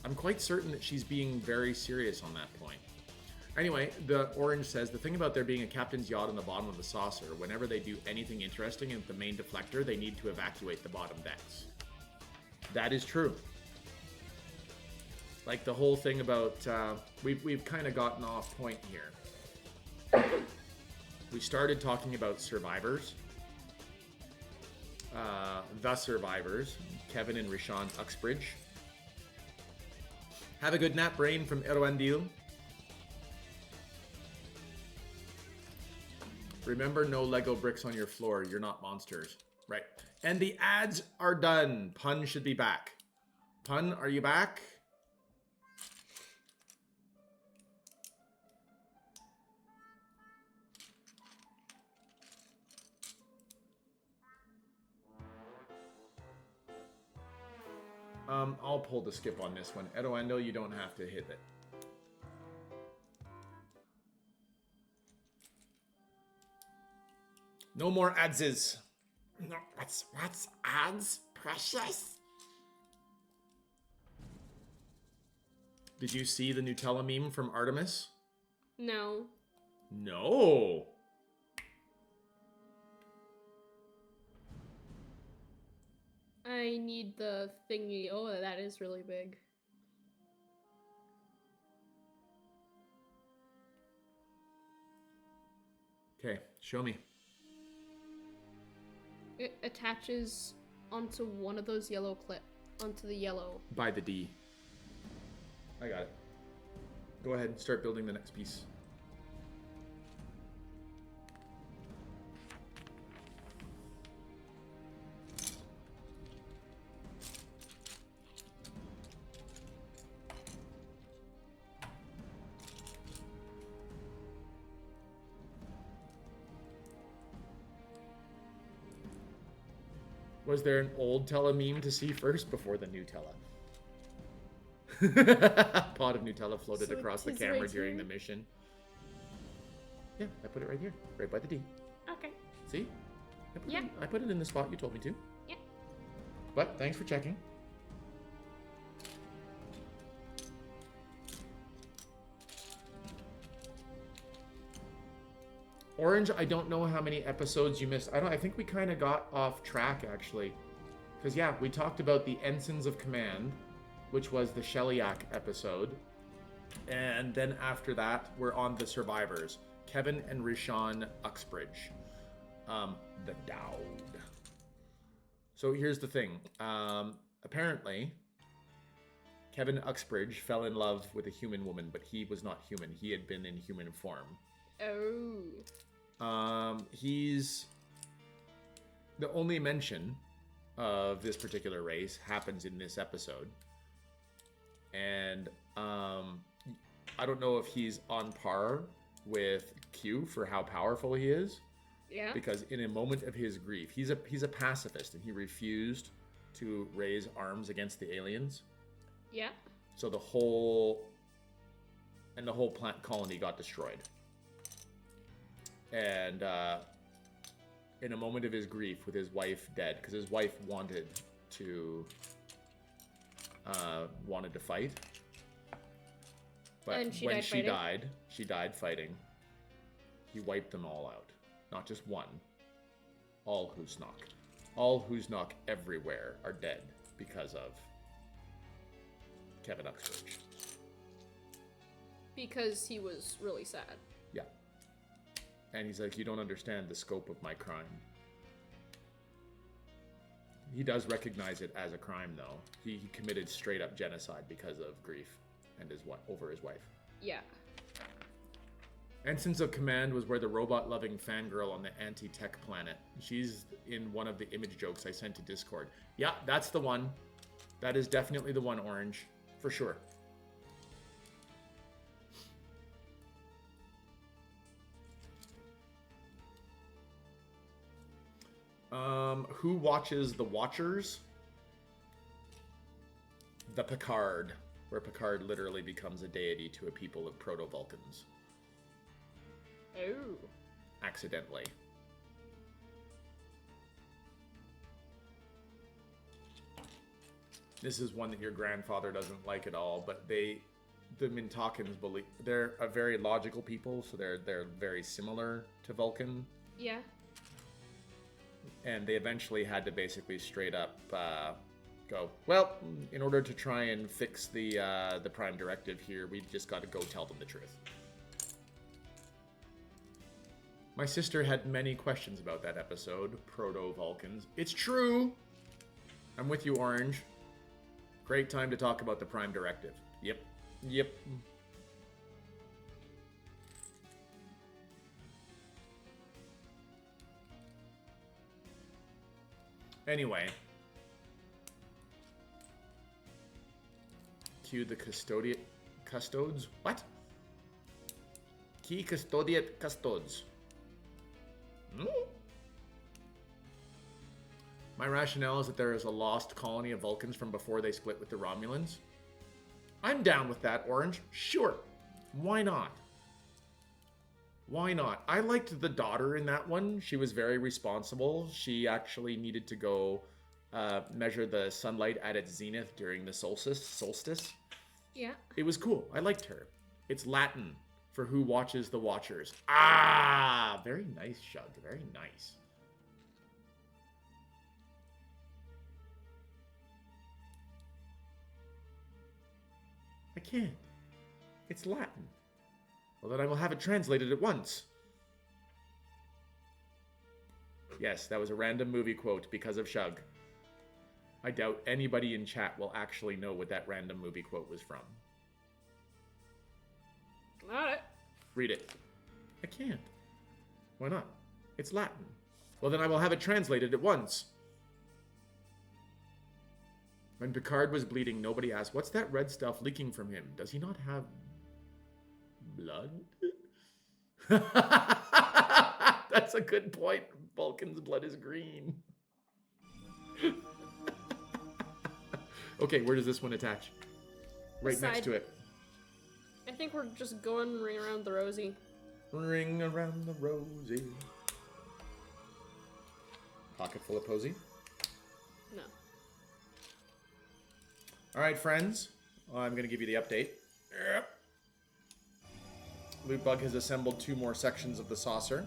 I'm quite certain that she's being very serious on that point. Anyway, the Orange says, the thing about there being a captain's yacht on the bottom of the saucer, whenever they do anything interesting at the main deflector, they need to evacuate the bottom decks. That is true. Like the whole thing about, we've kind of gotten off point here. We started talking about survivors. The survivors, Kevin and Rishon Uxbridge. Have a good nap, brain, from Eroandil. Remember, no Lego bricks on your floor. You're not monsters. Right. And the ads are done. Pun should be back. Pun, are you back? I'll pull the skip on this one. Edoendo, you don't have to hit it. No more adses. No, what's ads, precious? Did you see the Nutella meme from Artemis? No. No. I need the thingy. Oh, that is really big. Okay, show me. It attaches onto one of those yellow onto the yellow. By the D. I got it. Go ahead and start building the next piece. Was there an old Tella meme to see first before the new Tella? Pot of Nutella floated So it across the is camera right during here? the mission. Yeah, I put it right here, right by the D. Okay. See? Yeah. I put it in the spot you told me to. Yeah. But thanks for checking. Orange, I don't know how many episodes you missed. I think we kind of got off track actually. Because yeah, we talked about the Ensigns of Command, which was the Shellyak episode. And then after that, we're on the Survivors. Kevin and Rishon Uxbridge. The Dowd. So here's the thing. Apparently, Kevin Uxbridge fell in love with a human woman, but he was not human. He had been in human form. Oh. He's... The only mention of this particular race happens in this episode. And, I don't know if he's on par with Q for how powerful he is. Yeah. Because in a moment of his grief, he's a pacifist and he refused to raise arms against the aliens. Yeah. So the whole plant colony got destroyed. And in a moment of his grief, with his wife dead, because his wife wanted to fight, but And she when died she fighting? she died fighting. He wiped them all out, not just one. All Husnock everywhere are dead because of Kevin Uxbridge. Because he was really sad. Yeah. And he's like, you don't understand the scope of my crime. He does recognize it as a crime, though. He committed straight up genocide because of grief and over his wife. Yeah. Ensigns of Command was where the robot-loving fangirl on the anti-tech planet. She's in one of the image jokes I sent to Discord. Yeah, that's the one. That is definitely the one, Orange. For sure. Who watches The Watchers? The Picard, where Picard literally becomes a deity to a people of proto-Vulcans. Oh. Accidentally. This is one that your grandfather doesn't like at all, but the Mintakans believe they're a very logical people, so they're very similar to Vulcan. Yeah. And they eventually had to basically straight up go, well, in order to try and fix the Prime Directive here, we just got to go tell them the truth. My sister had many questions about that episode, Proto-Vulcans. It's true! I'm with you, Orange. Great time to talk about the Prime Directive. Yep. Anyway. Cue the custodes? What? Key custodiate custodes. My rationale is that there is a lost colony of Vulcans from before they split with the Romulans. I'm down with that, Orange. Sure. Why not? Why not? I liked the daughter in that one. She was very responsible. She actually needed to go measure the sunlight at its zenith during the solstice. Yeah. It was cool. I liked her. It's Latin for who watches the watchers. Ah! Very nice, Shug. Very nice. can't. It's Latin. Well, then I will have it translated at once. Yes, that was a random movie quote because of Shug. I doubt anybody in chat will actually know what that random movie quote was from. Alright. Read it. I can't. Why not? It's Latin. Well, then I will have it translated at once. When Picard was bleeding, nobody asked, what's that red stuff leaking from him? Does he not have blood? That's a good point. Vulcan's blood is green. Okay, where does this one attach? Right next to it. I think we're just going ring around the rosy. Ring around the rosy. Pocket full of posy. No. Alright, friends. I'm going to give you the update. LootBug has assembled 2 more sections of the saucer.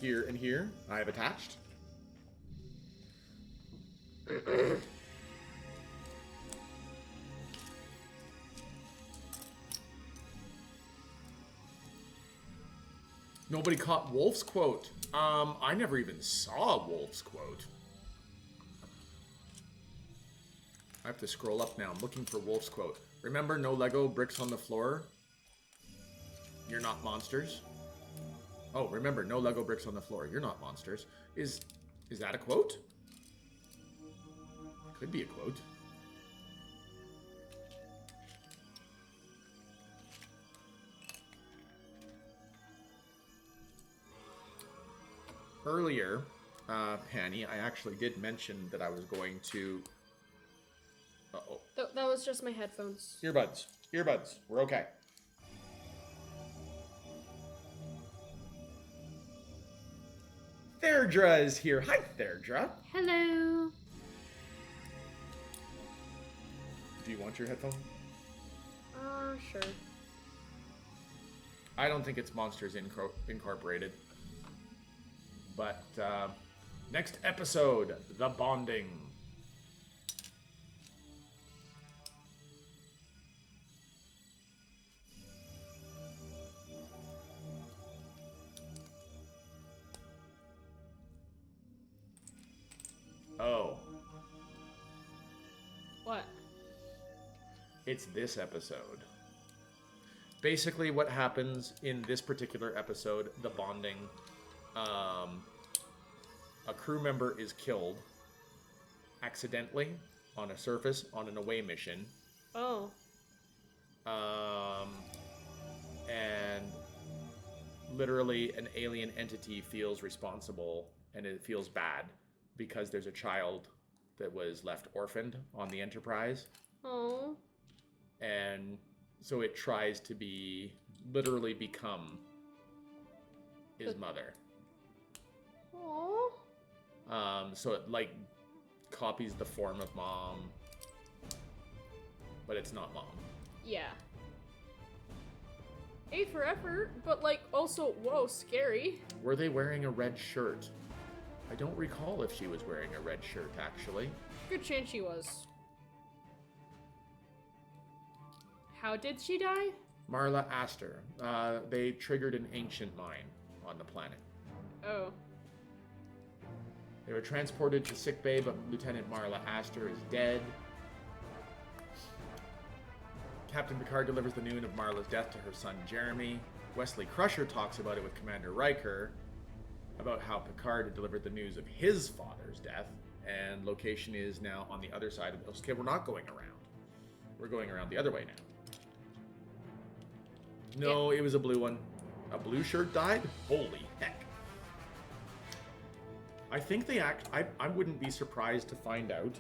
Here and here, I have attached. Nobody caught Wolf's quote. I never even saw Wolf's quote. I have to scroll up now. I'm looking for Wolf's quote. Remember, no Lego bricks on the floor? You're not monsters. Oh, remember, no Lego bricks on the floor. You're not monsters. Is that a quote? Could be a quote. Earlier, Hanny, I actually did mention that I was going to... Uh-oh. That was just my headphones. Earbuds. Earbuds. We're okay. Therdra is here. Hi, Therdra. Hello. Do you want your headphone? Sure. I don't think it's Monsters Incorporated. But, next episode, The Bonding. Oh. What? It's this episode. Basically, what happens in this particular episode, The Bonding, a crew member is killed accidentally on a surface on an away mission. Oh. And literally an alien entity feels responsible, and it feels bad because there's a child that was left orphaned on the Enterprise. Oh. And so it tries to literally become his mother. Oh. So it like copies the form of mom, but it's not mom. Yeah. A for effort, but like also, whoa, scary. Were they wearing a red shirt? I don't recall if she was wearing a red shirt, actually. Good chance she was. How did she die? Marla Astor. They triggered an ancient mine on the planet. Oh. They were transported to sickbay, but Lieutenant Marla Astor is dead. Captain Picard delivers the news of Marla's death to her son Jeremy. Wesley Crusher talks about it with Commander Riker, about how Picard had delivered the news of his father's death, and location is now on the other side of those. Okay, we're not going around. We're going around the other way now. No, It was a blue one. A blue shirt died? Holy heck. I think they I wouldn't be surprised to find out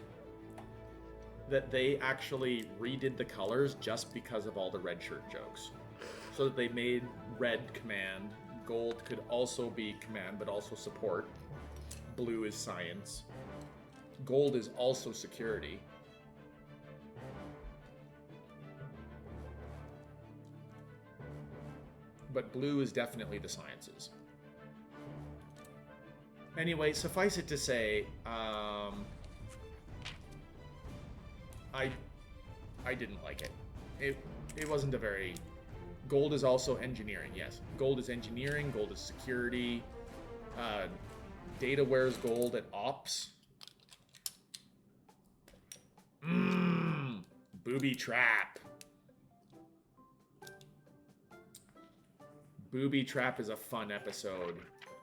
that they actually redid the colors just because of all the red shirt jokes. So that they made red command, gold could also be command, but also support. Blue is science. Gold is also security. But blue is definitely the sciences. Anyway, suffice it to say, I didn't like it. it wasn't a very... Gold is also engineering, yes. Gold is engineering, gold is security. Data wears gold at ops. Booby trap. Booby trap is a fun episode.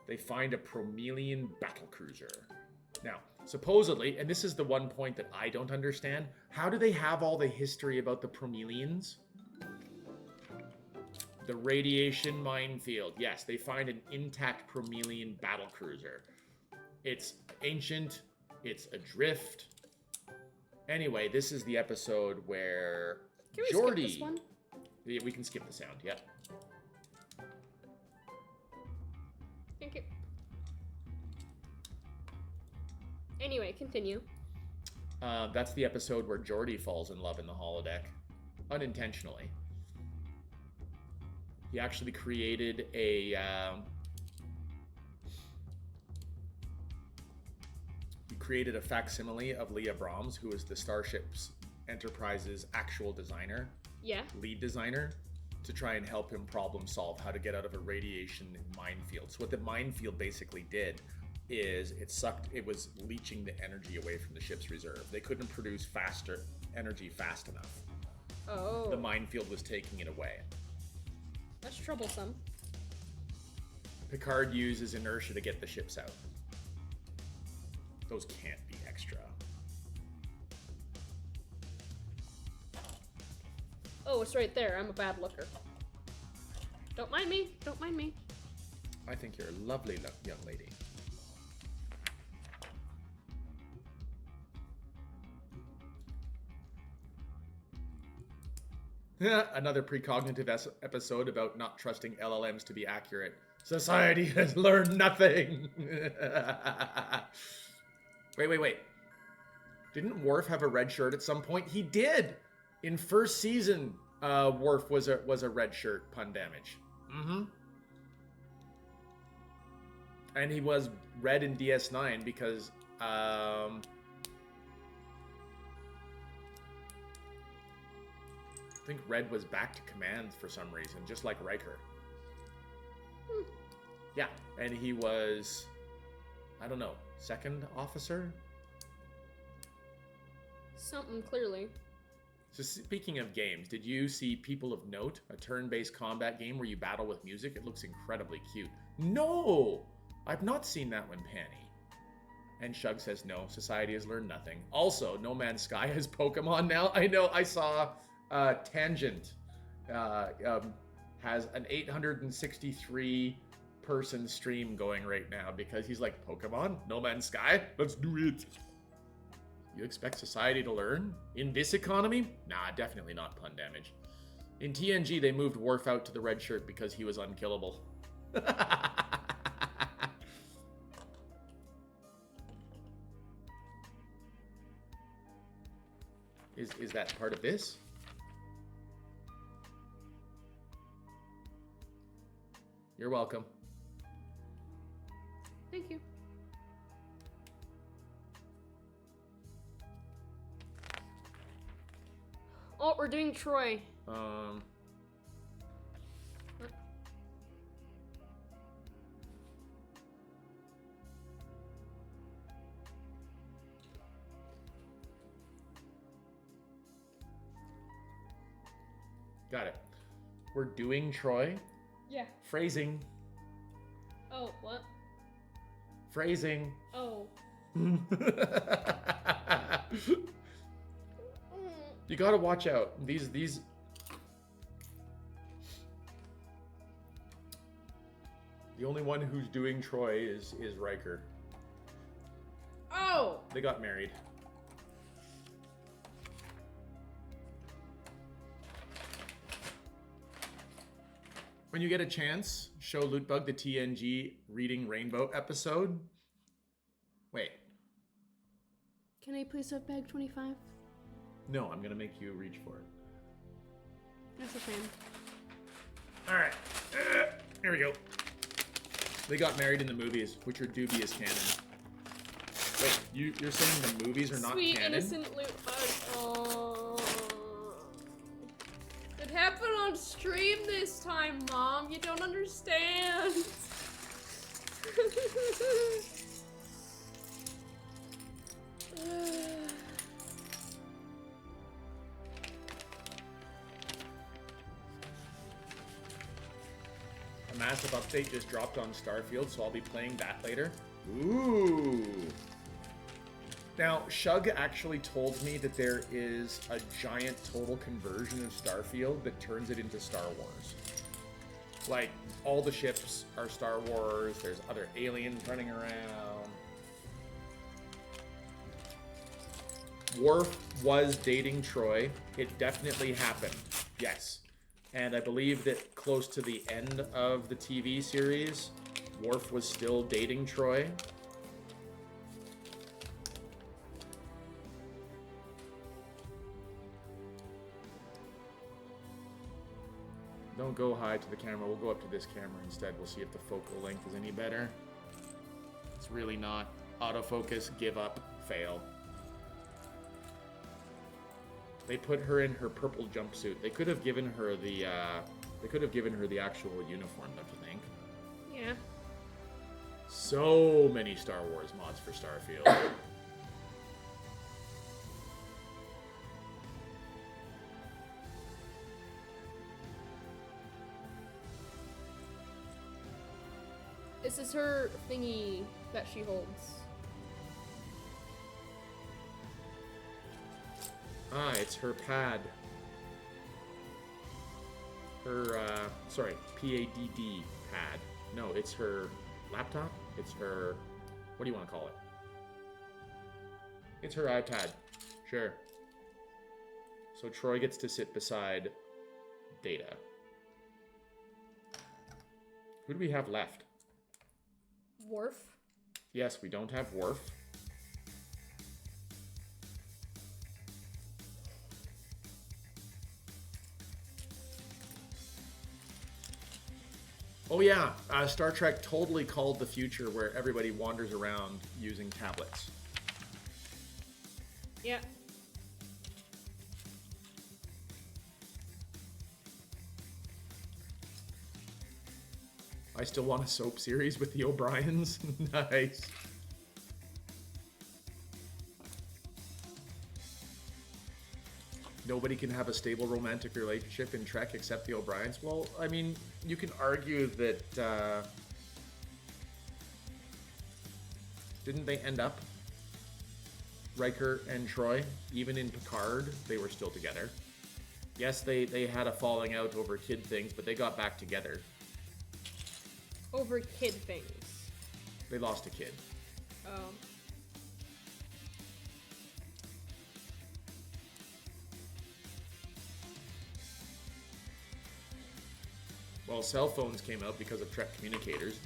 They find a Promelian battlecruiser. Now, supposedly, and this is the one point that I don't understand, how do they have all the history about the Promelians? The radiation minefield. Yes, they find an intact Promelian battlecruiser. It's ancient. It's adrift. Anyway, this is the episode where Can we Jordy... skip this one? Yeah, we can skip the sound, yeah. Thank you. Anyway, continue. That's the episode where Jordy falls in love in the holodeck. Unintentionally. He actually created a... he created a facsimile of Leah Brahms, who is the Starship's Enterprise's actual designer. Yeah. Lead designer, to try and help him problem solve how to get out of a radiation minefield. So what the minefield basically did is it was leaching the energy away from the ship's reserve. They couldn't produce energy fast enough. Oh. The minefield was taking it away. That's troublesome. Picard uses inertia to get the ships out. Those can't be extra. Oh, it's right there. I'm a bad looker. Don't mind me. Don't mind me. I think you're a lovely young lady. Another precognitive episode about not trusting LLMs to be accurate. Society has learned nothing. Wait. Didn't Worf have a red shirt at some point? He did. In first season, Worf was a red shirt, pun damage. Mm-hmm. And he was red in DS9 because I think Red was back to command for some reason, just like Riker. Yeah, and he was, I don't know, second officer? Something, clearly. So speaking of games, did you see People of Note, a turn-based combat game where you battle with music? It looks incredibly cute. No! I've not seen that one, Panny. And Shug says no, society has learned nothing. Also, No Man's Sky has Pokemon now. I know, I saw Tangent has an 863 person stream going right now because he's like, Pokemon? No Man's Sky? Let's do it. You expect society to learn? In this economy? Nah, definitely not, pun damage. In TNG, they moved Worf out to the red shirt because he was unkillable. Is that part of this? You're welcome. Thank you. Oh, we're doing Troy. Got it. We're doing Troy. Yeah. Phrasing. Oh, what? Phrasing. Oh. You gotta watch out. These. The only one who's doing Troy is Riker. Oh! They got married. When you get a chance, show LootBug the TNG Reading Rainbow episode. Wait. Can I please have bag 25? No, I'm gonna make you reach for it. That's a shame. Alright. Here we go. They got married in the movies, which are dubious canon. Wait, you're saying the movies are not Sweet canon? innocent LootBug. Oh. happened on stream this time, Mom. You don't understand. A massive update just dropped on Starfield, so I'll be playing that later. Ooh. Now, Shug actually told me that there is a giant total conversion of Starfield that turns it into Star Wars. Like, all the ships are Star Wars, there's other aliens running around. Worf was dating Troy. It definitely happened. Yes. And I believe that close to the end of the TV series, Worf was still dating Troy. Don't go high to the camera. We'll go up to this camera instead. We'll see if the focal length is any better. It's really not. Autofocus, give up, fail. They put her in her purple jumpsuit. They could have given her the actual uniform, don't you think? Yeah. So many Star Wars mods for Starfield. This is her thingy that she holds. Ah, it's her pad. Her, sorry, PADD pad. No, it's her laptop. It's her, what do you want to call it? It's her iPad. Sure. So Troy gets to sit beside Data. Who do we have left? Worf. Yes, we don't have Worf. Oh yeah, Star Trek totally called the future where everybody wanders around using tablets. Yeah. I still want a soap series with the O'Briens. Nice. Nobody can have a stable romantic relationship in Trek except the O'Briens. Well, I mean, you can argue that, didn't they end up? Riker and Troy, even in Picard, they were still together. Yes, they had a falling out over kid things, but they got back together. Over kid things. They lost a kid. Oh. Well, cell phones came out because of Trek communicators.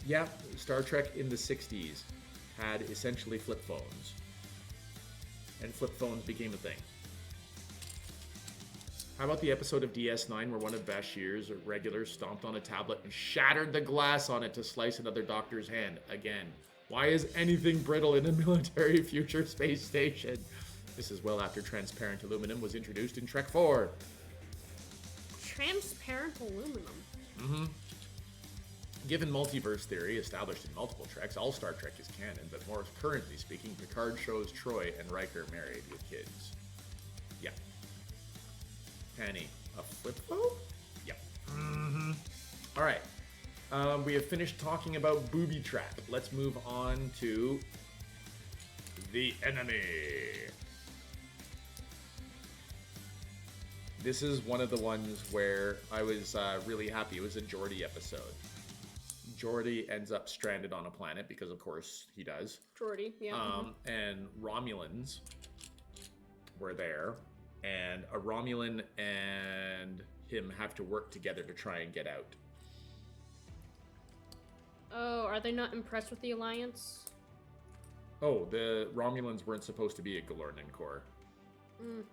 Yeah, Star Trek in the 60s had essentially flip phones. And flip phones became a thing. How about the episode of DS9 where one of Bashir's regulars stomped on a tablet and shattered the glass on it to slice another doctor's hand? Again, why is anything brittle in a military future space station? This is well after transparent aluminum was introduced in Trek 4. Transparent aluminum. Mm-hmm. Given multiverse theory established in multiple Treks, all Star Trek is canon, but more currently speaking, Picard shows Troy and Riker married with kids. Yeah. Penny, a flip phone? Yep. Mm-hmm. All right. We have finished talking about Booby Trap. Let's move on to the enemy. This is one of the ones where I was really happy. It was a Geordi episode. Geordi ends up stranded on a planet because, of course, he does. Geordi, yeah. And Romulans were there, and a Romulan and him have to work together to try and get out. Oh, are they not impressed with the Alliance? Oh, the Romulans weren't supposed to be a Galornan Corps. Mm.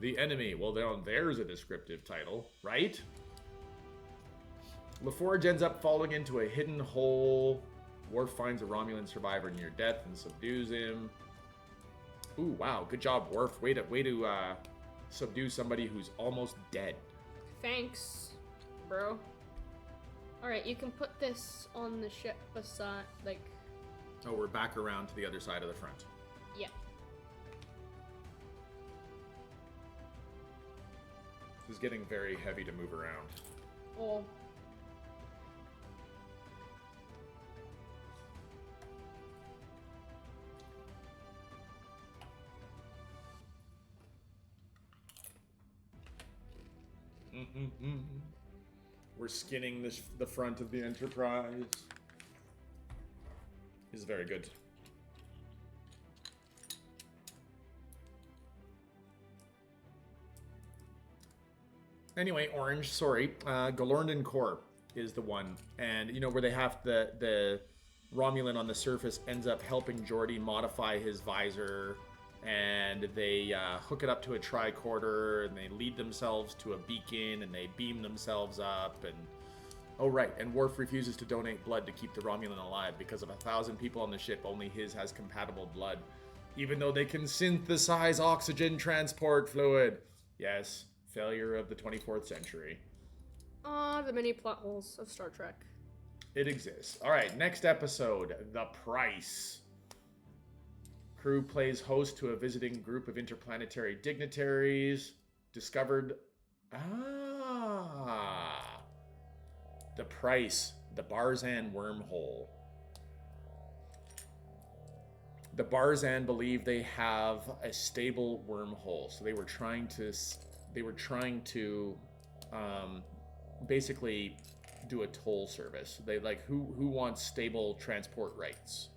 The enemy, well, there's a descriptive title, right? LaForge ends up falling into a hidden hole. Worf finds a Romulan survivor near death and subdues him. Ooh, wow. Good job, Worf. Way to subdue somebody who's almost dead. Thanks, bro. Alright, you can put this on the ship beside, like... Oh, we're back around to the other side of the front. Yeah. This is getting very heavy to move around. Oh. We're skinning the front of the Enterprise. This is very good. Anyway, Orange, sorry. Galorndon Core is the one. And, you know, where they have the Romulan on the surface ends up helping Geordi modify his visor. And they hook it up to a tricorder, and they lead themselves to a beacon, and they beam themselves up, and... Oh, right, and Worf refuses to donate blood to keep the Romulan alive. Because of 1,000 people on the ship, only his has compatible blood. Even though they can synthesize oxygen transport fluid. Yes, failure of the 24th century. The many plot holes of Star Trek. It exists. Alright, next episode, The Price. Crew plays host to a visiting group of interplanetary dignitaries. Discovered... The Price. The Barzan wormhole. The Barzan believe they have a stable wormhole. So they were trying to... basically do a toll service. They like, who wants stable transport rights?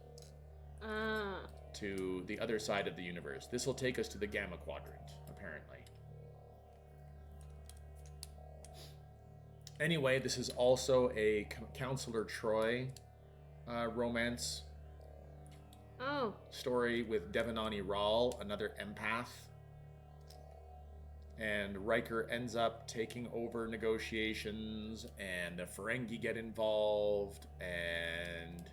To the other side of the universe. This will take us to the Gamma Quadrant, apparently. Anyway, this is also a Counselor Troy romance story with Devanani Ral, another empath. And Riker ends up taking over negotiations, and the Ferengi get involved, and...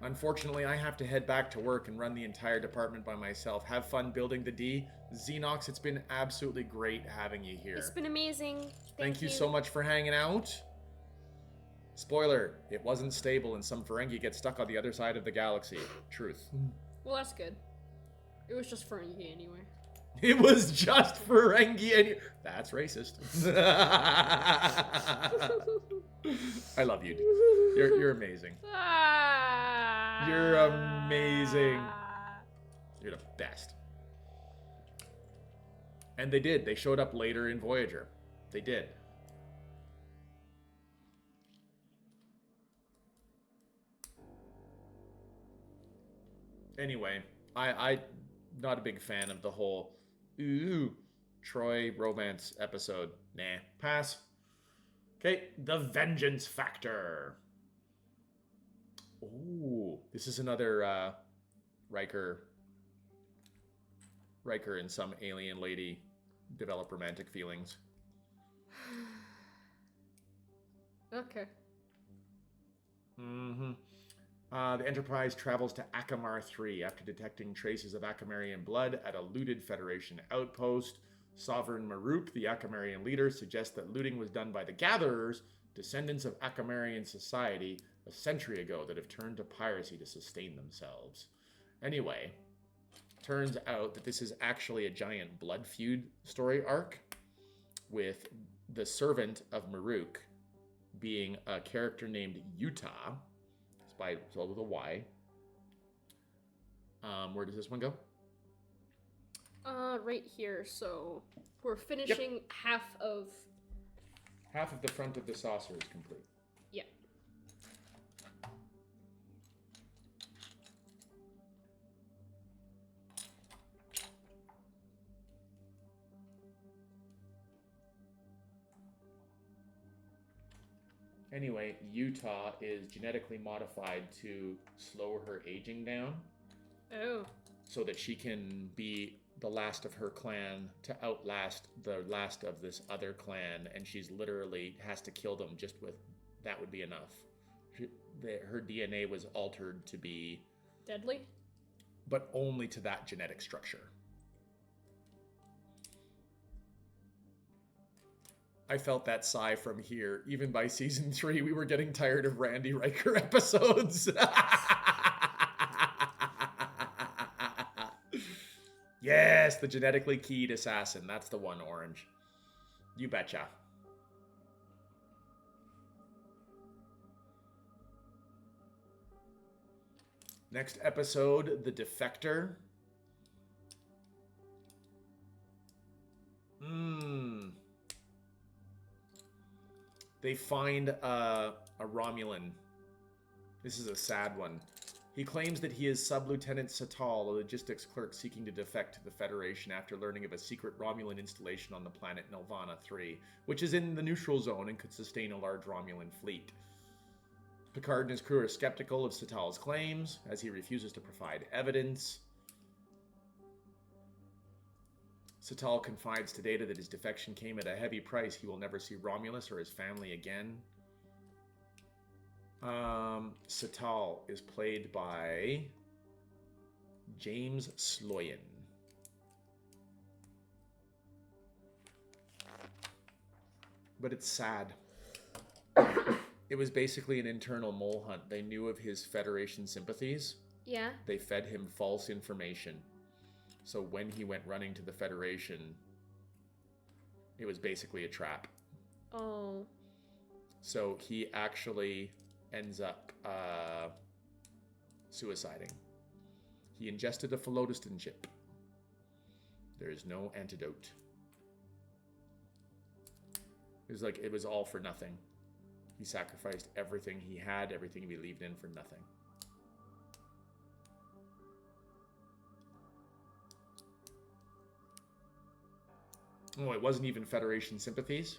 Unfortunately, I have to head back to work and run the entire department by myself. Have fun building the D. Xenox, it's been absolutely great having you here. It's been amazing. Thank you so much for hanging out. Spoiler, it wasn't stable and some Ferengi get stuck on the other side of the galaxy. Truth. Well, that's good. It was just Ferengi anyway. It was just Ferengi and... That's racist. I love you, dude. You're amazing. You're amazing. You're the best. And they did. They showed up later in Voyager. They did. Anyway, I not a big fan of the whole Troy romance episode. Nah, pass. Okay, the Vengeance Factor. Ooh, this is another Riker and some alien lady develop romantic feelings. Okay. The Enterprise travels to Akamar 3 after detecting traces of Akamarian blood at a looted Federation outpost. Sovereign Maruk, the Akamarian leader, suggests that looting was done by the Gatherers, descendants of Akamarian society, a century ago that have turned to piracy to sustain themselves. Anyway, turns out that this is actually a giant blood feud story arc, with the servant of Maruk being a character named Utah, spelled with a Y. Where does this one go? Right here. So we're finishing half of the front of the saucer is complete. Yeah. Anyway, Utah is genetically modified to slow her aging down. Oh. So that she can be the last of her clan to outlast the last of this other clan, and she's literally has to kill them just with that would be enough. Her DNA was altered to be Deadly? but only to that genetic structure. I felt that sigh from here. Even by season 3, we were getting tired of Randy Riker episodes. Yes, the genetically keyed assassin. That's the one, Orange. You betcha. Next episode, The Defector. They find a Romulan. This is a sad one. He claims that he is Sub-Lieutenant Satal, a logistics clerk seeking to defect to the Federation after learning of a secret Romulan installation on the planet Nelvana 3, which is in the neutral zone and could sustain a large Romulan fleet. Picard and his crew are skeptical of Satal's claims, as he refuses to provide evidence. Satal confides to Data that his defection came at a heavy price. He will never see Romulus or his family again. Satal is played by James Sloyan. But it's sad. It was basically an internal mole hunt. They knew of his Federation sympathies. Yeah. They fed him false information. So when he went running to the Federation, it was basically a trap. Oh. So he actually ends up suiciding. He ingested a philodestin chip. There is no antidote. It was like, it was all for nothing. He sacrificed everything he had, everything he believed in for nothing. Oh, it wasn't even Federation sympathies?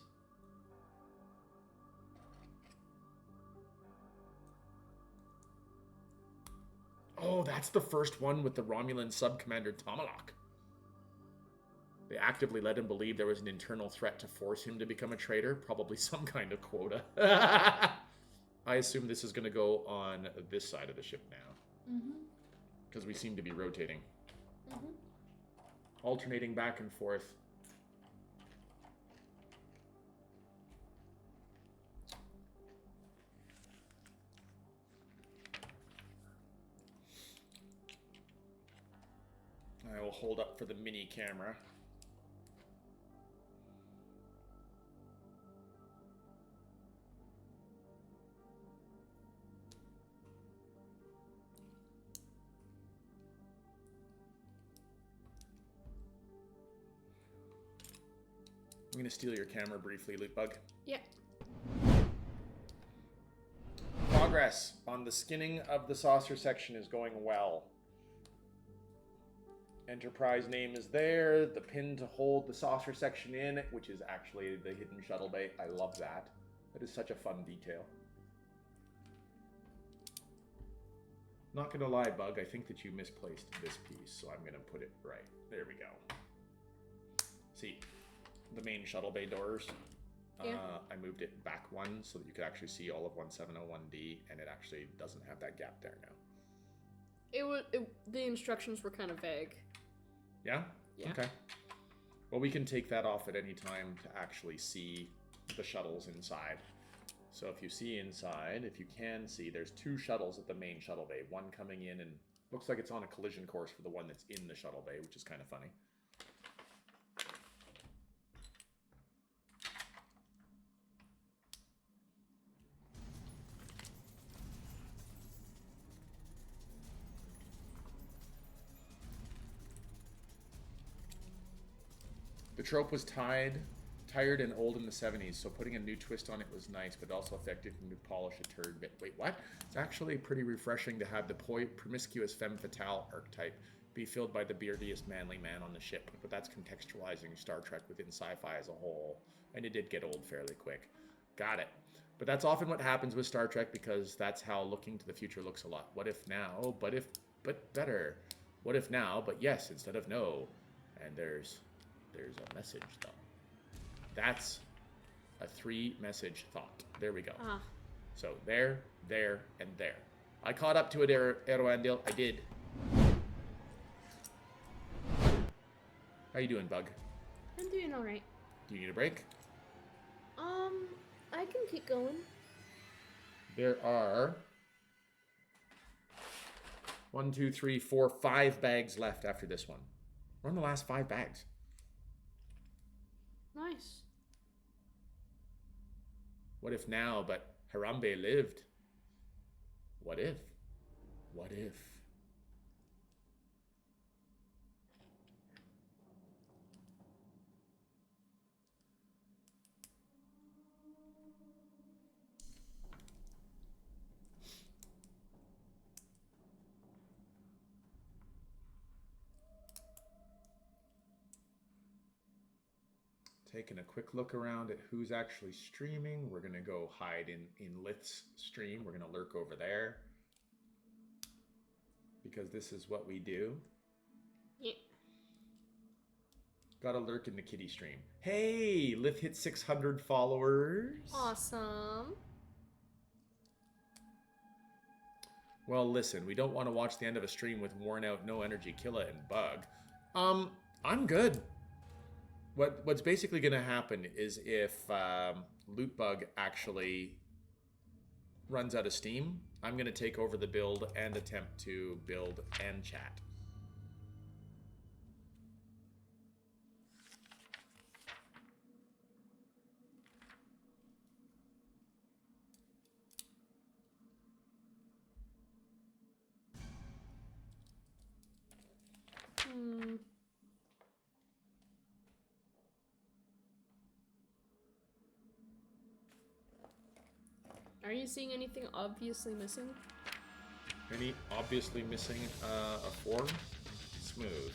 Oh, that's the first one with the Romulan sub-commander Tomalak. They actively let him believe there was an internal threat to force him to become a traitor. Probably some kind of quota. I assume this is going to go on this side of the ship now. Because we seem to be rotating. Alternating back and forth. I will hold up for the mini camera. I'm going to steal your camera briefly, LootBug. Yeah. Progress on the skinning of the saucer section is going well. Enterprise name is there. The pin to hold the saucer section in, which is actually the hidden shuttle bay. I love that. That is such a fun detail. Not gonna lie, Bug, I think that you misplaced this piece, so I'm gonna put it right. There we go. See, the main shuttle bay doors. Yeah. I moved it back one so that you could actually see all of 1701D, and it actually doesn't have that gap there now. The instructions were kind of vague. Yeah? Yeah. Okay. Well, we can take that off at any time to actually see the shuttles inside. So if you see inside, if you can see, there's 2 shuttles at the main shuttle bay. One coming in and looks like it's on a collision course for the one that's in the shuttle bay, which is kind of funny. The trope was tired and old in the 70s, so putting a new twist on it was nice, but also effective to polish a turd bit. Wait, what? It's actually pretty refreshing to have the promiscuous femme fatale archetype be filled by the beardiest manly man on the ship, but that's contextualizing Star Trek within sci-fi as a whole, and it did get old fairly quick. Got it. But that's often what happens with Star Trek, because that's how looking to the future looks a lot. What if now, but better. What if now, but yes instead of no. And there's a message, though. That's a 3-message thought. There we go. So there, and there. I caught up to it, Erwandil. I did. How you doing, Bug? I'm doing alright. Do you need a break? I can keep going. There are 1, 2, 3, 4, 5 bags left after this one. We're on the last 5 bags. Nice. What if now, but Harambe lived? What if? What if? Taking a quick look around at who's actually streaming. We're gonna go hide in Lith's stream. We're gonna lurk over there because this is what we do. Yeah. Gotta lurk in the kitty stream. Hey, Lith hit 600 followers. Awesome. Well, listen, we don't want to watch the end of a stream with worn out, no energy Killa and Bug. I'm good. What's basically going to happen is if LootBug actually runs out of steam, I'm going to take over the build and attempt to build and chat. Are you seeing anything obviously missing? Any obviously missing a 4? Smooth.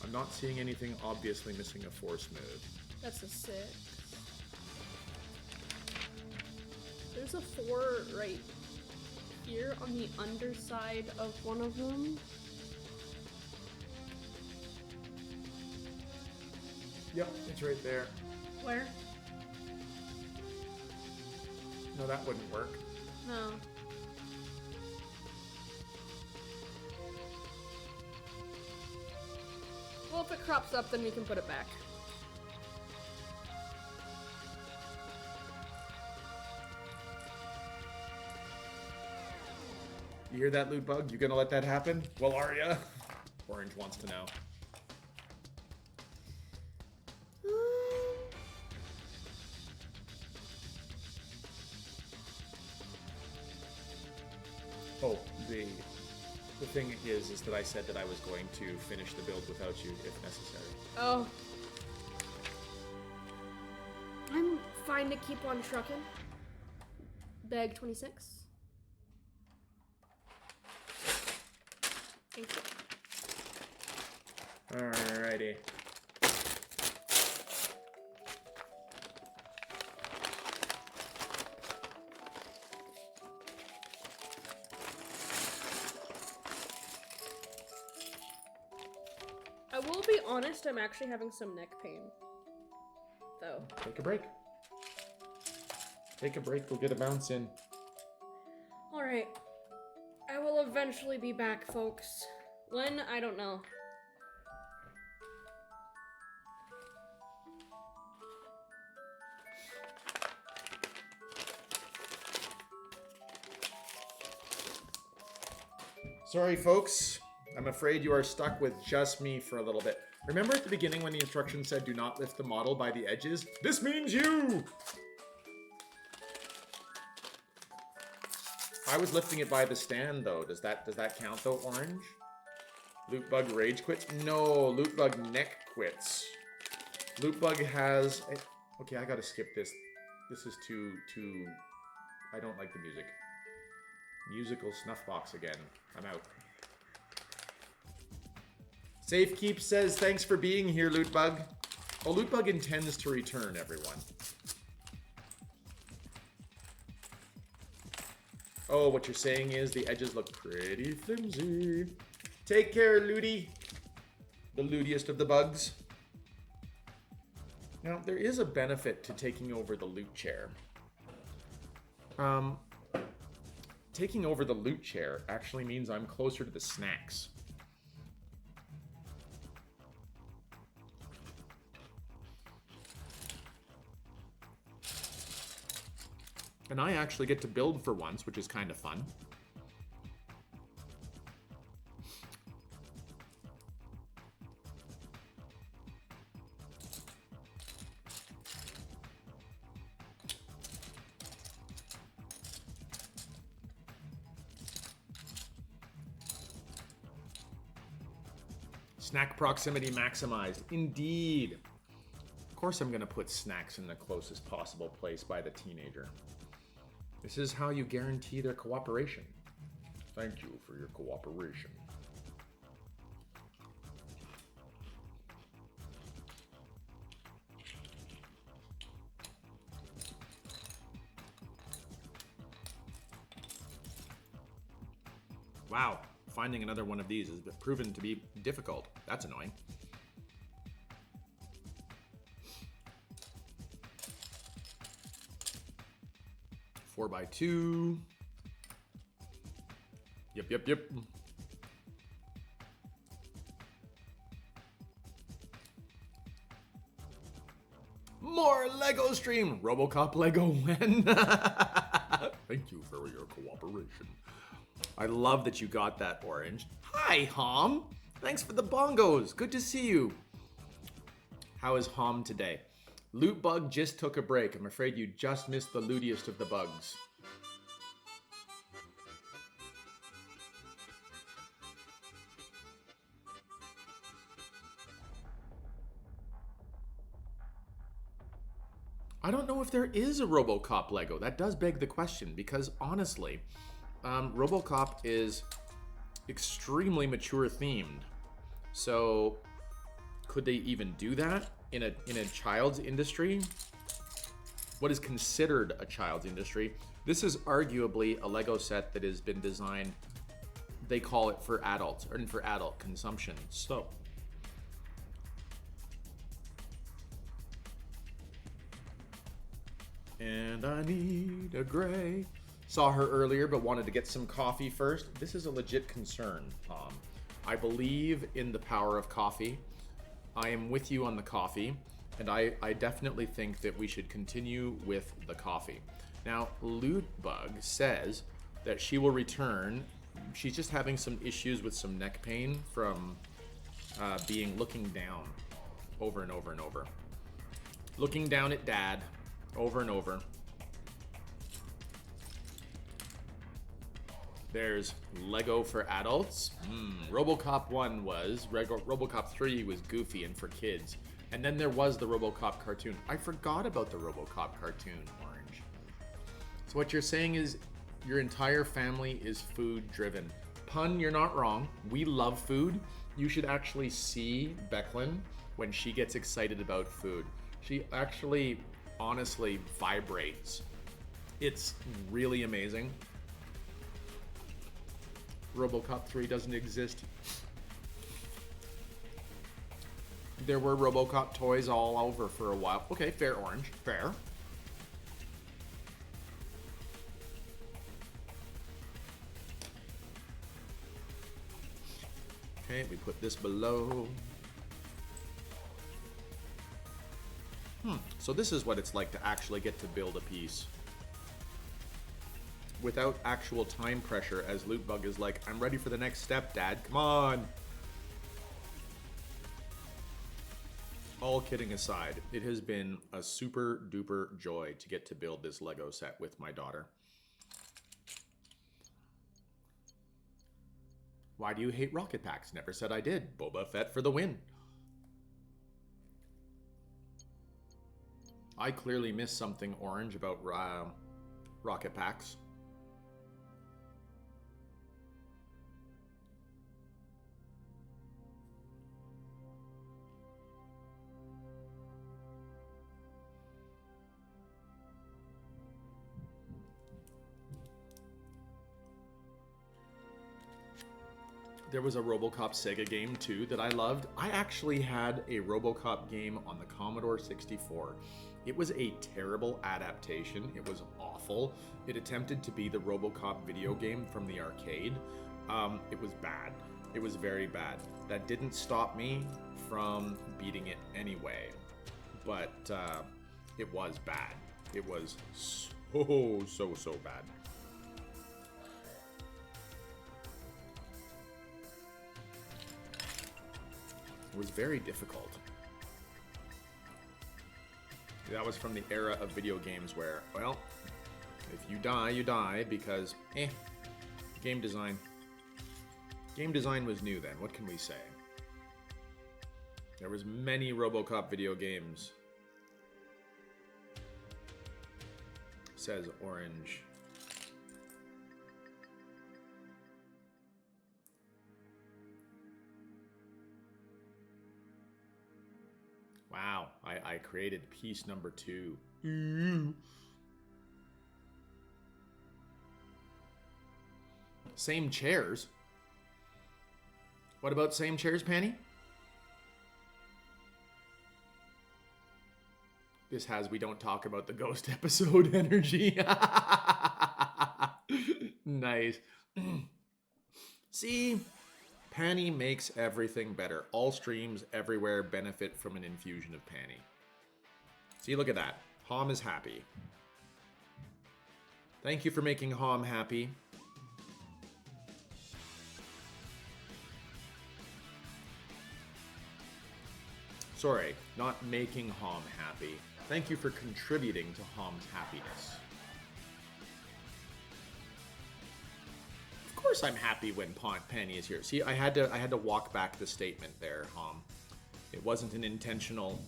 I'm not seeing anything obviously missing a 4 smooth. That's a 6. There's a 4 right here on the underside of one of them. Yep, it's right there. Where? No, that wouldn't work. No. Well, if it crops up, then we can put it back. You hear that, LootBug? You gonna let that happen? Well, are ya? Orange wants to know. Oh, the thing is that I said that I was going to finish the build without you if necessary. Oh. I'm fine to keep on trucking. Bag 26. Thank you. Alrighty. I will be honest, I'm actually having some neck pain. Though. Take a break. Take a break, we'll get a bounce in. Alright. I will eventually be back, folks. When? I don't know. Sorry, folks. I'm afraid you are stuck with just me for a little bit. Remember at the beginning when the instructions said do not lift the model by the edges? This means you! I was lifting it by the stand, though. Does that count, though, Orange? LootBug rage quits? No, LootBug neck quits. LootBug has... Okay, I gotta skip this. This is too... I don't like the music. Musical snuff box again. I'm out. Safekeep says, thanks for being here, LootBug. Oh, LootBug intends to return, everyone. Oh, what you're saying is the edges look pretty flimsy. Take care, Looty. The lootiest of the bugs. Now, there is a benefit to taking over the loot chair. Taking over the loot chair actually means I'm closer to the snacks. And I actually get to build for once, which is kind of fun. Snack proximity maximized. Indeed. Of course I'm going to put snacks in the closest possible place by the teenager. This is how you guarantee their cooperation. Thank you for your cooperation. Wow, finding another one of these has been proven to be difficult. That's annoying. Four by two. Yep. More Lego stream. RoboCop Lego when? Thank you for your cooperation. I love that you got that, Orange. Hi, Hom. Thanks for the bongos. Good to see you. How is Hom today? LootBug just took a break. I'm afraid you just missed the lootiest of the bugs. I don't know if there is a RoboCop Lego. That does beg the question because honestly, RoboCop is extremely mature themed. So could they even do that in a child's industry? What is considered a child's industry? This is arguably a Lego set that has been designed, they call it for adults, or for adult consumption. So and I need a gray. Saw her earlier, but wanted to get some coffee first. This is a legit concern, Tom. I believe in the power of coffee. I am with you on the coffee, and I definitely think that we should continue with the coffee. Now, LootBug says that she will return. She's just having some issues with some neck pain from looking down over and over and over. Looking down at Dad over and over. There's Lego for adults. RoboCop 1 was. RoboCop 3 was goofy and for kids. And then there was the RoboCop cartoon. I forgot about the RoboCop cartoon, Orange. So what you're saying is your entire family is food driven. Pun, you're not wrong. We love food. You should actually see Becklin when she gets excited about food. She actually honestly vibrates. It's really amazing. RoboCop 3 doesn't exist. There were RoboCop toys all over for a while. Okay, fair, Orange. Fair. Okay, we put this below. So this is what it's like to actually get to build a piece. Without actual time pressure, as LootBug is like, I'm ready for the next step, Dad. Come on. All kidding aside, it has been a super duper joy to get to build this Lego set with my daughter. Why do you hate rocket packs? Never said I did. Boba Fett for the win. I clearly missed something, Orange, about rocket packs. There was a RoboCop Sega game too that I loved. I actually had a RoboCop game on the Commodore 64. It was a terrible adaptation. It was awful. It attempted to be the RoboCop video game from the arcade. It was bad. It was very bad. That didn't stop me from beating it anyway, but it was bad. It was Oh, so bad. It was very difficult. That was from the era of video games where, well, if you die, you die because, game design. Game design was new then, what can we say? There was many RoboCop video games. Says Orange. Wow, I created piece number 2. Same chairs. What about same chairs, Panny? This has we don't talk about the ghost episode energy. Nice. See? Panny makes everything better. All streams everywhere benefit from an infusion of Panny. See, look at that. Hom is happy. Thank you for making Hom happy. Sorry, not making Hom happy. Thank you for contributing to Hom's happiness. Of course I'm happy when Panny is here. See, I had to walk back the statement there, Hom. It wasn't an intentional,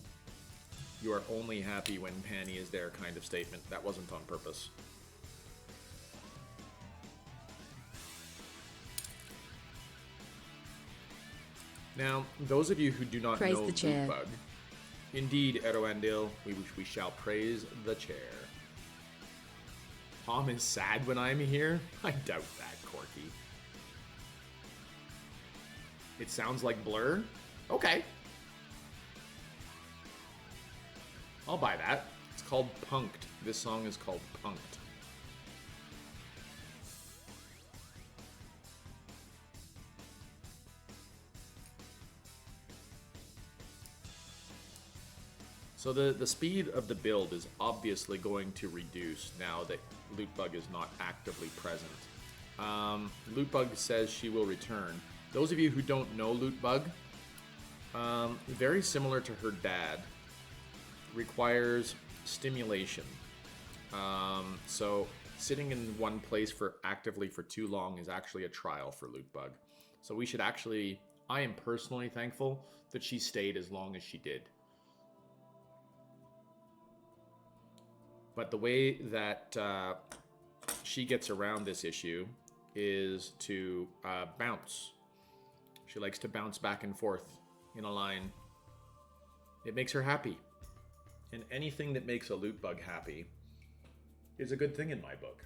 you are only happy when Panny is there kind of statement. That wasn't on purpose. Now, those of you who do not Praise know the chair. LootBug, indeed, Erowendil, we shall praise the chair. Hom is sad when I'm here? I doubt that, Corky. It sounds like Blur? Okay. I'll buy that. It's called Punked. This song is called Punked. So the speed of the build is obviously going to reduce now that LootBug is not actively present. LootBug says she will return. Those of you who don't know LootBug, very similar to her dad, requires stimulation. So sitting in one place actively for too long is actually a trial for LootBug. So we should actually, I am personally thankful that she stayed as long as she did. But the way that she gets around this issue is to bounce. She likes to bounce back and forth in a line. It makes her happy. And anything that makes a LootBug happy is a good thing in my book.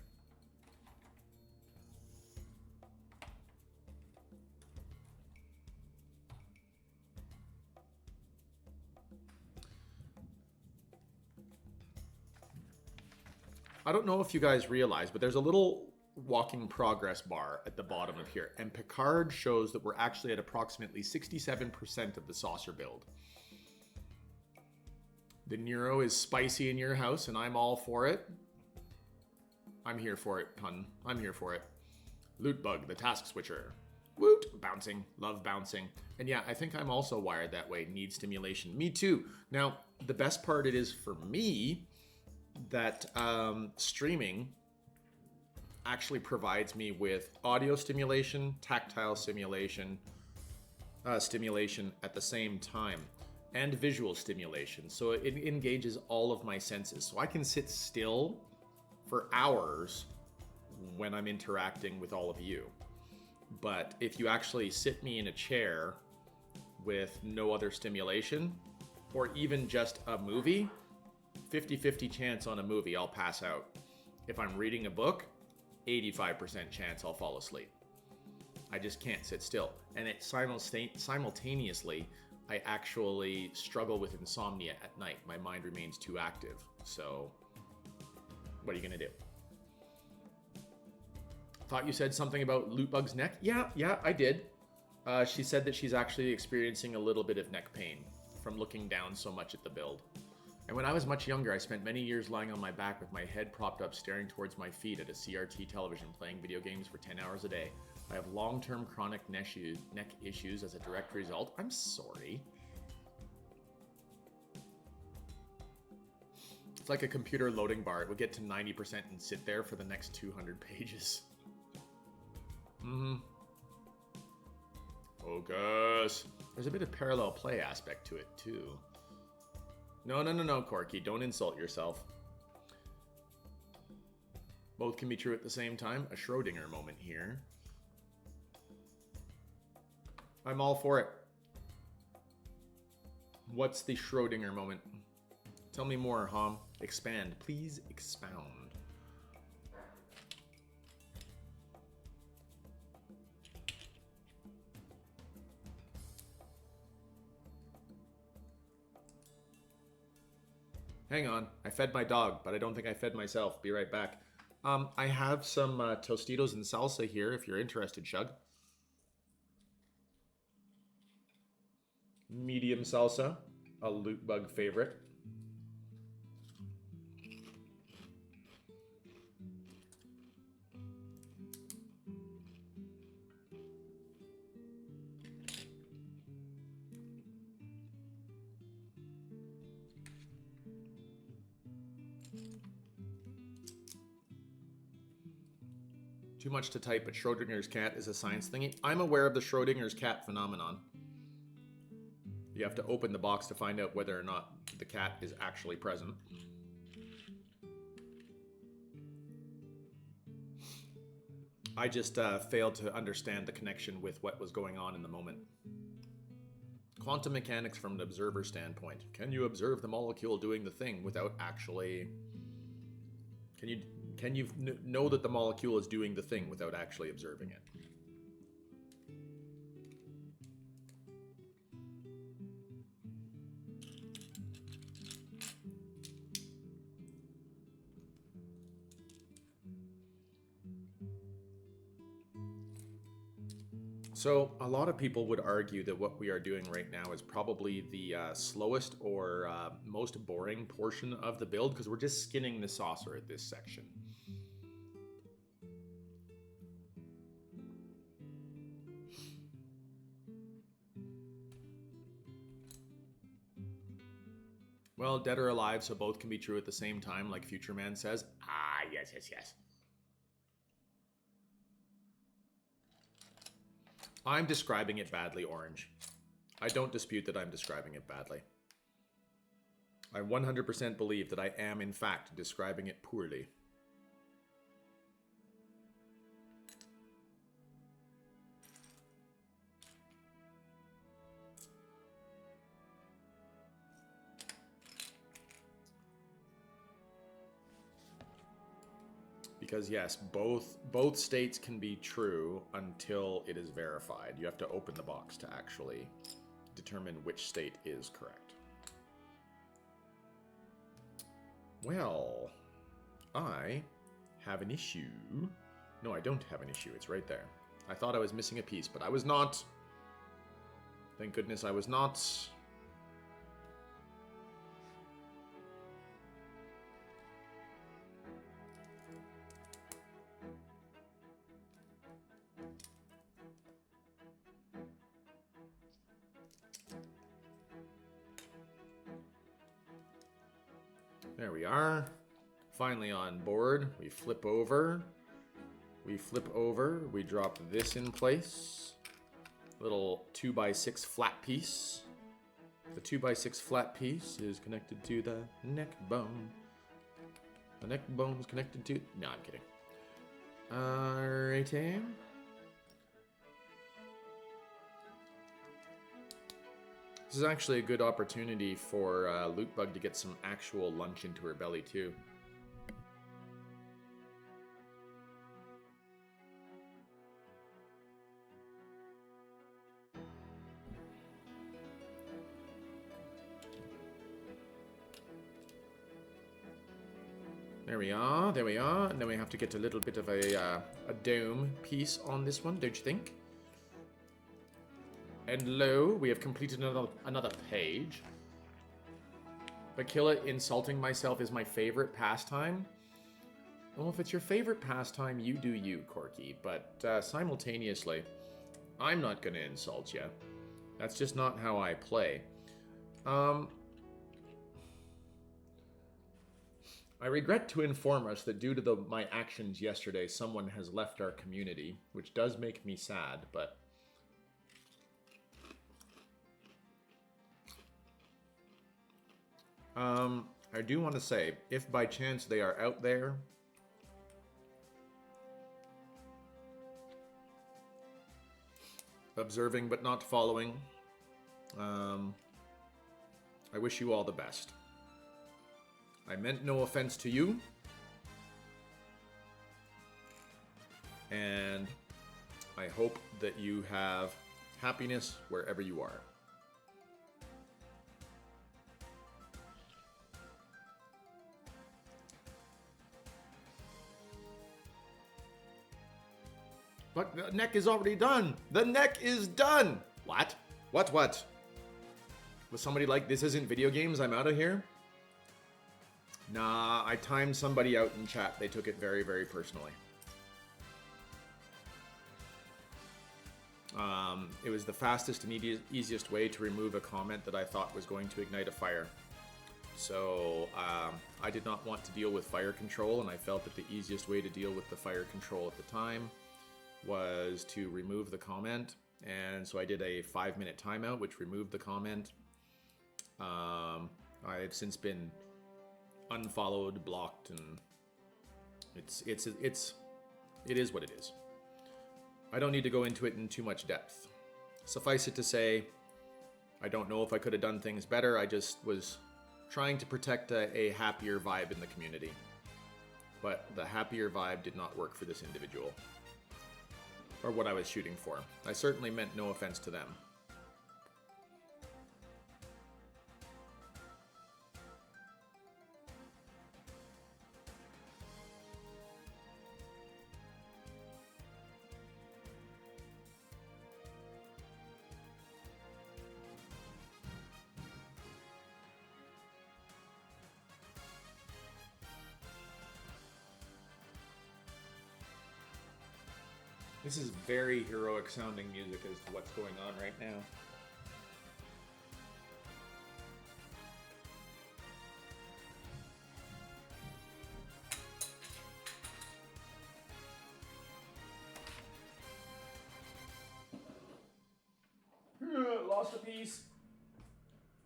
I don't know if you guys realize, but there's a little walking progress bar at the bottom of here, and Picard shows that we're actually at approximately 67% of the saucer build. The Nero is spicy in your house, and I'm all for it. I'm here for it, hun. I'm here for it. LootBug, the task switcher. Woot! Bouncing. Love bouncing. And yeah, I think I'm also wired that way. Need stimulation. Me too. Now, the best part it is for me that streaming actually provides me with audio stimulation, tactile stimulation at the same time, and visual stimulation. So it engages all of my senses. So I can sit still for hours when I'm interacting with all of you. But if you actually sit me in a chair with no other stimulation, or even just a movie, 50-50 chance on a movie I'll pass out. If I'm reading a book, 85% chance I'll fall asleep. I just can't sit still. And it simultaneously, I actually struggle with insomnia at night. My mind remains too active. So, what are you gonna do? Thought you said something about LootBug's neck? Yeah, I did. She said that she's actually experiencing a little bit of neck pain from looking down so much at the build. And when I was much younger, I spent many years lying on my back with my head propped up staring towards my feet at a CRT television playing video games for 10 hours a day. I have long-term chronic neck issues as a direct result. I'm sorry. It's like a computer loading bar. It would get to 90% and sit there for the next 200 pages. Focus. There's a bit of parallel play aspect to it, too. No, Corky. Don't insult yourself. Both can be true at the same time. A Schrodinger moment here. I'm all for it. What's the Schrodinger moment? Tell me more, Hom. Expand. Please expound. Hang on. I fed my dog, but I don't think I fed myself. Be right back. I have some Tostitos and salsa here if you're interested, Shug. Medium salsa. A LootBug favorite. Too much to type, but Schrodinger's cat is a science thingy. I'm aware of the Schrodinger's cat phenomenon. You have to open the box to find out whether or not the cat is actually present. I just failed to understand the connection with what was going on in the moment. Quantum mechanics from an observer standpoint. Can you observe the molecule doing the thing without actually... Can you know that the molecule is doing the thing without actually observing it? So a lot of people would argue that what we are doing right now is probably the slowest or most boring portion of the build because we're just skinning the saucer at this section. Well, dead or alive, so both can be true at the same time, like Future Man says. Ah, yes, yes, yes. I'm describing it badly, Orange. I don't dispute that I'm describing it badly. I 100% believe that I am, in fact, describing it poorly. Because yes, both states can be true until it is verified. You have to open the box to actually determine which state is correct. Well, I have an issue. No, I don't have an issue. It's right there. I thought I was missing a piece, but I was not. Thank goodness I was not. There we are. Finally on board. We flip over. We flip over. We drop this in place. Little 2x6 flat piece. The 2x6 flat piece is connected to the neck bone. The neck bone is connected to... No, I'm kidding. Alrighty. This is actually a good opportunity for LootBug to get some actual lunch into her belly, too. There we are, there we are. And then we have to get a little bit of a dome piece on this one, don't you think? And lo, we have completed another page. But insulting myself is my favorite pastime. Well, if it's your favorite pastime, you do you, Corky. But simultaneously, I'm not going to insult you. That's just not how I play. I regret to inform us that due to my actions yesterday, someone has left our community, which does make me sad, but... I do want to say, if by chance they are out there, observing but not following, I wish you all the best. I meant no offense to you, and I hope that you have happiness wherever you are. But the neck is already done. The neck is done. What? What? Was somebody like, this isn't video games, I'm out of here? Nah, I timed somebody out in chat. They took it very, very personally. It was the fastest and easiest way to remove a comment that I thought was going to ignite a fire. So I did not want to deal with fire control, and I felt that the easiest way to deal with the fire control at the time was to remove the comment. And so I did a 5-minute timeout, which removed the comment. I have since been unfollowed, blocked, and it is what it is. I don't need to go into it in too much depth. Suffice it to say, I don't know if I could have done things better. I just was trying to protect a happier vibe in the community. But the happier vibe did not work for this individual, or what I was shooting for. I certainly meant no offense to them. This is very heroic sounding music as to what's going on right now. Lost a piece.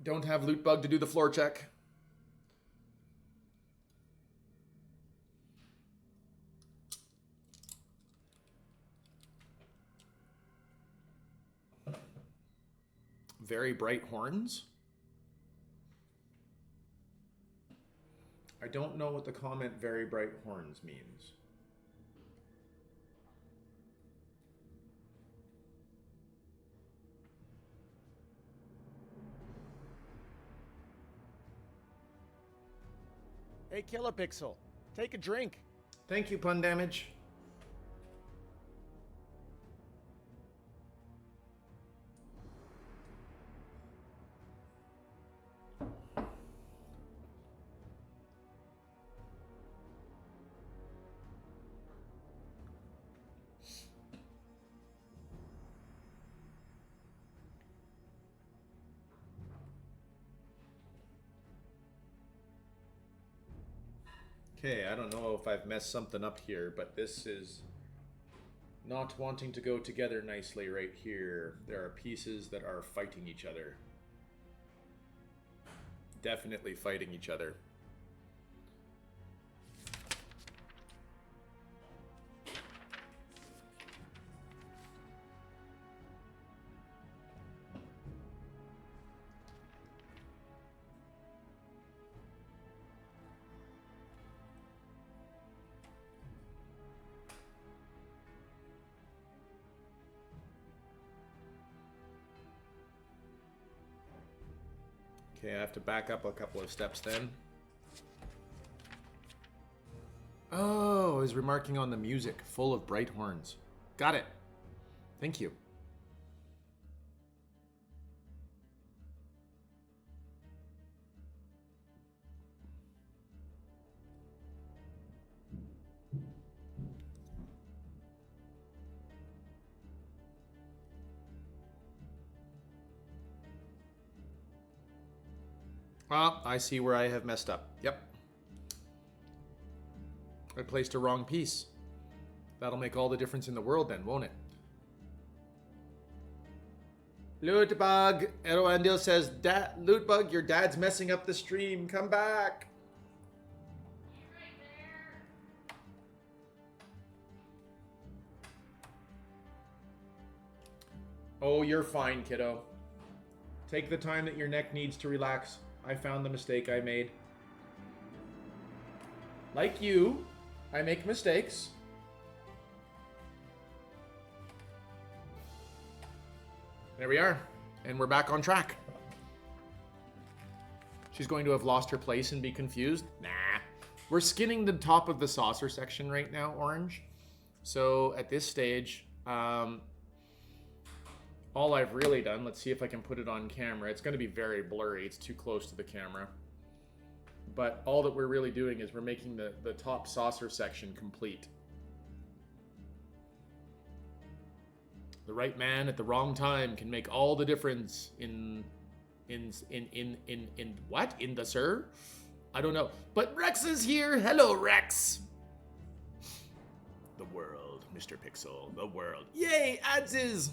Don't have LootBug to do the floor check. Very bright horns? I don't know what the comment very bright horns means. Hey, Kilapixl, take a drink. Thank you, Pun Damage. Okay, I don't know if I've messed something up here, but this is not wanting to go together nicely right here. There are pieces that are fighting each other. Definitely fighting each other. Okay, I have to back up a couple of steps then. Oh, I was remarking on the music, full of bright horns. Got it. Thank you. Ah, I see where I have messed up. Yep. I placed a wrong piece. That'll make all the difference in the world then, won't it? LootBug! Eroandil says, LootBug, your dad's messing up the stream. Come back! Oh, you're fine, kiddo. Take the time that your neck needs to relax. I found the mistake I made. Like you, I make mistakes. There we are. And we're back on track. She's going to have lost her place and be confused? Nah. We're skinning the top of the saucer section right now, Orange. So at this stage, all I've really done, let's see if I can put it on camera. It's going to be very blurry. It's too close to the camera. But all that we're really doing is we're making the top saucer section complete. The right man at the wrong time can make all the difference in what? In the sir? I don't know. But Rex is here. Hello, Rex. The world, Mr. Pixel. The world. Yay, Adses.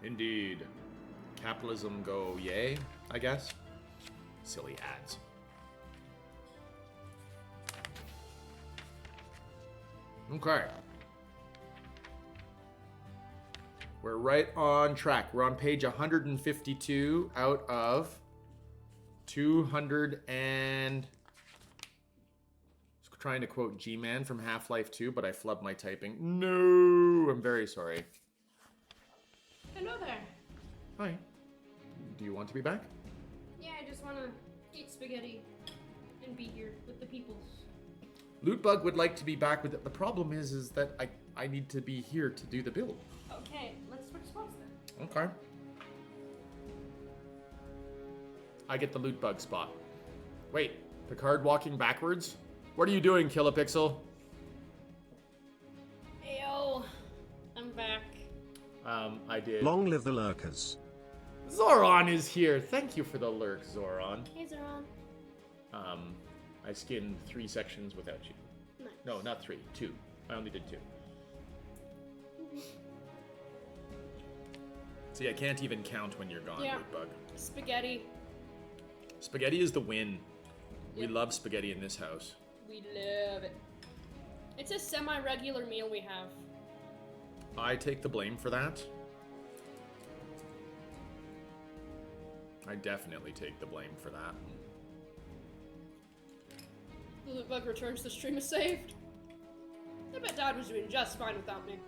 Indeed. Capitalism go yay, I guess. Silly ads. Okay. We're right on track. We're on page 152 out of 200 and... I was trying to quote G-Man from Half-Life 2, but I flubbed my typing. No! I'm very sorry. Hello there. Hi. Do you want to be back? Yeah, I just want to eat spaghetti and be here with the peoples. LootBug would like to be back with it. The problem is that I need to be here to do the build. Okay, let's switch spots then. Okay. I get the LootBug spot. Wait, Picard walking backwards? What are you doing, Kilapixl? Ayo, I'm back. I did. Long live the lurkers. Zoran is here. Thank you for the lurk, Zoran. Hey, Zoran. I skinned 3 sections without you. Nice. No, not 3. 2. I only did 2. See, I can't even count when you're gone, Yeah. LootBug. Spaghetti. Spaghetti is the win. We Yep. love spaghetti in this house. We love it. It's a semi-regular meal we have. I take the blame for that. I definitely take the blame for that. The LootBug returns, the stream is saved. I bet Dad was doing just fine without me.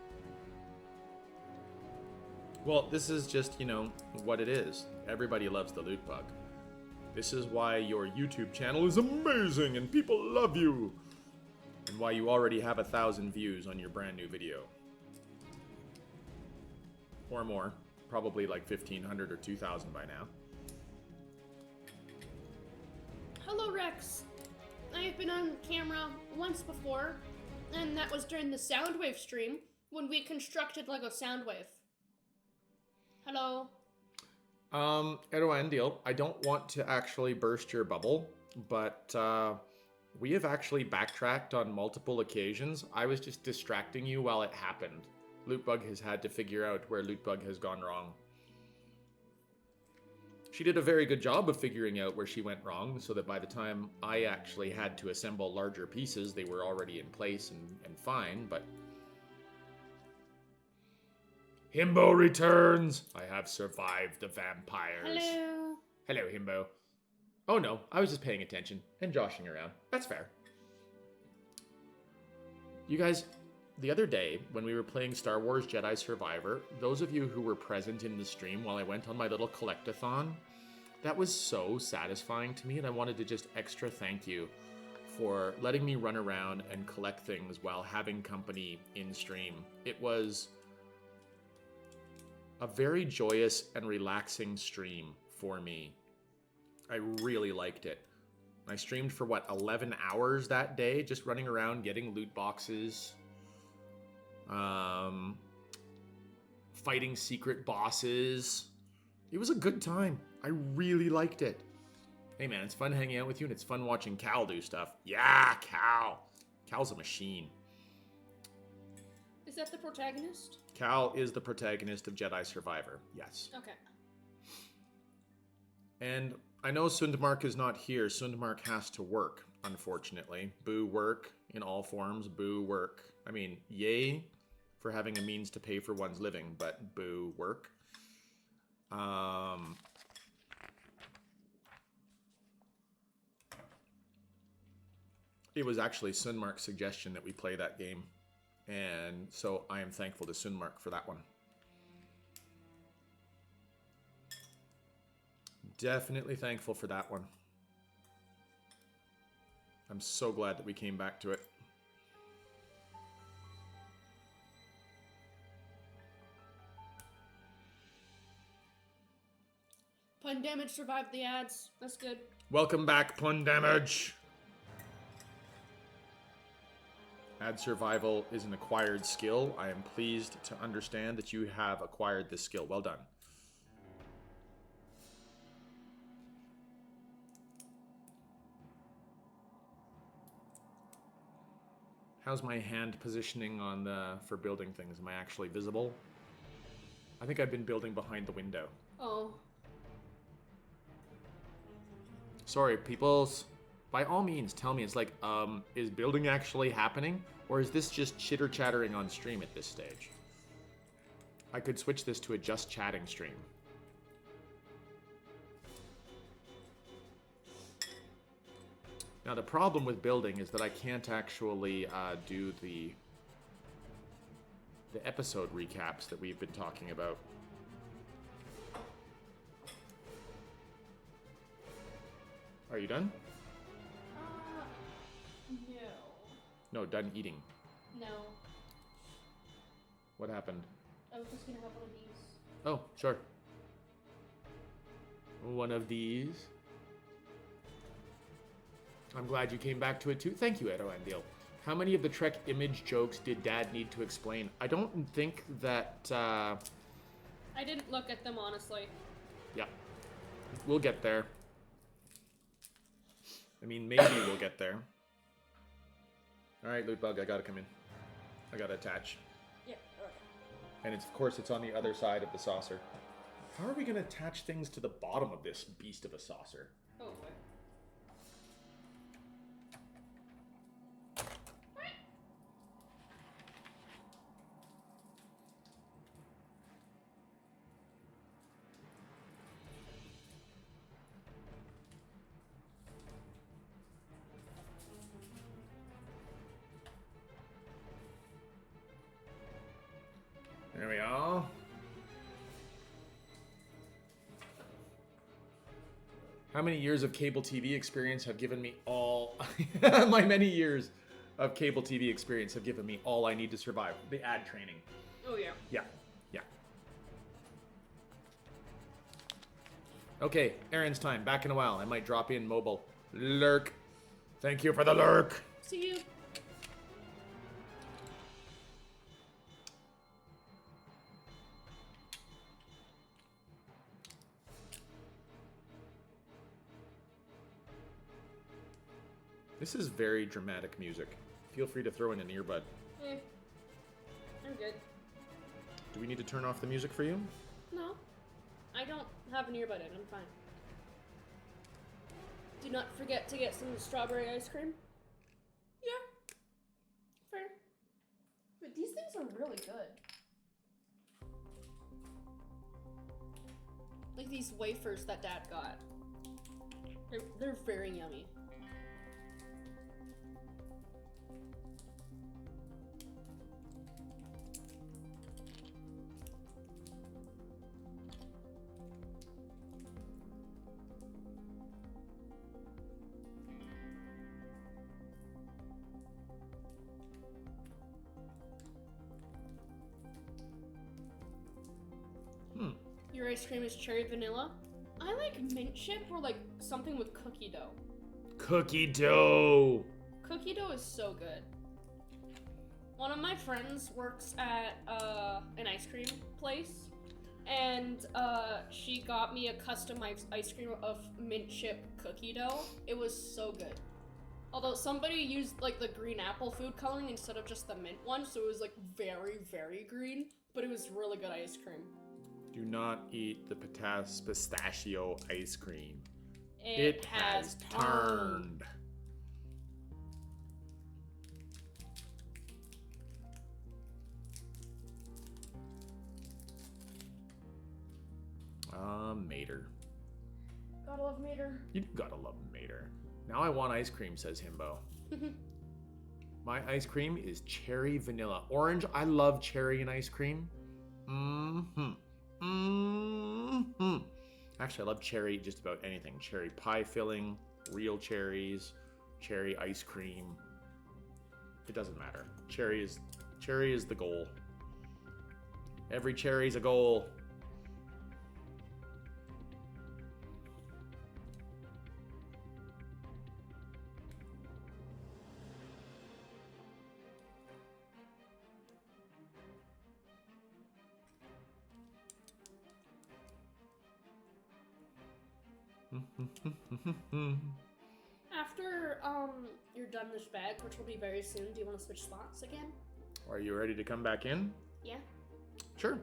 Well, this is just, you know, what it is. Everybody loves the LootBug. This is why your YouTube channel is amazing and people love you. And why you already have 1,000 views on your brand new video. Or more. Probably like 1,500 or 2,000 by now. Hello, Rex. I've been on camera once before, and that was during the Soundwave stream when we constructed Lego Soundwave. Hello. Eroandil, I don't want to actually burst your bubble, but we have actually backtracked on multiple occasions. I was just distracting you while it happened. LootBug has had to figure out where LootBug has gone wrong. She did a very good job of figuring out where she went wrong, so that by the time I actually had to assemble larger pieces, they were already in place and fine, but... Himbo returns! I have survived the vampires. Hello. Hello, Himbo. Oh no, I was just paying attention and joshing around. That's fair. You guys, the other day, when we were playing Star Wars Jedi Survivor, those of you who were present in the stream while I went on my little collectathon, that was so satisfying to me, and I wanted to just extra thank you for letting me run around and collect things while having company in stream. It was a very joyous and relaxing stream for me. I really liked it. I streamed for what, 11 hours that day, just running around getting loot boxes, fighting secret bosses. It was a good time. I really liked it. Hey man, it's fun hanging out with you, and it's fun watching Cal do stuff. Yeah, Cal. Cal's a machine. Is that the protagonist? Cal is the protagonist of Jedi Survivor. Yes. Okay. And I know Sundmark is not here. Sundmark has to work, unfortunately. Boo work in all forms. Boo work. I mean, yay for having a means to pay for one's living, but boo work. It was actually Sundmark's suggestion that we play that game. And so I am thankful to Sundmark for that one. Definitely thankful for that one. I'm so glad that we came back to it. Pun Damage survived the ads. That's good. Welcome back, Pun Damage. Ad survival is an acquired skill. I am pleased to understand that you have acquired this skill. Well done. How's my hand positioning on for building things? Am I actually visible? I think I've been building behind the window. Oh. Sorry, peoples. By all means, tell me. It's like, is building actually happening? Or is this just chitter-chattering on stream at this stage? I could switch this to a just chatting stream. Now, the problem with building is that I can't actually do the episode recaps that we've been talking about. Are you done? No. No, done eating. No. What happened? I was just gonna have one of these. Oh, sure. One of these. I'm glad you came back to it too. Thank you, Edo and Deal. How many of the Trek image jokes did Dad need to explain? I don't think that, I didn't look at them, honestly. Yeah. We'll get there. I mean, maybe we'll get there. Alright, LootBug, I gotta come in. I gotta attach. Yeah, okay. And it's, of course, it's on the other side of the saucer. How are we gonna attach things to the bottom of this beast of a saucer? Oh, boy. There we go. How many years of cable TV experience have given me all... My many years of cable TV experience have given me all I need to survive. The ad training. Oh, yeah. Yeah. Yeah. Okay, Aaron's time. Back in a while. I might drop in mobile. Lurk. Thank you for the lurk. See you. This is very dramatic music. Feel free to throw in an earbud. I'm good. Do we need to turn off the music for you? No. I don't have an earbud in. I'm fine. Do not forget to get some strawberry ice cream. Yeah. Fair. But these things are really good. Like these wafers that Dad got. They're very yummy. Your ice cream is cherry vanilla. I like mint chip or like something with cookie dough. Cookie dough. Cookie dough is so good. One of my friends works at an ice cream place, and she got me a customized ice cream of mint chip cookie dough. It was so good. Although somebody used like the green apple food coloring instead of just the mint one, so it was like very, very green, but it was really good ice cream. Do not eat the pistachio ice cream. It has turned. Mater. Gotta love Mater. You gotta love Mater. Now I want ice cream, says Himbo. My ice cream is cherry vanilla. Orange, I love cherry and ice cream. Actually, I love cherry just about anything. Cherry pie filling, real cherries, cherry ice cream. It doesn't matter. Cherry is the goal. Every cherry's a goal. After you're done this bag, which will be very soon, do you want to switch spots again? Are you ready to come back in? Yeah. Sure.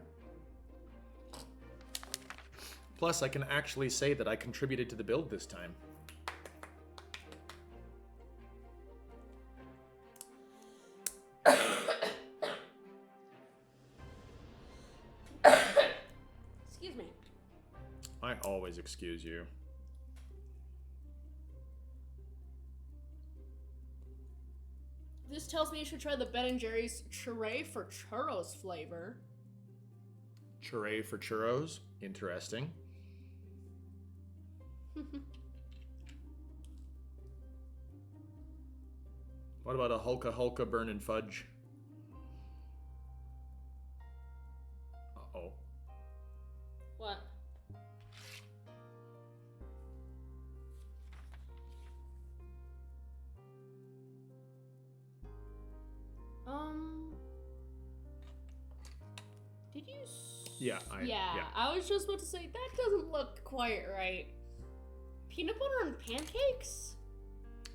Plus, I can actually say that I contributed to the build this time. Excuse me. I always excuse you. This tells me you should try the Ben & Jerry's Churray for churros flavor. Churray for churros? Interesting. What about a Hulka Hulka burnin' fudge? Uh-oh. What? Did you? Yeah, yeah, I was just about to say that doesn't look quite right. Peanut butter on pancakes?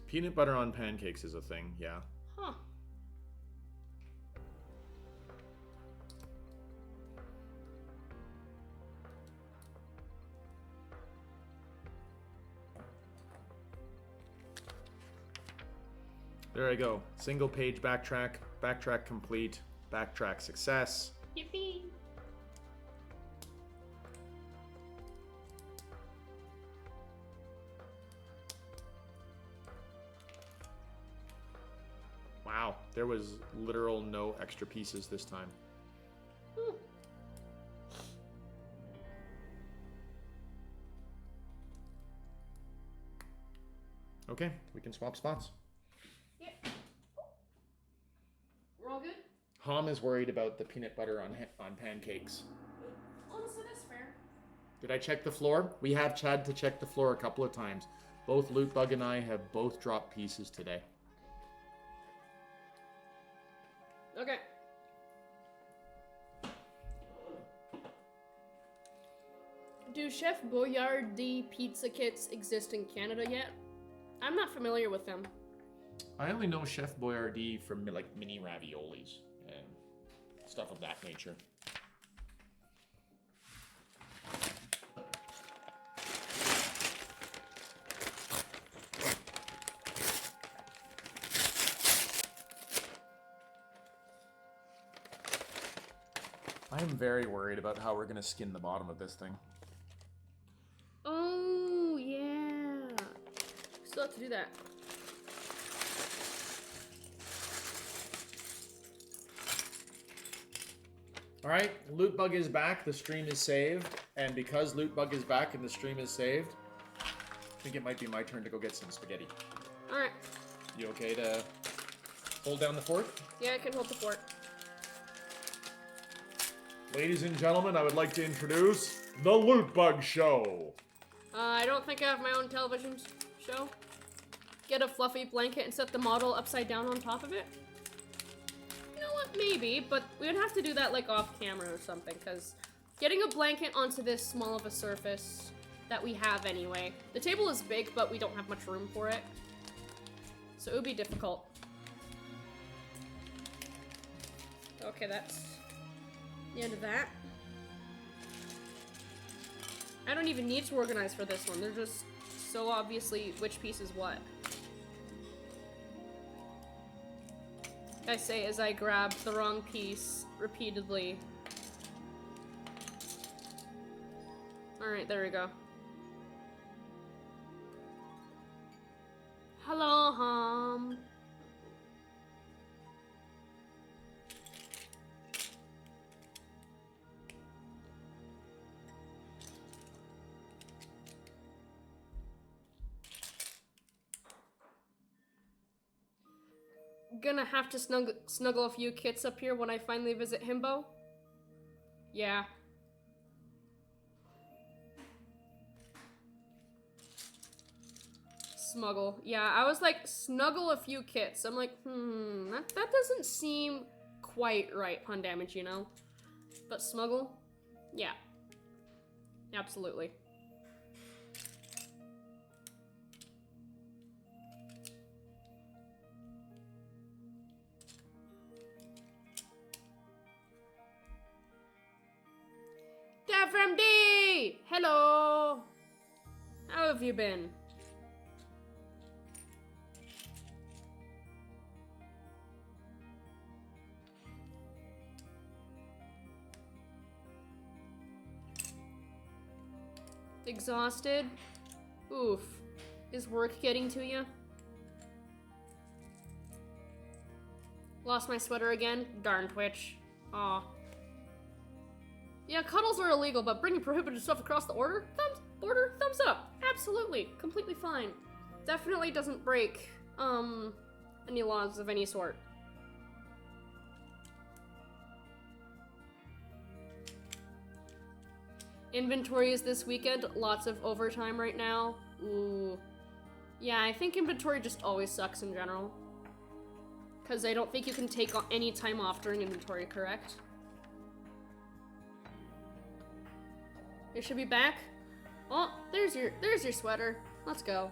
Peanut butter on pancakes is a thing, yeah. Huh. There I go. Single page backtrack, backtrack complete, backtrack success. Yippee. Wow, there was literal no extra pieces this time. Okay, we can swap spots. Yep. We're all good? Hom is worried about the peanut butter on pancakes. Honestly, that's fair. Did I check the floor? We have Chad to check the floor a couple of times. Both LootBug and I have both dropped pieces today. Okay. Do Chef Boyardee pizza kits exist in Canada yet? I'm not familiar with them. I only know Chef Boyardee from like mini raviolis and stuff of that nature. I am very worried about how we're gonna skin the bottom of this thing. Oh, yeah. Still have to do that. Alright, LootBug is back, the stream is saved, and because LootBug is back and the stream is saved, I think it might be my turn to go get some spaghetti. Alright. You okay to hold down the fort? Yeah, I can hold the fort. Ladies and gentlemen, I would like to introduce the LootBug Show. I don't think I have my own television show. get a fluffy blanket and set the model upside down on top of it? You know what, maybe, but we would have to do that like off camera or something, because getting a blanket onto this small of a surface that we have anyway. The table is big, but we don't have much room for it. So it would be difficult. Okay, that's the end of that. I don't even need to organize for this one. They're just so obviously which piece is what. I say as I grab the wrong piece repeatedly. Alright, there we go. Hello, Hom. Gonna have to snuggle a few kits up here when I finally visit Himbo. Yeah. Smuggle. Yeah, I was like, snuggle a few kits. I'm like, that doesn't seem quite right, pun damage, you know? But smuggle? Yeah. Absolutely. From D! Hello! How have you been? Exhausted? Oof. Is work getting to you? Lost my sweater again? Darn Twitch. Aw. Yeah, cuddles are illegal, but bringing prohibited stuff across the border, thumbs up. Absolutely. Completely fine. Definitely doesn't break, any laws of any sort. Inventory is this weekend. Lots of overtime right now. Ooh. Yeah, I think inventory just always sucks in general. Because I don't think you can take any time off during inventory, correct? It should be back. Oh, there's your sweater. Let's go.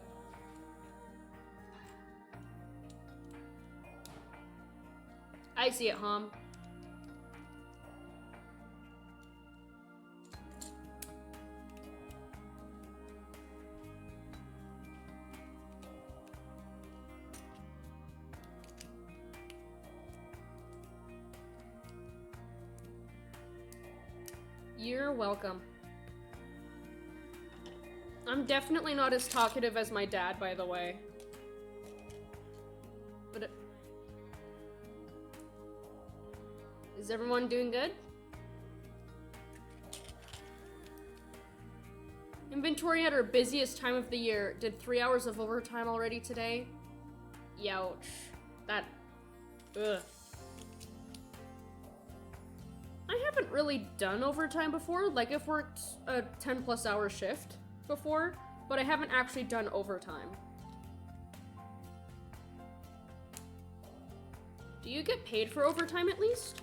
I see it, Hom. You're welcome. I'm definitely not as talkative as my dad, by the way. But is everyone doing good? Inventory at our busiest time of the year. Did 3 hours of overtime already today? Youch. That... Ugh. I haven't really done overtime before. Like, I've worked a 10+ hour shift before, but I haven't actually done overtime. Do you get paid for overtime at least?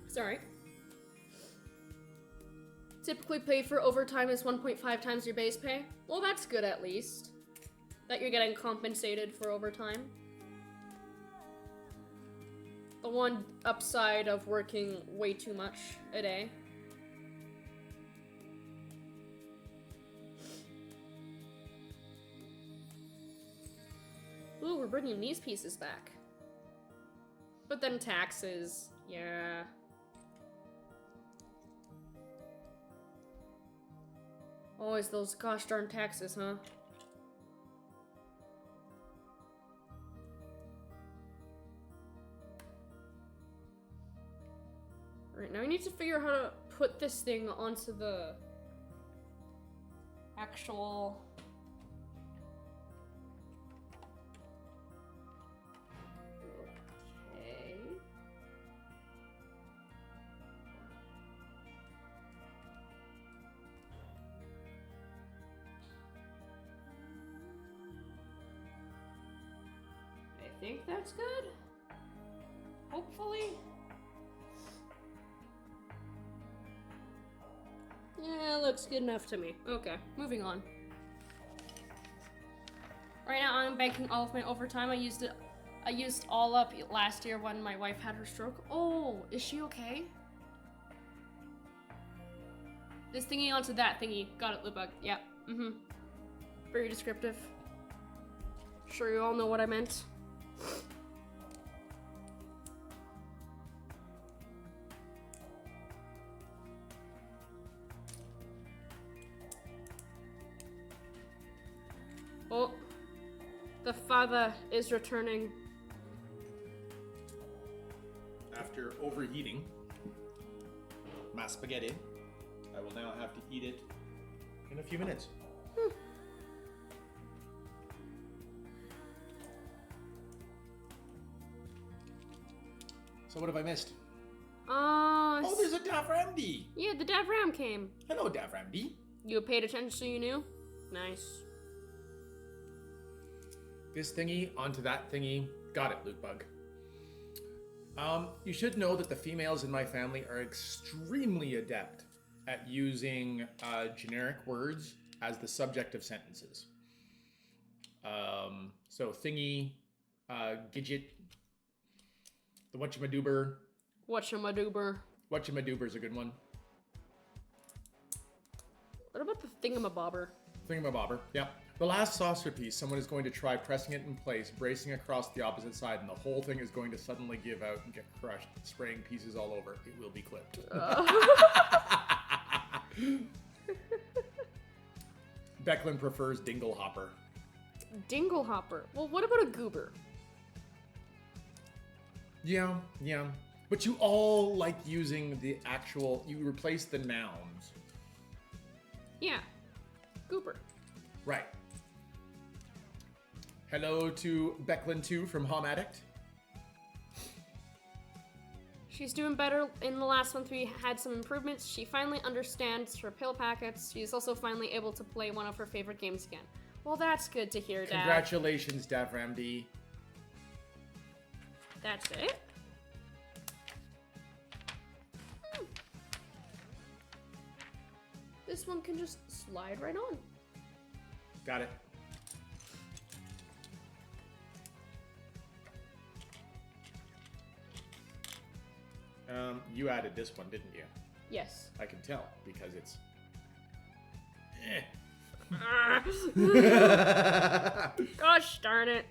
Sorry. Typically paid for overtime is 1.5 times your base pay. Well, that's good at least. That you're getting compensated for overtime. The one upside of working way too much a day. Ooh, we're bringing these pieces back. But then taxes, yeah. Always those gosh darn taxes, huh? this thing onto the actual... Okay. I think that's good. Hopefully. Yeah, looks good enough to me. Okay, moving on. Right now I'm banking all of my overtime. I used all up last year when my wife had her stroke. Oh, is she okay? This thingy onto that thingy. Got it, LootBug. Yep. Mm-hmm. Very descriptive. Sure you all know what I meant. Oh, the father is returning. After overheating my spaghetti, I will now have to eat it in a few minutes. So what have I missed? Oh, there's a Davramdi! Yeah, the Davram came. Hello, Davramdi. You paid attention so you knew? Nice. This thingy onto that thingy. Got it, LootBug. You should know that the females in my family are extremely adept at using generic words as the subject of sentences. So thingy, gidget, the whatchamadoober. Whatchamadoober. Whatchamadoober's a good one. What about the thingamabobber? Thingamabobber, yep. The last saucer piece, someone is going to try pressing it in place, bracing across the opposite side, and the whole thing is going to suddenly give out and get crushed, spraying pieces all over. It will be clipped. Becklin prefers Dinglehopper. Dinglehopper. Well, what about a goober? Yeah. But you all like using the actual, you replace the nouns. Yeah. Goober. Right. Hello to Becklin2 from Hom Addict. She's doing better. In the last month, we had some improvements. She finally understands her pill packets. She's also finally able to play one of her favorite games again. Well, that's good to hear, Dad. Congratulations, Davramdi. That's it? This one can just slide right on. Got it. You added this one, didn't you? Yes. I can tell, because it's... Gosh darn it.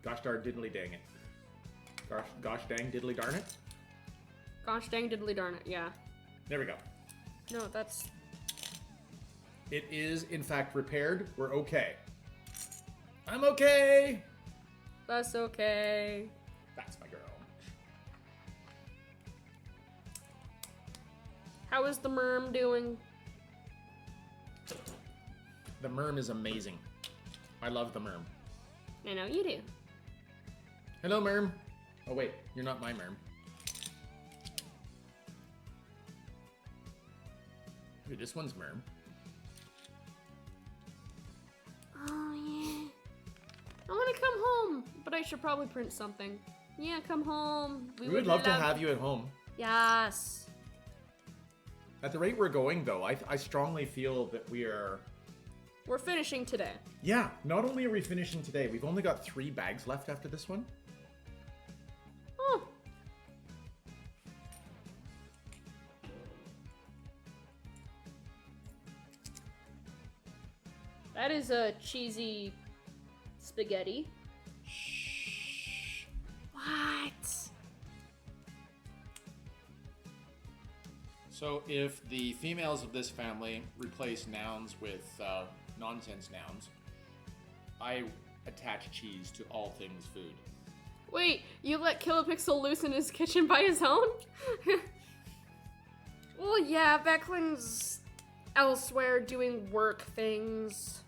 Gosh darn diddly dang it. Gosh dang diddly darn it? Gosh dang diddly darn it, yeah. There we go. No, that's... It is, in fact, repaired. We're okay. I'm okay! That's okay. That's my girl. How is the merm doing? The merm is amazing. I love the merm. I know you do. Hello, merm. Oh, wait. You're not my merm. Ooh, this one's merm. Oh, yeah. I want to come home, but I should probably print something. Yeah, come home. We would love to have you at home. Yes. At the rate we're going, though, I strongly feel that we're finishing today. Yeah, not only are we finishing today, we've only got 3 bags left after this one. Oh. That is a cheesy spaghetti. Shh. What? So if the females of this family replace nouns with nonsense nouns, I attach cheese to all things food. Wait, you let Kilapixl loose in his kitchen by his own? Well, yeah, Becklin's elsewhere doing work things.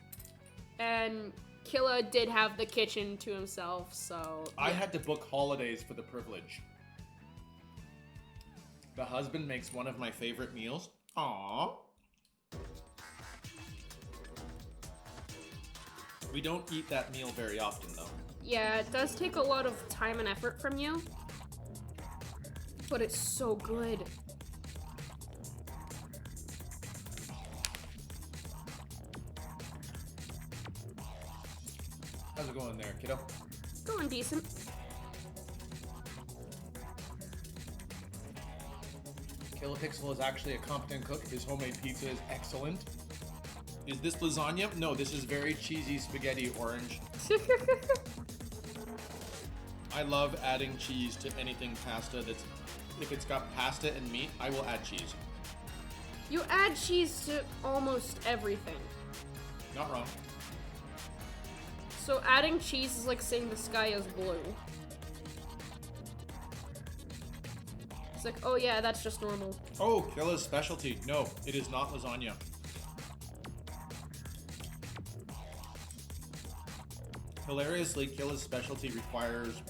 And Killa did have the kitchen to himself, so... I yeah. had to book holidays for the privilege. The husband makes one of my favorite meals. Aww. We don't eat that meal very often, though. Yeah, it does take a lot of time and effort from you. But it's so good. How's it going there, kiddo? Going decent. Kilapixl is actually a competent cook. His homemade pizza is excellent. Is this lasagna? No, this is very cheesy spaghetti orange. I love adding cheese to anything pasta that's... If it's got pasta and meat, I will add cheese. You add cheese to almost everything. Not wrong. So adding cheese is like saying the sky is blue. It's like, oh yeah, that's just normal. Oh, Killa's specialty. No, it is not lasagna. Hilariously, Killa's specialty requires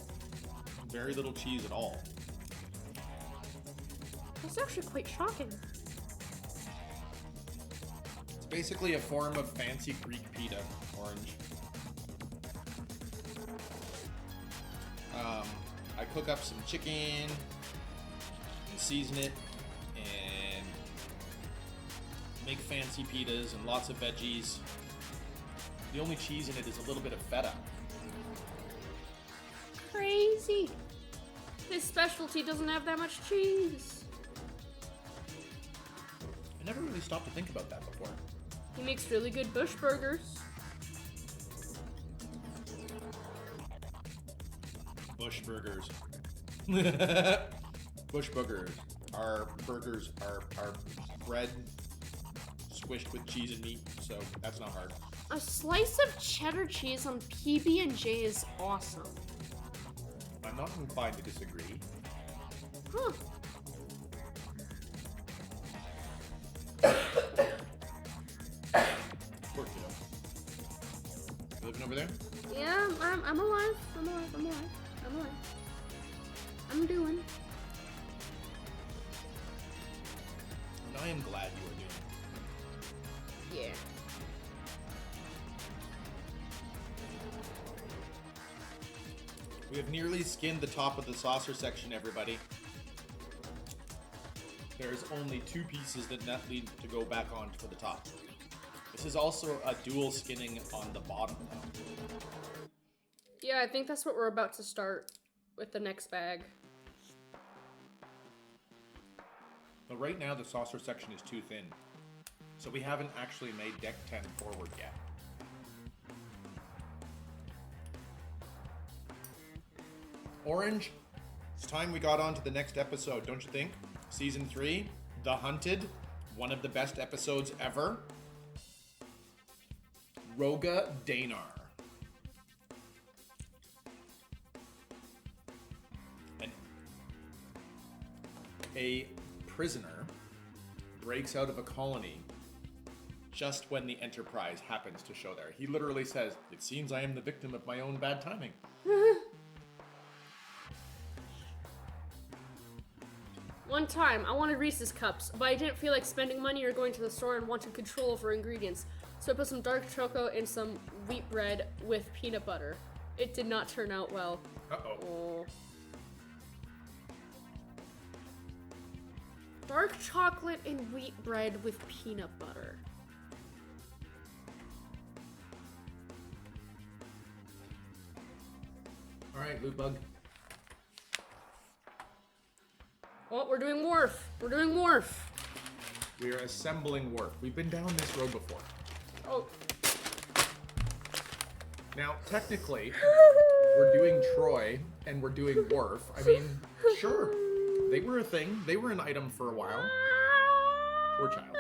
very little cheese at all. That's actually quite shocking. It's basically a form of fancy Greek pita, orange. I cook up some chicken and season it and make fancy pitas and lots of veggies. The only cheese in it is a little bit of feta. Crazy. His specialty doesn't have that much cheese. I never really stopped to think about that before. He makes really good bush burgers. Bush burgers. Bush burgers. Our burgers are bread squished with cheese and meat, so that's not hard. A slice of cheddar cheese on PB&J is awesome. I'm not inclined to disagree. Huh. Poor kiddo. You living over there? Yeah, I'm alive. I'm doing. And I am glad you are doing. Yeah. We have nearly skinned the top of the saucer section, everybody. There's only 2 pieces that need to go back on for the top. This is also a dual skinning on the bottom, though. Yeah, I think that's what we're about to start with the next bag. But right now, the saucer section is too thin. So we haven't actually made deck 10 forward yet. Orange, it's time we got on to the next episode, don't you think? Season 3, The Hunted, one of the best episodes ever. Roga Danar. A prisoner breaks out of a colony just when the Enterprise happens to show there. He literally says, "It seems I am the victim of my own bad timing." One time, I wanted Reese's Cups, but I didn't feel like spending money or going to the store and wanted control over ingredients. So I put some dark chocolate and some wheat bread with peanut butter. It did not turn out well. Uh-oh. Oh. Dark chocolate and wheat bread with peanut butter. All right, LootBug. Oh, we're doing Wharf. We're doing Wharf. We are assembling work. We've been down this road before. Oh. Now, technically, we're doing Troy and we're doing Worf. I mean, sure. They were a thing. They were an item for a while. Poor child.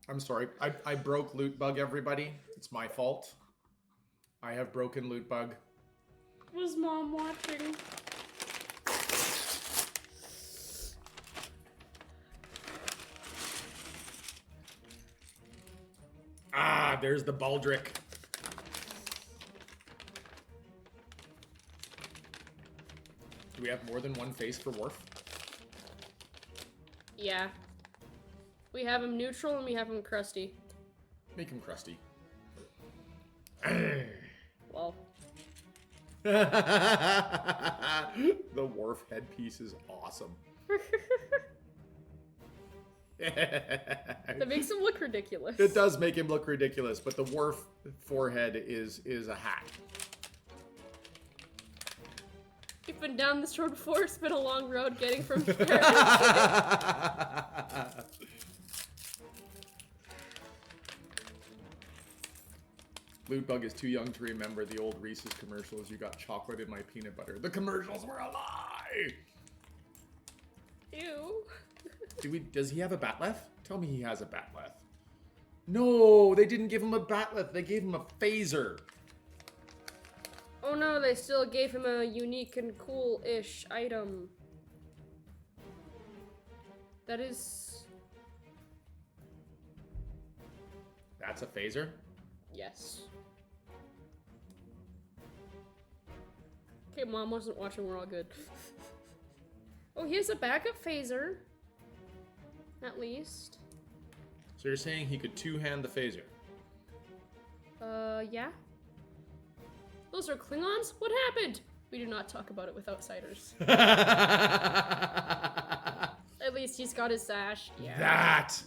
I'm sorry. I broke LootBug, everybody. It's my fault. I have broken LootBug. Was Mom watching? there's the baldric. Do we have more than one face for Worf? Yeah. We have him neutral and we have him crusty. Make him crusty. Well. The Worf headpiece is awesome. That makes him look ridiculous. It does make him look ridiculous, but the Worf forehead is a hack. We've been down this road before. It's been a long road getting from here. LootBug is too young to remember the old Reese's commercials. You got chocolate in my peanut butter. The commercials were a lie! Ew. Does he have a batleth? Tell me he has a batleth. No, they didn't give him a batleth. They gave him a phaser. Oh no, they still gave him a unique and cool-ish item. That is... That's a phaser? Yes. Okay, Mom wasn't watching, we're all good. Oh, he has a backup phaser. At least. So you're saying he could two-hand the phaser? Yeah. Those are Klingons? What happened? We do not talk about it with outsiders. At least he's got his sash. Yeah. That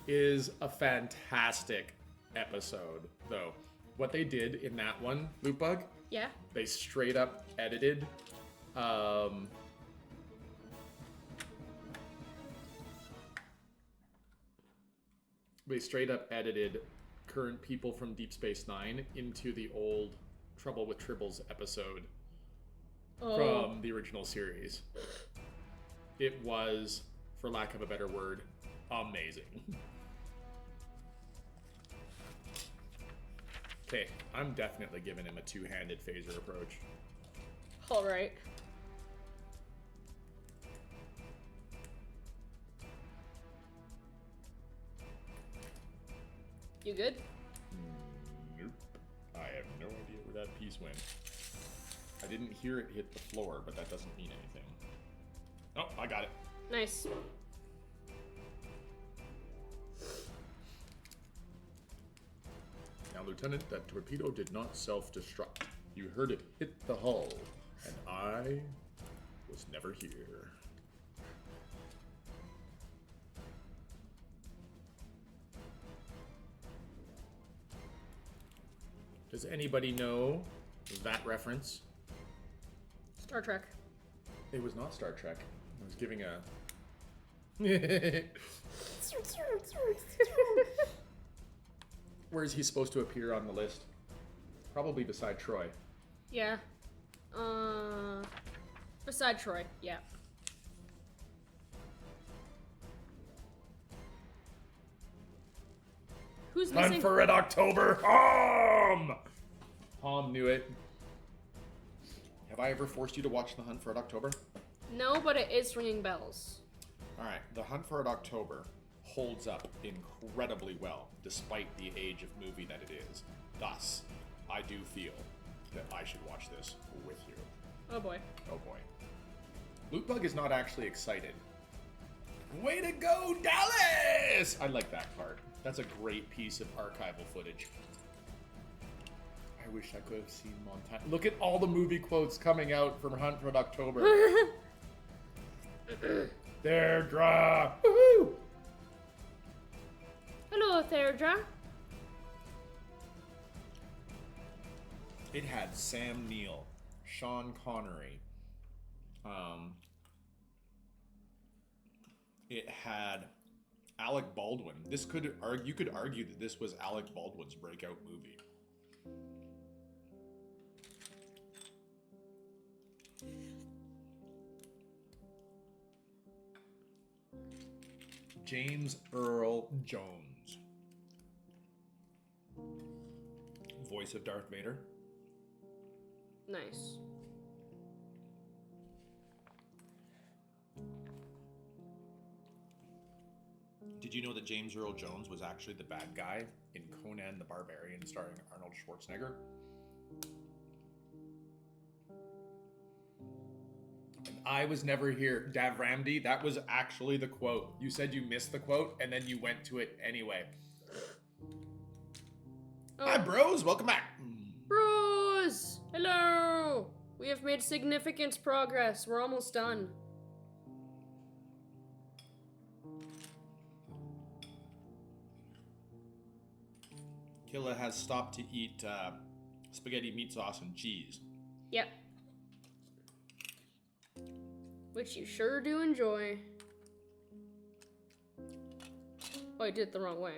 is a fantastic episode, though. What they did in that one, LootBug, Yeah. they straight up edited current people from Deep Space Nine into the old Trouble with Tribbles episode from the original series. It was, for lack of a better word, amazing. Okay, I'm definitely giving him a two-handed phaser approach. Alright. You good? Nope. I have no idea where that piece went. I didn't hear it hit the floor, but that doesn't mean anything. Oh, I got it. Nice. Now, Lieutenant, that torpedo did not self-destruct. You heard it hit the hull, and I was never here. Does anybody know that reference? Star Trek. It was not Star Trek. I was giving a... Where is he supposed to appear on the list? Probably beside Troy. Yeah. Beside Troy, yeah. Who's missing? Hunt for Red October! Hom! Hom knew it. Have I ever forced you to watch The Hunt for Red October? No, but it is ringing bells. Alright, The Hunt for Red October holds up incredibly well, despite the age of movie that it is. Thus, I do feel that I should watch this with you. Oh boy. Oh boy. LootBug is not actually excited. Way to go, Dallas! I like that part. That's a great piece of archival footage. I wish I could have seen Montana. Look at all the movie quotes coming out from Hunt for Red October. Deirdre! Woohoo! Hello, Deirdre. It had Sam Neill, Sean Connery. It had Alec Baldwin. You could argue that this was Alec Baldwin's breakout movie. James Earl Jones. Voice of Darth Vader. Nice. Did you know that James Earl Jones was actually the bad guy in Conan the Barbarian starring Arnold Schwarzenegger? And I was never here. Dav Ramdi, that was actually the quote. You said you missed the quote, and then you went to it anyway. Oh. Hi, bros. Welcome back. Bros! Hello! We have made significant progress. We're almost done. Killa has stopped to eat spaghetti, meat sauce, and cheese. Yep. Which you sure do enjoy. Oh, I did it the wrong way.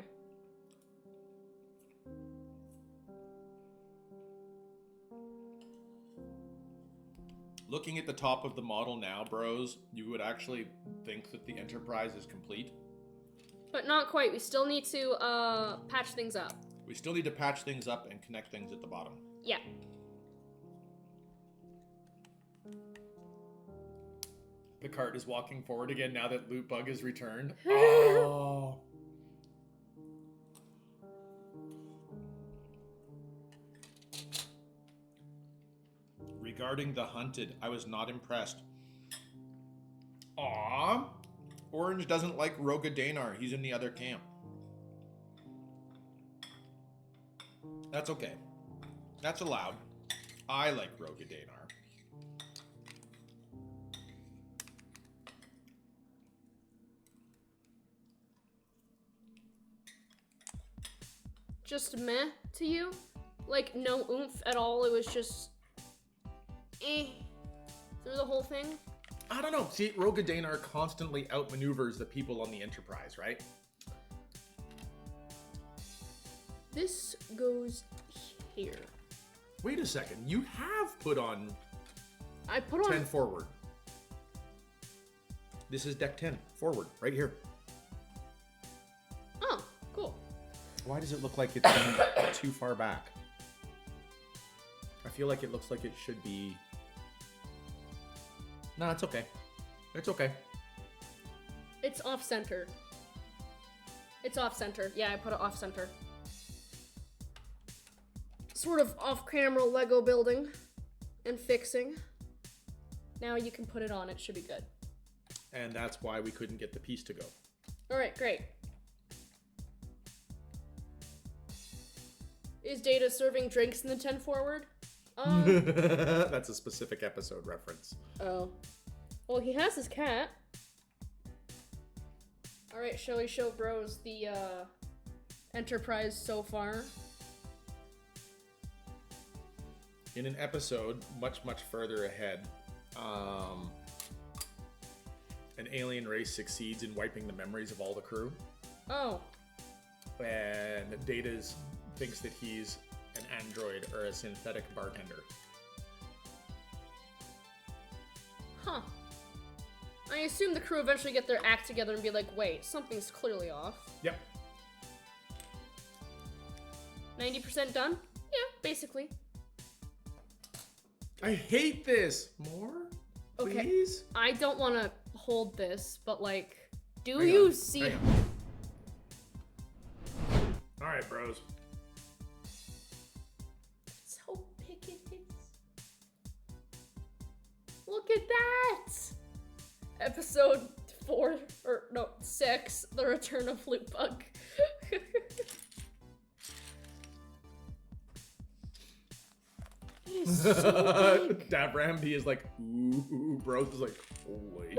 Looking at the top of the model now, bros, you would actually think that the Enterprise is complete. But not quite. We still need to patch things up. We still need to patch things up and connect things at the bottom. Yeah. Picard is walking forward again now that LootBug is returned. Oh. Regarding the hunted, I was not impressed. Aww. Orange doesn't like Roga Danar. He's in the other camp. That's okay. That's allowed. I like Roga Danar. Just meh to you? Like, no oomph at all? It was just... through the whole thing? I don't know. See, Roga Danar constantly outmaneuvers the people on the Enterprise, right? This goes here. Wait a second. You have put on I put 10 on... forward. This is deck 10. Forward. Right here. Oh, cool. Why does it look like it's too far back? I feel like it looks like it should be... No, it's okay. It's okay. It's off-center. It's off-center. Yeah, I put it off-center. Sort of off-camera Lego building and fixing. Now you can put it on. It should be good. And that's why we couldn't get the piece to go. All right, great. Is Data serving drinks in the 10 forward? That's a specific episode reference. Oh. Well, he has his cat. Alright, shall we show bros the Enterprise so far? In an episode much, much further ahead, an alien race succeeds in wiping the memories of all the crew. Oh. And Data thinks that he's an android or a synthetic bartender. Huh. I assume the crew eventually get their act together and be like, wait, something's clearly off. Yep. 90% done? Yeah, basically. I hate this. More? Okay. Please? I don't want to hold this, but like, do Hang you on, see... hang on. Alright, bros. That's how big it is. Look at that! Episode 4, or no, 6, The Return of LootBug. It is so big. Dab Ramby is like, ooh, bros is like, holy.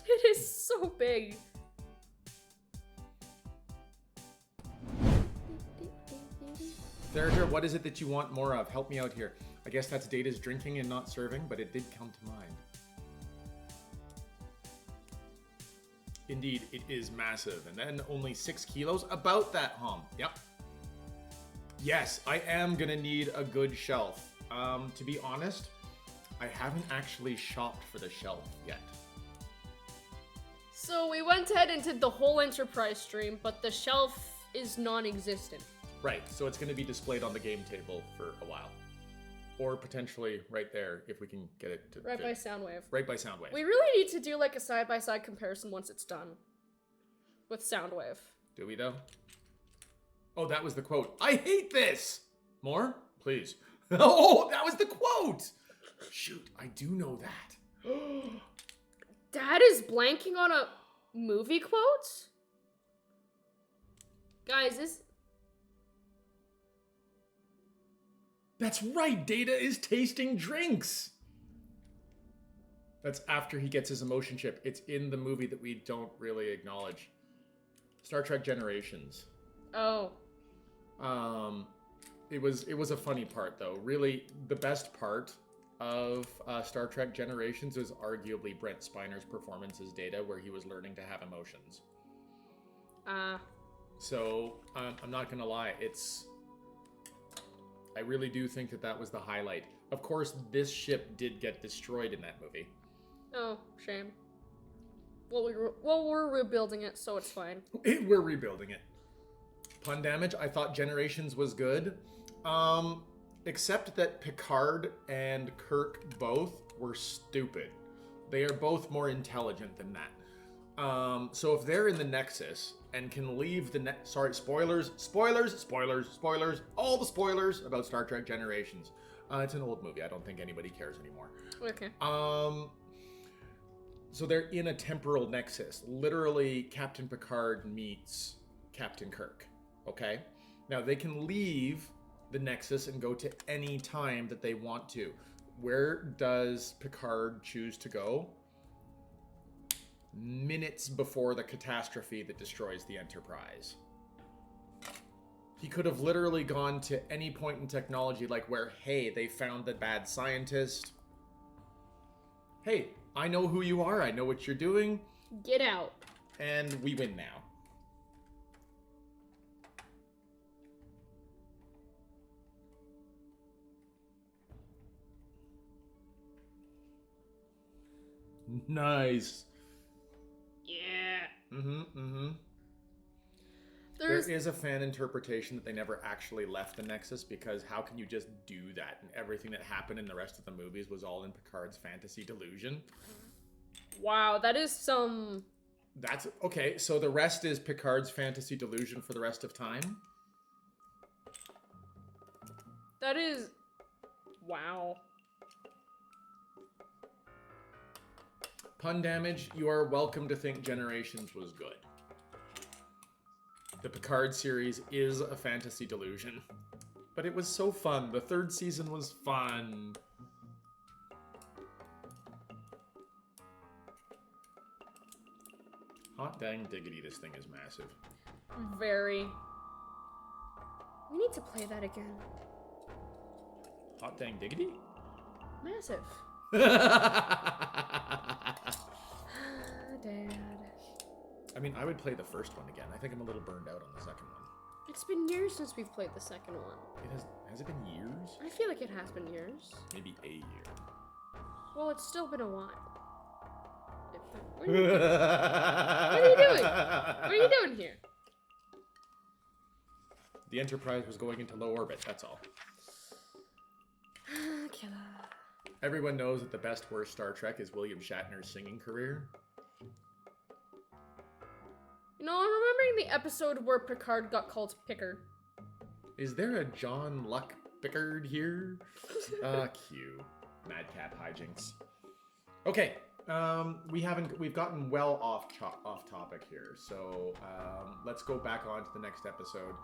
It is so big. Therager, what is it that you want more of? Help me out here. I guess that's Data's drinking and not serving, but it did come to mind. Indeed, it is massive. And then only 6 kilos? About that, Hom. Yep. Yes, I am gonna need a good shelf. To be honest, I haven't actually shopped for the shelf yet. So we went ahead and did the whole Enterprise stream, but the shelf is non-existent. Right, so it's gonna be displayed on the game table for a while. Or potentially right there, if we can get it to Right fit. by Soundwave. Right by Soundwave. We really need to do like a side-by-side comparison once it's done. with Soundwave. Do we though? Oh, that was the quote. I hate this! More? Please. Oh, that was the quote! Shoot, I do know that. Dad is blanking on a movie quote? Guys, this... That's right, Data is tasting drinks! That's after he gets his emotion chip. It's in the movie that we don't really acknowledge. Star Trek Generations. Oh. It was a funny part though. Really, the best part of Star Trek Generations is arguably Brent Spiner's performance as Data, where he was learning to have emotions. So I'm not gonna lie, I really do think that was the highlight. Of course, this ship did get destroyed in that movie. Oh, shame. Well, we're rebuilding it, so it's fine. We're rebuilding it. Pun damage. I thought Generations was good. Except that Picard and Kirk both were stupid. They are both more intelligent than that. So if they're in the Nexus and can leave the spoilers, all the spoilers about Star Trek Generations. It's an old movie. I don't think anybody cares anymore. Okay. So they're in a temporal nexus. Literally, Captain Picard meets Captain Kirk. Okay? Now, they can leave the nexus and go to any time that they want to. Where does Picard choose to go? Minutes before the catastrophe that destroys the Enterprise. He could have literally gone to any point in technology, like where, hey, they found the bad scientist. Hey, I know who you are. I know what you're doing. Get out. And we win now. Nice. Yeah. There is a fan interpretation that they never actually left the Nexus, because how can you just do that? And everything that happened in the rest of the movies was all in Picard's fantasy delusion. Wow, that is some... That's... Okay, so the rest is Picard's fantasy delusion for the rest of time? That is... Wow. Pun damage, you are welcome to think Generations was good. The Picard series is a fantasy delusion. But it was so fun. The third season was fun. Hot dang diggity, this thing is massive. Very. We need to play that again. Hot dang diggity? Massive. Dad. I mean, I would play the first one again. I think I'm a little burned out on the second one. It's been years since we've played the second one. Has it been years? I feel like it has been years. Maybe a year. Well, it's still been a while. What are you doing? What are you doing? What are you doing here? The Enterprise was going into low orbit, that's all. Killer. Everyone knows that the best worst Star Trek is William Shatner's singing career. You know, I'm remembering the episode where Picard got called Picker. Is there a John Luck Pickard here? Cute. Madcap hijinks. Okay, we've gotten well off topic here, so let's go back on to the next episode.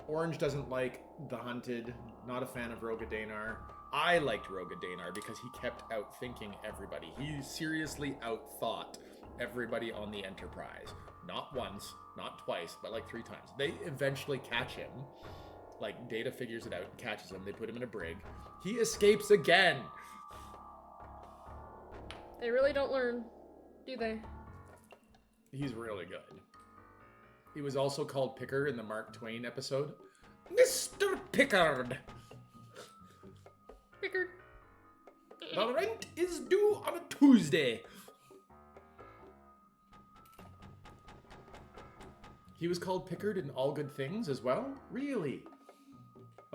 Orange doesn't like The Hunted, not a fan of Roga Danar. I liked Roga Danar because he kept outthinking everybody. He seriously outthought everybody on the Enterprise. Not once, not twice, but like 3 times. They eventually catch him. Like, Data figures it out and catches him. They put him in a brig. He escapes again. They really don't learn, do they? He's really good. He was also called Picker in the Mark Twain episode. Mr. Pickard! Pickard. The rent is due on a Tuesday. He was called Pickard in All Good Things as well? Really?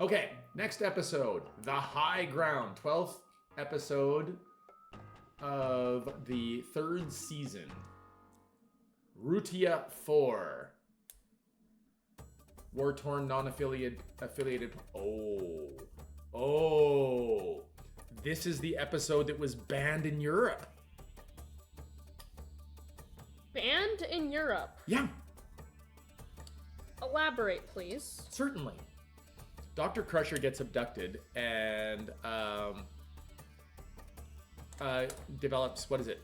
Okay, next episode. The High Ground. 12th episode of the 3rd season. Rutia 4. War-torn, affiliated. Oh. This is the episode that was banned in Europe. Banned in Europe. Yeah, Elaborate, please. certainly. Dr. Crusher gets abducted and develops, what is it?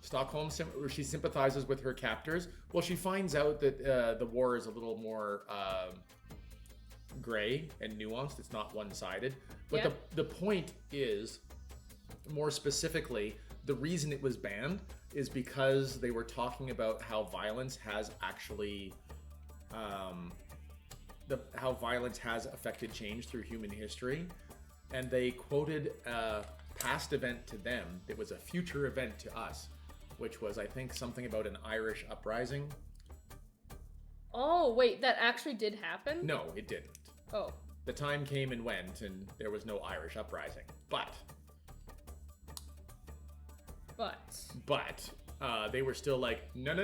Stockholm, where she sympathizes with her captors. Well, she finds out that the war is a little more gray and nuanced. It's not one-sided. But Yeah. the point is, more specifically, the reason it was banned is because they were talking about how violence has actually, how violence has affected change through human history, and they quoted a past event to them that was a future event to us, which was, I think, something about an Irish uprising. Oh, wait, that actually did happen? No, it didn't. Oh. The time came and went, and there was no Irish uprising. But they were still like, no.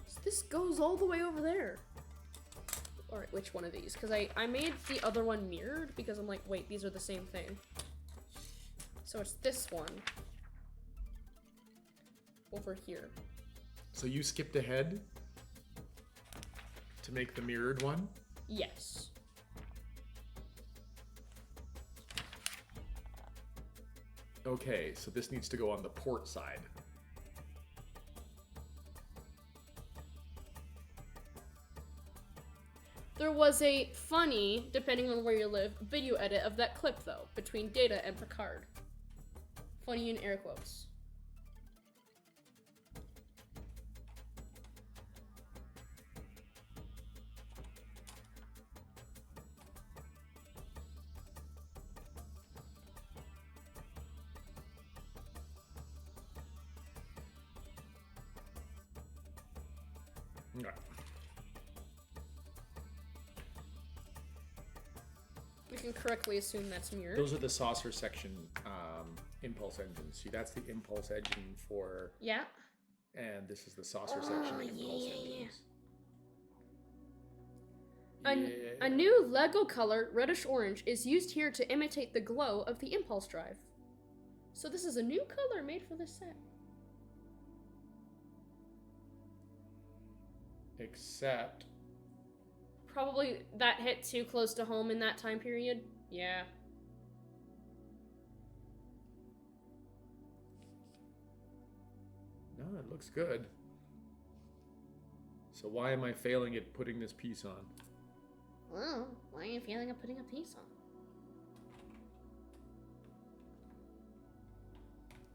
So this goes all the way over there. Alright, which one of these? Because I made the other one mirrored because I'm like, wait, these are the same thing. So it's this one. Over here. So you skipped ahead to make the mirrored one? Yes. Okay, so this needs to go on the port side. There was a funny, depending on where you live, video edit of that clip though, between Data and Picard. Funny in air quotes. Okay. We can correctly assume that's mirrored. Those are the saucer section impulse engines. See, that's the impulse engine for, Yeah. and this is the saucer section impulse engines. A new Lego color, reddish orange, is used here to imitate the glow of the impulse drive. So this is a new color made for this set. Except, Probably that hit too close to home in that time period. Yeah. no, it looks good. So why am I failing at putting this piece on? Well, why are you feeling of putting a piece on?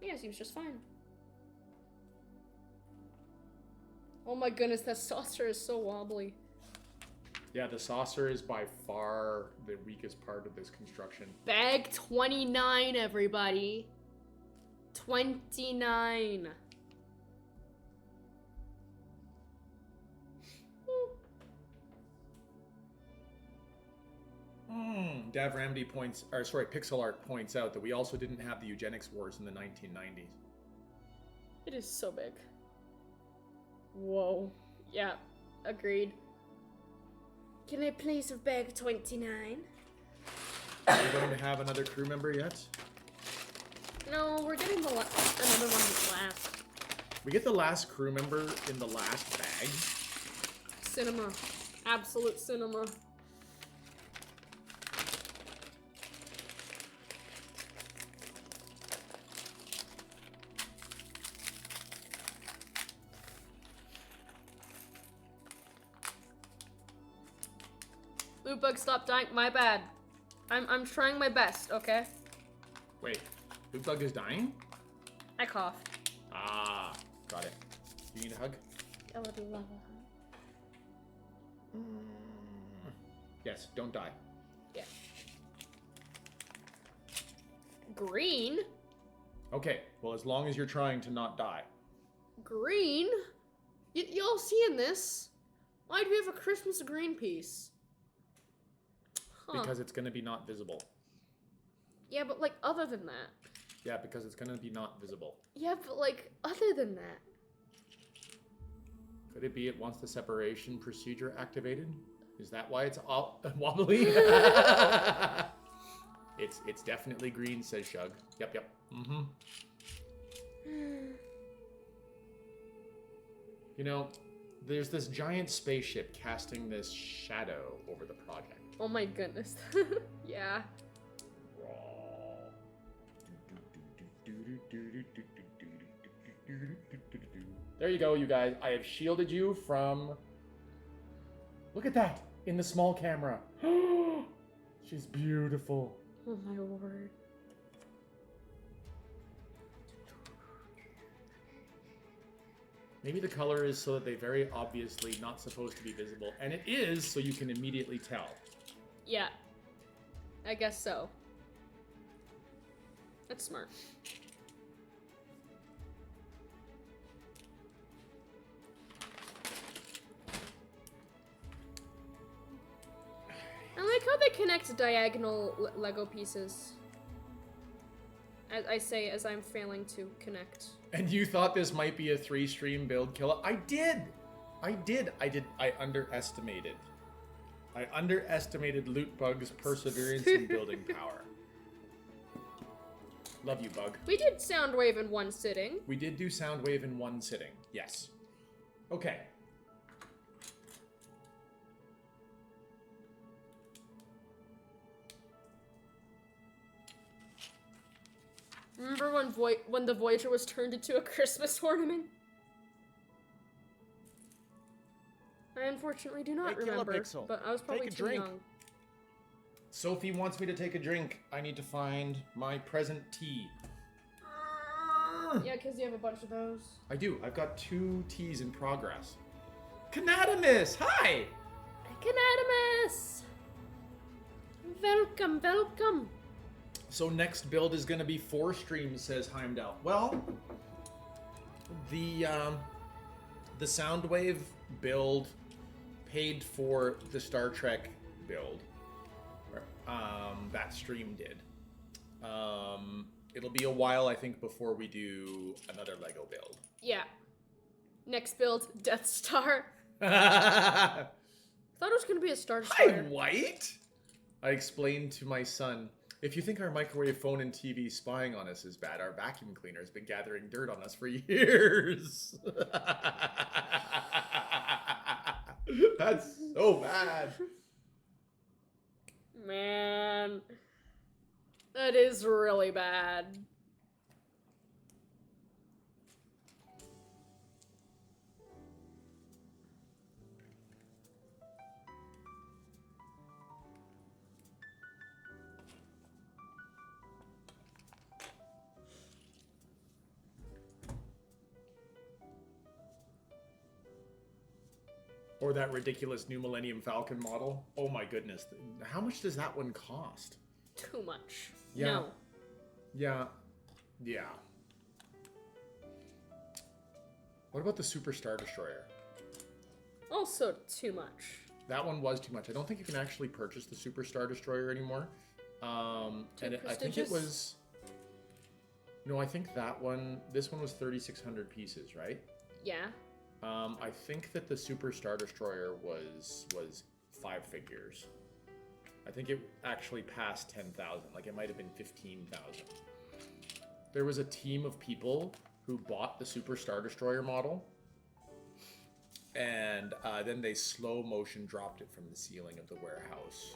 Yeah, seems just fine. Oh my goodness, that saucer is so wobbly. Yeah, the saucer is by far the weakest part of this construction. Bag 29, everybody. 29. Dav Ramdy Pixel Art points out that we also didn't have the eugenics wars in the 1990s. It is so big. Whoa. Yeah, agreed. Can I please have bag 29? Are we going to have another crew member yet? No, we're getting another one last. We get the last crew member in the last bag. Cinema. Absolute cinema. LootBug, stop dying. My bad. I'm trying my best, okay? Wait, LootBug is dying? I coughed. Ah, got it. You need a hug? I would love a hug. Yes, don't die. Yeah. Green? Okay, well, as long as you're trying to not die. Green? Y'all seeing this? Why do we have a Christmas green piece? Huh. Because it's going to be not visible. Yeah, but like other than that. Yeah, because it's gonna be not visible. Yeah, but like other than that. Could it be it wants the separation procedure activated? Is that why it's all wobbly? It's definitely green, says Shug. Yep. Mm-hmm. You know, there's this giant spaceship casting this shadow over the project. Oh my goodness. Yeah. There you go, you guys. I have shielded you from... Look at that! In the small camera. She's beautiful. Oh my word. Maybe the color is so that they very obviously not supposed to be visible. And it is, so you can immediately tell. Yeah. I guess so. That's smart. I like how they connect diagonal Lego pieces. As I say, as I'm failing to connect. And you thought this might be a 3-stream build killer? I did! I underestimated. I underestimated LootBug's perseverance in building power. Love you, Bug. We did Soundwave in one sitting. We did do Soundwave in one sitting. Yes. Okay. Remember when the Voyager was turned into a Christmas ornament? I unfortunately do not Hey, remember, Kilapixl, but I was probably take a too drink. young. Sophie wants me to take a drink. I need to find my present tea. Yeah, because you have a bunch of those. I do. I've got 2 teas in progress. Canadamus! Hi! Canadamus! Welcome, welcome. So next build is going to be 4 streams, says Heimdall. Well, the Soundwave build paid for the Star Trek build. That stream did. It'll be a while, I think, before we do another Lego build. Yeah. Next build, Death Star. Hi, Thought it was gonna be a Star Destroyer. White! I explained to my son, if you think our microwave, phone, and TV spying on us is bad, our vacuum cleaner has been gathering dirt on us for years. That's so bad. Man. That is really bad. Or that ridiculous new Millennium Falcon model. Oh my goodness. How much does that one cost? Too much. Yeah. No. Yeah. Yeah. What about the Super Star Destroyer? Also too much. That one was too much. I don't think you can actually purchase the Super Star Destroyer anymore. I think it prestigious? was... No, I think that one... This one was 3,600 pieces, right? Yeah. I think that the Super Star Destroyer was 5 figures. I think it actually passed 10,000. Like, it might have been 15,000. There was a team of people who bought the Super Star Destroyer model, and then they slow motion dropped it from the ceiling of the warehouse.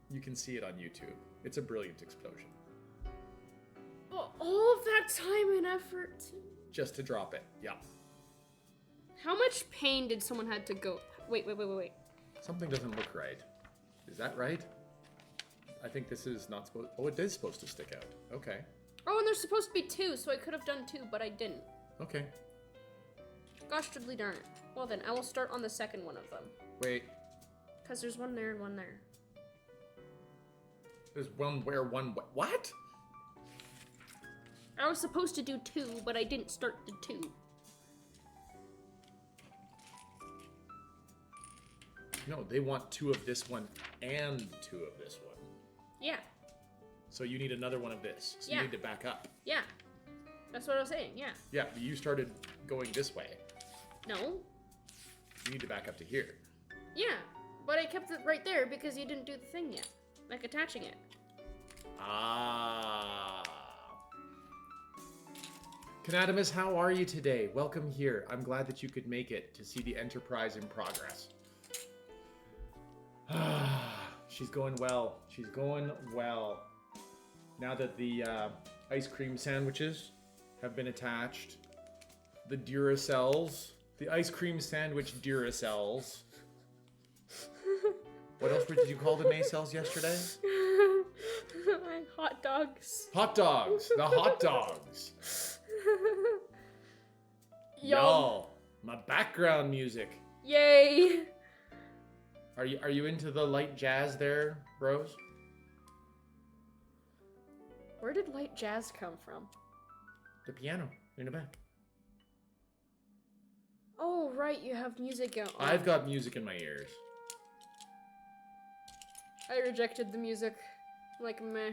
You can see it on YouTube. It's a brilliant explosion. Well, all of that time and effort. Just to drop it, yeah. How much pain did someone had to go? Wait. Something doesn't look right. Is that right? I think this is not supposed... Oh, it is supposed to stick out. Okay. Oh, and there's supposed to be 2, so I could have done 2, but I didn't. Okay. Gosh diddly darn it. Well then, I will start on the second one of them. Wait. Because there's one there and one there. There's one where one... What? I was supposed to do 2, but I didn't start the 2. No, they want 2 of this one and 2 of this one. Yeah. So you need another one of this. So Yeah. you need to back up. Yeah. That's what I was saying. Yeah. Yeah, but you started going this way. No. You need to back up to here. Yeah. But I kept it right there because you didn't do the thing yet. Like attaching it. Ah. Canadamus, how are you today? Welcome here. I'm glad that you could make it to see the Enterprise in progress. She's going well. She's going well. Now that the ice cream sandwiches have been attached, the Duracells, the ice cream sandwich Duracells. What else did you call the nacelles yesterday? Hot dogs. Hot dogs. The hot dogs. Yo. My background music. Yay. Are you into the light jazz there, bros? Where did light jazz come from? The piano in the back. Oh, right, you have music on. I've got music in my ears. I rejected the music. Like, meh.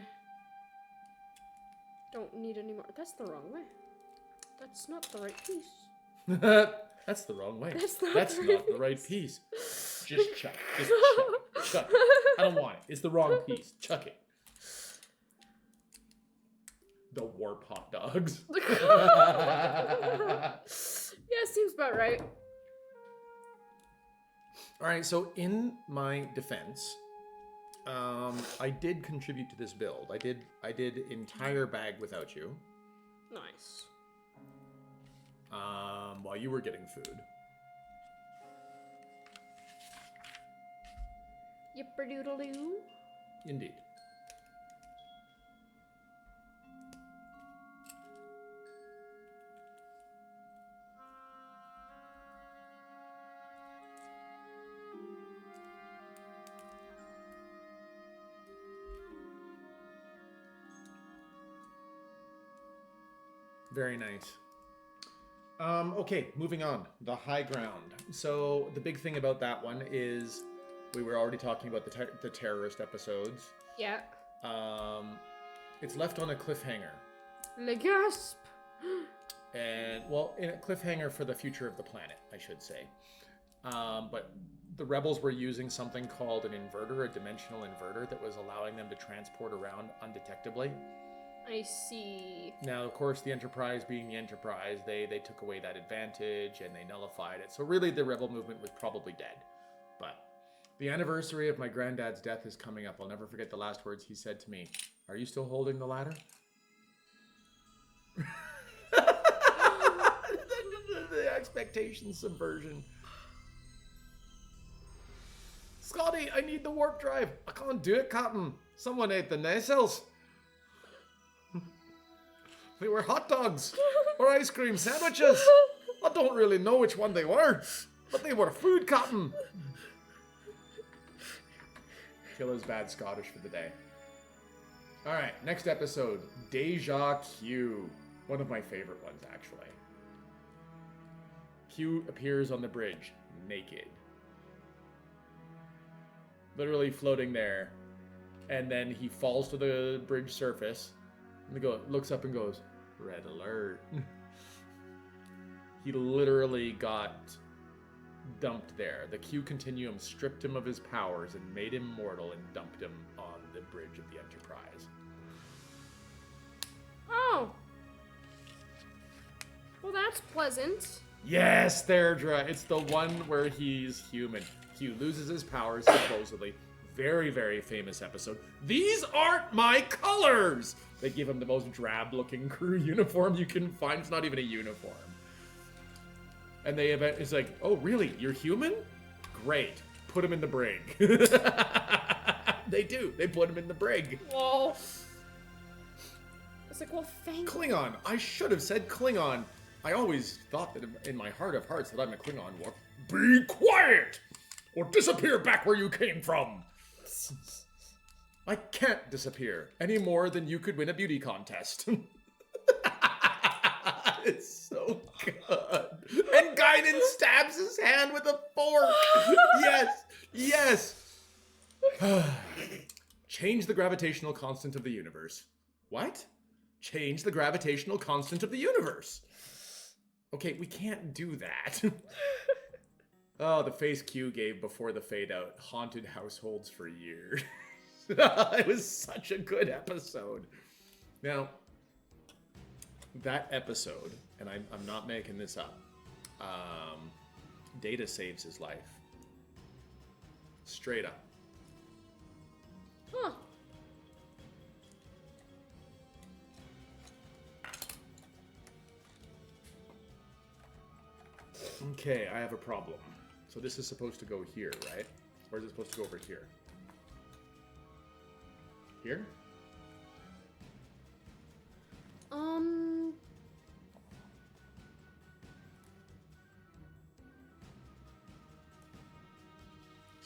Don't need any more. That's the wrong way. That's not the right piece. That's the wrong way. That's not That's the not right the right piece. Just chuck. Just chuck. Chuck it. I don't want it. It's the wrong piece. Chuck it. The warp hot dogs. Yeah, seems about right. All right, so in my defense, I did contribute to this build. I did entire bag without you. Nice. While you were getting food. Yipper-doodle-doo. Indeed. Very nice. Okay, moving on. The high ground. So the big thing about that one is we were already talking about the terrorist episodes. Yeah. It's left on a cliffhanger. Le gasp. And, well, in a cliffhanger for the future of the planet, I should say. But the rebels were using something called an inverter, a dimensional inverter, that was allowing them to transport around undetectably. I see. Now, of course, the Enterprise being the Enterprise, they took away that advantage and they nullified it. So really, the rebel movement was probably dead. But the anniversary of my granddad's death is coming up. I'll never forget the last words he said to me. Are you still holding the ladder? The expectation subversion. Scotty, I need the warp drive. I can't do it, Captain. Someone ate the nacelles. They were hot dogs or ice cream sandwiches. I don't really know which one they were, but they were food, Captain. Killa's bad Scottish for the day. All right, next episode, Deja Q. One of my favorite ones, actually. Q appears on the bridge, naked. Literally floating there. And then he falls to the bridge surface. And looks up and goes, red alert. He literally got dumped there. The Q Continuum stripped him of his powers and made him mortal and dumped him on the bridge of the Enterprise. Oh. Well, that's pleasant. Yes, Therdra. It's the one where he's human. Q loses his powers, supposedly. Very, very famous episode. These aren't my colors! They give him the most drab-looking crew uniform you can find. It's not even a uniform. And it's like, oh, really? You're human? Great. Put him in the brig. They do. They put him in the brig. Whoa. It's like, well, thank you. Klingon. I should have said Klingon. I always thought that in my heart of hearts that I'm a Klingon. What? Be quiet! Or disappear back where you came from! I can't disappear any more than you could win a beauty contest. It's so good. And Guinan stabs his hand with a fork. Yes, yes. Change the gravitational constant of the universe. What? Change the gravitational constant of the universe. Okay, we can't do that. Oh, the face Q gave before the fade out haunted households for years. It was such a good episode. Now, that episode, and I'm not making this up, Data saves his life. Straight up. Huh. Okay, I have a problem. So this is supposed to go here, right? Or is it supposed to go over here? Here?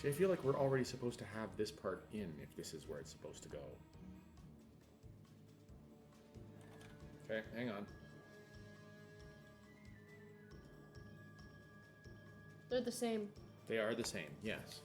See, I feel like we're already supposed to have this part in if this is where it's supposed to go. Okay, hang on. They're the same. They are the same, yes.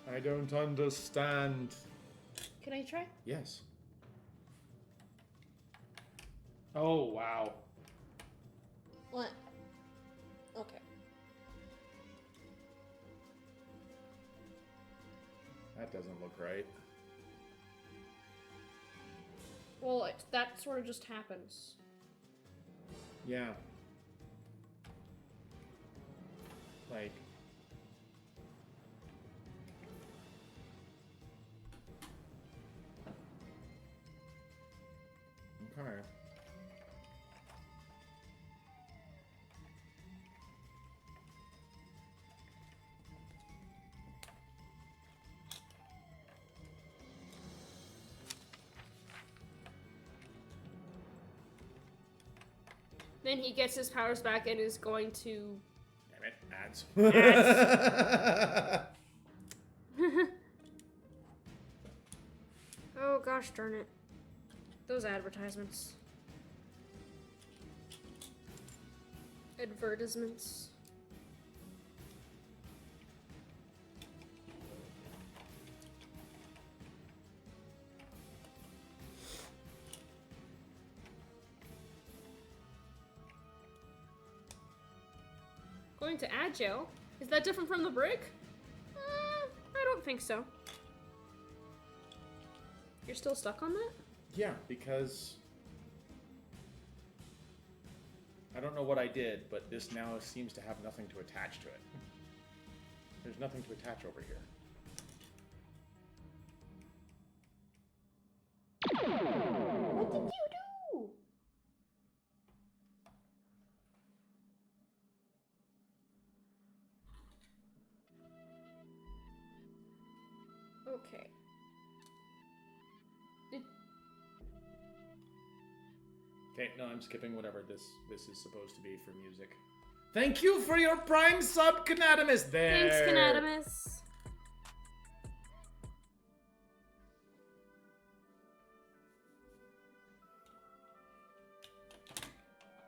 I don't understand. Can I try? Yes. Oh, wow. What? Okay. That doesn't look right. Well, that sort of just happens. Yeah. Like... Okay. Then he gets his powers back and is going to... Damn it, ads. Oh gosh darn it. Those advertisements. Advertisements. Going to Agile? Is that different from the brick? I don't think so. You're still stuck on that? Yeah, because... I don't know what I did, but this now seems to have nothing to attach to it. There's nothing to attach over here. What did you do? Okay. Okay, no, I'm skipping whatever this is supposed to be for music. Thank you for your prime sub, Canadamus. There. Thanks, Canadamus.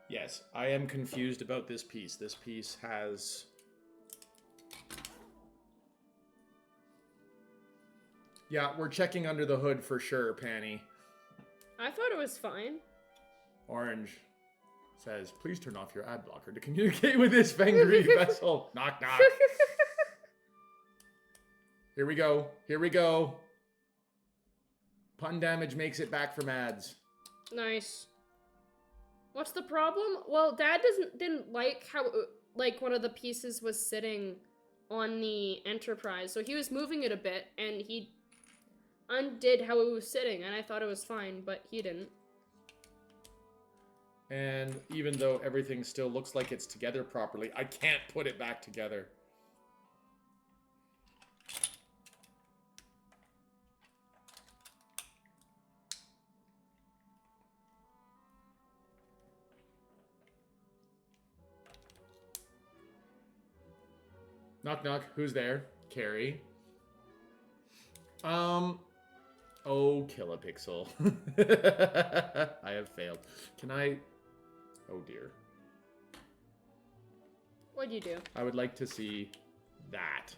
Yes, I am confused about this piece. This piece has... Yeah, we're checking under the hood for sure, Panny. I thought it was fine. Orange says, please turn off your ad blocker to communicate with this Vengri vessel. Knock, knock. Here we go. Here we go. Pun damage makes it back from ads. Nice. What's the problem? Well, Dad didn't like how like one of the pieces was sitting on the Enterprise, so he was moving it a bit, and he undid how it was sitting, and I thought it was fine, but he didn't. And even though everything still looks like it's together properly, I can't put it back together. Knock knock. Who's there? Carrie. Oh, Kilapixl. I have failed. Can I... Oh, dear. What'd you do? I would like to see that.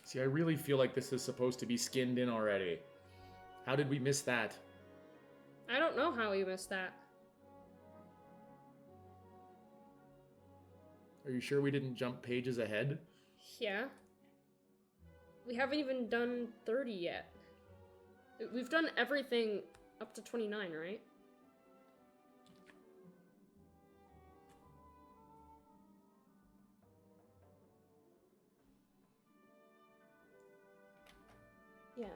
See, I really feel like this is supposed to be skinned in already. How did we miss that? I don't know how you missed that. Are you sure we didn't jump pages ahead? Yeah. We haven't even done 30 yet. We've done everything up to 29, right? Yeah.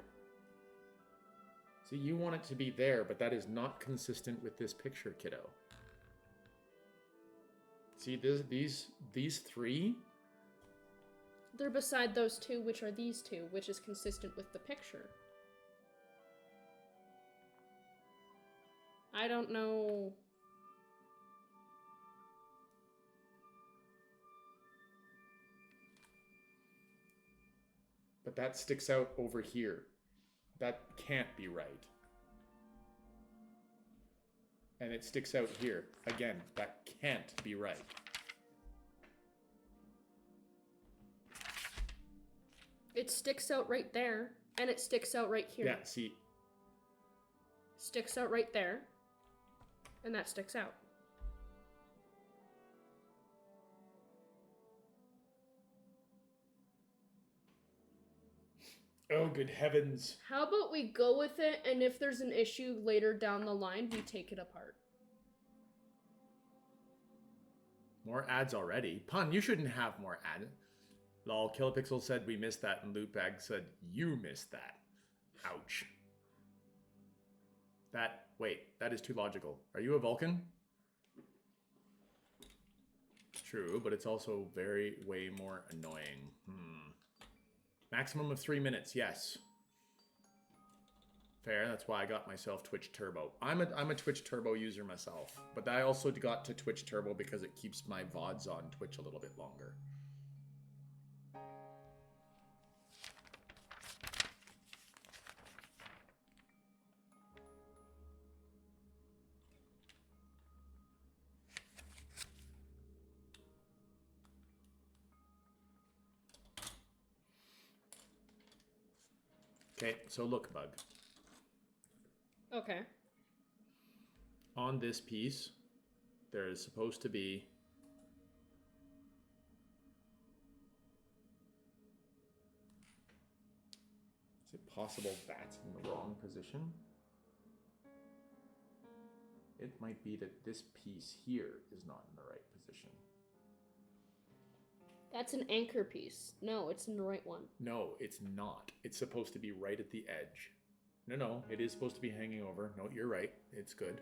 See, you want it to be there, but that is not consistent with this picture, kiddo. See, these three? They're beside those two, which are these two, which is consistent with the picture. I don't know. But that sticks out over here. That can't be right. And it sticks out here. Again, that can't be right. It sticks out right there, and it sticks out right here. Yeah, see. Sticks out right there, and that sticks out. Oh, good heavens. How about we go with it, and if there's an issue later down the line, we take it apart. More ads already. Pun, you shouldn't have more ads. Lol, Kilapixl said we missed that, and LootBug said you missed that. Ouch. Wait, that is too logical. Are you a Vulcan? True, but it's also way more annoying. Maximum of 3 minutes, yes. Fair, that's why I got myself Twitch Turbo. I'm a Twitch Turbo user myself, but I also got to Twitch Turbo because it keeps my VODs on Twitch a little bit longer. Okay, so look, Bug. Okay. On this piece, there is supposed to be is it possible that's in the wrong position? It might be that this piece here is not in the right position. That's an anchor piece. No, it's in the right one. No, it's not. It's supposed to be right at the edge. No, it is supposed to be hanging over. No, you're right. It's good.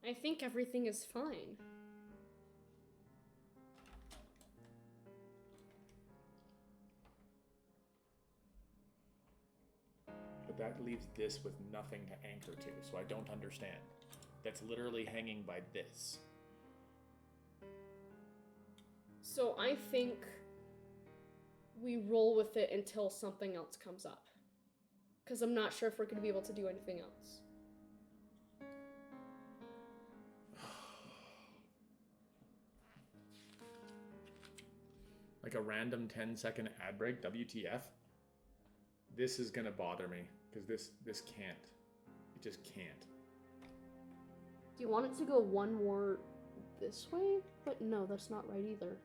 I think everything is fine. But that leaves this with nothing to anchor to, so I don't understand. That's literally hanging by this. So I think we roll with it until something else comes up. Because I'm not sure if we're going to be able to do anything else. Like a random 10-second ad break, WTF? This is gonna bother me, because this can't. It just can't. Do you want it to go one more this way? But no, that's not right either.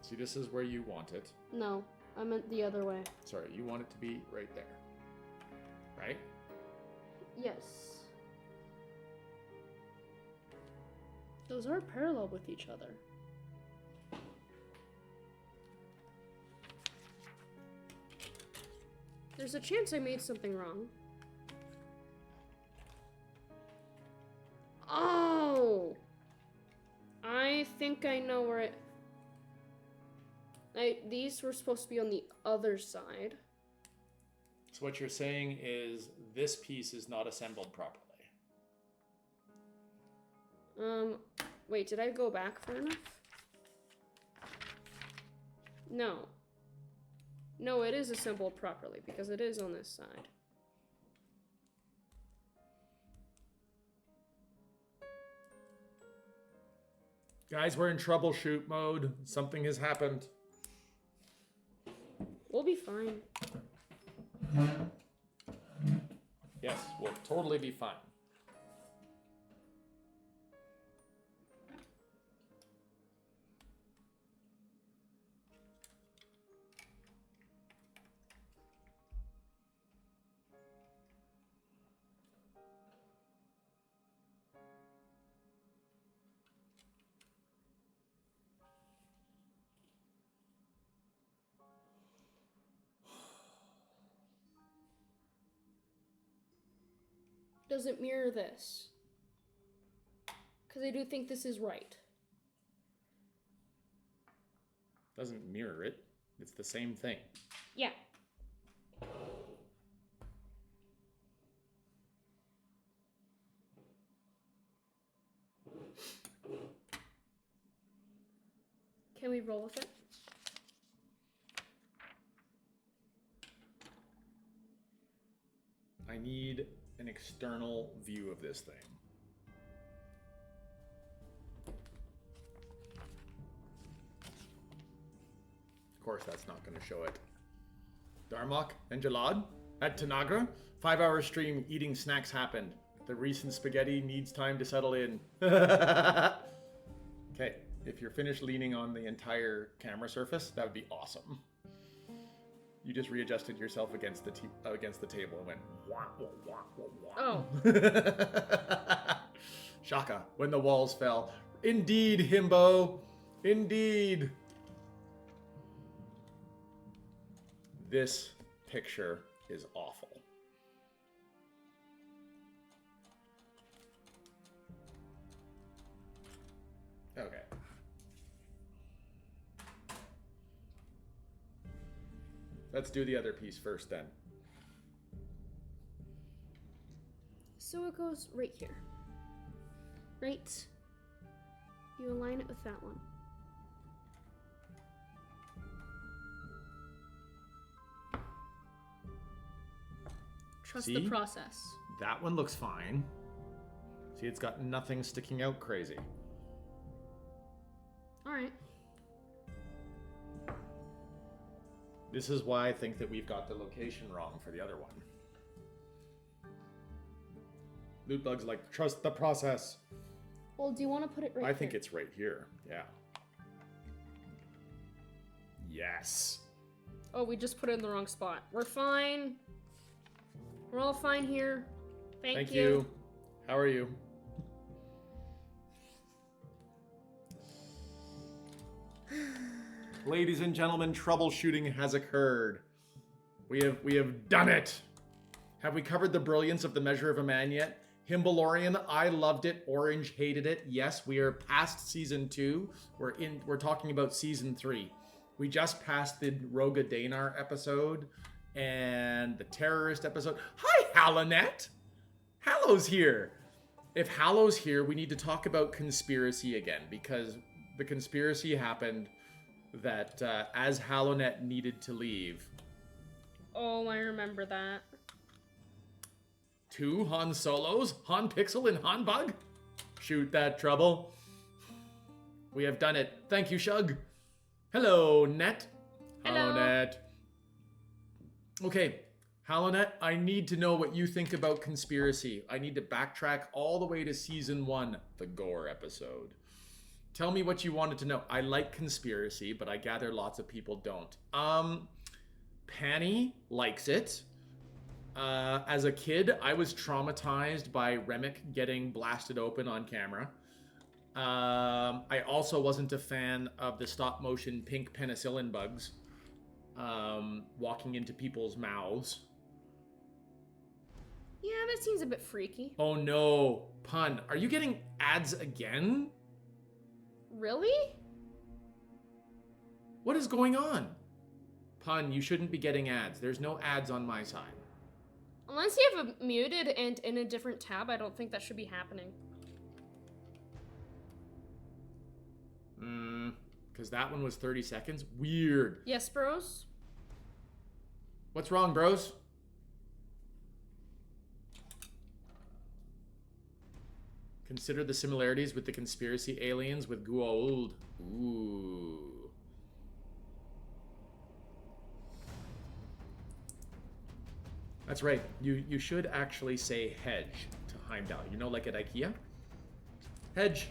See, this is where you want it. No, I meant the other way. Sorry, you want it to be right there. Right? Yes. Those are parallel with each other. There's a chance I made something wrong. Oh! I think I know where it... These were supposed to be on the other side. So what you're saying is this piece is not assembled properly. Wait, did I go back far enough? No. No, it is assembled properly because it is on this side. Guys, we're in troubleshoot mode. Something has happened. We'll be fine. Yes, we'll totally be fine. Doesn't mirror this. Because I do think this is right. Doesn't mirror it. It's the same thing. Yeah. Can we roll with it? I need an external view of this thing. Of course, that's not going to show it. Darmok and Jalad at Tanagra. 5-hour stream, eating snacks happened. The recent spaghetti needs time to settle in. Okay, if you're finished leaning on the entire camera surface, that would be awesome. You just readjusted yourself against the table and went wah, wah, wah, wah, wah. Oh. Shaka, when the walls fell. Indeed, Himbo. Indeed. This picture is awful. Okay. Let's do the other piece first then. So it goes right here. Right? You align it with that one. Trust the See? process. That one looks fine. See, it's got nothing sticking out crazy. Alright. This is why I think that we've got the location wrong for the other one. LootBug's like, trust the process. Well, do you want to put it right I think here? it's right here. Yeah. Yes. Oh, we just put it in the wrong spot. We're fine. We're all fine here. Thank you. How are you? Ladies and gentlemen, troubleshooting has occurred. We have done it. Have we covered the brilliance of the Measure of a Man yet? Himbalorian, I loved it. Orange hated it. Yes, we are past season 2. We're talking about season 3. We just passed the Roga Danar episode and the terrorist episode. Hi, Halonet. Hallow's here. If Hallow's here, we need to talk about conspiracy again, because the conspiracy happened that as Halonet needed to leave. Oh, I remember that. 2 Han Solos, Han Pixel and Han Bug? Shoot that trouble. We have done it. Thank you, Shug. Hello, Net. Hello. Net. Okay, Halonet, I need to know what you think about conspiracy. I need to backtrack all the way to season 1, the Gore episode. Tell me what you wanted to know. I like conspiracy, but I gather lots of people don't. Panny likes it. As a kid, I was traumatized by Remick getting blasted open on camera. I also wasn't a fan of the stop-motion pink penicillin bugs walking into people's mouths. Yeah, that seems a bit freaky. Oh no, Pun, are you getting ads again? Really? What is going on? Pun, you shouldn't be getting ads. There's no ads on my side. Unless you have it muted and in a different tab, I don't think that should be happening. Because that one was 30 seconds? Weird. Yes, bros? What's wrong, bros? Consider the similarities with the conspiracy aliens with Goa'uld. Ooh. That's right. You should actually say hedge to Heimdall. You know, like at IKEA? Hedge.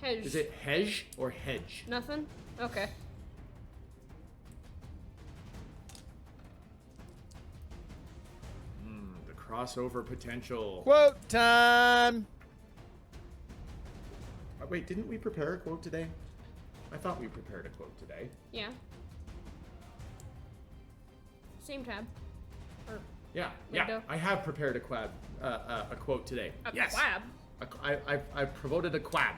Hedge. Is it hedge or hedge? Nothing? Okay. The crossover potential. Quote time! Wait, didn't we prepare a quote today? I thought we prepared a quote today. Yeah. Same tab. Or Yeah, window. I have prepared a quote today. A yes. quab. I promoted a quab.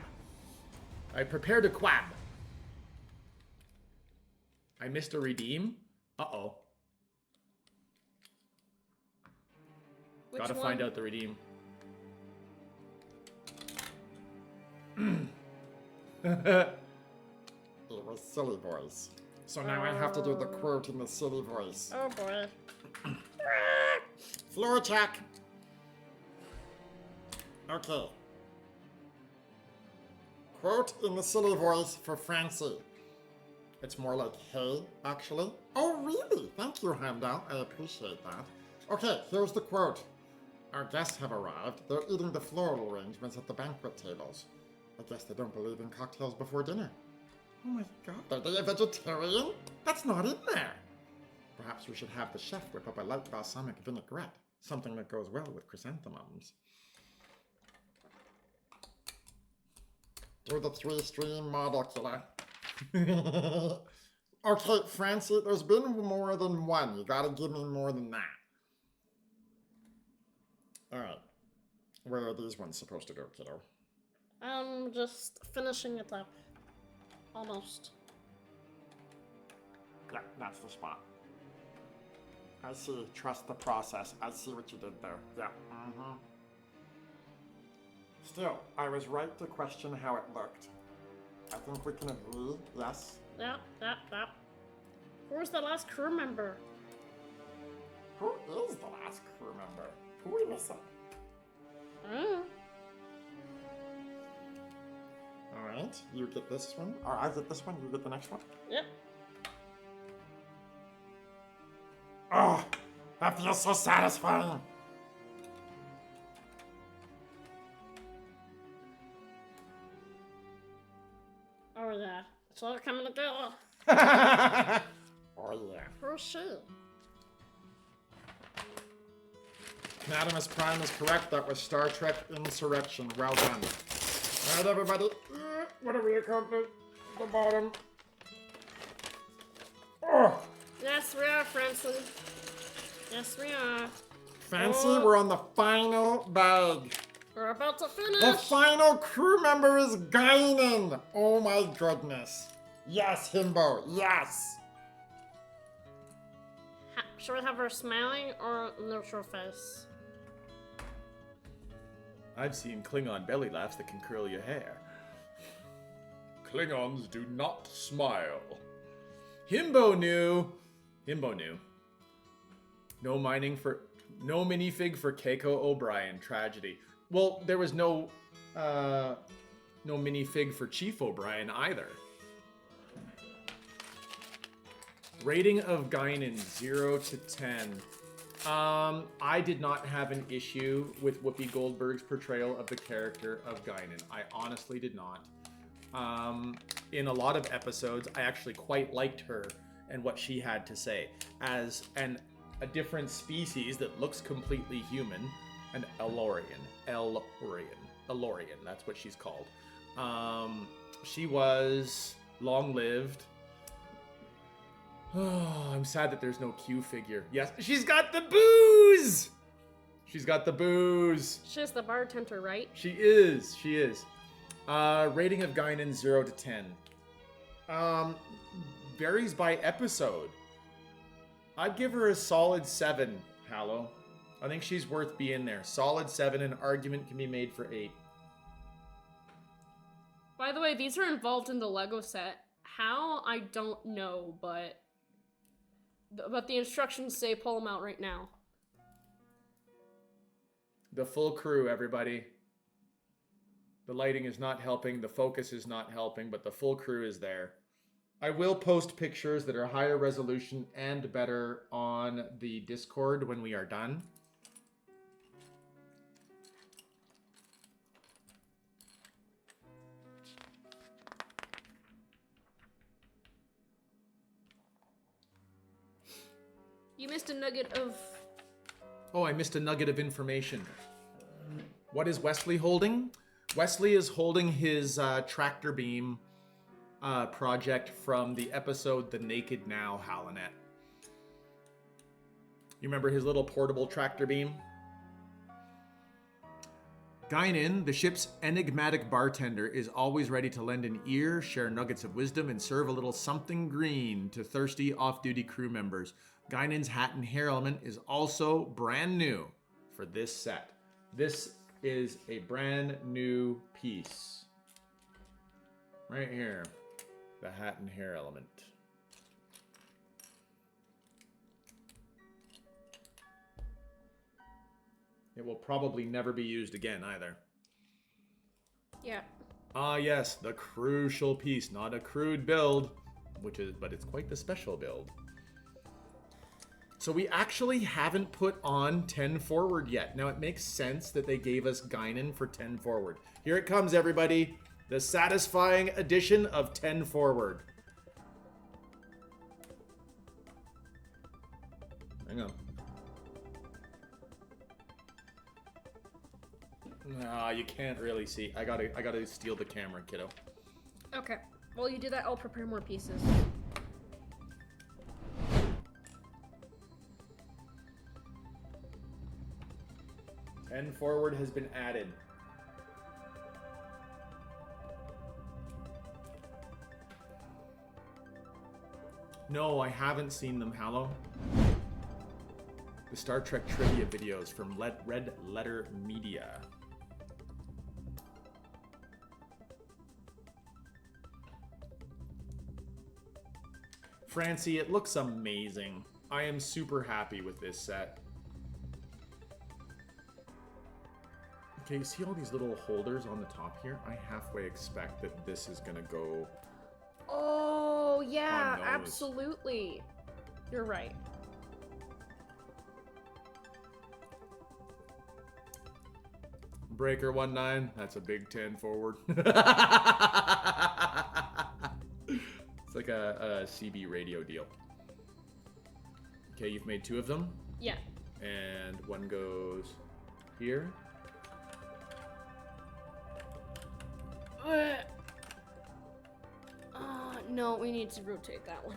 I prepared a quab. I missed a redeem. Uh-oh. Which Gotta one? find out the redeem. It was silly voice. So now I have to do the quote in the silly voice. Oh boy. Floor check. Okay. Quote in the silly voice for Francie. It's more like hey, actually. Oh, really? Thank you, Heimdall. I appreciate that. Okay, here's the quote. Our guests have arrived. They're eating the floral arrangements at the banquet tables. I guess they don't believe in cocktails before dinner. Oh my god, are they a vegetarian? That's not in there. Perhaps we should have the chef whip up a light balsamic vinaigrette. Something that goes well with chrysanthemums. Do the 3-stream model killer. Okay, Francie, there's been more than one. You gotta give me more than that. Alright. Where are these ones supposed to go, kiddo? I'm just finishing it up. Almost. Yeah, that's the spot. I see. Trust the process. I see what you did there. Yeah. Mm-hmm. Still, I was right to question how it looked. I think we can agree, yes? Yep. Who's the last crew member? Who is the last crew member? Who are we missing? Alright, you get this one. Or I get this one, you get the next one? Yep. Oh, that feels so satisfying. Oh yeah. It's all coming together. Oh yeah. For sure. Anatomus Prime is correct. That was Star Trek Insurrection. Well done. Alright, everybody. What have we accomplished? The bottom. Oh! Yes, we are, Francie. Yes, we are. Fancy, Oh. we're on the final bag. We're about to finish. The final crew member is Guinan. Oh my goodness. Yes, Himbo. Yes. Should we have her smiling or neutral face? I've seen Klingon belly laughs that can curl your hair. Klingons do not smile. Himbo knew. No minifig for Keiko O'Brien. Tragedy. Well, there was no minifig for Chief O'Brien either. Rating of Guinan 0 to 10. I did not have an issue with Whoopi Goldberg's portrayal of the character of Guinan. I honestly did not. In a lot of episodes, I actually quite liked her and what she had to say. As a different species that looks completely human, an Elorian, that's what she's called. She was long-lived. Oh, I'm sad that there's no Q figure. Yes, she's got the booze! She's got the booze. She's the bartender, right? She is. Rating of Guinan 0 to 10. varies by episode. I'd give her a solid 7, Hallow. I think she's worth being there. Solid 7, an argument can be made for 8. By the way, these are involved in the Lego set. How? I don't know, but the instructions say pull them out right now. The full crew, everybody. The lighting is not helping, the focus is not helping, but the full crew is there. I will post pictures that are higher resolution and better on the Discord when we are done. You missed a nugget of... Oh, I missed a nugget of information. What is Wesley holding? Wesley is holding his tractor beam project from the episode The Naked Now, Halanet. You remember his little portable tractor beam? Guinan, the ship's enigmatic bartender, is always ready to lend an ear, share nuggets of wisdom, and serve a little something green to thirsty off-duty crew members. Guinan's hat and hair element is also brand new for this set. This is a brand new piece. Right here. The hat and hair element. It will probably never be used again either. Yeah. Ah yes, the crucial piece. Not a crude build, but it's quite the special build. So we actually haven't put on 10 forward yet. Now it makes sense that they gave us Guinan for 10 forward. Here it comes, everybody. The satisfying addition of 10 forward. Hang on. Nah, you can't really see. I gotta steal the camera, kiddo. Okay. While you do that, I'll prepare more pieces. 10 forward has been added. No, I haven't seen them, Hallow. The Star Trek trivia videos from Red Letter Media. Francie, it looks amazing. I am super happy with this set. Okay, you see all these little holders on the top here? I halfway expect that this is gonna go... Oh, yeah, on those. absolutely. You're right. Breaker 19, that's a big 10 forward. It's like a CB radio deal. Okay, you've made 2 of them. Yeah. And one goes here. No, we need to rotate that one.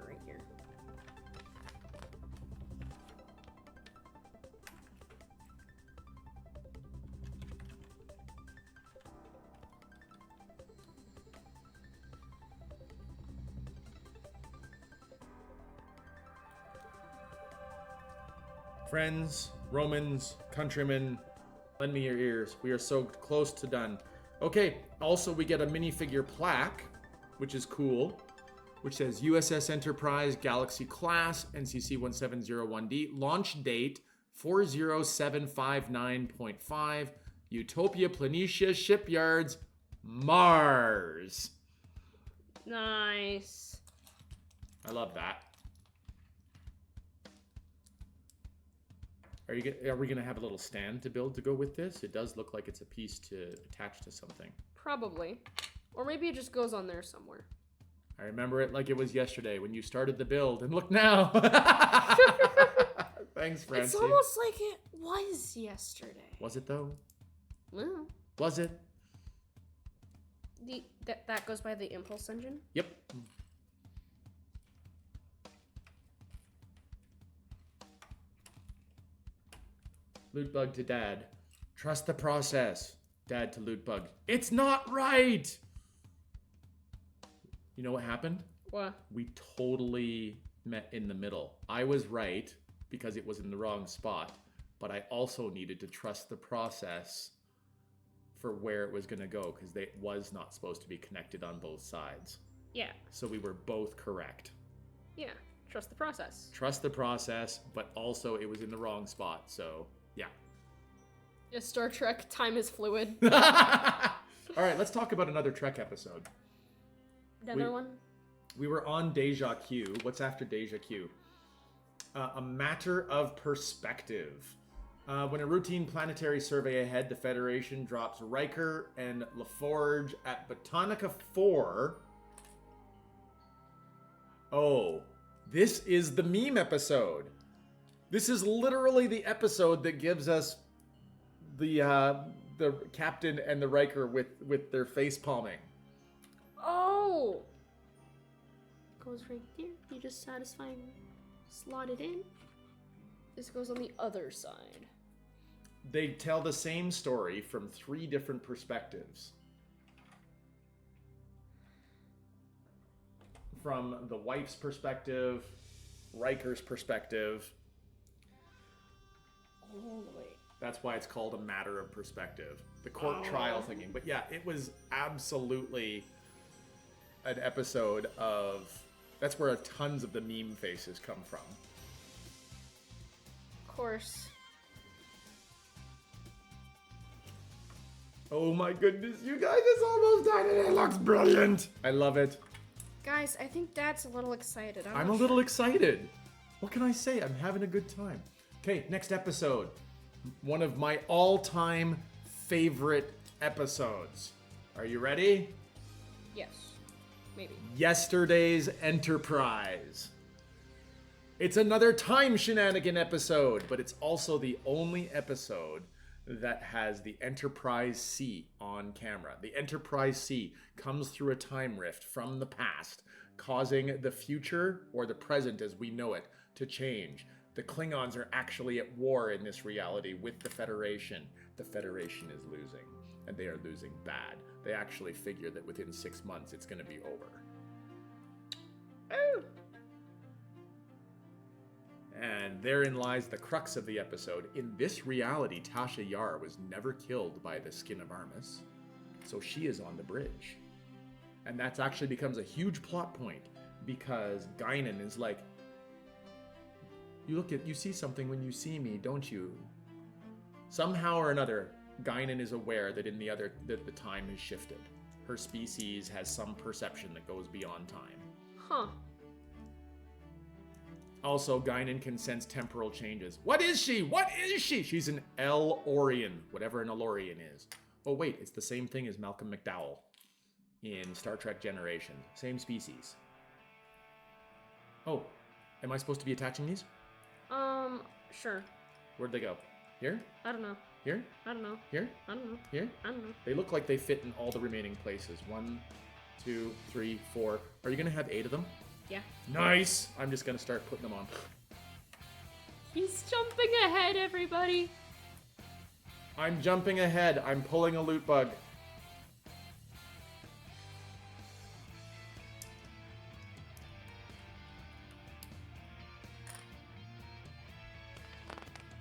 Right here. Friends, Romans, countrymen, lend me your ears. We are so close to done. Okay, also we get a minifigure plaque, which is cool, which says USS Enterprise Galaxy Class NCC 1701D, launch date 40759.5, Utopia Planitia Shipyards, Mars. Nice. I love that. Are we gonna have a little stand to build to go with this? It does look like it's a piece to attach to something. Probably. Or maybe it just goes on there somewhere. I remember it like it was yesterday when you started the build, and look now. Thanks, Francie. It's almost like it was yesterday. Was it though? Well, Was it? that goes by the impulse engine. Yep. LootBug to Dad. Trust the process. Dad to LootBug, it's not right! You know what happened? What? We totally met in the middle. I was right because it was in the wrong spot, but I also needed to trust the process for where it was going to go because it was not supposed to be connected on both sides. Yeah. So we were both correct. Yeah. Trust the process. Trust the process, but also it was in the wrong spot, so yeah. Yeah, Star Trek, time is fluid. All right, let's talk about another Trek episode. Another one? We were on Deja Q. What's after Deja Q? A matter of perspective. When a routine planetary survey ahead, the Federation drops Riker and LaForge at Botanica 4. Oh, this is the meme episode. This is literally the episode that gives us the captain and the Riker with their face palming. Oh! Goes right there. You just satisfying slot it in. This goes on the other side. They tell the same story from 3 different perspectives. From the wife's perspective, Riker's perspective. All the way. That's why it's called a matter of perspective. The court trial thinking. But yeah, it was absolutely an episode of... That's where tons of the meme faces come from. Of course. Oh my goodness, you guys, it's almost done and it looks brilliant. I love it. Guys, I think Dad's a little excited. I'm a little excited. What can I say? I'm having a good time. Okay, next episode. One of my all-time favorite episodes. Are you ready? Yes. Maybe. Yesterday's Enterprise. It's another time shenanigan episode, but it's also the only episode that has the Enterprise C on camera. The Enterprise C comes through a time rift from the past, causing the future, or the present as we know it, to change. The Klingons are actually at war in this reality with the Federation. The Federation is losing, and they are losing bad. They actually figure that within 6 months it's going to be over. Oh. And therein lies the crux of the episode. In this reality, Tasha Yar was never killed by the Skin of Armus, so she is on the bridge. And that actually becomes a huge plot point, because Guinan is like, you see something when you see me, don't you? Somehow or another, Guinan is aware that that the time has shifted. Her species has some perception that goes beyond time. Huh. Also, Guinan can sense temporal changes. What is she? What is she? She's an El-Orian, whatever an El-Orian is. Oh wait, it's the same thing as Malcolm McDowell in Star Trek Generation. Same species. Oh, am I supposed to be attaching these? Sure. Where'd they go? Here? I don't know. Here? I don't know. Here? I don't know. Here? I don't know. They look like they fit in all the remaining places. 1, 2, 3, 4. Are you gonna have 8 of them? Yeah. Nice! I'm just gonna start putting them on. He's jumping ahead, everybody. I'm jumping ahead. I'm pulling a loot bug.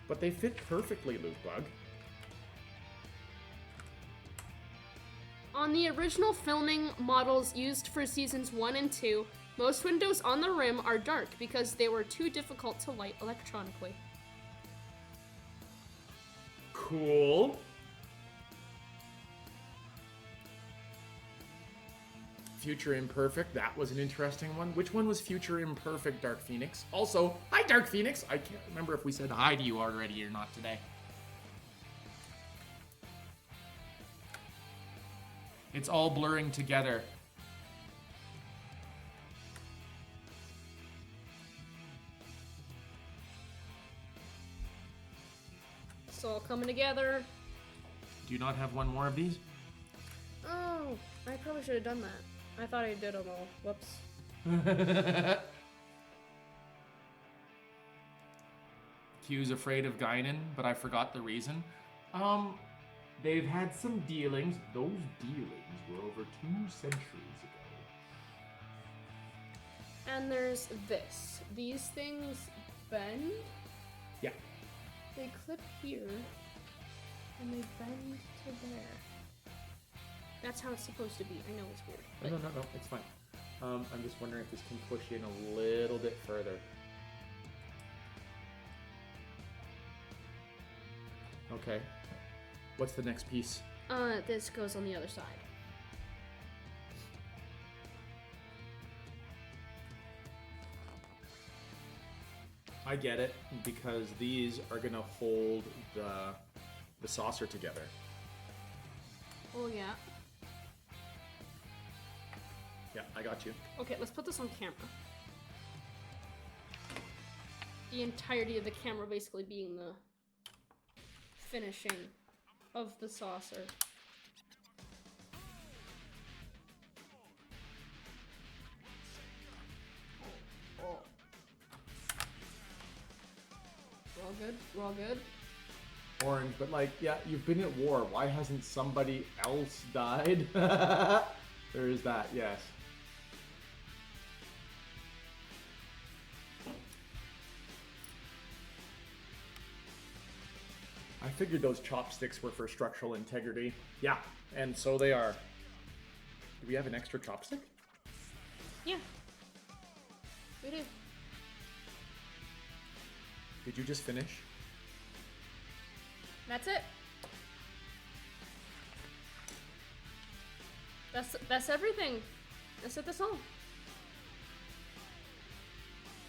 But they fit perfectly, loot bug. On the original filming models used for seasons 1 and 2, most windows on the rim are dark because they were too difficult to light electronically. Cool. Future Imperfect, that was an interesting one. Which one was Future Imperfect, Dark Phoenix? Also, hi Dark Phoenix! I can't remember if we said hi to you already or not today. It's all blurring together. It's all coming together. Do you not have one more of these? Oh, I probably should have done that. I thought I did them all. Whoops. Q's afraid of Guinan, but I forgot the reason. They've had some dealings. Those dealings were over 2 centuries ago. And there's this. These things bend. Yeah. They clip here, and they bend to there. That's how it's supposed to be. I know it's weird. No, it's fine. I'm just wondering if this can push in a little bit further. Okay. What's the next piece? This goes on the other side. I get it, because these are gonna hold the saucer together. Oh, yeah. Yeah, I got you. Okay, let's put this on camera. The entirety of the camera basically being the finishing of the saucer. Oh. We're all good? We're all good? Orange, but like, yeah, you've been at war. Why hasn't somebody else died? There is that, yes. I figured those chopsticks were for structural integrity. Yeah, and so they are. Do we have an extra chopstick? Yeah. We do. Did you just finish? That's it. That's everything. That's it, that's all.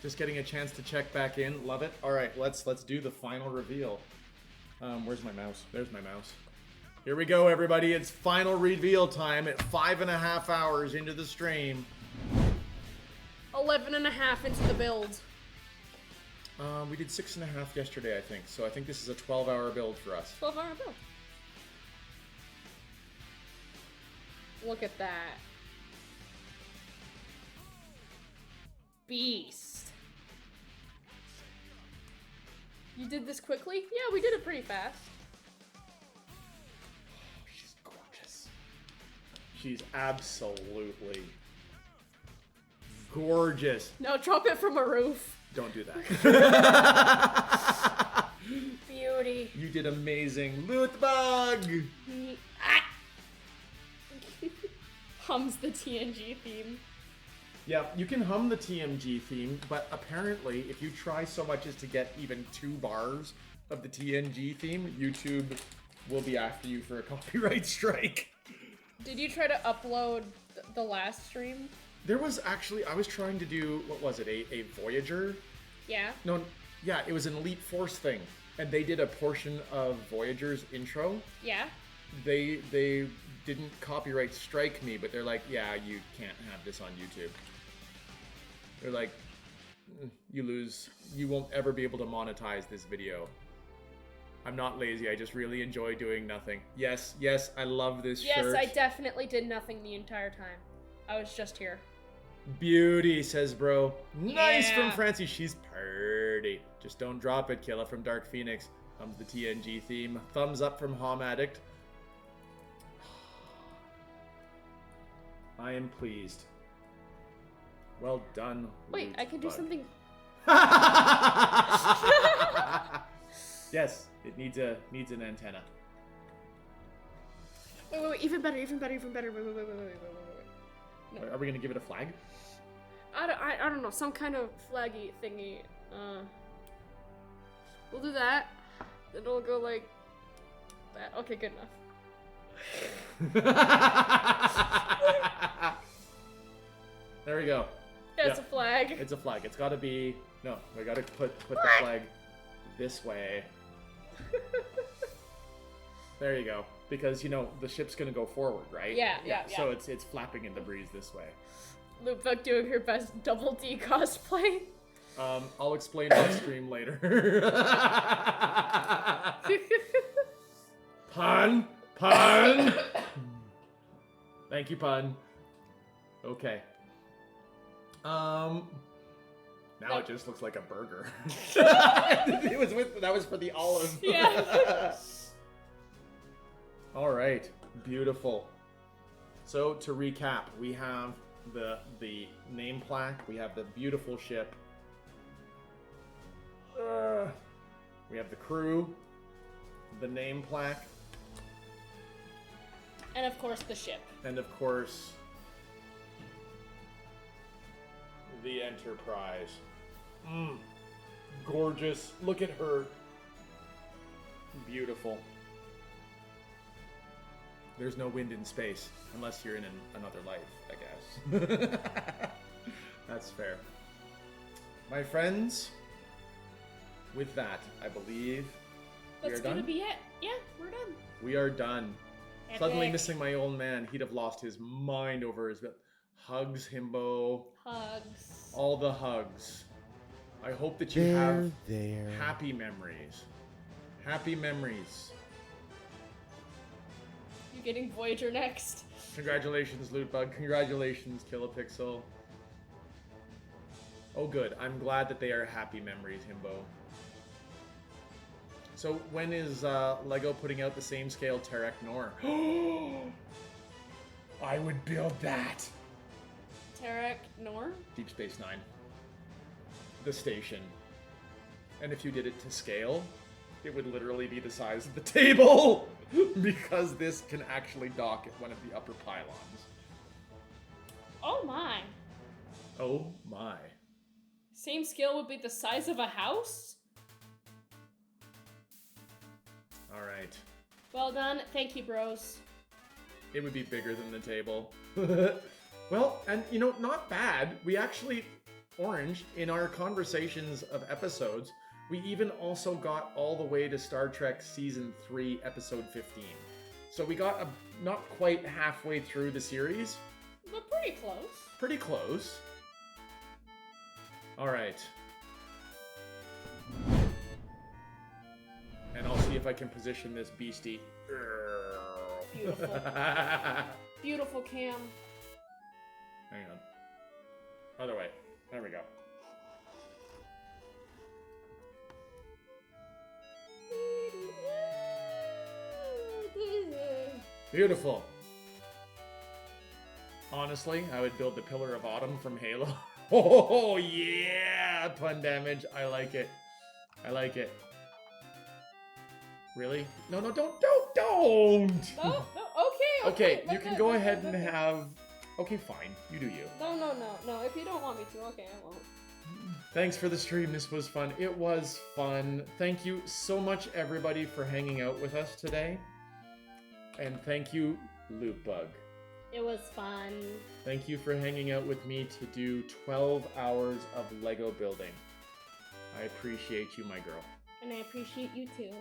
Just getting a chance to check back in. Love it. All right, let's do the final reveal. Where's my mouse? There's my mouse. Here we go, everybody. It's final reveal time at 5.5 hours into the stream. 11.5 into the build. We did 6.5 yesterday, I think. So I think this is a 12-hour build for us. 12-hour build. Look at that. Beast. You did this quickly? Yeah, we did it pretty fast. She's gorgeous. She's absolutely gorgeous. No, drop it from a roof. Don't do that. Beauty. You did amazing. LootBug! Hums the TNG theme. Yeah, you can hum the TMG theme, but apparently if you try so much as to get even 2 bars of the TNG theme, YouTube will be after you for a copyright strike. Did you try to upload the last stream? There was actually, I was trying to do, what was it, a Voyager? Yeah. No, yeah, it was an Elite Force thing. And they did a portion of Voyager's intro. Yeah. They didn't copyright strike me, but they're like, yeah, you can't have this on YouTube. They're like, you lose, you won't ever be able to monetize this video. I'm not lazy, I just really enjoy doing nothing. Yes, yes, I love this shirt. Yes, I definitely did nothing the entire time. I was just here. Beauty, says bro. Nice Yeah. from Francie, she's purty. Just don't drop it, Killa from Dark Phoenix. Comes the TNG theme. Thumbs up from Hom Addict. I am pleased. Well done. Wait, I can do LootBug. something. Yes, it needs an antenna. Wait, even better. Wait. No. Are we gonna give it a flag? I don't know, some kind of flaggy thingy. We'll do that. Then it'll go like that. Okay, good enough. There we go. Yeah, it's Yeah. a flag. It's a flag. It's gotta be. No, we gotta put the flag this way. There you go. Because you know the ship's gonna go forward, right? Yeah. So it's flapping in the breeze this way. LootBug doing her best double D cosplay. I'll explain on stream later. Pun. Thank you, Pun. Okay. Now it just looks like a burger. That was for the olive. Yeah. All right, beautiful. So to recap, we have the name plaque, we have the beautiful ship, we have the crew, the name plaque, And of course, the ship. and of course, the Enterprise. Gorgeous. Look at her. Beautiful. There's no wind in space, unless you're in another life, I guess. That's fair. My friends, with that, I believe we That's are gonna done. be it. Yeah, we're done. We are done. Suddenly Epic. missing my old man. He'd have lost his mind over his hugs, himbo. Hugs. All the hugs. I hope that you have happy memories. Happy memories. You getting Voyager next? Congratulations, LootBug. Congratulations, Kilapixl. Oh, good. I'm glad that they are happy memories, himbo. So, when is Lego putting out the same scale Terek Nor? I would build that. Tarek Nor? Deep Space Nine. The station. And if you did it to scale, it would literally be the size of the table! Because this can actually dock at one of the upper pylons. Oh my. Oh my. Same scale would be the size of a house? Alright. Well done. Thank you, bros. It would be bigger than the table. Well, and you know, not bad. We actually, Orange, in our conversations of episodes, we even also got all the way to Star Trek Season 3, Episode 15. So we got not quite halfway through the series. But pretty close. Pretty close. Alright. And I'll see if I can position this beastie. Beautiful. Beautiful cam. Hang on. Other way. There we go. Beautiful. Honestly, I would build the Pillar of Autumn from Halo. Oh, yeah! Pun damage. I like it. I like it. Really? No, don't! No, no, okay. Okay, you can go ahead and have... Okay, fine. You do you. No. If you don't want me to, okay, I won't. Thanks for the stream. This was fun. It was fun. Thank you so much, everybody, for hanging out with us today. And thank you, LootBug. It was fun. Thank you for hanging out with me to do 12 hours of Lego building. I appreciate you, my girl. And I appreciate you too.